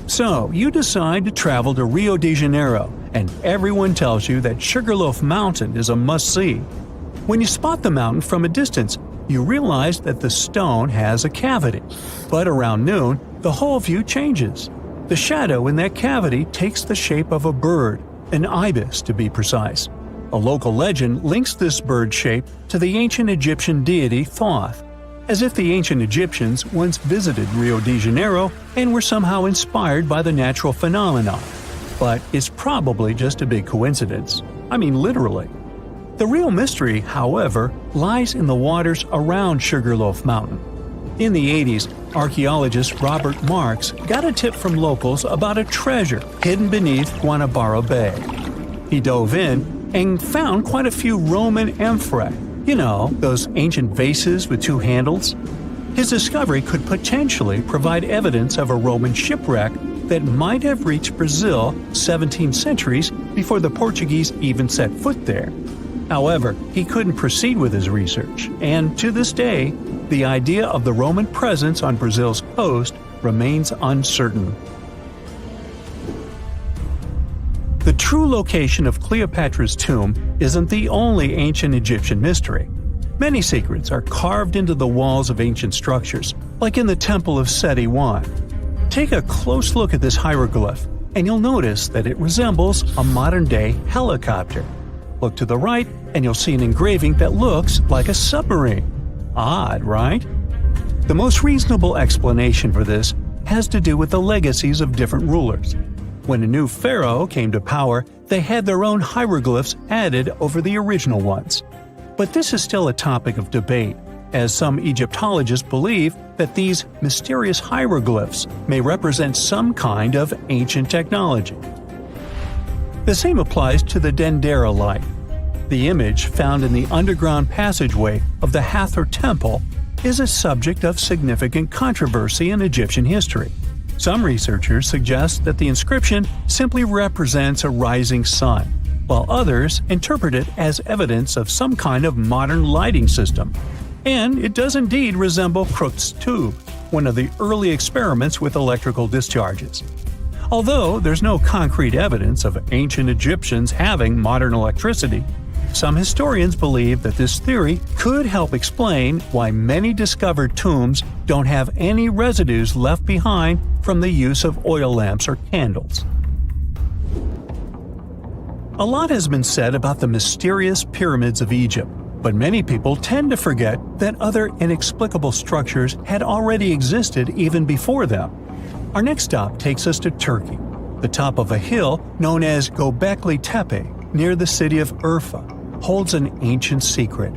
So, you decide to travel to Rio de Janeiro, and everyone tells you that Sugarloaf Mountain is a must-see. When you spot the mountain from a distance, you realize that the stone has a cavity. But around noon, the whole view changes. The shadow in that cavity takes the shape of a bird, an ibis to be precise. A local legend links this bird shape to the ancient Egyptian deity Thoth, as if the ancient Egyptians once visited Rio de Janeiro and were somehow inspired by the natural phenomenon. But it's probably just a big coincidence. I mean, literally. The real mystery, however, lies in the waters around Sugarloaf Mountain. In the 80s, archaeologist Robert Marks got a tip from locals about a treasure hidden beneath Guanabara Bay. He dove in and found quite a few Roman amphorae. You know, those ancient vases with two handles? His discovery could potentially provide evidence of a Roman shipwreck that might have reached Brazil 17 centuries before the Portuguese even set foot there. However, he couldn't proceed with his research, and to this day, the idea of the Roman presence on Brazil's coast remains uncertain. The true location of Cleopatra's tomb isn't the only ancient Egyptian mystery. Many secrets are carved into the walls of ancient structures, like in the Temple of Seti I. Take a close look at this hieroglyph, and you'll notice that it resembles a modern-day helicopter. Look to the right, and you'll see an engraving that looks like a submarine. Odd, right? The most reasonable explanation for this has to do with the legacies of different rulers. When a new pharaoh came to power, they had their own hieroglyphs added over the original ones. But this is still a topic of debate, as some Egyptologists believe that these mysterious hieroglyphs may represent some kind of ancient technology. The same applies to the Dendera light. The image found in the underground passageway of the Hathor Temple is a subject of significant controversy in Egyptian history. Some researchers suggest that the inscription simply represents a rising sun, while others interpret it as evidence of some kind of modern lighting system. And it does indeed resemble Crookes' tube, one of the early experiments with electrical discharges. Although there's no concrete evidence of ancient Egyptians having modern electricity, some historians believe that this theory could help explain why many discovered tombs don't have any residues left behind from the use of oil lamps or candles. A lot has been said about the mysterious pyramids of Egypt, but many people tend to forget that other inexplicable structures had already existed even before them. Our next stop takes us to Turkey. The top of a hill known as Göbekli Tepe, near the city of Urfa, holds an ancient secret.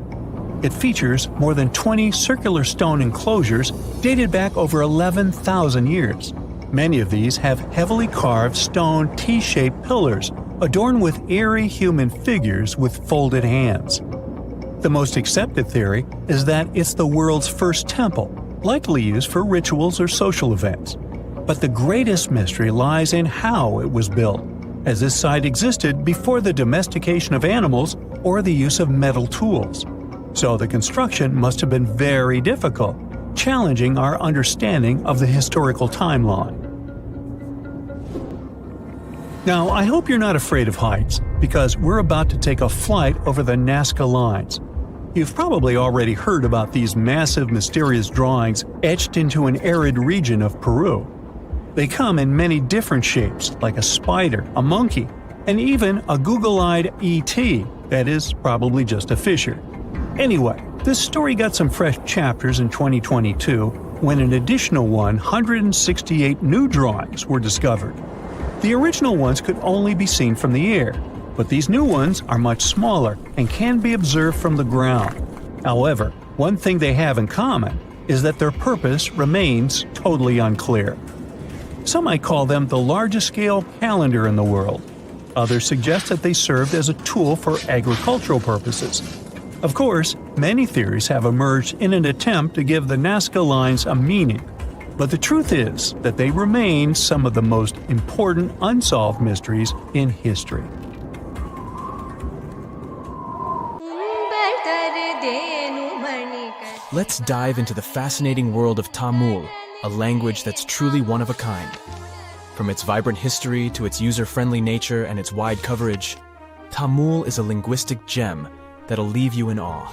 It features more than 20 circular stone enclosures dated back over 11,000 years. Many of these have heavily carved stone T-shaped pillars adorned with eerie human figures with folded hands. The most accepted theory is that it's the world's first temple, likely used for rituals or social events. But the greatest mystery lies in how it was built, as this site existed before the domestication of animals or the use of metal tools. So the construction must have been very difficult, challenging our understanding of the historical timeline. Now, I hope you're not afraid of heights, because we're about to take a flight over the Nazca Lines. You've probably already heard about these massive, mysterious drawings etched into an arid region of Peru. They come in many different shapes, like a spider, a monkey, and even a Google-eyed ET that is probably just a fisher. Anyway, this story got some fresh chapters in 2022 when an additional 168 new drawings were discovered. The original ones could only be seen from the air, but these new ones are much smaller and can be observed from the ground. However, one thing they have in common is that their purpose remains totally unclear. Some might call them the largest-scale calendar in the world. Others suggest that they served as a tool for agricultural purposes. Of course, many theories have emerged in an attempt to give the Nazca Lines a meaning, but the truth is that they remain some of the most important unsolved mysteries in history. Let's dive into the fascinating world of Tamil, a language that's truly one of a kind. From its vibrant history to its user-friendly nature and its wide coverage, Tamil is a linguistic gem that'll leave you in awe.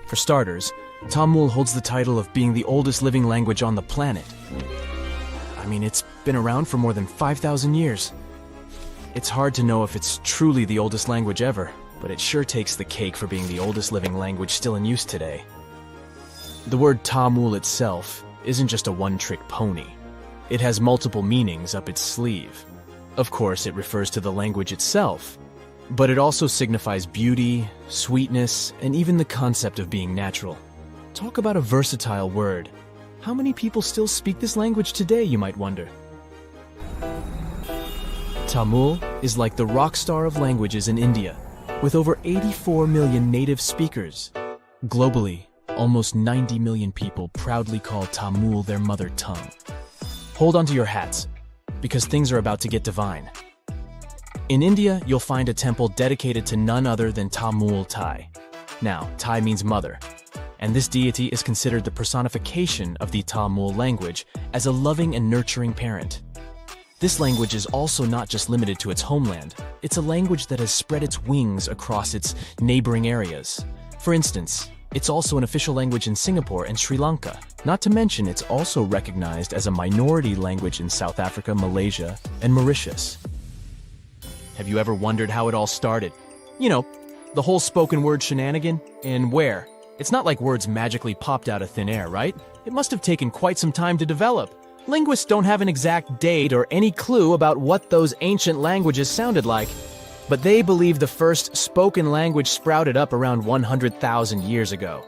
For starters, Tamil holds the title of being the oldest living language on the planet. I mean, it's been around for more than 5,000 years. It's hard to know if it's truly the oldest language ever, but it sure takes the cake for being the oldest living language still in use today. The word Tamil itself isn't just a one-trick pony. It has multiple meanings up its sleeve. Of course, it refers to the language itself, but it also signifies beauty, sweetness, and even the concept of being natural. Talk about a versatile word. How many people still speak this language today, you might wonder? Tamil is like the rock star of languages in India, with over 84 million native speakers. Globally, almost 90 million people proudly call Tamil their mother tongue. Hold on to your hats, because things are about to get divine. In India, you'll find a temple dedicated to none other than Tamul Tai. Now, Tai means mother, and this deity is considered the personification of the Tamil language as a loving and nurturing parent. This language is also not just limited to its homeland. It's a language that has spread its wings across its neighboring areas. For instance, it's also an official language in Singapore and Sri Lanka. Not to mention, it's also recognized as a minority language in South Africa, Malaysia, and Mauritius. Have you ever wondered how it all started? You know, the whole spoken word shenanigan? And where? It's not like words magically popped out of thin air, right? It must have taken quite some time to develop. Linguists don't have an exact date or any clue about what those ancient languages sounded like, but they believe the first spoken language sprouted up around 100,000 years ago.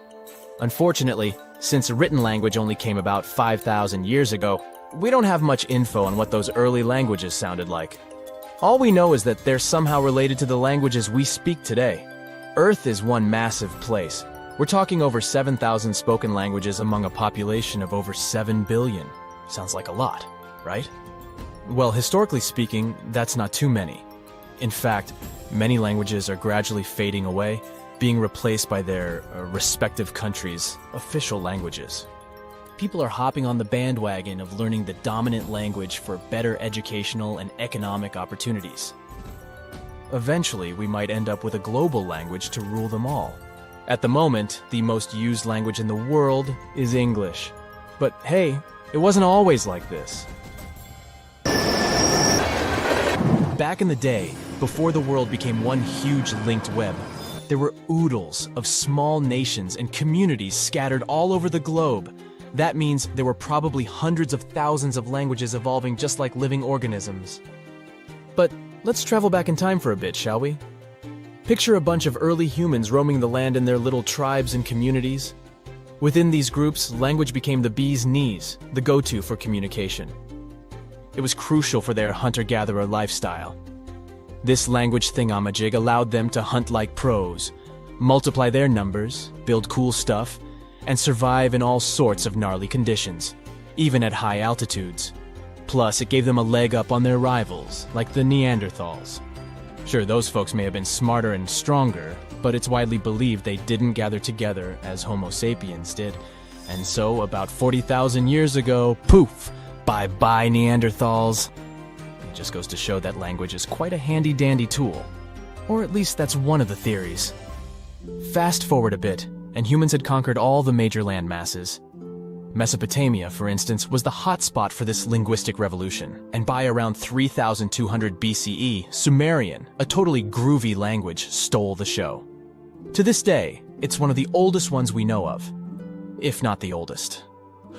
Unfortunately, since written language only came about 5,000 years ago, we don't have much info on what those early languages sounded like. All we know is that they're somehow related to the languages we speak today. Earth is one massive place. We're talking over 7,000 spoken languages among a population of over 7 billion. Sounds like a lot, right? Well, historically speaking, that's not too many. In fact, many languages are gradually fading away, being replaced by their respective countries' official languages. People are hopping on the bandwagon of learning the dominant language for better educational and economic opportunities. Eventually, we might end up with a global language to rule them all. At the moment, the most used language in the world is English. But hey, it wasn't always like this. Back in the day, before the world became one huge linked web, there were oodles of small nations and communities scattered all over the globe. That means there were probably hundreds of thousands of languages evolving just like living organisms. But let's travel back in time for a bit, shall we? Picture a bunch of early humans roaming the land in their little tribes and communities. Within these groups, language became the bee's knees, the go-to for communication. It was crucial for their hunter-gatherer lifestyle. This language thingamajig allowed them to hunt like pros, multiply their numbers, build cool stuff, and survive in all sorts of gnarly conditions, even at high altitudes. Plus, it gave them a leg up on their rivals, like the Neanderthals. Sure, those folks may have been smarter and stronger, but it's widely believed they didn't gather together as Homo sapiens did. And so, about 40,000 years ago, poof, bye-bye Neanderthals. It just goes to show that language is quite a handy-dandy tool. Or at least that's one of the theories. Fast forward a bit, and humans had conquered all the major land masses. Mesopotamia, for instance, was the hotspot for this linguistic revolution, and by around 3,200 BCE, Sumerian, a totally groovy language, stole the show. To this day, it's one of the oldest ones we know of, if not the oldest.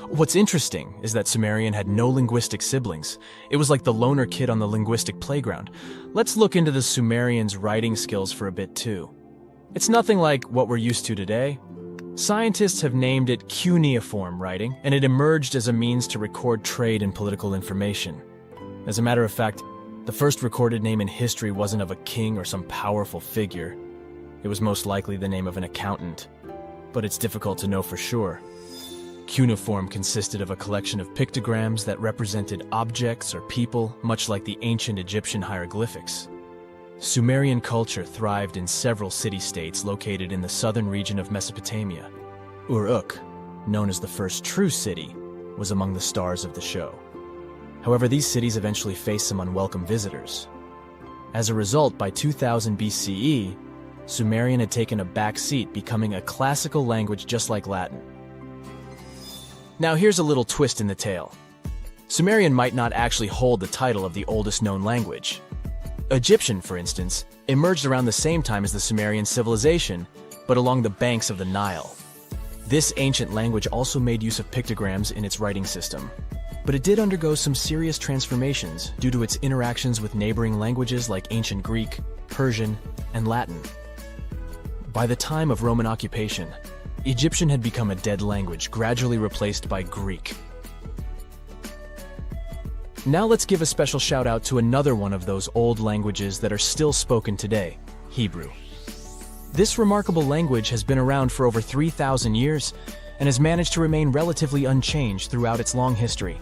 What's interesting is that Sumerian had no linguistic siblings. It was like the loner kid on the linguistic playground. Let's look into the Sumerians' writing skills for a bit too. It's nothing like what we're used to today. Scientists have named it cuneiform writing, and it emerged as a means to record trade and political information. As a matter of fact, the first recorded name in history wasn't of a king or some powerful figure. It was most likely the name of an accountant, but it's difficult to know for sure. Cuneiform consisted of a collection of pictograms that represented objects or people, much like the ancient Egyptian hieroglyphics. Sumerian culture thrived in several city-states located in the southern region of Mesopotamia. Uruk, known as the first true city, was among the stars of the show. However, these cities eventually faced some unwelcome visitors. As a result, by 2000 BCE, Sumerian had taken a back seat, becoming a classical language just like Latin. Now here's a little twist in the tale. Sumerian might not actually hold the title of the oldest known language. Egyptian, for instance, emerged around the same time as the Sumerian civilization, but along the banks of the Nile. This ancient language also made use of pictograms in its writing system, but it did undergo some serious transformations due to its interactions with neighboring languages like ancient Greek, Persian, and Latin. By the time of Roman occupation, Egyptian had become a dead language, gradually replaced by Greek. Now let's give a special shout out to another one of those old languages that are still spoken today, Hebrew. This remarkable language has been around for over 3,000 years and has managed to remain relatively unchanged throughout its long history.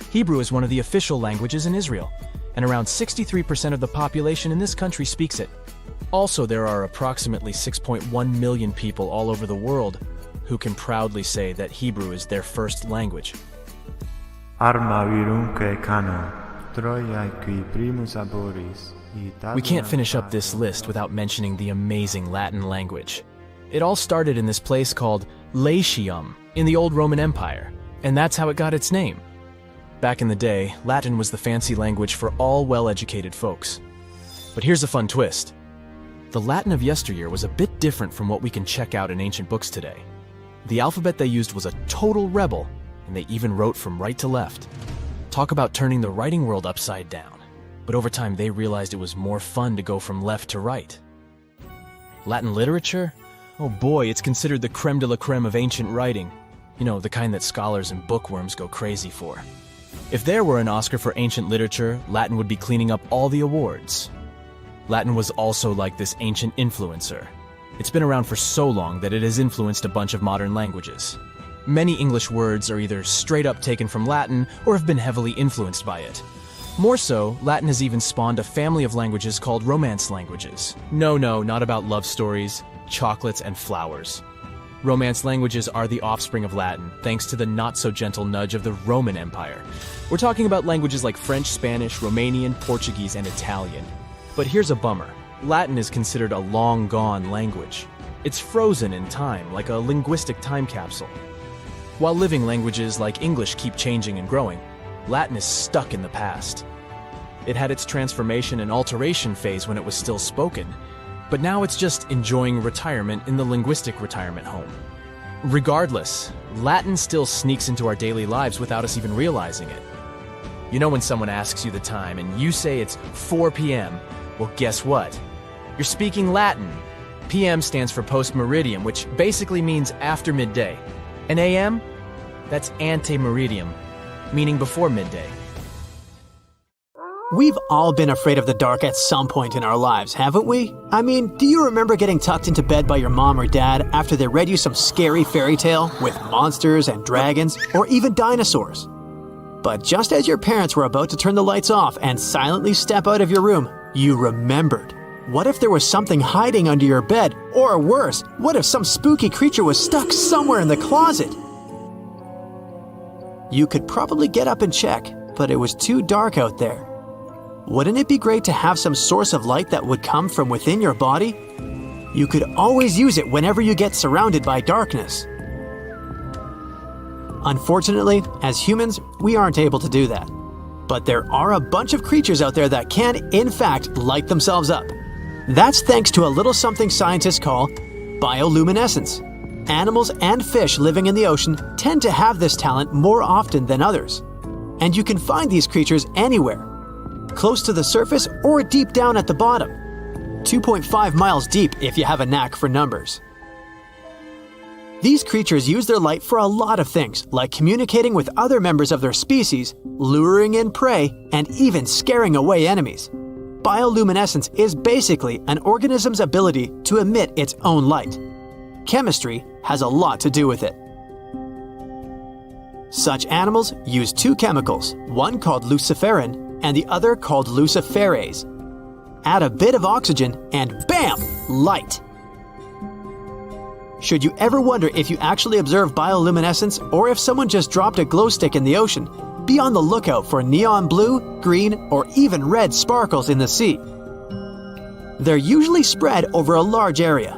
Hebrew is one of the official languages in Israel, and around 63% of the population in this country speaks it. Also, there are approximately 6.1 million people all over the world who can proudly say that Hebrew is their first language. We can't finish up this list without mentioning the amazing Latin language. It all started in this place called Latium in the old Roman Empire, and that's how it got its name. Back in the day, Latin was the fancy language for all well-educated folks. But here's a fun twist. The Latin of yesteryear was a bit different from what we can check out in ancient books today. The alphabet they used was a total rebel, and they even wrote from right to left. Talk about turning the writing world upside down. But over time, they realized it was more fun to go from left to right. Latin literature? Oh boy, it's considered the creme de la creme of ancient writing. You know, the kind that scholars and bookworms go crazy for. If there were an Oscar for ancient literature, Latin would be cleaning up all the awards. Latin was also like this ancient influencer. It's been around for so long that it has influenced a bunch of modern languages. Many English words are either straight up taken from Latin or have been heavily influenced by it. More so, Latin has even spawned a family of languages called Romance languages. No, not about love stories, chocolates, and flowers. Romance languages are the offspring of Latin, thanks to the not-so-gentle nudge of the Roman Empire. We're talking about languages like French, Spanish, Romanian, Portuguese, and Italian. But here's a bummer. Latin is considered a long-gone language. It's frozen in time, like a linguistic time capsule. While living languages like English keep changing and growing, Latin is stuck in the past. It had its transformation and alteration phase when it was still spoken, but now it's just enjoying retirement in the linguistic retirement home. Regardless, Latin still sneaks into our daily lives without us even realizing it. You know when someone asks you the time and you say it's 4 p.m., well, guess what? You're speaking Latin. PM stands for post-meridiem, which basically means after midday. And AM? That's ante-meridiem, meaning before midday. We've all been afraid of the dark at some point in our lives, haven't we? I mean, do you remember getting tucked into bed by your mom or dad after they read you some scary fairy tale with monsters and dragons or even dinosaurs? But just as your parents were about to turn the lights off and silently step out of your room, you remembered. What if there was something hiding under your bed? Or worse, what if some spooky creature was stuck somewhere in the closet? You could probably get up and check, but it was too dark out there. Wouldn't it be great to have some source of light that would come from within your body? You could always use it whenever you get surrounded by darkness. Unfortunately, as humans, we aren't able to do that. But there are a bunch of creatures out there that can, in fact, light themselves up. That's thanks to a little something scientists call bioluminescence. Animals and fish living in the ocean tend to have this talent more often than others. And you can find these creatures anywhere, close to the surface or deep down at the bottom. 2.5 miles deep if you have a knack for numbers. These creatures use their light for a lot of things, like communicating with other members of their species, luring in prey, and even scaring away enemies. Bioluminescence is basically an organism's ability to emit its own light. Chemistry has a lot to do with it. Such animals use two chemicals, one called luciferin and the other called luciferase. Add a bit of oxygen and bam! Light! Should you ever wonder if you actually observe bioluminescence or if someone just dropped a glow stick in the ocean, be on the lookout for neon blue, green, or even red sparkles in the sea. They're usually spread over a large area.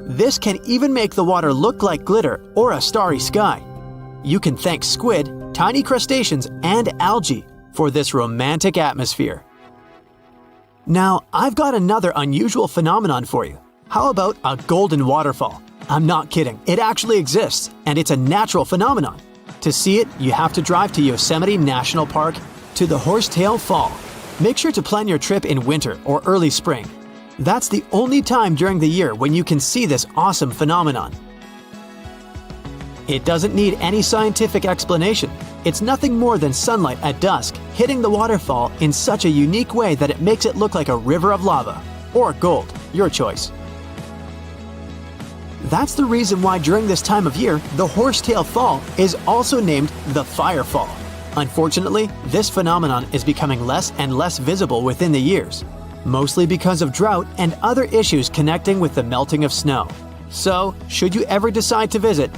This can even make the water look like glitter or a starry sky. You can thank squid, tiny crustaceans, and algae for this romantic atmosphere. Now, I've got another unusual phenomenon for you. How about a golden waterfall? I'm not kidding, it actually exists, and it's a natural phenomenon. To see it, you have to drive to Yosemite National Park to the Horsetail Fall. Make sure to plan your trip in winter or early spring. That's the only time during the year when you can see this awesome phenomenon. It doesn't need any scientific explanation. It's nothing more than sunlight at dusk hitting the waterfall in such a unique way that it makes it look like a river of lava. Or gold, your choice. That's the reason why during this time of year, the Horsetail Fall is also named the Fire Fall. Unfortunately, this phenomenon is becoming less and less visible within the years, mostly because of drought and other issues connecting with the melting of snow. So, should you ever decide to visit,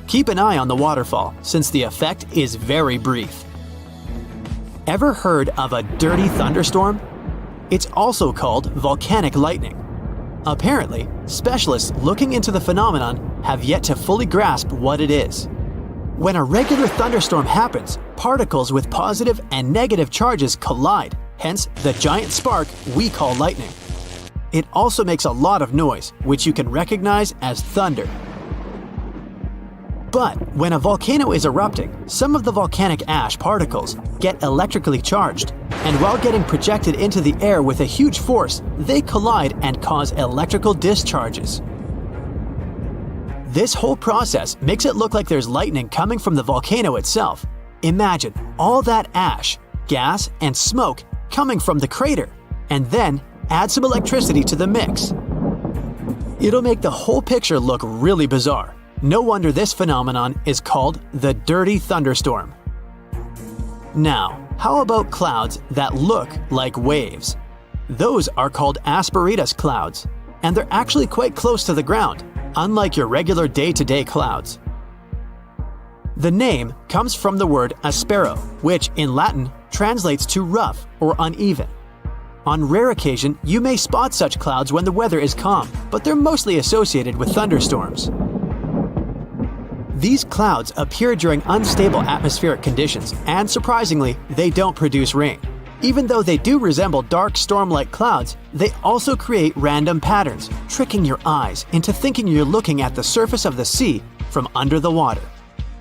keep an eye on the waterfall since the effect is very brief. Ever heard of a dirty thunderstorm? It's also called volcanic lightning. Apparently, specialists looking into the phenomenon have yet to fully grasp what it is. When a regular thunderstorm happens, particles with positive and negative charges collide, hence the giant spark we call lightning. It also makes a lot of noise, which you can recognize as thunder. But when a volcano is erupting, some of the volcanic ash particles get electrically charged, and while getting projected into the air with a huge force, they collide and cause electrical discharges. This whole process makes it look like there's lightning coming from the volcano itself. Imagine all that ash, gas, and smoke coming from the crater, and then add some electricity to the mix. It'll make the whole picture look really bizarre. No wonder this phenomenon is called the dirty thunderstorm. Now, how about clouds that look like waves? Those are called asperitas clouds, and they're actually quite close to the ground, unlike your regular day-to-day clouds. The name comes from the word aspero, which in Latin translates to rough or uneven. On rare occasion, you may spot such clouds when the weather is calm, but they're mostly associated with thunderstorms. These clouds appear during unstable atmospheric conditions, and surprisingly, they don't produce rain. Even though they do resemble dark storm-like clouds, they also create random patterns, tricking your eyes into thinking you're looking at the surface of the sea from under the water.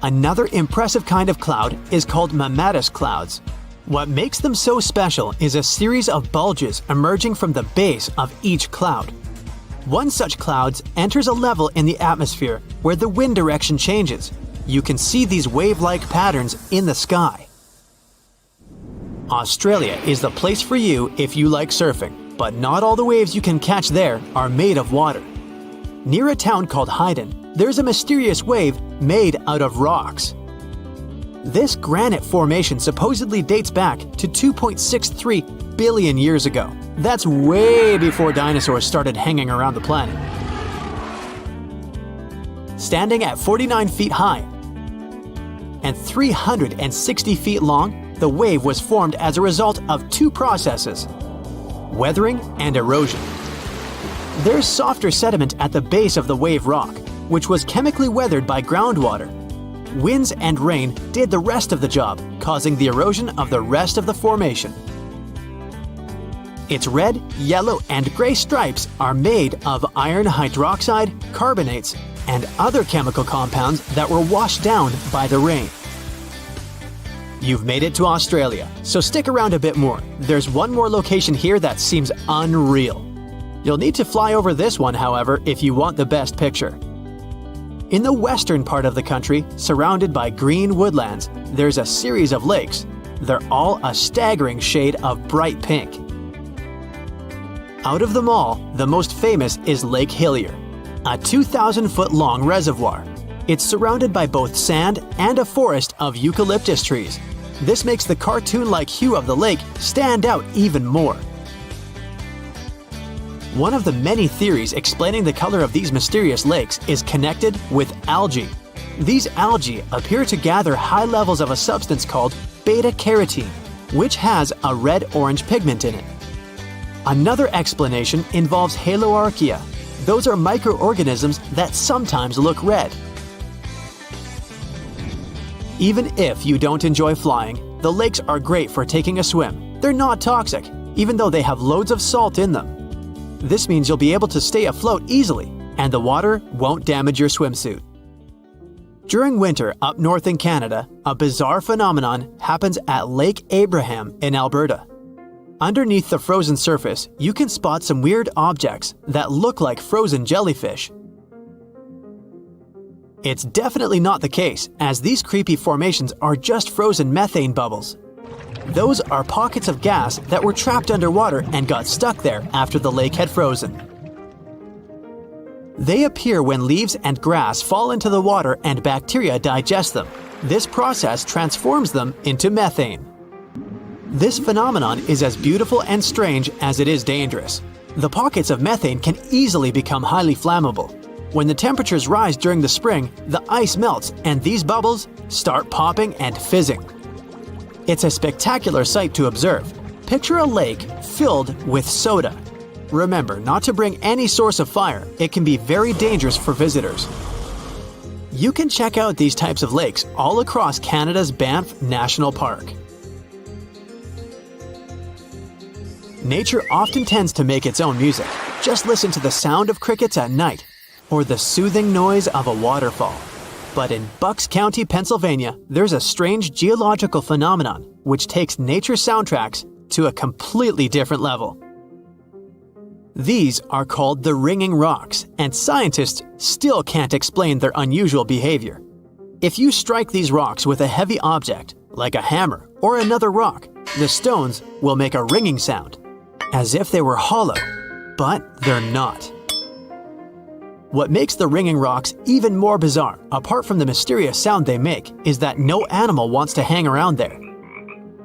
Another impressive kind of cloud is called mammatus clouds. What makes them so special is a series of bulges emerging from the base of each cloud. One such cloud enters a level in the atmosphere where the wind direction changes. You can see these wave-like patterns in the sky. Australia is the place for you if you like surfing, but not all the waves you can catch there are made of water. Near a town called Hayden, there's a mysterious wave made out of rocks. This granite formation supposedly dates back to 2.63 billion years ago. That's way before dinosaurs started hanging around the planet. Standing at 49 feet high and 360 feet long, the wave was formed as a result of two processes: weathering and erosion. There's softer sediment at the base of the wave rock, which was chemically weathered by groundwater. Winds and rain did the rest of the job, causing the erosion of the rest of the formation. Its red, yellow, and gray stripes are made of iron hydroxide, carbonates, and other chemical compounds that were washed down by the rain. You've made it to Australia, so stick around a bit more. There's one more location here that seems unreal. You'll need to fly over this one, however, if you want the best picture. In the western part of the country, surrounded by green woodlands, there's a series of lakes. They're all a staggering shade of bright pink. Out of them all, the most famous is Lake Hillier, a 2,000-foot-long reservoir. It's surrounded by both sand and a forest of eucalyptus trees. This makes the cartoon-like hue of the lake stand out even more. One of the many theories explaining the color of these mysterious lakes is connected with algae. These algae appear to gather high levels of a substance called beta-carotene, which has a red-orange pigment in it. Another explanation involves haloarchaea. Those are microorganisms that sometimes look red. Even if you don't enjoy flying, the lakes are great for taking a swim. They're not toxic, even though they have loads of salt in them. This means you'll be able to stay afloat easily, and the water won't damage your swimsuit. During winter up north in Canada, a bizarre phenomenon happens at Lake Abraham in Alberta. Underneath the frozen surface, you can spot some weird objects that look like frozen jellyfish. It's definitely not the case, as these creepy formations are just frozen methane bubbles. Those are pockets of gas that were trapped underwater and got stuck there after the lake had frozen. They appear when leaves and grass fall into the water and bacteria digest them. This process transforms them into methane. This phenomenon is as beautiful and strange as it is dangerous. The pockets of methane can easily become highly flammable. When the temperatures rise during the spring, the ice melts and these bubbles start popping and fizzing. It's a spectacular sight to observe. Picture a lake filled with soda. Remember not to bring any source of fire. It can be very dangerous for visitors. You can check out these types of lakes all across Canada's Banff National Park. Nature often tends to make its own music. Just listen to the sound of crickets at night, or the soothing noise of a waterfall. But in Bucks County, Pennsylvania, there's a strange geological phenomenon which takes nature soundtracks to a completely different level. These are called the ringing rocks, and scientists still can't explain their unusual behavior. If you strike these rocks with a heavy object, like a hammer or another rock, the stones will make a ringing sound, as if they were hollow, but they're not. What makes the ringing rocks even more bizarre, apart from the mysterious sound they make, is that no animal wants to hang around there.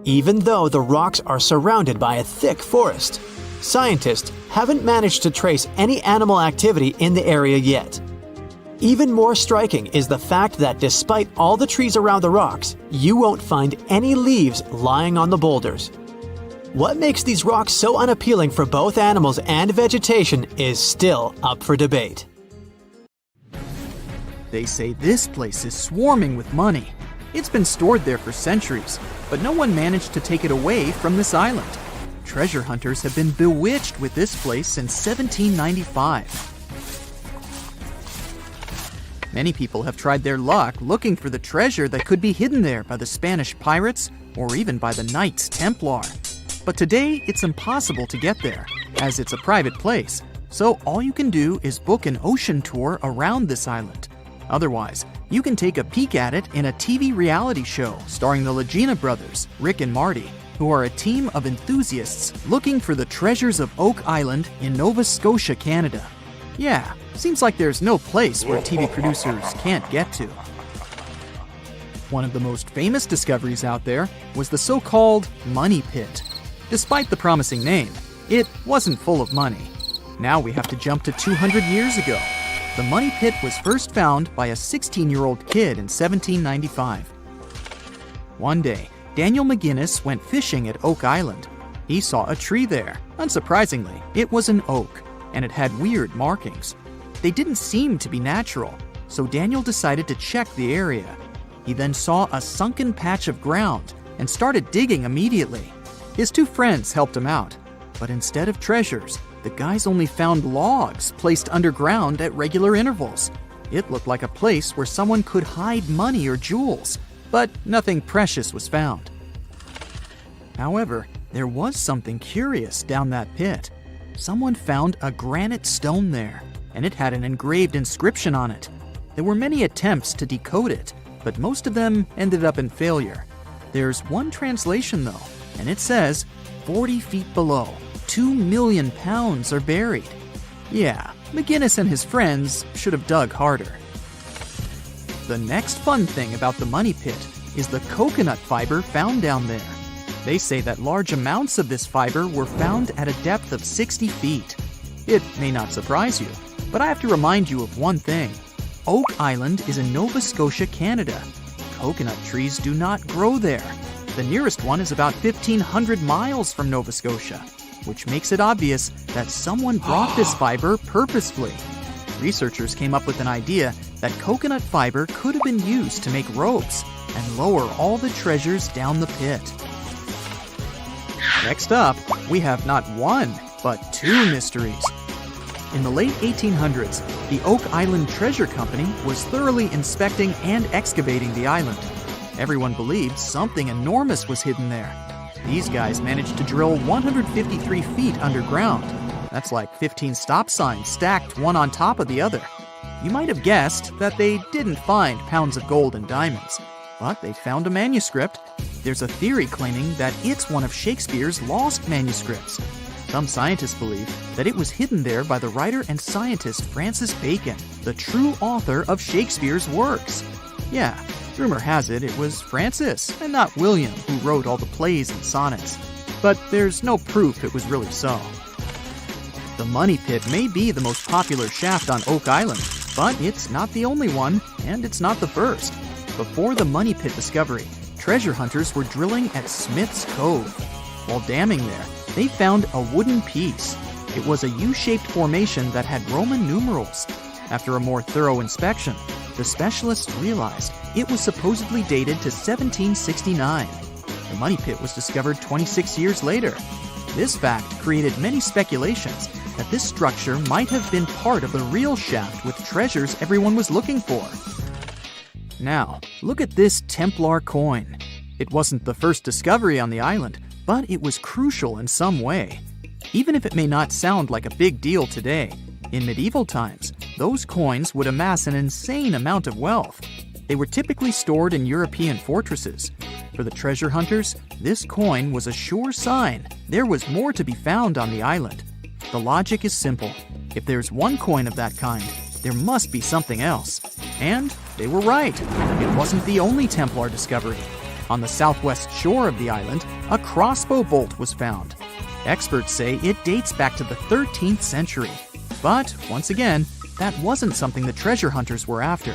Even though the rocks are surrounded by a thick forest, scientists haven't managed to trace any animal activity in the area yet. Even more striking is the fact that despite all the trees around the rocks, you won't find any leaves lying on the boulders. What makes these rocks so unappealing for both animals and vegetation is still up for debate. They say this place is swarming with money. It's been stored there for centuries, but no one managed to take it away from this island. Treasure hunters have been bewitched with this place since 1795. Many people have tried their luck looking for the treasure that could be hidden there by the Spanish pirates or even by the Knights Templar. But today, it's impossible to get there, as it's a private place, so all you can do is book an ocean tour around this island. Otherwise, you can take a peek at it in a TV reality show starring the Legina brothers, Rick and Marty, who are a team of enthusiasts looking for the treasures of Oak Island in Nova Scotia, Canada. Yeah, seems like there's no place where TV producers can't get to. One of the most famous discoveries out there was the so-called Money Pit. Despite the promising name, it wasn't full of money. Now we have to jump to 200 years ago. The Money Pit was first found by a 16-year-old kid in 1795. One day, Daniel McGinnis went fishing at Oak Island. He saw a tree there. Unsurprisingly, it was an oak, and it had weird markings. They didn't seem to be natural, so Daniel decided to check the area. He then saw a sunken patch of ground and started digging immediately. His two friends helped him out, but instead of treasures, the guys only found logs placed underground at regular intervals. It looked like a place where someone could hide money or jewels, but nothing precious was found. However, there was something curious down that pit. Someone found a granite stone there, and it had an engraved inscription on it. There were many attempts to decode it, but most of them ended up in failure. There's one translation though, and it says, 40 feet below, 2 million pounds are buried. Yeah, McGinnis and his friends should have dug harder. The next fun thing about the Money Pit is the coconut fiber found down there. They say that large amounts of this fiber were found at a depth of 60 feet. It may not surprise you, but I have to remind you of one thing. Oak Island is in Nova Scotia, Canada. Coconut trees do not grow there. The nearest one is about 1,500 miles from Nova Scotia, which makes it obvious that someone brought this fiber purposefully. Researchers came up with an idea that coconut fiber could have been used to make ropes and lower all the treasures down the pit. Next up, we have not one, but two mysteries. In the late 1800s, the Oak Island Treasure Company was thoroughly inspecting and excavating the island. Everyone believed something enormous was hidden there. These guys managed to drill 153 feet underground. That's like 15 stop signs stacked one on top of the other. You might have guessed that they didn't find pounds of gold and diamonds, but they found a manuscript. There's a theory claiming that it's one of Shakespeare's lost manuscripts. Some scientists believe that it was hidden there by the writer and scientist Francis Bacon, the true author of Shakespeare's works. Yeah, rumor has it was Francis and not William who wrote all the plays and sonnets. But there's no proof it was really so. The Money Pit may be the most popular shaft on Oak Island, but it's not the only one, and it's not the first. Before the Money Pit discovery, treasure hunters were drilling at Smith's Cove. While damming there, they found a wooden piece. It was a U-shaped formation that had Roman numerals. After a more thorough inspection, the specialists realized it was supposedly dated to 1769. The Money Pit was discovered 26 years later. This fact created many speculations that this structure might have been part of the real shaft with treasures everyone was looking for. Now, look at this Templar coin. It wasn't the first discovery on the island, but it was crucial in some way. Even if it may not sound like a big deal today, in medieval times, those coins would amass an insane amount of wealth. They were typically stored in European fortresses. For the treasure hunters, this coin was a sure sign there was more to be found on the island. The logic is simple. If there's one coin of that kind, there must be something else. And they were right. It wasn't the only Templar discovery. On the southwest shore of the island, a crossbow bolt was found. Experts say it dates back to the 13th century. But, once again, that wasn't something the treasure hunters were after.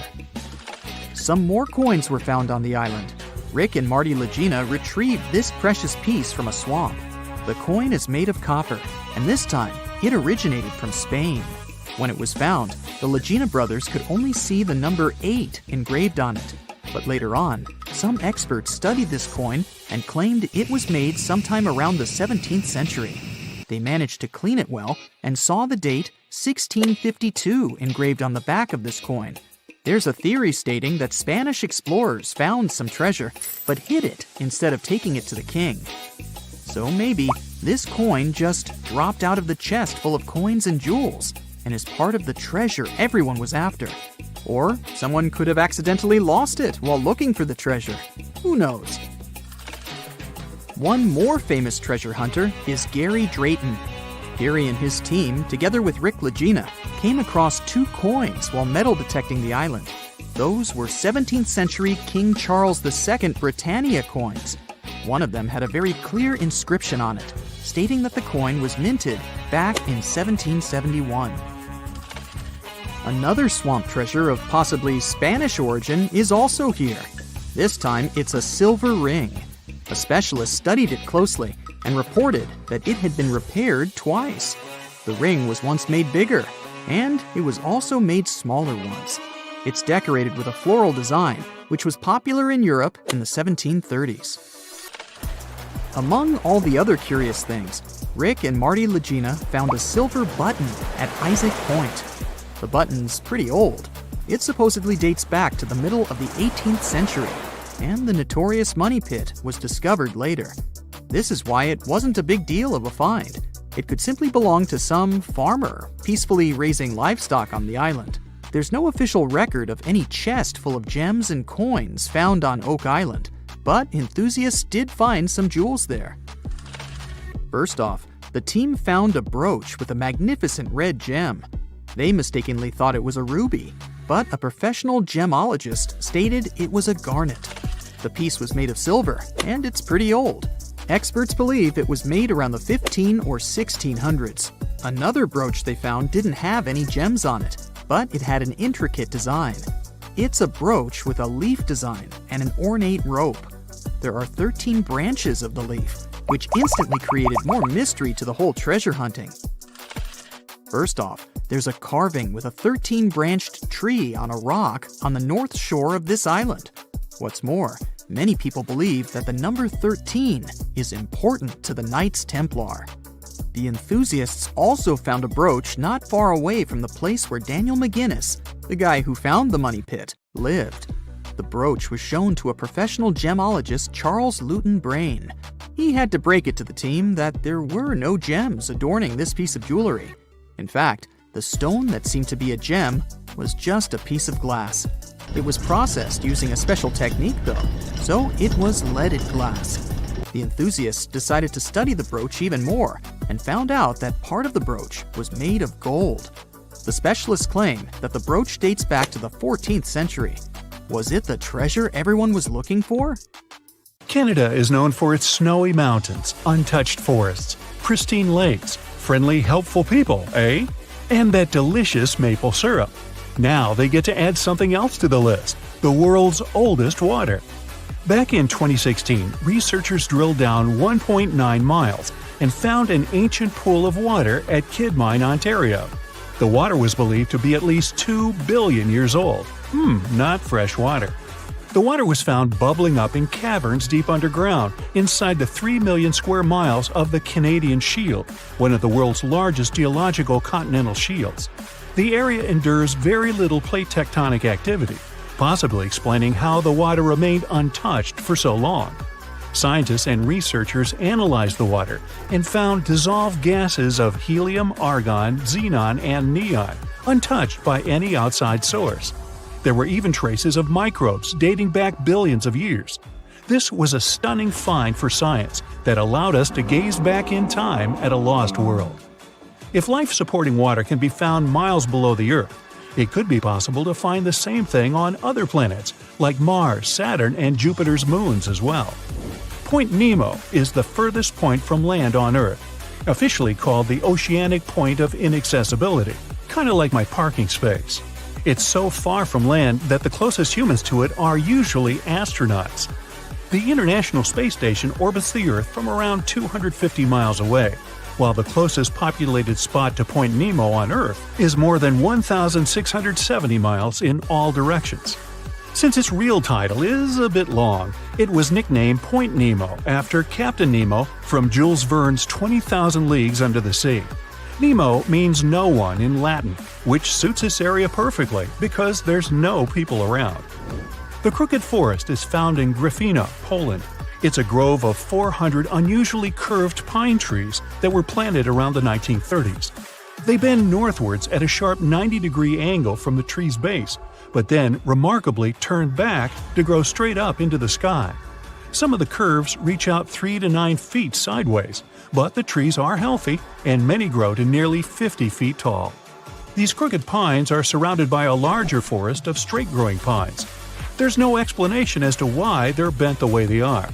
Some more coins were found on the island. Rick and Marty Legina retrieved this precious piece from a swamp. The coin is made of copper, and this time, it originated from Spain. When it was found, the Legina brothers could only see the number 8 engraved on it. But later on, some experts studied this coin and claimed it was made sometime around the 17th century. They managed to clean it well and saw the date 1652 engraved on the back of this coin. There's a theory stating that Spanish explorers found some treasure but hid it instead of taking it to the king. So maybe this coin just dropped out of the chest full of coins and jewels and is part of the treasure everyone was after. Or someone could have accidentally lost it while looking for the treasure. Who knows? One more famous treasure hunter is Gary Drayton. Gary and his team, together with Rick Legina, came across 2 coins while metal detecting the island. Those were 17th century King Charles II Britannia coins. One of them had a very clear inscription on it, stating that the coin was minted back in 1771. Another swamp treasure of possibly Spanish origin is also here. This time, it's a silver ring. A specialist studied it closely and reported that it had been repaired twice. The ring was once made bigger, and it was also made smaller once. It's decorated with a floral design, which was popular in Europe in the 1730s. Among all the other curious things, Rick and Marty Legina found a silver button at Isaac Point. The button's pretty old. It supposedly dates back to the middle of the 18th century, and the notorious Money Pit was discovered later. This is why it wasn't a big deal of a find. It could simply belong to some farmer peacefully raising livestock on the island. There's no official record of any chest full of gems and coins found on Oak Island, but enthusiasts did find some jewels there. First off, the team found a brooch with a magnificent red gem. They mistakenly thought it was a ruby, but a professional gemologist stated it was a garnet. The piece was made of silver, and it's pretty old. Experts believe it was made around the 15 or 1600s. Another brooch they found didn't have any gems on it, but it had an intricate design. It's a brooch with a leaf design and an ornate rope. There are 13 branches of the leaf, which instantly created more mystery to the whole treasure hunting. First off, there's a carving with a 13-branched tree on a rock on the north shore of this island. What's more, many people believe that the number 13 is important to the Knights Templar. The enthusiasts also found a brooch not far away from the place where Daniel McGinnis, the guy who found the Money Pit, lived. The brooch was shown to a professional gemologist, Charles Luton Brain. He had to break it to the team that there were no gems adorning this piece of jewelry. In fact, The stone that seemed to be a gem was just a piece of glass. It was processed using a special technique though, so it was leaded glass. The enthusiasts decided to study the brooch even more and found out that part of the brooch was made of gold. The specialists claim that the brooch dates back to the 14th century. Was it the treasure everyone was looking for? Canada is known for its snowy mountains, untouched forests, pristine lakes, friendly, helpful people, eh? And that delicious maple syrup. Now they get to add something else to the list: the world's oldest water. Back in 2016, researchers drilled down 1.9 miles and found an ancient pool of water at Kidmine, Ontario. The water was believed to be at least 2 billion years old. Not fresh water. The water was found bubbling up in caverns deep underground, inside the 3 million square miles of the Canadian Shield, one of the world's largest geological continental shields. The area endures very little plate tectonic activity, possibly explaining how the water remained untouched for so long. Scientists and researchers analyzed the water and found dissolved gases of helium, argon, xenon, and neon, untouched by any outside source. There were even traces of microbes dating back billions of years. This was a stunning find for science that allowed us to gaze back in time at a lost world. If life-supporting water can be found miles below the Earth, it could be possible to find the same thing on other planets, like Mars, Saturn, and Jupiter's moons as well. Point Nemo is the furthest point from land on Earth, officially called the Oceanic Point of Inaccessibility, kind of like my parking space. It's so far from land that the closest humans to it are usually astronauts. The International Space Station orbits the Earth from around 250 miles away, while the closest populated spot to Point Nemo on Earth is more than 1,670 miles in all directions. Since its real title is a bit long, it was nicknamed Point Nemo after Captain Nemo from Jules Verne's 20,000 Leagues Under the Sea. Nemo means no one in Latin, which suits this area perfectly because there's no people around. The Crooked Forest is found in Gryfino, Poland. It's a grove of 400 unusually curved pine trees that were planted around the 1930s. They bend northwards at a sharp 90-degree angle from the tree's base, but then remarkably turn back to grow straight up into the sky. Some of the curves reach out 3 to 9 feet sideways, but the trees are healthy and many grow to nearly 50 feet tall. These crooked pines are surrounded by a larger forest of straight-growing pines. There's no explanation as to why they're bent the way they are.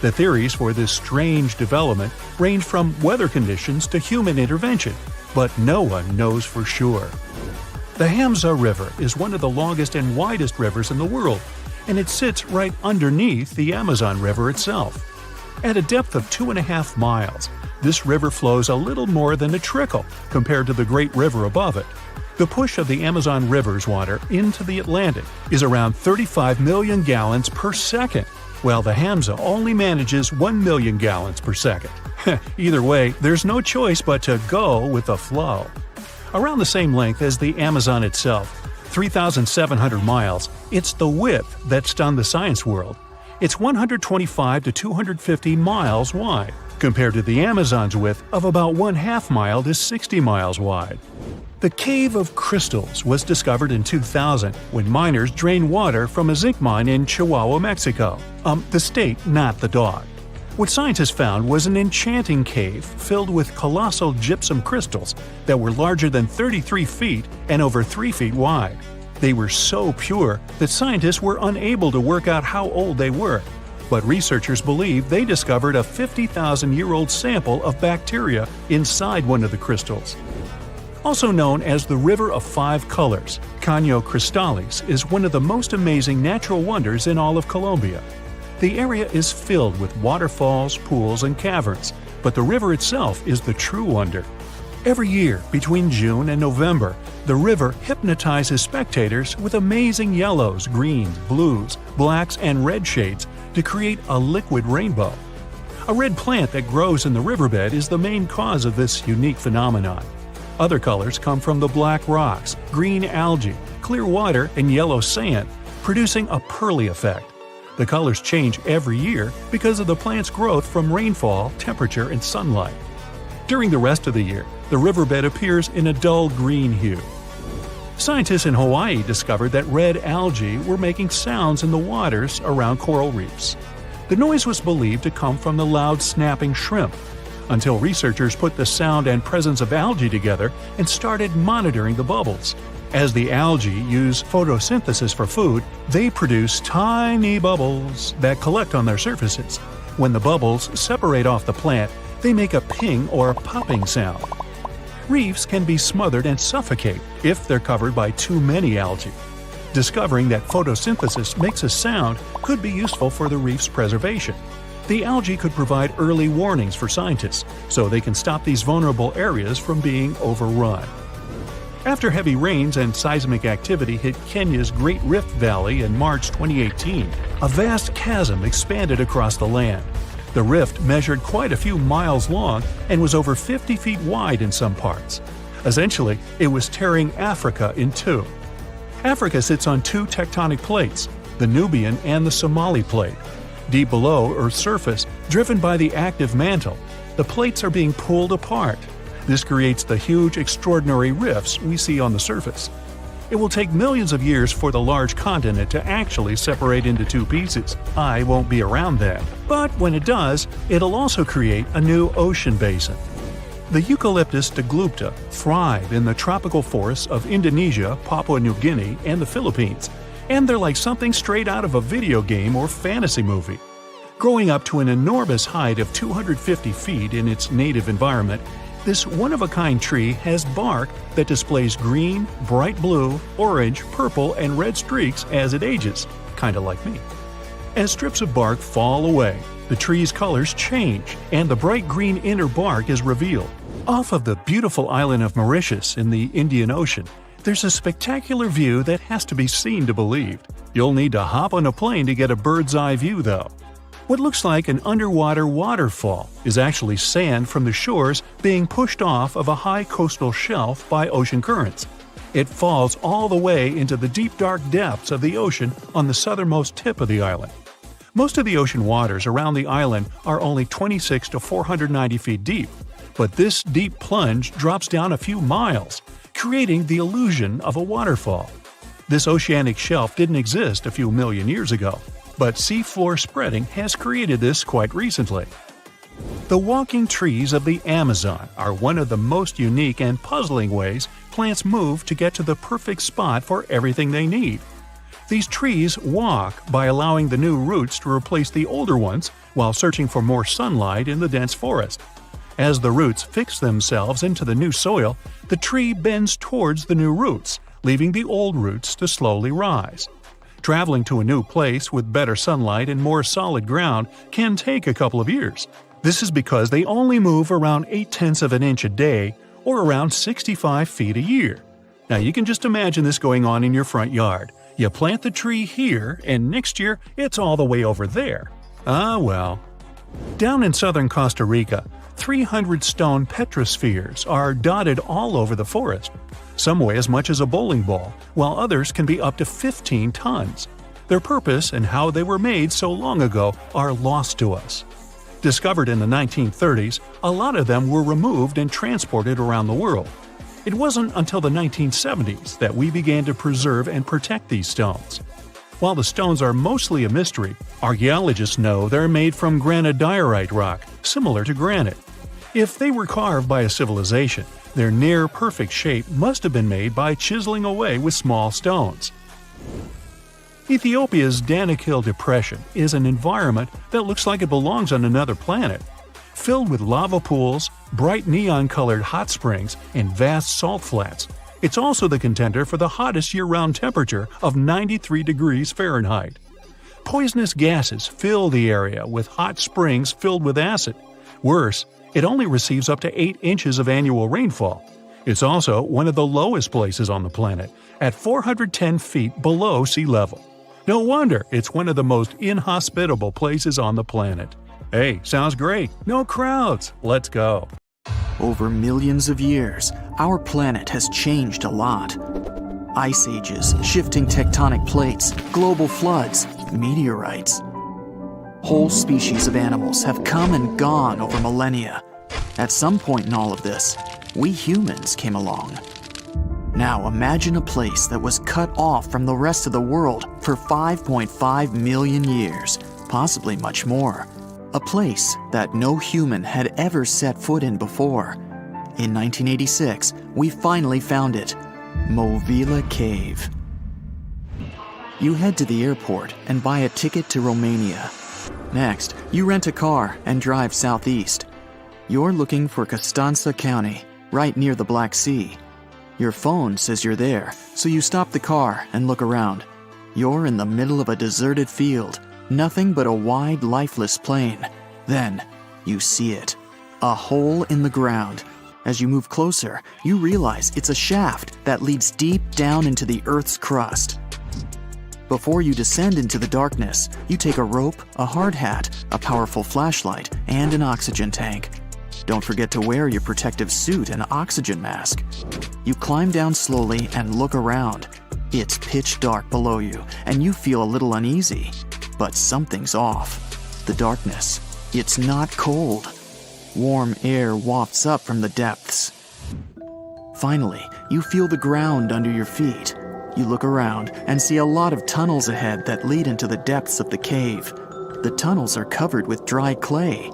The theories for this strange development range from weather conditions to human intervention, but no one knows for sure. The Hamza River is one of the longest and widest rivers in the world, and it sits right underneath the Amazon River itself. At a depth of 2.5 miles, this river flows a little more than a trickle compared to the Great River above it. The push of the Amazon River's water into the Atlantic is around 35 million gallons per second, while the Hamza only manages 1 million gallons per second. Either way, there's no choice but to go with the flow. Around the same length as the Amazon itself, 3,700 miles, it's the width that stunned the science world. It's 125 to 250 miles wide, compared to the Amazon's width of about 1/2 mile to 60 miles wide. The Cave of Crystals was discovered in 2000 when miners drained water from a zinc mine in Chihuahua, Mexico. The state, not the dog. What scientists found was an enchanting cave filled with colossal gypsum crystals that were larger than 33 feet and over 3 feet wide. They were so pure that scientists were unable to work out how old they were, but researchers believe they discovered a 50,000-year-old sample of bacteria inside one of the crystals. Also known as the River of Five Colors, Caño Cristales is one of the most amazing natural wonders in all of Colombia. The area is filled with waterfalls, pools, and caverns, but the river itself is the true wonder. Every year, between June and November, the river hypnotizes spectators with amazing yellows, greens, blues, blacks, and red shades to create a liquid rainbow. A red plant that grows in the riverbed is the main cause of this unique phenomenon. Other colors come from the black rocks, green algae, clear water, and yellow sand, producing a pearly effect. The colors change every year because of the plant's growth from rainfall, temperature, and sunlight. During the rest of the year, the riverbed appears in a dull green hue. Scientists in Hawaii discovered that red algae were making sounds in the waters around coral reefs. The noise was believed to come from the loud snapping shrimp, until researchers put the sound and presence of algae together and started monitoring the bubbles. As the algae use photosynthesis for food, they produce tiny bubbles that collect on their surfaces. When the bubbles separate off the plant, they make a ping or popping sound. Reefs can be smothered and suffocate if they're covered by too many algae. Discovering that photosynthesis makes a sound could be useful for the reef's preservation. The algae could provide early warnings for scientists, so they can stop these vulnerable areas from being overrun. After heavy rains and seismic activity hit Kenya's Great Rift Valley in March 2018, a vast chasm expanded across the land. The rift measured quite a few miles long and was over 50 feet wide in some parts. Essentially, it was tearing Africa in two. Africa sits on two tectonic plates, the Nubian and the Somali plate. Deep below Earth's surface, driven by the active mantle, the plates are being pulled apart. This creates the huge, extraordinary rifts we see on the surface. It will take millions of years for the large continent to actually separate into two pieces. I won't be around then. But when it does, it'll also create a new ocean basin. The Eucalyptus deglupta thrive in the tropical forests of Indonesia, Papua New Guinea, and the Philippines, and they're like something straight out of a video game or fantasy movie. Growing up to an enormous height of 250 feet in its native environment, this one-of-a-kind tree has bark that displays green, bright blue, orange, purple, and red streaks as it ages, kinda like me. As strips of bark fall away, the tree's colors change, and the bright green inner bark is revealed. Off of the beautiful island of Mauritius in the Indian Ocean, there's a spectacular view that has to be seen to believe. You'll need to hop on a plane to get a bird's-eye view, though. What looks like an underwater waterfall is actually sand from the shores being pushed off of a high coastal shelf by ocean currents. It falls all the way into the deep dark depths of the ocean on the southernmost tip of the island. Most of the ocean waters around the island are only 26 to 490 feet deep, but this deep plunge drops down a few miles, creating the illusion of a waterfall. This oceanic shelf didn't exist a few million years ago, but seafloor spreading has created this quite recently. The walking trees of the Amazon are one of the most unique and puzzling ways plants move to get to the perfect spot for everything they need. These trees walk by allowing the new roots to replace the older ones while searching for more sunlight in the dense forest. As the roots fix themselves into the new soil, the tree bends towards the new roots, leaving the old roots to slowly rise. Traveling to a new place with better sunlight and more solid ground can take a couple of years. This is because they only move around 0.8 of an inch a day, or around 65 feet a year. Now you can just imagine this going on in your front yard. You plant the tree here, and next year it's all the way over there. Ah well. Down in southern Costa Rica, 300 stone petrospheres are dotted all over the forest. Some weigh as much as a bowling ball, while others can be up to 15 tons. Their purpose and how they were made so long ago are lost to us. Discovered in the 1930s, a lot of them were removed and transported around the world. It wasn't until the 1970s that we began to preserve and protect these stones. While the stones are mostly a mystery, archaeologists know they're made from granodiorite rock, similar to granite. If they were carved by a civilization, their near-perfect shape must have been made by chiseling away with small stones. Ethiopia's Danakil Depression is an environment that looks like it belongs on another planet. Filled with lava pools, bright neon-colored hot springs, and vast salt flats, it's also the contender for the hottest year-round temperature of 93 degrees Fahrenheit. Poisonous gases fill the area with hot springs filled with acid. Worse, it only receives up to 8 inches of annual rainfall. It's also one of the lowest places on the planet, at 410 feet below sea level. No wonder it's one of the most inhospitable places on the planet. Hey, sounds great. No crowds. Let's go. Over millions of years, our planet has changed a lot. Ice ages, shifting tectonic plates, global floods, meteorites. Whole species of animals have come and gone over millennia. At some point in all of this, we humans came along. Now imagine a place that was cut off from the rest of the world for 5.5 million years, possibly much more. A place that no human had ever set foot in before. In 1986, we finally found it, Movila Cave. You head to the airport and buy a ticket to Romania. Next, you rent a car and drive southeast. You're looking for Constanța County, right near the Black Sea. Your phone says you're there, so you stop the car and look around. You're in the middle of a deserted field, nothing but a wide, lifeless plain. Then, you see it. A hole in the ground. As you move closer, you realize it's a shaft that leads deep down into the Earth's crust. Before you descend into the darkness, you take a rope, a hard hat, a powerful flashlight, and an oxygen tank. Don't forget to wear your protective suit and oxygen mask. You climb down slowly and look around. It's pitch dark below you, and you feel a little uneasy. But something's off. The darkness. It's not cold. Warm air wafts up from the depths. Finally, you feel the ground under your feet. You look around and see a lot of tunnels ahead that lead into the depths of the cave. The tunnels are covered with dry clay.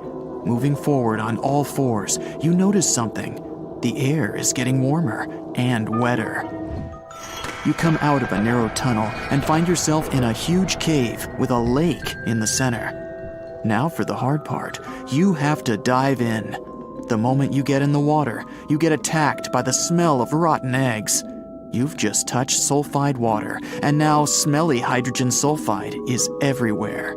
Moving forward on all fours, you notice something. The air is getting warmer and wetter. You come out of a narrow tunnel and find yourself in a huge cave with a lake in the center. Now for the hard part, you have to dive in. The moment you get in the water, you get attacked by the smell of rotten eggs. You've just touched sulfide water, and now smelly hydrogen sulfide is everywhere.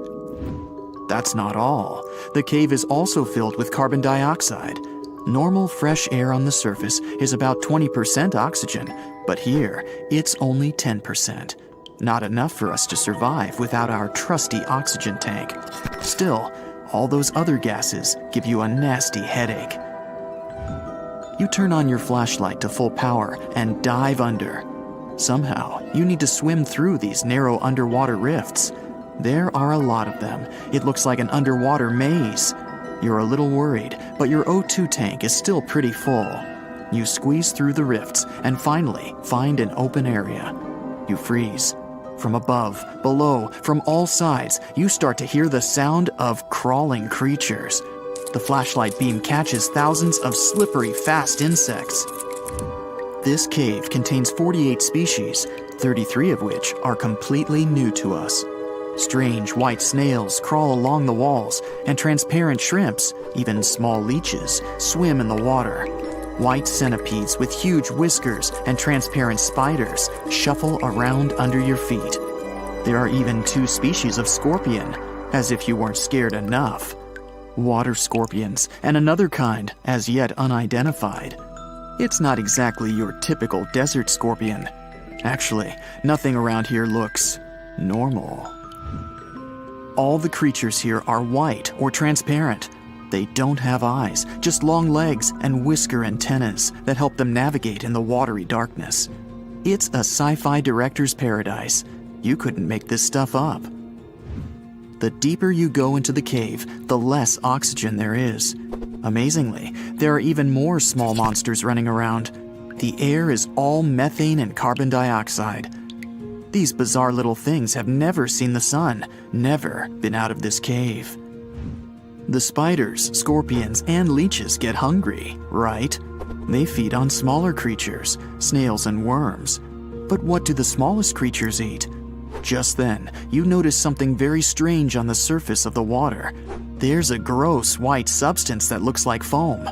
That's not all. The cave is also filled with carbon dioxide. Normal fresh air on the surface is about 20% oxygen, but here it's only 10%. Not enough for us to survive without our trusty oxygen tank. Still, all those other gases give you a nasty headache. You turn on your flashlight to full power and dive under. Somehow, you need to swim through these narrow underwater rifts. There are a lot of them. It looks like an underwater maze. You're a little worried, but your O2 tank is still pretty full. You squeeze through the rifts and finally find an open area. You freeze. From above, below, from all sides, you start to hear the sound of crawling creatures. The flashlight beam catches thousands of slippery, fast insects. This cave contains 48 species, 33 of which are completely new to us. Strange white snails crawl along the walls, and transparent shrimps, even small leeches, swim in the water. White centipedes with huge whiskers and transparent spiders shuffle around under your feet. There are even 2 species of scorpion, as if you weren't scared enough. Water scorpions, and another kind, as yet unidentified. It's not exactly your typical desert scorpion. Actually, nothing around here looks normal. All the creatures here are white or transparent. They don't have eyes, just long legs and whisker antennas that help them navigate in the watery darkness. It's a sci-fi director's paradise. You couldn't make this stuff up. The deeper you go into the cave, the less oxygen there is. Amazingly, there are even more small monsters running around. The air is all methane and carbon dioxide. These bizarre little things have never seen the sun, never been out of this cave. The spiders, scorpions, and leeches get hungry, right? They feed on smaller creatures, snails and worms. But what do the smallest creatures eat? Just then, you notice something very strange on the surface of the water. There's a gross white substance that looks like foam.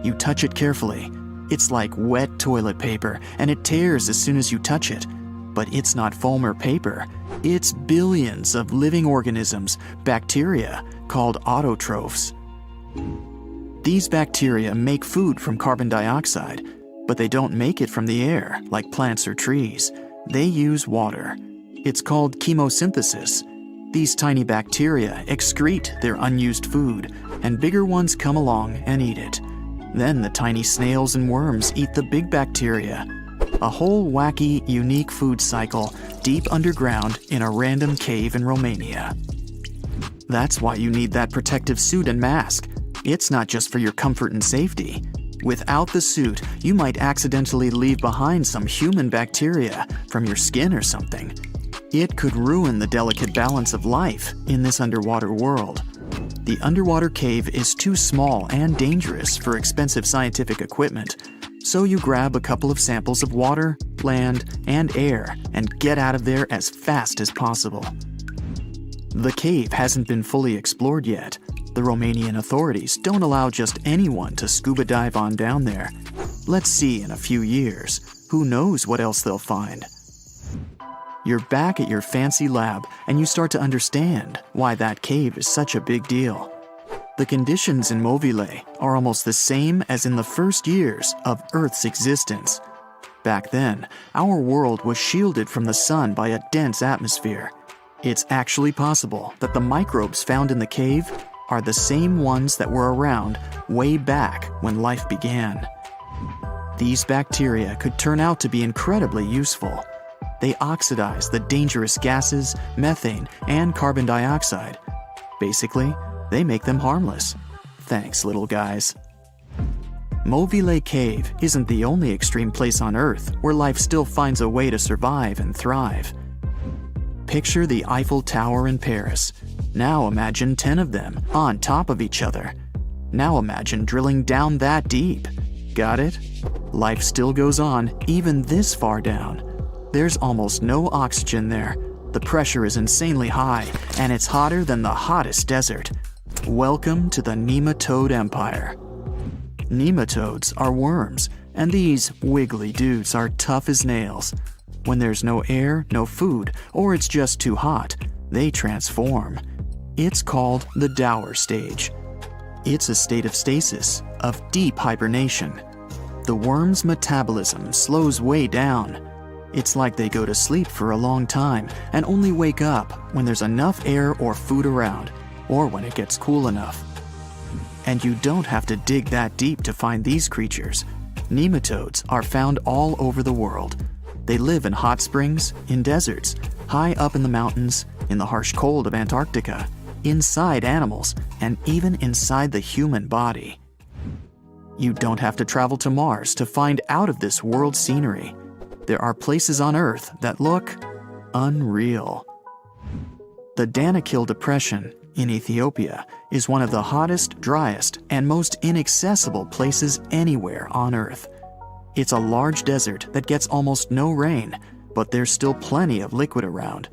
You touch it carefully. It's like wet toilet paper, and it tears as soon as you touch it. But it's not foam or paper. It's billions of living organisms, bacteria, called autotrophs. These bacteria make food from carbon dioxide, but they don't make it from the air like plants or trees. They use water. It's called chemosynthesis. These tiny bacteria excrete their unused food, and bigger ones come along and eat it. Then the tiny snails and worms eat the big bacteria. A whole wacky, unique food cycle deep underground in a random cave in Romania. That's why you need that protective suit and mask. It's not just for your comfort and safety. Without the suit, you might accidentally leave behind some human bacteria from your skin or something. It could ruin the delicate balance of life in this underwater world. The underwater cave is too small and dangerous for expensive scientific equipment, so you grab a couple of samples of water, land, and air and get out of there as fast as possible. The cave hasn't been fully explored yet. The Romanian authorities don't allow just anyone to scuba dive on down there. Let's see in a few years. Who knows what else they'll find? You're back at your fancy lab, and you start to understand why that cave is such a big deal. The conditions in Mobile are almost the same as in the first years of Earth's existence. Back then, our world was shielded from the sun by a dense atmosphere. It's actually possible that the microbes found in the cave are the same ones that were around way back when life began. These bacteria could turn out to be incredibly useful. They oxidize the dangerous gases, methane, and carbon dioxide. Basically, they make them harmless. Thanks, little guys. Mobile Cave isn't the only extreme place on Earth where life still finds a way to survive and thrive. Picture the Eiffel Tower in Paris. Now imagine 10 of them on top of each other. Now imagine drilling down that deep. Got it? Life still goes on even this far down. There's almost no oxygen there. The pressure is insanely high, and it's hotter than the hottest desert. Welcome to the nematode empire. Nematodes are worms, and these wiggly dudes are tough as nails. When there's no air, no food, or it's just too hot, they transform. It's called the Dower stage. It's a state of stasis, of deep hibernation. The worm's metabolism slows way down. It's like they go to sleep for a long time and only wake up when there's enough air or food around, or when it gets cool enough. And you don't have to dig that deep to find these creatures. Nematodes are found all over the world. They live in hot springs, in deserts, high up in the mountains, in the harsh cold of Antarctica, inside animals, and even inside the human body. You don't have to travel to Mars to find out of this world scenery. There are places on Earth that look unreal. The Danakil Depression in Ethiopia is one of the hottest, driest, and most inaccessible places anywhere on Earth. It's a large desert that gets almost no rain, but there's still plenty of liquid around.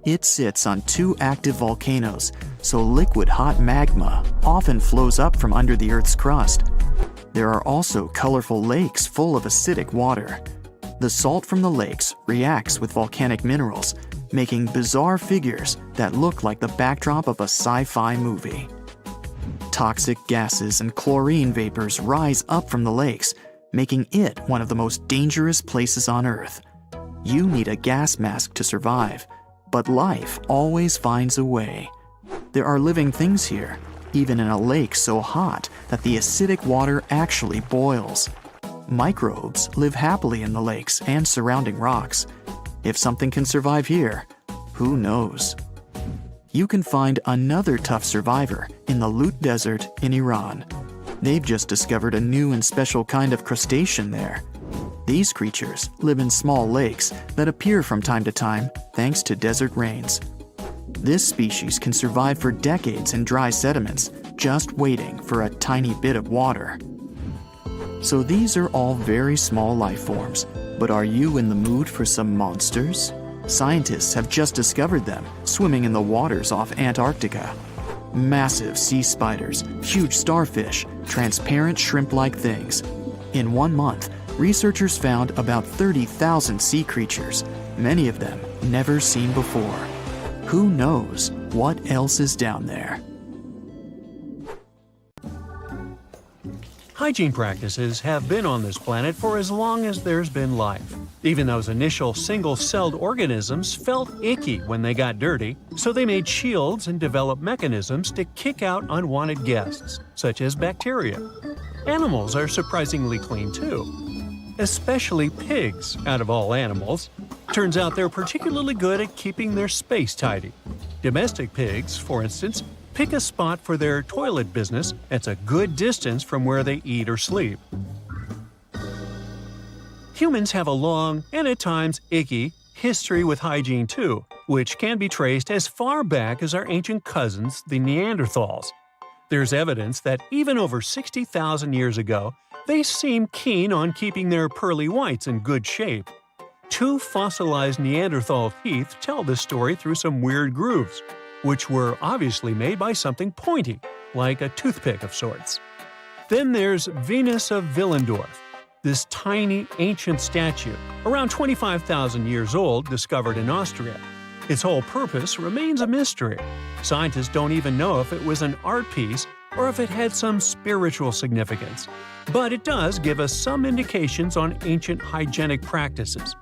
It sits on 2 active volcanoes, so liquid hot magma often flows up from under the Earth's crust. There are also colorful lakes full of acidic water. The salt from the lakes reacts with volcanic minerals, making bizarre figures that look like the backdrop of a sci-fi movie. Toxic gases and chlorine vapors rise up from the lakes, making it one of the most dangerous places on Earth. You need a gas mask to survive, but life always finds a way. There are living things here, even in a lake so hot that the acidic water actually boils. Microbes live happily in the lakes and surrounding rocks. If something can survive here, who knows? You can find another tough survivor in the Lut Desert in Iran. They've just discovered a new and special kind of crustacean there. These creatures live in small lakes that appear from time to time thanks to desert rains. This species can survive for decades in dry sediments, just waiting for a tiny bit of water. So these are all very small life forms, but are you in the mood for some monsters? Scientists have just discovered them swimming in the waters off Antarctica. Massive sea spiders, huge starfish, transparent shrimp-like things. In 1 month, researchers found about 30,000 sea creatures, many of them never seen before. Who knows what else is down there? Hygiene practices have been on this planet for as long as there's been life. Even those initial single-celled organisms felt icky when they got dirty, so they made shields and developed mechanisms to kick out unwanted guests, such as bacteria. Animals are surprisingly clean too, especially pigs, out of all animals. Turns out they're particularly good at keeping their space tidy. Domestic pigs, for instance, pick a spot for their toilet business that's a good distance from where they eat or sleep. Humans have a long, and at times icky, history with hygiene too, which can be traced as far back as our ancient cousins, the Neanderthals. There's evidence that even over 60,000 years ago, they seemed keen on keeping their pearly whites in good shape. 2 fossilized Neanderthal teeth tell this story through some weird grooves, which were obviously made by something pointy, like a toothpick of sorts. Then there's Venus of Willendorf, this tiny ancient statue, around 25,000 years old, discovered in Austria. Its whole purpose remains a mystery. Scientists don't even know if it was an art piece or if it had some spiritual significance. But it does give us some indications on ancient hygienic practices.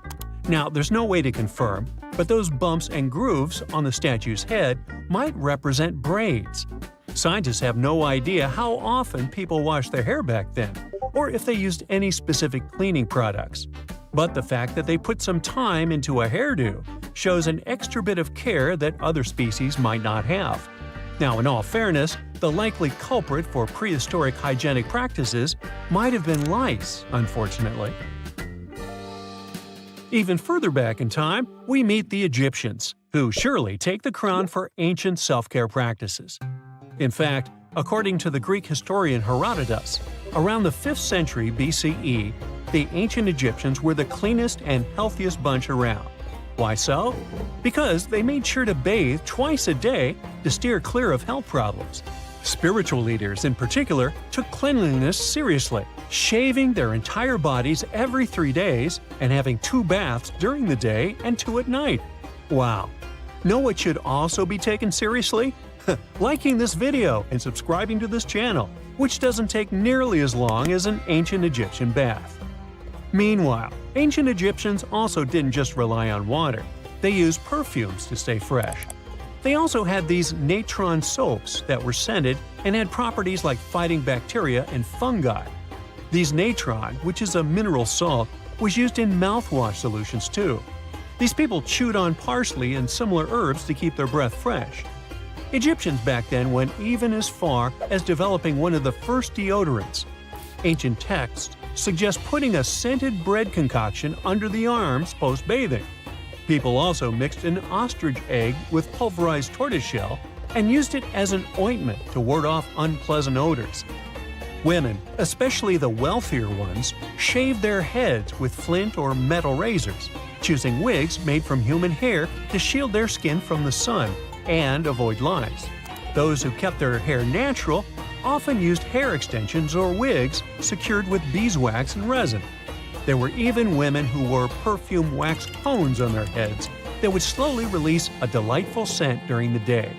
Now, there's no way to confirm, but those bumps and grooves on the statue's head might represent braids. Scientists have no idea how often people washed their hair back then, or if they used any specific cleaning products. But the fact that they put some time into a hairdo shows an extra bit of care that other species might not have. Now, in all fairness, the likely culprit for prehistoric hygienic practices might have been lice, unfortunately. Even further back in time, we meet the Egyptians, who surely take the crown for ancient self-care practices. In fact, according to the Greek historian Herodotus, around the 5th century BCE, the ancient Egyptians were the cleanest and healthiest bunch around. Why so? Because they made sure to bathe twice a day to steer clear of health problems. Spiritual leaders, in particular, took cleanliness seriously, shaving their entire bodies every 3 days and having 2 baths during the day and 2 at night. Wow! Know what should also be taken seriously? Liking this video and subscribing to this channel, which doesn't take nearly as long as an ancient Egyptian bath. Meanwhile, ancient Egyptians also didn't just rely on water. They used perfumes to stay fresh. They also had these natron soaps that were scented and had properties like fighting bacteria and fungi. These natron, which is a mineral salt, was used in mouthwash solutions too. These people chewed on parsley and similar herbs to keep their breath fresh. Egyptians back then went even as far as developing one of the first deodorants. Ancient texts suggest putting a scented bread concoction under the arms post-bathing. People also mixed an ostrich egg with pulverized tortoiseshell and used it as an ointment to ward off unpleasant odors. Women, especially the wealthier ones, shaved their heads with flint or metal razors, choosing wigs made from human hair to shield their skin from the sun and avoid lice. Those who kept their hair natural often used hair extensions or wigs secured with beeswax and resin. There were even women who wore perfume wax cones on their heads that would slowly release a delightful scent during the day.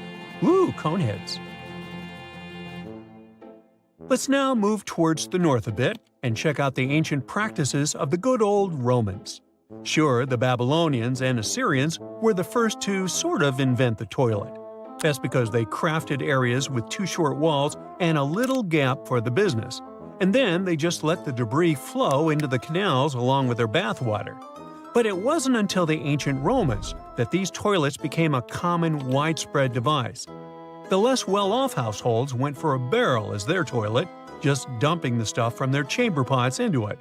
Ooh, coneheads! Let's now move towards the north a bit and check out the ancient practices of the good old Romans. Sure, the Babylonians and Assyrians were the first to sort of invent the toilet. That's because they crafted areas with 2 short walls and a little gap for the business. And then they just let the debris flow into the canals along with their bathwater. But it wasn't until the ancient Romans that these toilets became a common, widespread device. The less well-off households went for a barrel as their toilet, just dumping the stuff from their chamber pots into it.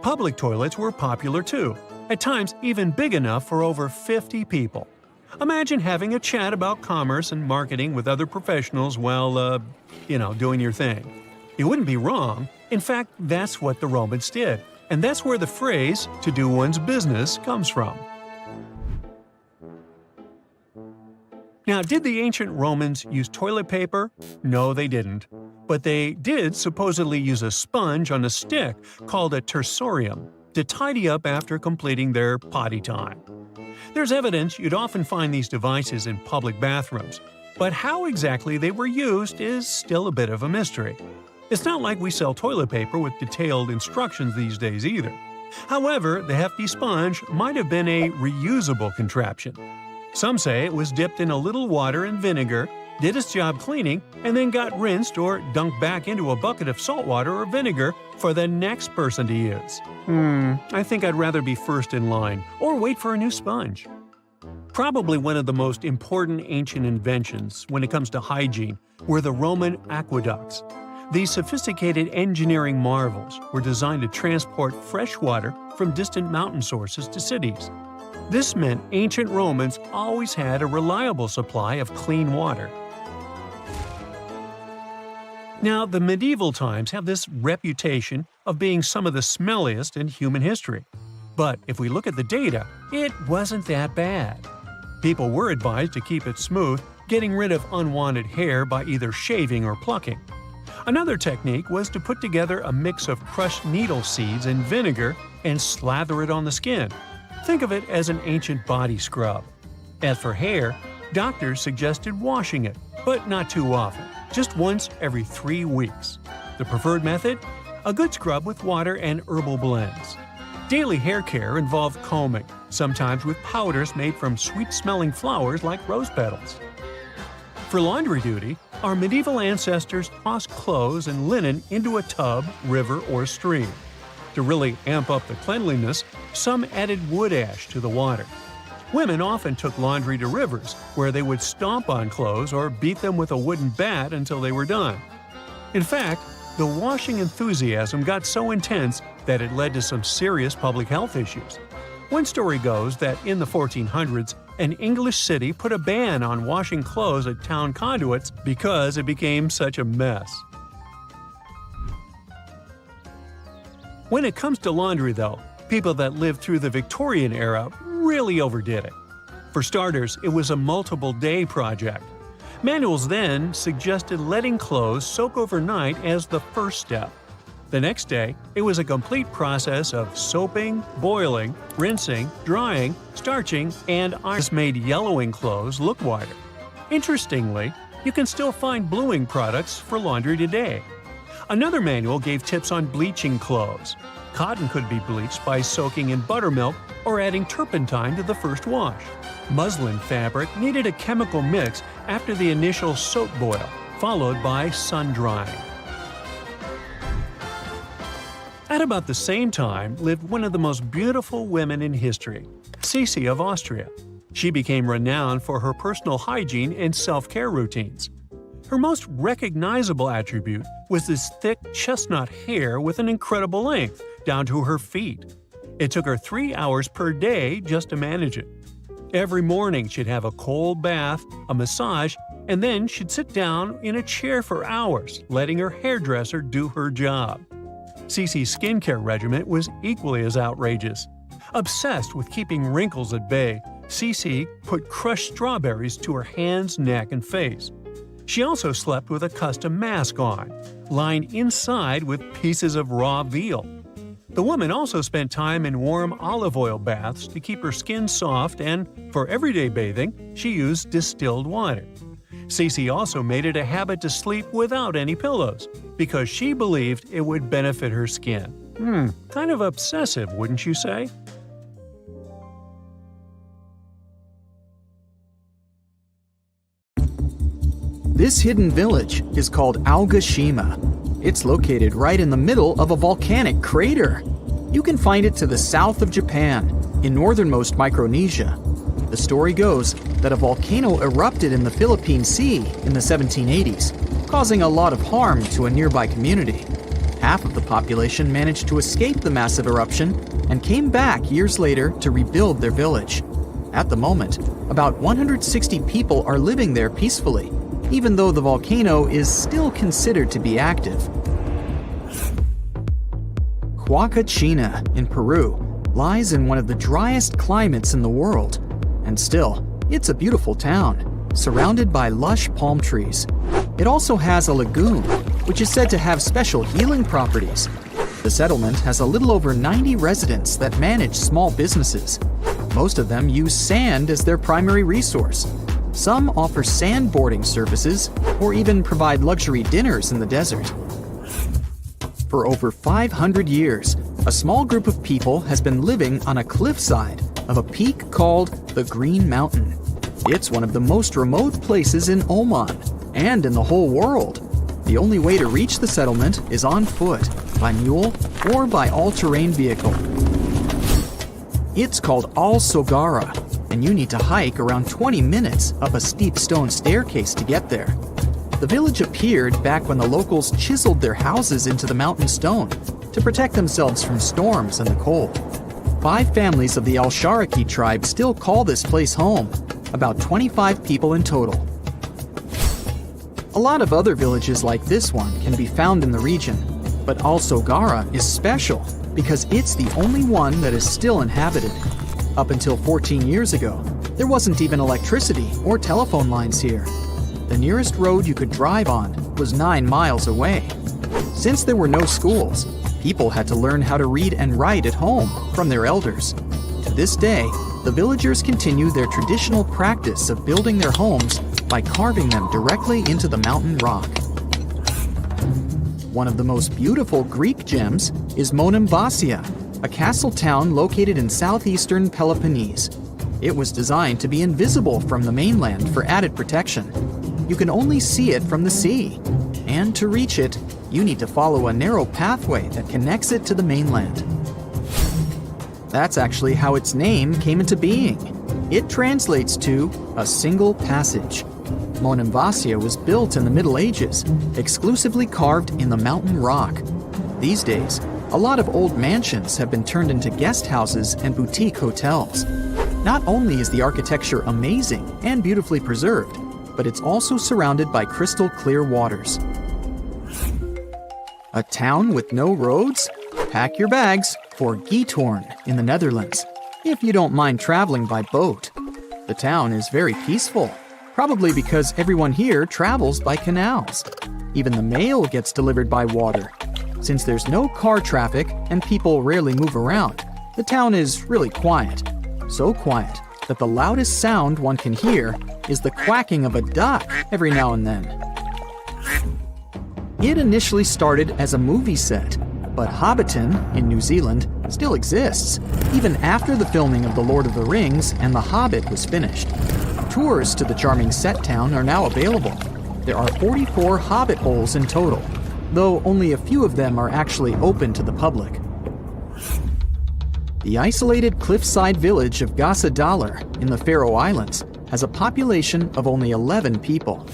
Public toilets were popular too, at times even big enough for over 50 people. Imagine having a chat about commerce and marketing with other professionals while, doing your thing. It wouldn't be wrong. In fact, that's what the Romans did. And that's where the phrase, to do one's business, comes from. Now, did the ancient Romans use toilet paper? No, they didn't. But they did supposedly use a sponge on a stick called a tersorium to tidy up after completing their potty time. There's evidence you'd often find these devices in public bathrooms, but how exactly they were used is still a bit of a mystery. It's not like we sell toilet paper with detailed instructions these days either. However, the hefty sponge might have been a reusable contraption. Some say it was dipped in a little water and vinegar, did its job cleaning, and then got rinsed or dunked back into a bucket of salt water or vinegar for the next person to use. I think I'd rather be first in line or wait for a new sponge. Probably one of the most important ancient inventions when it comes to hygiene were the Roman aqueducts. These sophisticated engineering marvels were designed to transport fresh water from distant mountain sources to cities. This meant ancient Romans always had a reliable supply of clean water. Now, the medieval times have this reputation of being some of the smelliest in human history. But if we look at the data, it wasn't that bad. People were advised to keep it smooth, getting rid of unwanted hair by either shaving or plucking. Another technique was to put together a mix of crushed needle seeds and vinegar and slather it on the skin. Think of it as an ancient body scrub. As for hair, doctors suggested washing it, but not too often, just once every 3 weeks. The preferred method? A good scrub with water and herbal blends. Daily hair care involved combing, sometimes with powders made from sweet-smelling flowers like rose petals. For laundry duty, our medieval ancestors tossed clothes and linen into a tub, river, or stream. To really amp up the cleanliness, some added wood ash to the water. Women often took laundry to rivers, where they would stomp on clothes or beat them with a wooden bat until they were done. In fact, the washing enthusiasm got so intense that it led to some serious public health issues. One story goes that in the 1400s, an English city put a ban on washing clothes at town conduits because it became such a mess. When it comes to laundry, though, people that lived through the Victorian era really overdid it. For starters, it was a multiple-day project. Manuals then suggested letting clothes soak overnight as the first step. The next day, it was a complete process of soaping, boiling, rinsing, drying, starching, and ironing. This made yellowing clothes look whiter. Interestingly, you can still find bluing products for laundry today. Another manual gave tips on bleaching clothes. Cotton could be bleached by soaking in buttermilk or adding turpentine to the first wash. Muslin fabric needed a chemical mix after the initial soap boil, followed by sun drying. At about the same time lived one of the most beautiful women in history, Sisi of Austria. She became renowned for her personal hygiene and self-care routines. Her most recognizable attribute was this thick chestnut hair with an incredible length, down to her feet. It took her 3 hours per day just to manage it. Every morning she'd have a cold bath, a massage, and then she'd sit down in a chair for hours, letting her hairdresser do her job. Sisi's skincare regimen was equally as outrageous. Obsessed with keeping wrinkles at bay, Sisi put crushed strawberries to her hands, neck, and face. She also slept with a custom mask on, lined inside with pieces of raw veal. The woman also spent time in warm olive oil baths to keep her skin soft, and for everyday bathing, she used distilled water. Sisi also made it a habit to sleep without any pillows, because she believed it would benefit her skin. Kind of obsessive, wouldn't you say? This hidden village is called Aogashima. It's located right in the middle of a volcanic crater. You can find it to the south of Japan, in northernmost Micronesia. The story goes that a volcano erupted in the Philippine Sea in the 1780s, causing a lot of harm to a nearby community. Half of the population managed to escape the massive eruption and came back years later to rebuild their village. At the moment, about 160 people are living there peacefully, even though the volcano is still considered to be active. Huacachina in Peru lies in one of the driest climates in the world, and still, it's a beautiful town, surrounded by lush palm trees. It also has a lagoon, which is said to have special healing properties. The settlement has a little over 90 residents that manage small businesses. Most of them use sand as their primary resource. Some offer sandboarding services or even provide luxury dinners in the desert. For over 500 years, a small group of people has been living on a cliffside of a peak called the Green Mountain. It's one of the most remote places in Oman and in the whole world. The only way to reach the settlement is on foot, by mule, or by all-terrain vehicle. It's called Al Sogara, and you need to hike around 20 minutes up a steep stone staircase to get there. The village appeared back when the locals chiseled their houses into the mountain stone to protect themselves from storms and the cold. 5 families of the Al-Sharaki tribe still call this place home, about 25 people in total. A lot of other villages like this one can be found in the region, but Al-Sogara is special because it's the only one that is still inhabited. Up until 14 years ago, there wasn't even electricity or telephone lines here. The nearest road you could drive on was 9 miles away. Since there were no schools, people had to learn how to read and write at home from their elders. To this day, the villagers continue their traditional practice of building their homes by carving them directly into the mountain rock. One of the most beautiful Greek gems is Monemvasia, a castle town located in southeastern Peloponnese. It was designed to be invisible from the mainland for added protection. You can only see it from the sea, and to reach it, you need to follow a narrow pathway that connects it to the mainland. That's actually how its name came into being. It translates to a single passage. Monemvasia was built in the Middle Ages, exclusively carved in the mountain rock. These days, a lot of old mansions have been turned into guest houses and boutique hotels. Not only is the architecture amazing and beautifully preserved, but it's also surrounded by crystal clear waters. A town with no roads? Pack your bags for Giethoorn in the Netherlands, if you don't mind traveling by boat. The town is very peaceful, probably because everyone here travels by canals. Even the mail gets delivered by water. Since there's no car traffic and people rarely move around, the town is really quiet. So quiet that the loudest sound one can hear is the quacking of a duck every now and then. It initially started as a movie set, but Hobbiton in New Zealand still exists, even after the filming of The Lord of the Rings and The Hobbit was finished. Tours to the charming set town are now available. There are 44 Hobbit holes in total, though only a few of them are actually open to the public. The isolated cliffside village of Gasadalar in the Faroe Islands has a population of only 11 people.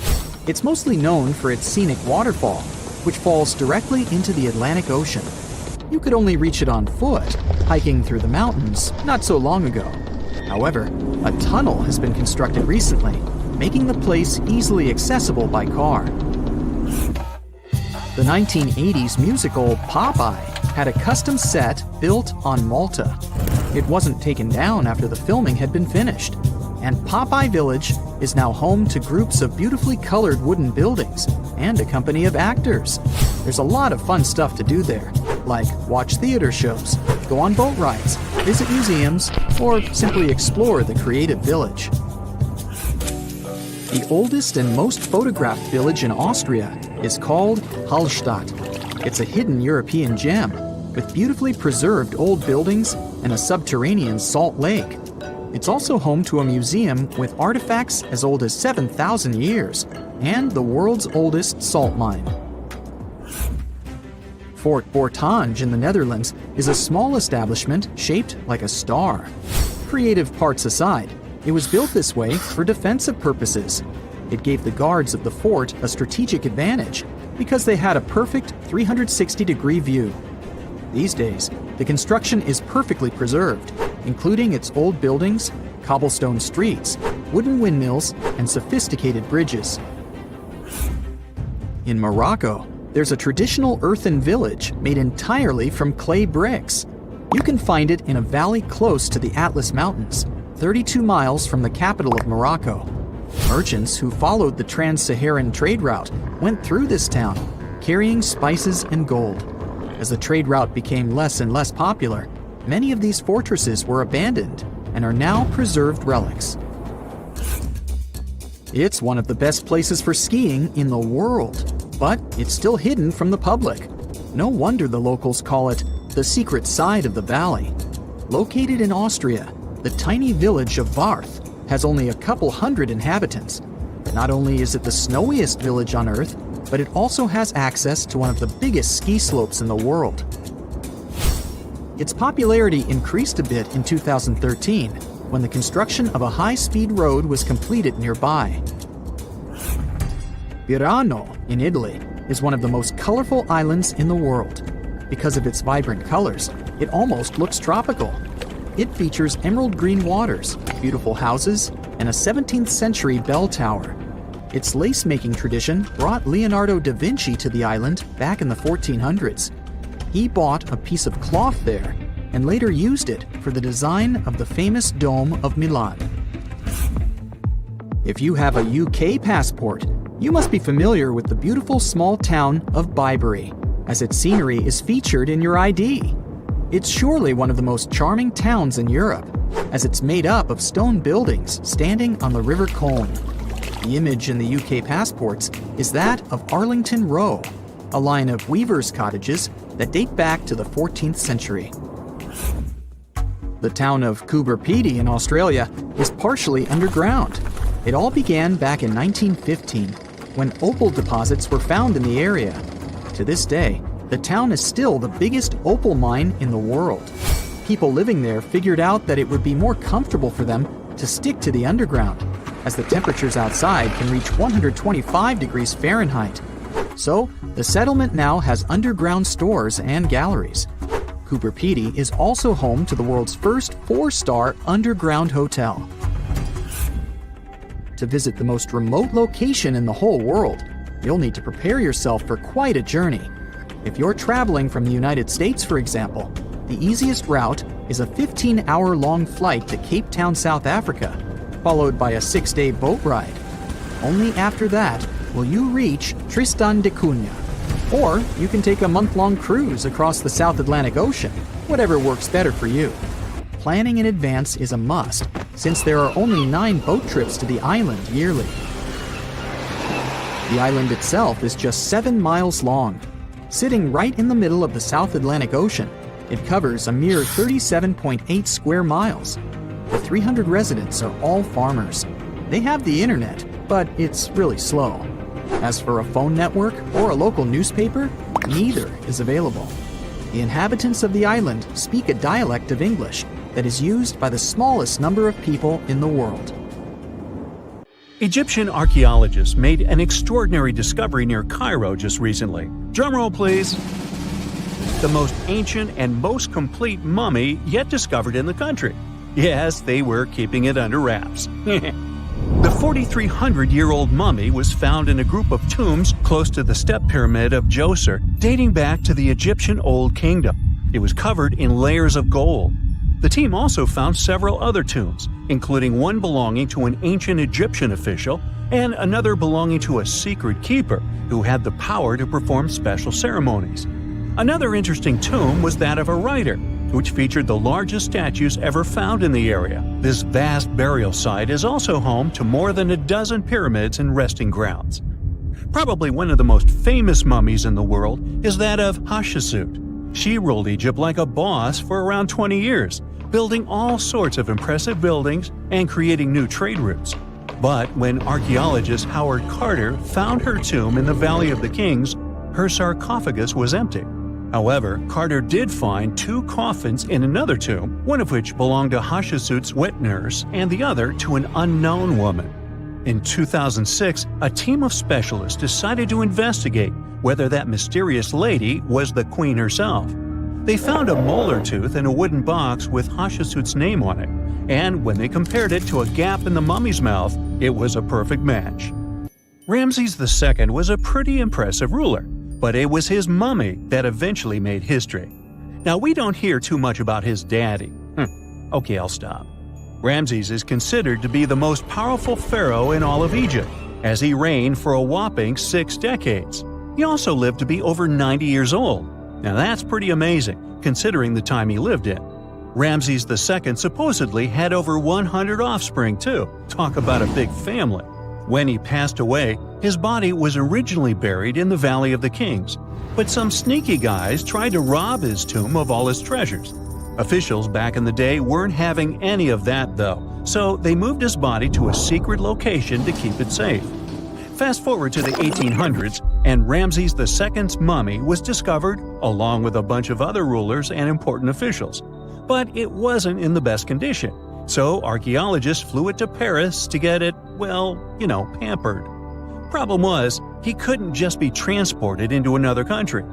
It's mostly known for its scenic waterfall, which falls directly into the Atlantic Ocean. You could only reach it on foot, hiking through the mountains not so long ago. However, a tunnel has been constructed recently, making the place easily accessible by car. The 1980s musical Popeye had a custom set built on Malta. It wasn't taken down after the filming had been finished, and Popeye Village is now home to groups of beautifully colored wooden buildings and a company of actors. There's a lot of fun stuff to do there, like watch theater shows, go on boat rides, visit museums, or simply explore the creative village. The oldest and most photographed village in Austria is called Hallstatt. It's a hidden European gem with beautifully preserved old buildings and a subterranean salt lake. It's also home to a museum with artifacts as old as 7,000 years and the world's oldest salt mine. Fort Bortange in the Netherlands is a small establishment shaped like a star. Creative parts aside, it was built this way for defensive purposes. It gave the guards of the fort a strategic advantage because they had a perfect 360-degree view. These days, the construction is perfectly preserved, including its old buildings, cobblestone streets, wooden windmills, and sophisticated bridges. In Morocco, there's a traditional earthen village made entirely from clay bricks. You can find it in a valley close to the Atlas Mountains, 32 miles from the capital of Morocco. Merchants who followed the trans-Saharan trade route went through this town, carrying spices and gold. As the trade route became less and less popular, many of these fortresses were abandoned and are now preserved relics. It's one of the best places for skiing in the world, but it's still hidden from the public. No wonder the locals call it the secret side of the valley. Located in Austria, the tiny village of Varth has only a couple hundred inhabitants. Not only is it the snowiest village on Earth, but it also has access to one of the biggest ski slopes in the world. Its popularity increased a bit in 2013 when the construction of a high-speed road was completed nearby. Virano, in Italy, is one of the most colorful islands in the world. Because of its vibrant colors, it almost looks tropical. It features emerald green waters, beautiful houses, and a 17th century bell tower. Its lace-making tradition brought Leonardo da Vinci to the island back in the 1400s. He bought a piece of cloth there and later used it for the design of the famous Dome of Milan. If you have a UK passport, you must be familiar with the beautiful small town of Bibury, as its scenery is featured in your ID. It's surely one of the most charming towns in Europe, as it's made up of stone buildings standing on the River Colne. The image in the UK passports is that of Arlington Row, a line of weavers' cottages that date back to the 14th century. The town of Coober Pedy in Australia is partially underground. It all began back in 1915, when opal deposits were found in the area. To this day, the town is still the biggest opal mine in the world. People living there figured out that it would be more comfortable for them to stick to the underground, as the temperatures outside can reach 125 degrees Fahrenheit. So, the settlement now has underground stores and galleries. Coober Pedy is also home to the world's first 4-star underground hotel. To visit the most remote location in the whole world, you'll need to prepare yourself for quite a journey. If you're traveling from the United States, for example, the easiest route is a 15-hour-long flight to Cape Town, South Africa, followed by a 6-day boat ride. Only after that will you reach Tristan da Cunha. Or you can take a month-long cruise across the South Atlantic Ocean, whatever works better for you. Planning in advance is a must, since there are only 9 boat trips to the island yearly. The island itself is just 7 miles long. Sitting right in the middle of the South Atlantic Ocean, it covers a mere 37.8 square miles. The 300 residents are all farmers. They have the internet, but it's really slow. As for a phone network or a local newspaper, neither is available. The inhabitants of the island speak a dialect of English that is used by the smallest number of people in the world. Egyptian archaeologists made an extraordinary discovery near Cairo just recently. Drumroll, please. The most ancient and most complete mummy yet discovered in the country. Yes, they were keeping it under wraps. The 4,300-year-old mummy was found in a group of tombs close to the Step Pyramid of Djoser, dating back to the Egyptian Old Kingdom. It was covered in layers of gold. The team also found several other tombs, including one belonging to an ancient Egyptian official and another belonging to a secret keeper who had the power to perform special ceremonies. Another interesting tomb was that of a writer, which featured the largest statues ever found in the area. This vast burial site is also home to more than a dozen pyramids and resting grounds. Probably one of the most famous mummies in the world is that of Hatshepsut. She ruled Egypt like a boss for around 20 years, building all sorts of impressive buildings and creating new trade routes. But when archaeologist Howard Carter found her tomb in the Valley of the Kings, her sarcophagus was empty. However, Carter did find 2 coffins in another tomb, one of which belonged to Hatshepsut's wet nurse and the other to an unknown woman. In 2006, a team of specialists decided to investigate whether that mysterious lady was the queen herself. They found a molar tooth in a wooden box with Hatshepsut's name on it, and when they compared it to a gap in the mummy's mouth, it was a perfect match. Ramses II was a pretty impressive ruler, but it was his mummy that eventually made history. Now, we don't hear too much about his daddy. Okay, I'll stop. Ramses is considered to be the most powerful pharaoh in all of Egypt, as he reigned for a whopping 6 decades. He also lived to be over 90 years old. Now that's pretty amazing, considering the time he lived in. Ramses II supposedly had over 100 offspring too. Talk about a big family. When he passed away, his body was originally buried in the Valley of the Kings, but some sneaky guys tried to rob his tomb of all his treasures. Officials back in the day weren't having any of that though, so they moved his body to a secret location to keep it safe. Fast forward to the 1800s, and Ramses II's mummy was discovered along with a bunch of other rulers and important officials. But it wasn't in the best condition. So archaeologists flew it to Paris to get it, well, pampered. Problem was, he couldn't just be transported into another country.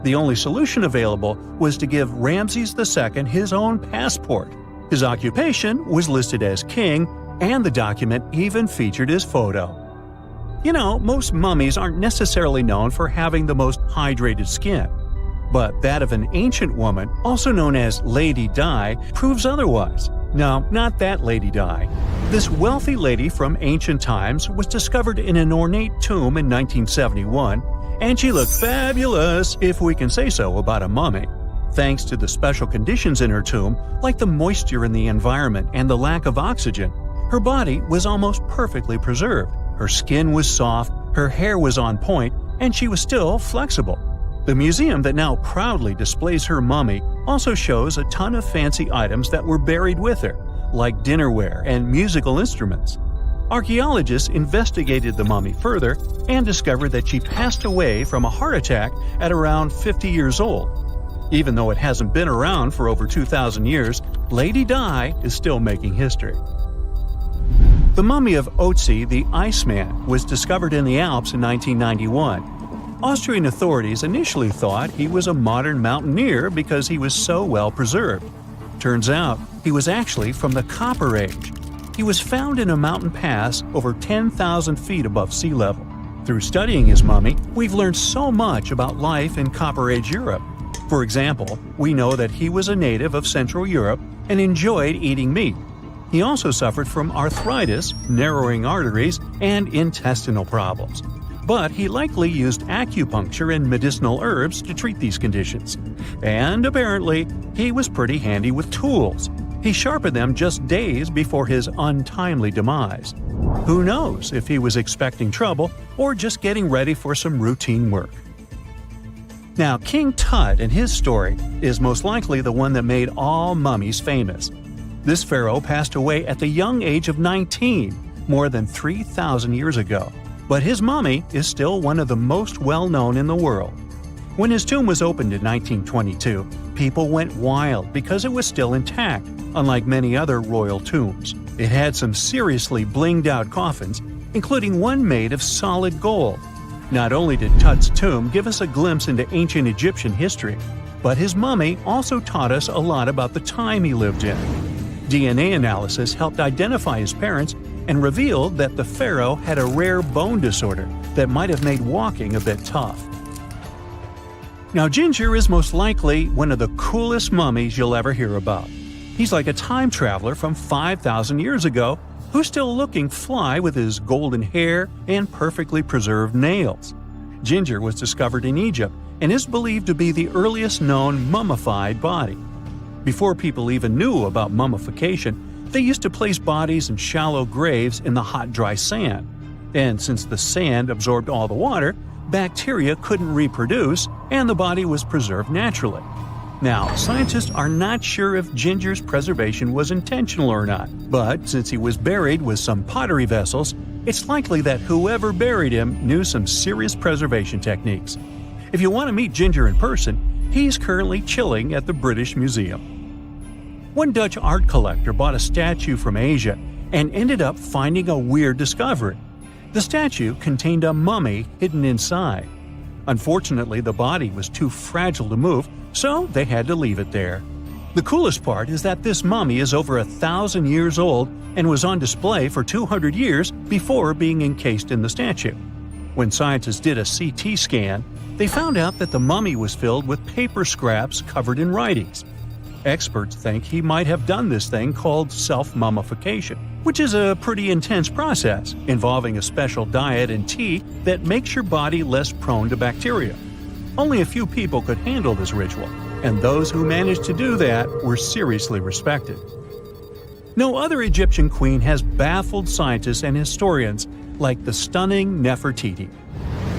The only solution available was to give Ramses II his own passport. His occupation was listed as king, and the document even featured his photo. Most mummies aren't necessarily known for having the most hydrated skin. But that of an ancient woman, also known as Lady Di, proves otherwise. No, not that Lady Di. This wealthy lady from ancient times was discovered in an ornate tomb in 1971, and she looked fabulous, if we can say so about a mummy. Thanks to the special conditions in her tomb, like the moisture in the environment and the lack of oxygen, her body was almost perfectly preserved. Her skin was soft, her hair was on point, and she was still flexible. The museum that now proudly displays her mummy also shows a ton of fancy items that were buried with her, like dinnerware and musical instruments. Archaeologists investigated the mummy further and discovered that she passed away from a heart attack at around 50 years old. Even though it hasn't been around for over 2,000 years, Lady Di is still making history. The mummy of Otzi the Iceman was discovered in the Alps in 1991. Austrian authorities initially thought he was a modern mountaineer because he was so well preserved. Turns out, he was actually from the Copper Age. He was found in a mountain pass over 10,000 feet above sea level. Through studying his mummy, we've learned so much about life in Copper Age Europe. For example, we know that he was a native of Central Europe and enjoyed eating meat. He also suffered from arthritis, narrowing arteries, and intestinal problems. But he likely used acupuncture and medicinal herbs to treat these conditions. And apparently, he was pretty handy with tools. He sharpened them just days before his untimely demise. Who knows if he was expecting trouble or just getting ready for some routine work. Now, King Tut and his story is most likely the one that made all mummies famous. This pharaoh passed away at the young age of 19, more than 3,000 years ago. But his mummy is still one of the most well-known in the world. When his tomb was opened in 1922, people went wild because it was still intact, unlike many other royal tombs. It had some seriously blinged-out coffins, including one made of solid gold. Not only did Tut's tomb give us a glimpse into ancient Egyptian history, but his mummy also taught us a lot about the time he lived in. DNA analysis helped identify his parents and revealed that the pharaoh had a rare bone disorder that might have made walking a bit tough. Now, Ginger is most likely one of the coolest mummies you'll ever hear about. He's like a time traveler from 5,000 years ago who's still looking fly with his golden hair and perfectly preserved nails. Ginger was discovered in Egypt and is believed to be the earliest known mummified body. Before people even knew about mummification, they used to place bodies in shallow graves in the hot, dry sand. And since the sand absorbed all the water, bacteria couldn't reproduce and the body was preserved naturally. Now, scientists are not sure if Ginger's preservation was intentional or not, but since he was buried with some pottery vessels, it's likely that whoever buried him knew some serious preservation techniques. If you want to meet Ginger in person, he's currently chilling at the British Museum. One Dutch art collector bought a statue from Asia and ended up finding a weird discovery. The statue contained a mummy hidden inside. Unfortunately, the body was too fragile to move, so they had to leave it there. The coolest part is that this mummy is over 1,000 years old and was on display for 200 years before being encased in the statue. When scientists did a CT scan, they found out that the mummy was filled with paper scraps covered in writings. Experts think he might have done this thing called self-mummification, which is a pretty intense process involving a special diet and tea that makes your body less prone to bacteria. Only a few people could handle this ritual, and those who managed to do that were seriously respected. No other Egyptian queen has baffled scientists and historians like the stunning Nefertiti.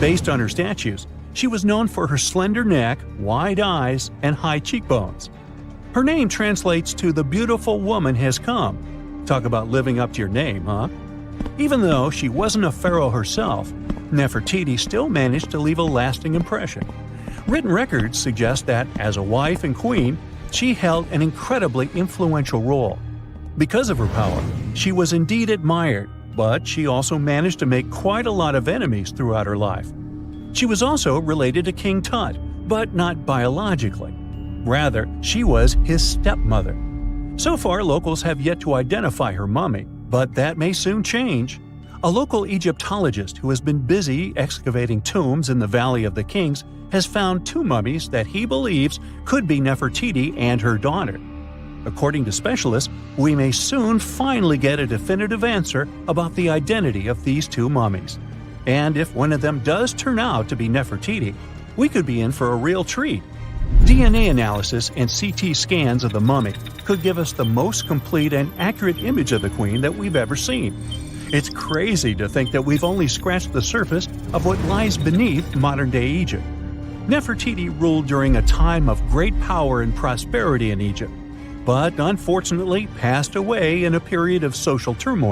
Based on her statues, she was known for her slender neck, wide eyes, and high cheekbones. Her name translates to "the beautiful woman has come." Talk about living up to your name, huh? Even though she wasn't a pharaoh herself, Nefertiti still managed to leave a lasting impression. Written records suggest that, as a wife and queen, she held an incredibly influential role. Because of her power, she was indeed admired, but she also managed to make quite a lot of enemies throughout her life. She was also related to King Tut, but not biologically. Rather, she was his stepmother. So far, locals have yet to identify her mummy, but that may soon change. A local Egyptologist who has been busy excavating tombs in the Valley of the Kings has found 2 mummies that he believes could be Nefertiti and her daughter. According to specialists, we may soon finally get a definitive answer about the identity of these 2 mummies. And if one of them does turn out to be Nefertiti, we could be in for a real treat. DNA analysis and CT scans of the mummy could give us the most complete and accurate image of the queen that we've ever seen. It's crazy to think that we've only scratched the surface of what lies beneath modern-day Egypt. Nefertiti ruled during a time of great power and prosperity in Egypt, but unfortunately passed away in a period of social turmoil.